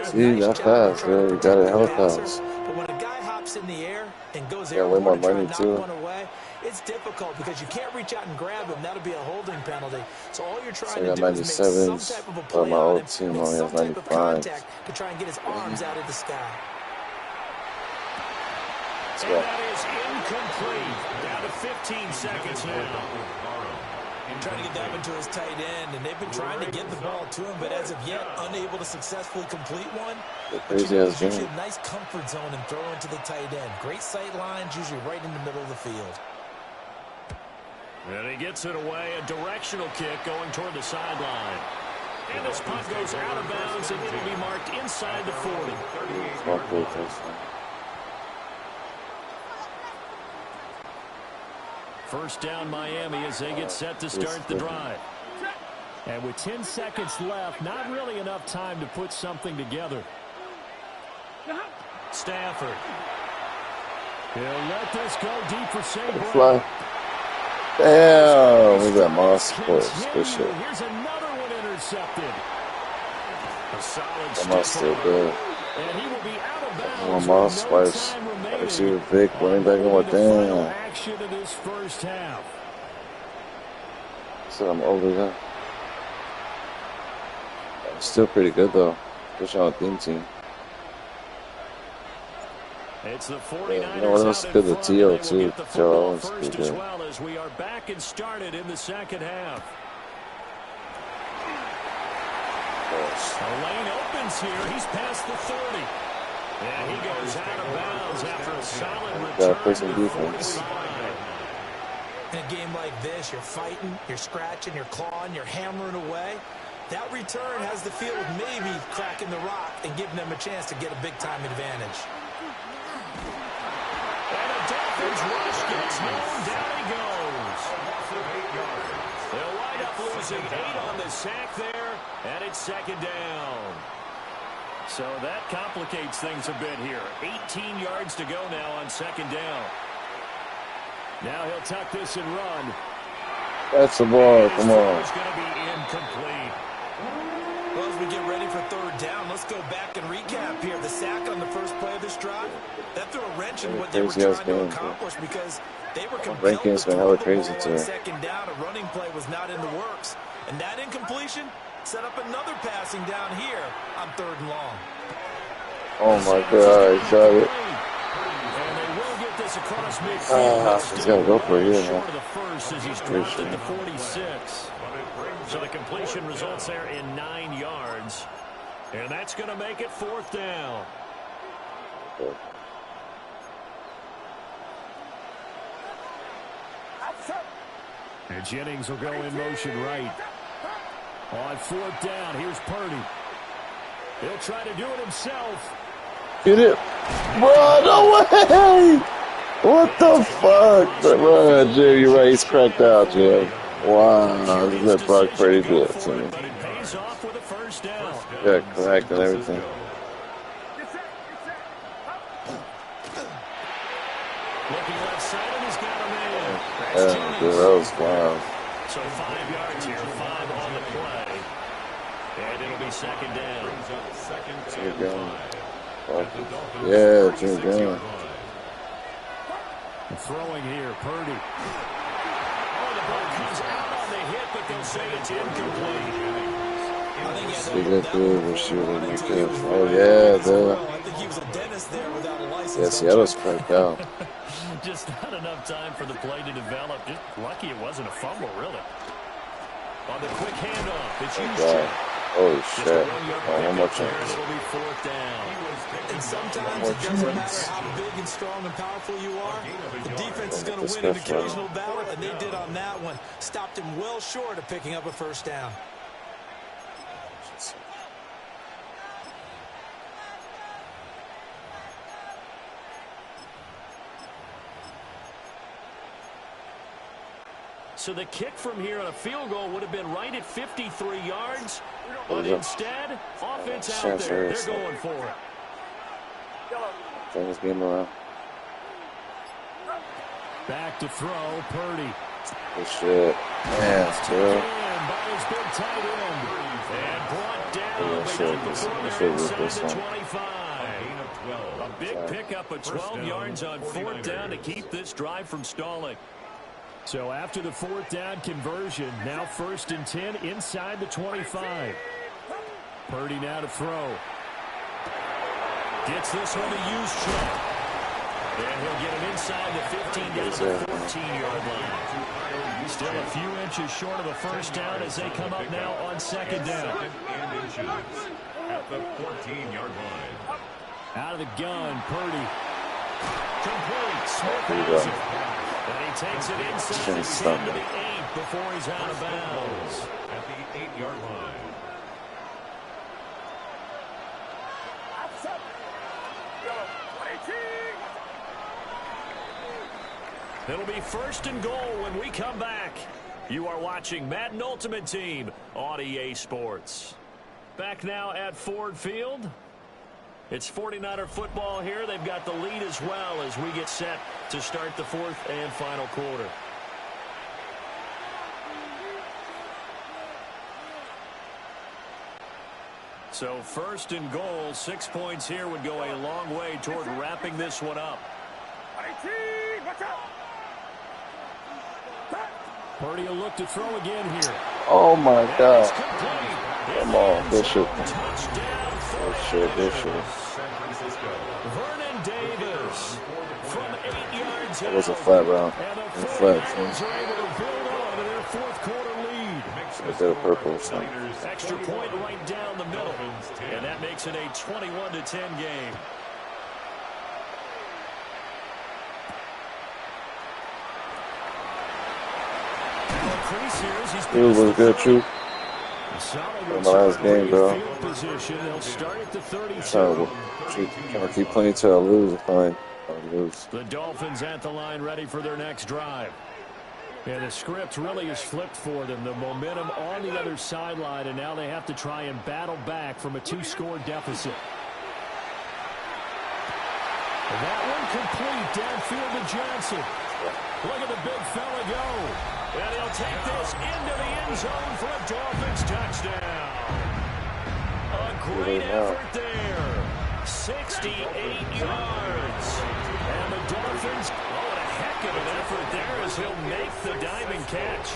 [SPEAKER 1] See, that fast, dude. You got it hella fast.
[SPEAKER 9] But when a guy hops in the air and goes
[SPEAKER 1] Yeah, way more money, too.
[SPEAKER 9] away, it's difficult because you can't reach out and grab him. That'll be a holding penalty. So all you're trying
[SPEAKER 1] So I
[SPEAKER 9] to
[SPEAKER 1] got
[SPEAKER 9] do is make some
[SPEAKER 1] 97s,
[SPEAKER 9] type of a
[SPEAKER 1] but
[SPEAKER 9] play
[SPEAKER 1] my
[SPEAKER 9] on
[SPEAKER 1] old
[SPEAKER 9] him,
[SPEAKER 1] team
[SPEAKER 9] make
[SPEAKER 1] only has
[SPEAKER 9] some type of
[SPEAKER 1] 95s.
[SPEAKER 9] contact to try and get his arms out of the sky.
[SPEAKER 8] And that is incomplete. Down to 15 seconds now.
[SPEAKER 9] Trying to get that one to his tight end, and they've been trying to get the ball to him, but as of yet, unable to successfully complete one. But there's usually a nice comfort zone and throw into the tight end. Great sight lines, usually right in the middle of the field.
[SPEAKER 8] And he gets it away, a directional kick going toward the sideline. And this punt goes out of bounds, and it'll be marked inside the 40. First down Miami as they get set to start the drive. And with 10 seconds left, not really enough time to put something together. Stafford. He'll let this go deep for Sabre.
[SPEAKER 1] Damn, look at that Moss sports. Good shit.
[SPEAKER 8] Here's another one intercepted. A solid
[SPEAKER 1] Moss still good.
[SPEAKER 8] and he will be out of bounds.
[SPEAKER 1] Moss, Spice, receiver, Vic, running back, and what? Damn.
[SPEAKER 8] Action in this first half.
[SPEAKER 1] So I'm over that. Still pretty good though, especially on a theme team.
[SPEAKER 8] It's the 49ers.
[SPEAKER 1] Yeah, you know what else good? The T.O. too. Joe Owens
[SPEAKER 8] First
[SPEAKER 1] good.
[SPEAKER 8] as well as we are back and started in the second half. The lane opens here. He's past the 30. And he goes out of bounds after a solid return.
[SPEAKER 1] Gotta play some defense.
[SPEAKER 9] In a game like this, you're fighting, you're scratching, you're clawing, you're hammering away. That return has the field maybe cracking the rock and giving them a chance to get a big-time advantage.
[SPEAKER 8] And a Dolphins rush gets home. Down he goes. They'll wind up losing 8 on the sack there, and it's second down. So that complicates things a bit here. 18 yards to go now on second down. Now he'll tuck this and run.
[SPEAKER 1] That's the ball. Come on.
[SPEAKER 8] It's going to be incomplete.
[SPEAKER 9] Well, as we get ready for third down, let's go back and recap here. The sack on the first play of this drive, that threw a wrench in what they were trying to accomplish because they were compelled to throw the ball on second down. A running play was not in the works. And that incompletion set up another passing down here on third and long.
[SPEAKER 1] Oh my God, he got it.
[SPEAKER 8] And they will get this across midfield.
[SPEAKER 1] He's got to go for it here, man.
[SPEAKER 8] Short of the first as he's dropped at the 46. So the completion results there in 9 yards. And that's going to make it fourth down. And Jennings will go in motion right. On fourth down, here's Purdy. He'll try to do it himself.
[SPEAKER 1] Get it. Bro, no way. What the fuck? Bro, Jim, you're right. He's cracked out, Jim. Wow, just let Brock Purdy do it to me.
[SPEAKER 8] But it pays off with a first down.
[SPEAKER 1] Yeah, cracked and everything.
[SPEAKER 8] Looking left side, and he's got a man.
[SPEAKER 1] Yeah, dude, that was wild.
[SPEAKER 8] So 5 yards here, 5 on the play. And it'll be second down.
[SPEAKER 1] Jimmy Graham. Yeah, Jimmy Graham.
[SPEAKER 8] Throwing here, Purdy. Oh, the ball comes out on the hit, but they'll say it's incomplete.
[SPEAKER 1] See that dude was shooting me good. Oh, yeah, dude.
[SPEAKER 9] I think he was a dentist there without a license.
[SPEAKER 1] Yeah, Seattle's cracked out.
[SPEAKER 8] Just not enough time for the play to develop. Just lucky it wasn't a fumble, really. On the quick handoff, it's Houston.
[SPEAKER 1] Holy
[SPEAKER 8] Just a
[SPEAKER 1] shit.
[SPEAKER 8] 1-yard
[SPEAKER 1] Oh, one more
[SPEAKER 8] pickup there, and
[SPEAKER 1] chance.
[SPEAKER 8] it'll be 4th down.
[SPEAKER 9] And sometimes it doesn't matter how big and strong and powerful you are. The defense is going to win an occasional battle, and they did on that one. Stopped him well short of picking up a first down.
[SPEAKER 8] So the kick from here on a field goal would have been right at 53 yards. But instead, offense out there. They're going for it.
[SPEAKER 1] Turn this game around.
[SPEAKER 8] Back to throw, Purdy.
[SPEAKER 1] Good shit. Man, still.
[SPEAKER 8] By his big tight end. And brought down.
[SPEAKER 1] Yeah,
[SPEAKER 8] They
[SPEAKER 1] shit,
[SPEAKER 8] got the
[SPEAKER 1] this-
[SPEAKER 8] 4
[SPEAKER 1] this
[SPEAKER 8] there
[SPEAKER 1] should be
[SPEAKER 8] inside
[SPEAKER 1] this
[SPEAKER 8] the
[SPEAKER 1] one.
[SPEAKER 8] 25. A big pickup of 12 yards on 4th down to keep this drive from stalling. So after the 4th down conversion, now 1st and 10 inside the 25. Purdy now to throw. Gets this one to Juszczyk. And he'll get him inside the 15 down to the 14-yard line. Still a few inches short of a first down as they come up now on 2nd down.
[SPEAKER 5] At the 14-yard line.
[SPEAKER 8] Out of the gun, Purdy. Complete. Smith has it. And he takes it inside the 10 to the 8 before he's out of bounds.
[SPEAKER 5] At the 8-yard line.
[SPEAKER 8] It'll be 1st and goal when we come back. You are watching Madden Ultimate Team on EA Sports. Back now at Ford Field. It's 49er football here. They've got the lead as well as we get set to start the 4th and final quarter. So 1st and goal, 6 points here would go a long way toward wrapping this one up. Purdy will look to throw again here.
[SPEAKER 1] Oh my God.
[SPEAKER 8] Come
[SPEAKER 1] Come on, Bishop.
[SPEAKER 8] Touchdown,
[SPEAKER 1] Bishop.
[SPEAKER 8] Vernon Davis from 8 yards
[SPEAKER 1] That was a
[SPEAKER 8] out.
[SPEAKER 1] flat round.
[SPEAKER 8] And the
[SPEAKER 1] In flat.
[SPEAKER 8] 49ers are able to build on to their 4th quarter lead.
[SPEAKER 1] A bit of purple. So.
[SPEAKER 8] Extra point right down the middle. And that makes it a 21-10 game.
[SPEAKER 1] It was good, too. My last game, bro. Trying to keep playing till I lose. Fine. I lose.
[SPEAKER 8] The Dolphins at the line ready for their next drive. And the script really is flipped for them. The momentum on the other sideline, and now they have to try and battle back from a 2-score deficit. That one complete downfield to Johnson. Look at the big fella go. And he'll take this into the end zone for a Dolphins touchdown. A great effort there. 68 yards. And the Dolphins, what a heck of an effort there as he'll make the diving catch.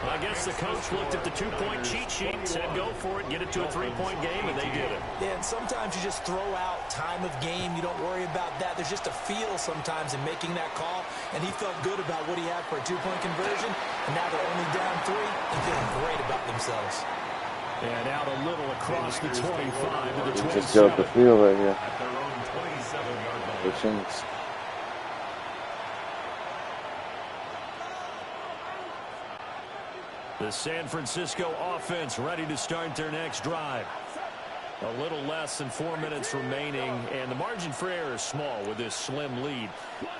[SPEAKER 8] I guess the coach looked at the 2-point cheat sheet and said, go for it, get it to a 3-point game, and they did it.
[SPEAKER 9] Yeah, and sometimes you just throw out time of game. You don't worry about that. There's just a feel sometimes in making that call, and he felt good about what he had for a 2-point conversion, and now they're only down 3 and feeling great about themselves.
[SPEAKER 8] And out a little across the 25 to the 27.
[SPEAKER 1] Just get up the field right here.
[SPEAKER 5] At their own 27-yard line.
[SPEAKER 1] Good chance.
[SPEAKER 8] The San Francisco offense ready to start their next drive. A little less than 4 minutes remaining, and the margin for error is small with this slim lead.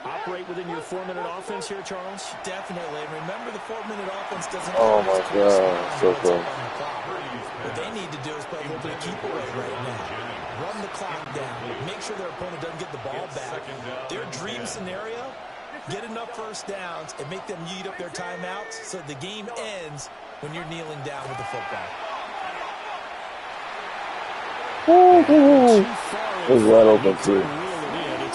[SPEAKER 8] Operate within your 4-minute offense here, Charles?
[SPEAKER 9] Definitely. And remember, the 4-minute offense doesn't...
[SPEAKER 1] Oh, my God. So close.
[SPEAKER 9] What they need to do is play a little bit of keep away right now. Run the clock down. Make sure their opponent doesn't get the ball back. Their dream scenario, get enough first downs and make them eat up their timeouts so the game ends when you're kneeling down with the football.
[SPEAKER 1] It was wide open, too.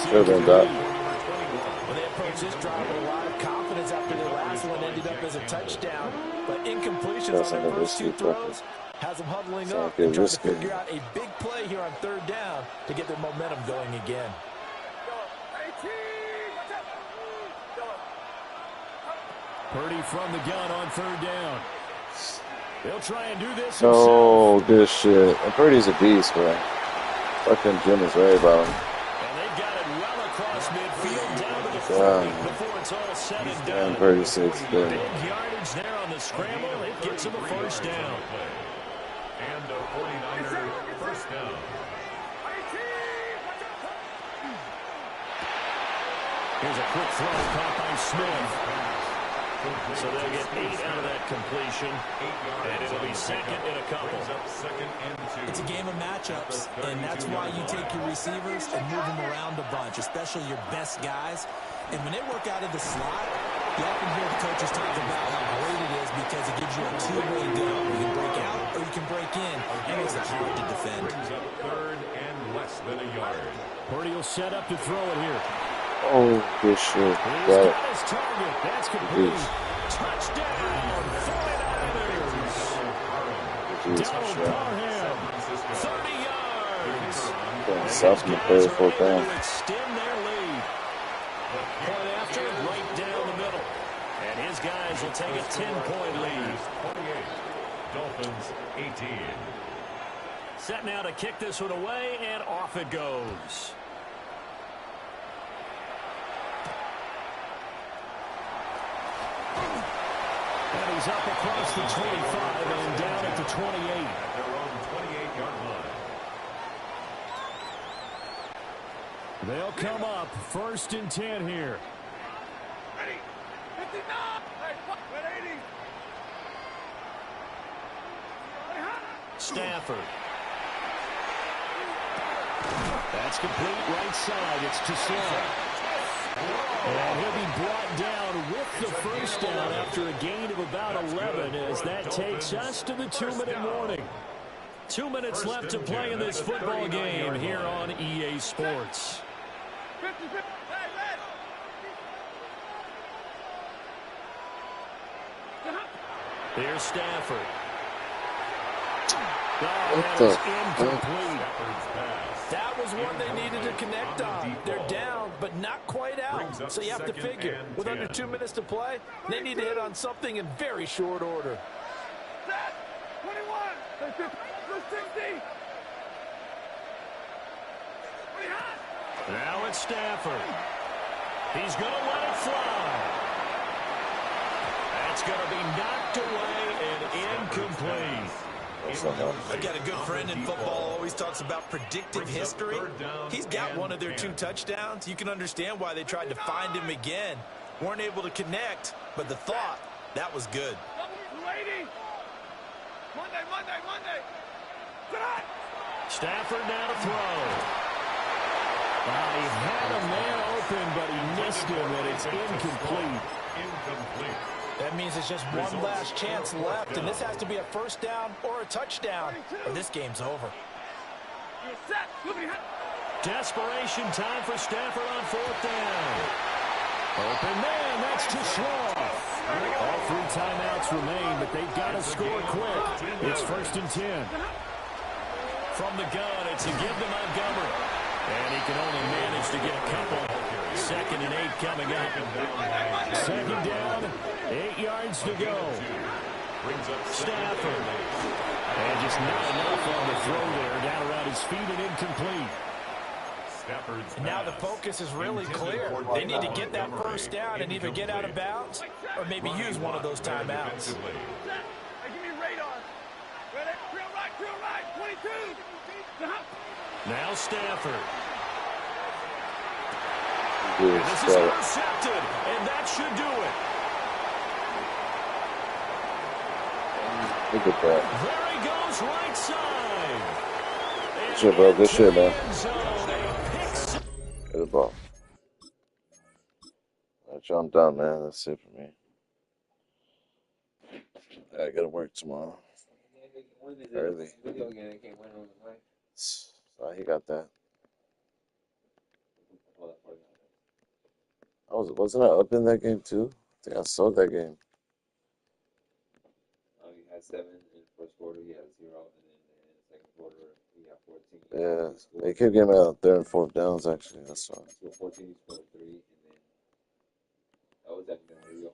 [SPEAKER 1] Should have been that.
[SPEAKER 9] Well, they approached this drive with a lot of confidence after their last one ended up as a touchdown. But incompletions on their first 2 throws has them huddling up and trying to figure out a big play here on 3rd down to get their momentum going again.
[SPEAKER 8] Purdy from the gun on 3rd down. They'll try and do this
[SPEAKER 1] No,
[SPEAKER 8] himself.
[SPEAKER 1] good shit. And Purdy's a beast, bro. Fucking Jim is right about him.
[SPEAKER 8] And they got it well across midfield down to the 40 before it's all said and done.
[SPEAKER 1] And Purdy saves good.
[SPEAKER 8] Big yardage there on the scramble. It gets him a first down.
[SPEAKER 5] And a 49er first down.
[SPEAKER 8] Here's a quick throw caught by Smith. So they'll get 8 out of that completion, and it'll be second and a couple.
[SPEAKER 9] It's a game of matchups, and that's why you take your receivers and move them around a bunch, especially your best guys. And when they work out of the slot, you often hear the coaches talk about how great it is because it gives you a two-way go. You can break out or you can break in, and it's hard to defend.
[SPEAKER 5] Third and less than a yard.
[SPEAKER 8] Purdy will set up to throw it here.
[SPEAKER 1] Oh, good shit.
[SPEAKER 8] He's
[SPEAKER 1] Got
[SPEAKER 8] got
[SPEAKER 1] it.
[SPEAKER 8] his target. That's complete. Touchdown, 49ers.
[SPEAKER 1] Jeez,
[SPEAKER 8] Donald
[SPEAKER 1] shit.
[SPEAKER 8] Parham, 30 yards.
[SPEAKER 1] Going south in the third, fourth down.
[SPEAKER 8] To extend their lead. Point after, right down the middle. And his guys will take a 10-point lead.
[SPEAKER 5] 28. Dolphins 18.
[SPEAKER 8] Set now to kick this one away, and off it goes. And he's up across the 25 and down at the 28.
[SPEAKER 5] At their own 28-yard line.
[SPEAKER 8] They'll come up first and 10 here.
[SPEAKER 4] Ready. 59. Hey, 180.
[SPEAKER 8] Stafford. That's complete right side. It's to Sloan. And he'll be brought down with the first down after a gain of about 11 as that takes us to the 2-minute warning. 2 minutes left to play in this football game here on EA Sports.
[SPEAKER 4] 50, 50. Hey,
[SPEAKER 8] Here's Stafford.
[SPEAKER 1] What
[SPEAKER 8] That
[SPEAKER 1] the
[SPEAKER 8] is
[SPEAKER 1] fuck?
[SPEAKER 8] incomplete.
[SPEAKER 9] That was one they needed to connect on. They're down, but not quite out. So you have to figure, with under 2 minutes to play, they need to hit on something in very short order.
[SPEAKER 4] Set. 21. 60.
[SPEAKER 8] Now it's Stafford. He's going to let it fly. That's going to be knocked away and incomplete.
[SPEAKER 9] I got a good friend in football, always talks about predictive history. He's got one of their 2 touchdowns. You can understand why they tried to find him again. Weren't able to connect, but the thought, that was good.
[SPEAKER 4] 280. Monday. Tonight.
[SPEAKER 8] Stafford now to throw. He had a man open, but he missed him, and it's incomplete.
[SPEAKER 9] That means it's just one last chance left, and this has to be a first down or a touchdown, or this game's over.
[SPEAKER 4] You're set.
[SPEAKER 8] Desperation time for Stafford on 4th down. Open man, that's to Sloan. All 3 timeouts remain, but they've got to score quick. It's 1st and 10. From the gun, it's a give to Montgomery. And he can only manage to get a couple. 2nd and 8 coming up. 2nd down, 8 yards to go. Stafford. And just not enough on the throw there. Down around his feet and incomplete.
[SPEAKER 9] And now the focus is really clear. They need to get that first down and either get out of bounds or maybe use one of those timeouts.
[SPEAKER 4] Hey, give me radar. Ready? Drill right. 22.
[SPEAKER 8] Now Stafford.
[SPEAKER 1] Good
[SPEAKER 8] And this is
[SPEAKER 1] stuff.
[SPEAKER 8] intercepted, and that should do it.
[SPEAKER 1] Look at that.
[SPEAKER 8] There he goes, right side.
[SPEAKER 1] Good shit, bro. Good shit, man.
[SPEAKER 8] End zone, a pick six.
[SPEAKER 1] Good ball. Alright, y'all, I'm done, man. That's it for me. I gotta work tomorrow. Early. So he got that. Wasn't I up in that game too? I think I sold that game.
[SPEAKER 10] You had 7 in the first quarter, you had 0, and then in the second quarter, you had 14.
[SPEAKER 1] Yeah, they kept getting me out 3rd and 4th downs actually. That's why.
[SPEAKER 10] You scored 14, you scored 3, and then that was that where you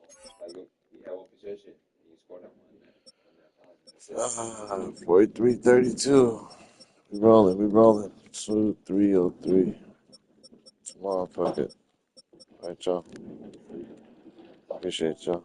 [SPEAKER 10] had one possession, and you scored that one.
[SPEAKER 1] 43-32. We rolling, we rolling. 2-3-0-3. Tomorrow, fuck it. All right, y'all. Appreciate y'all.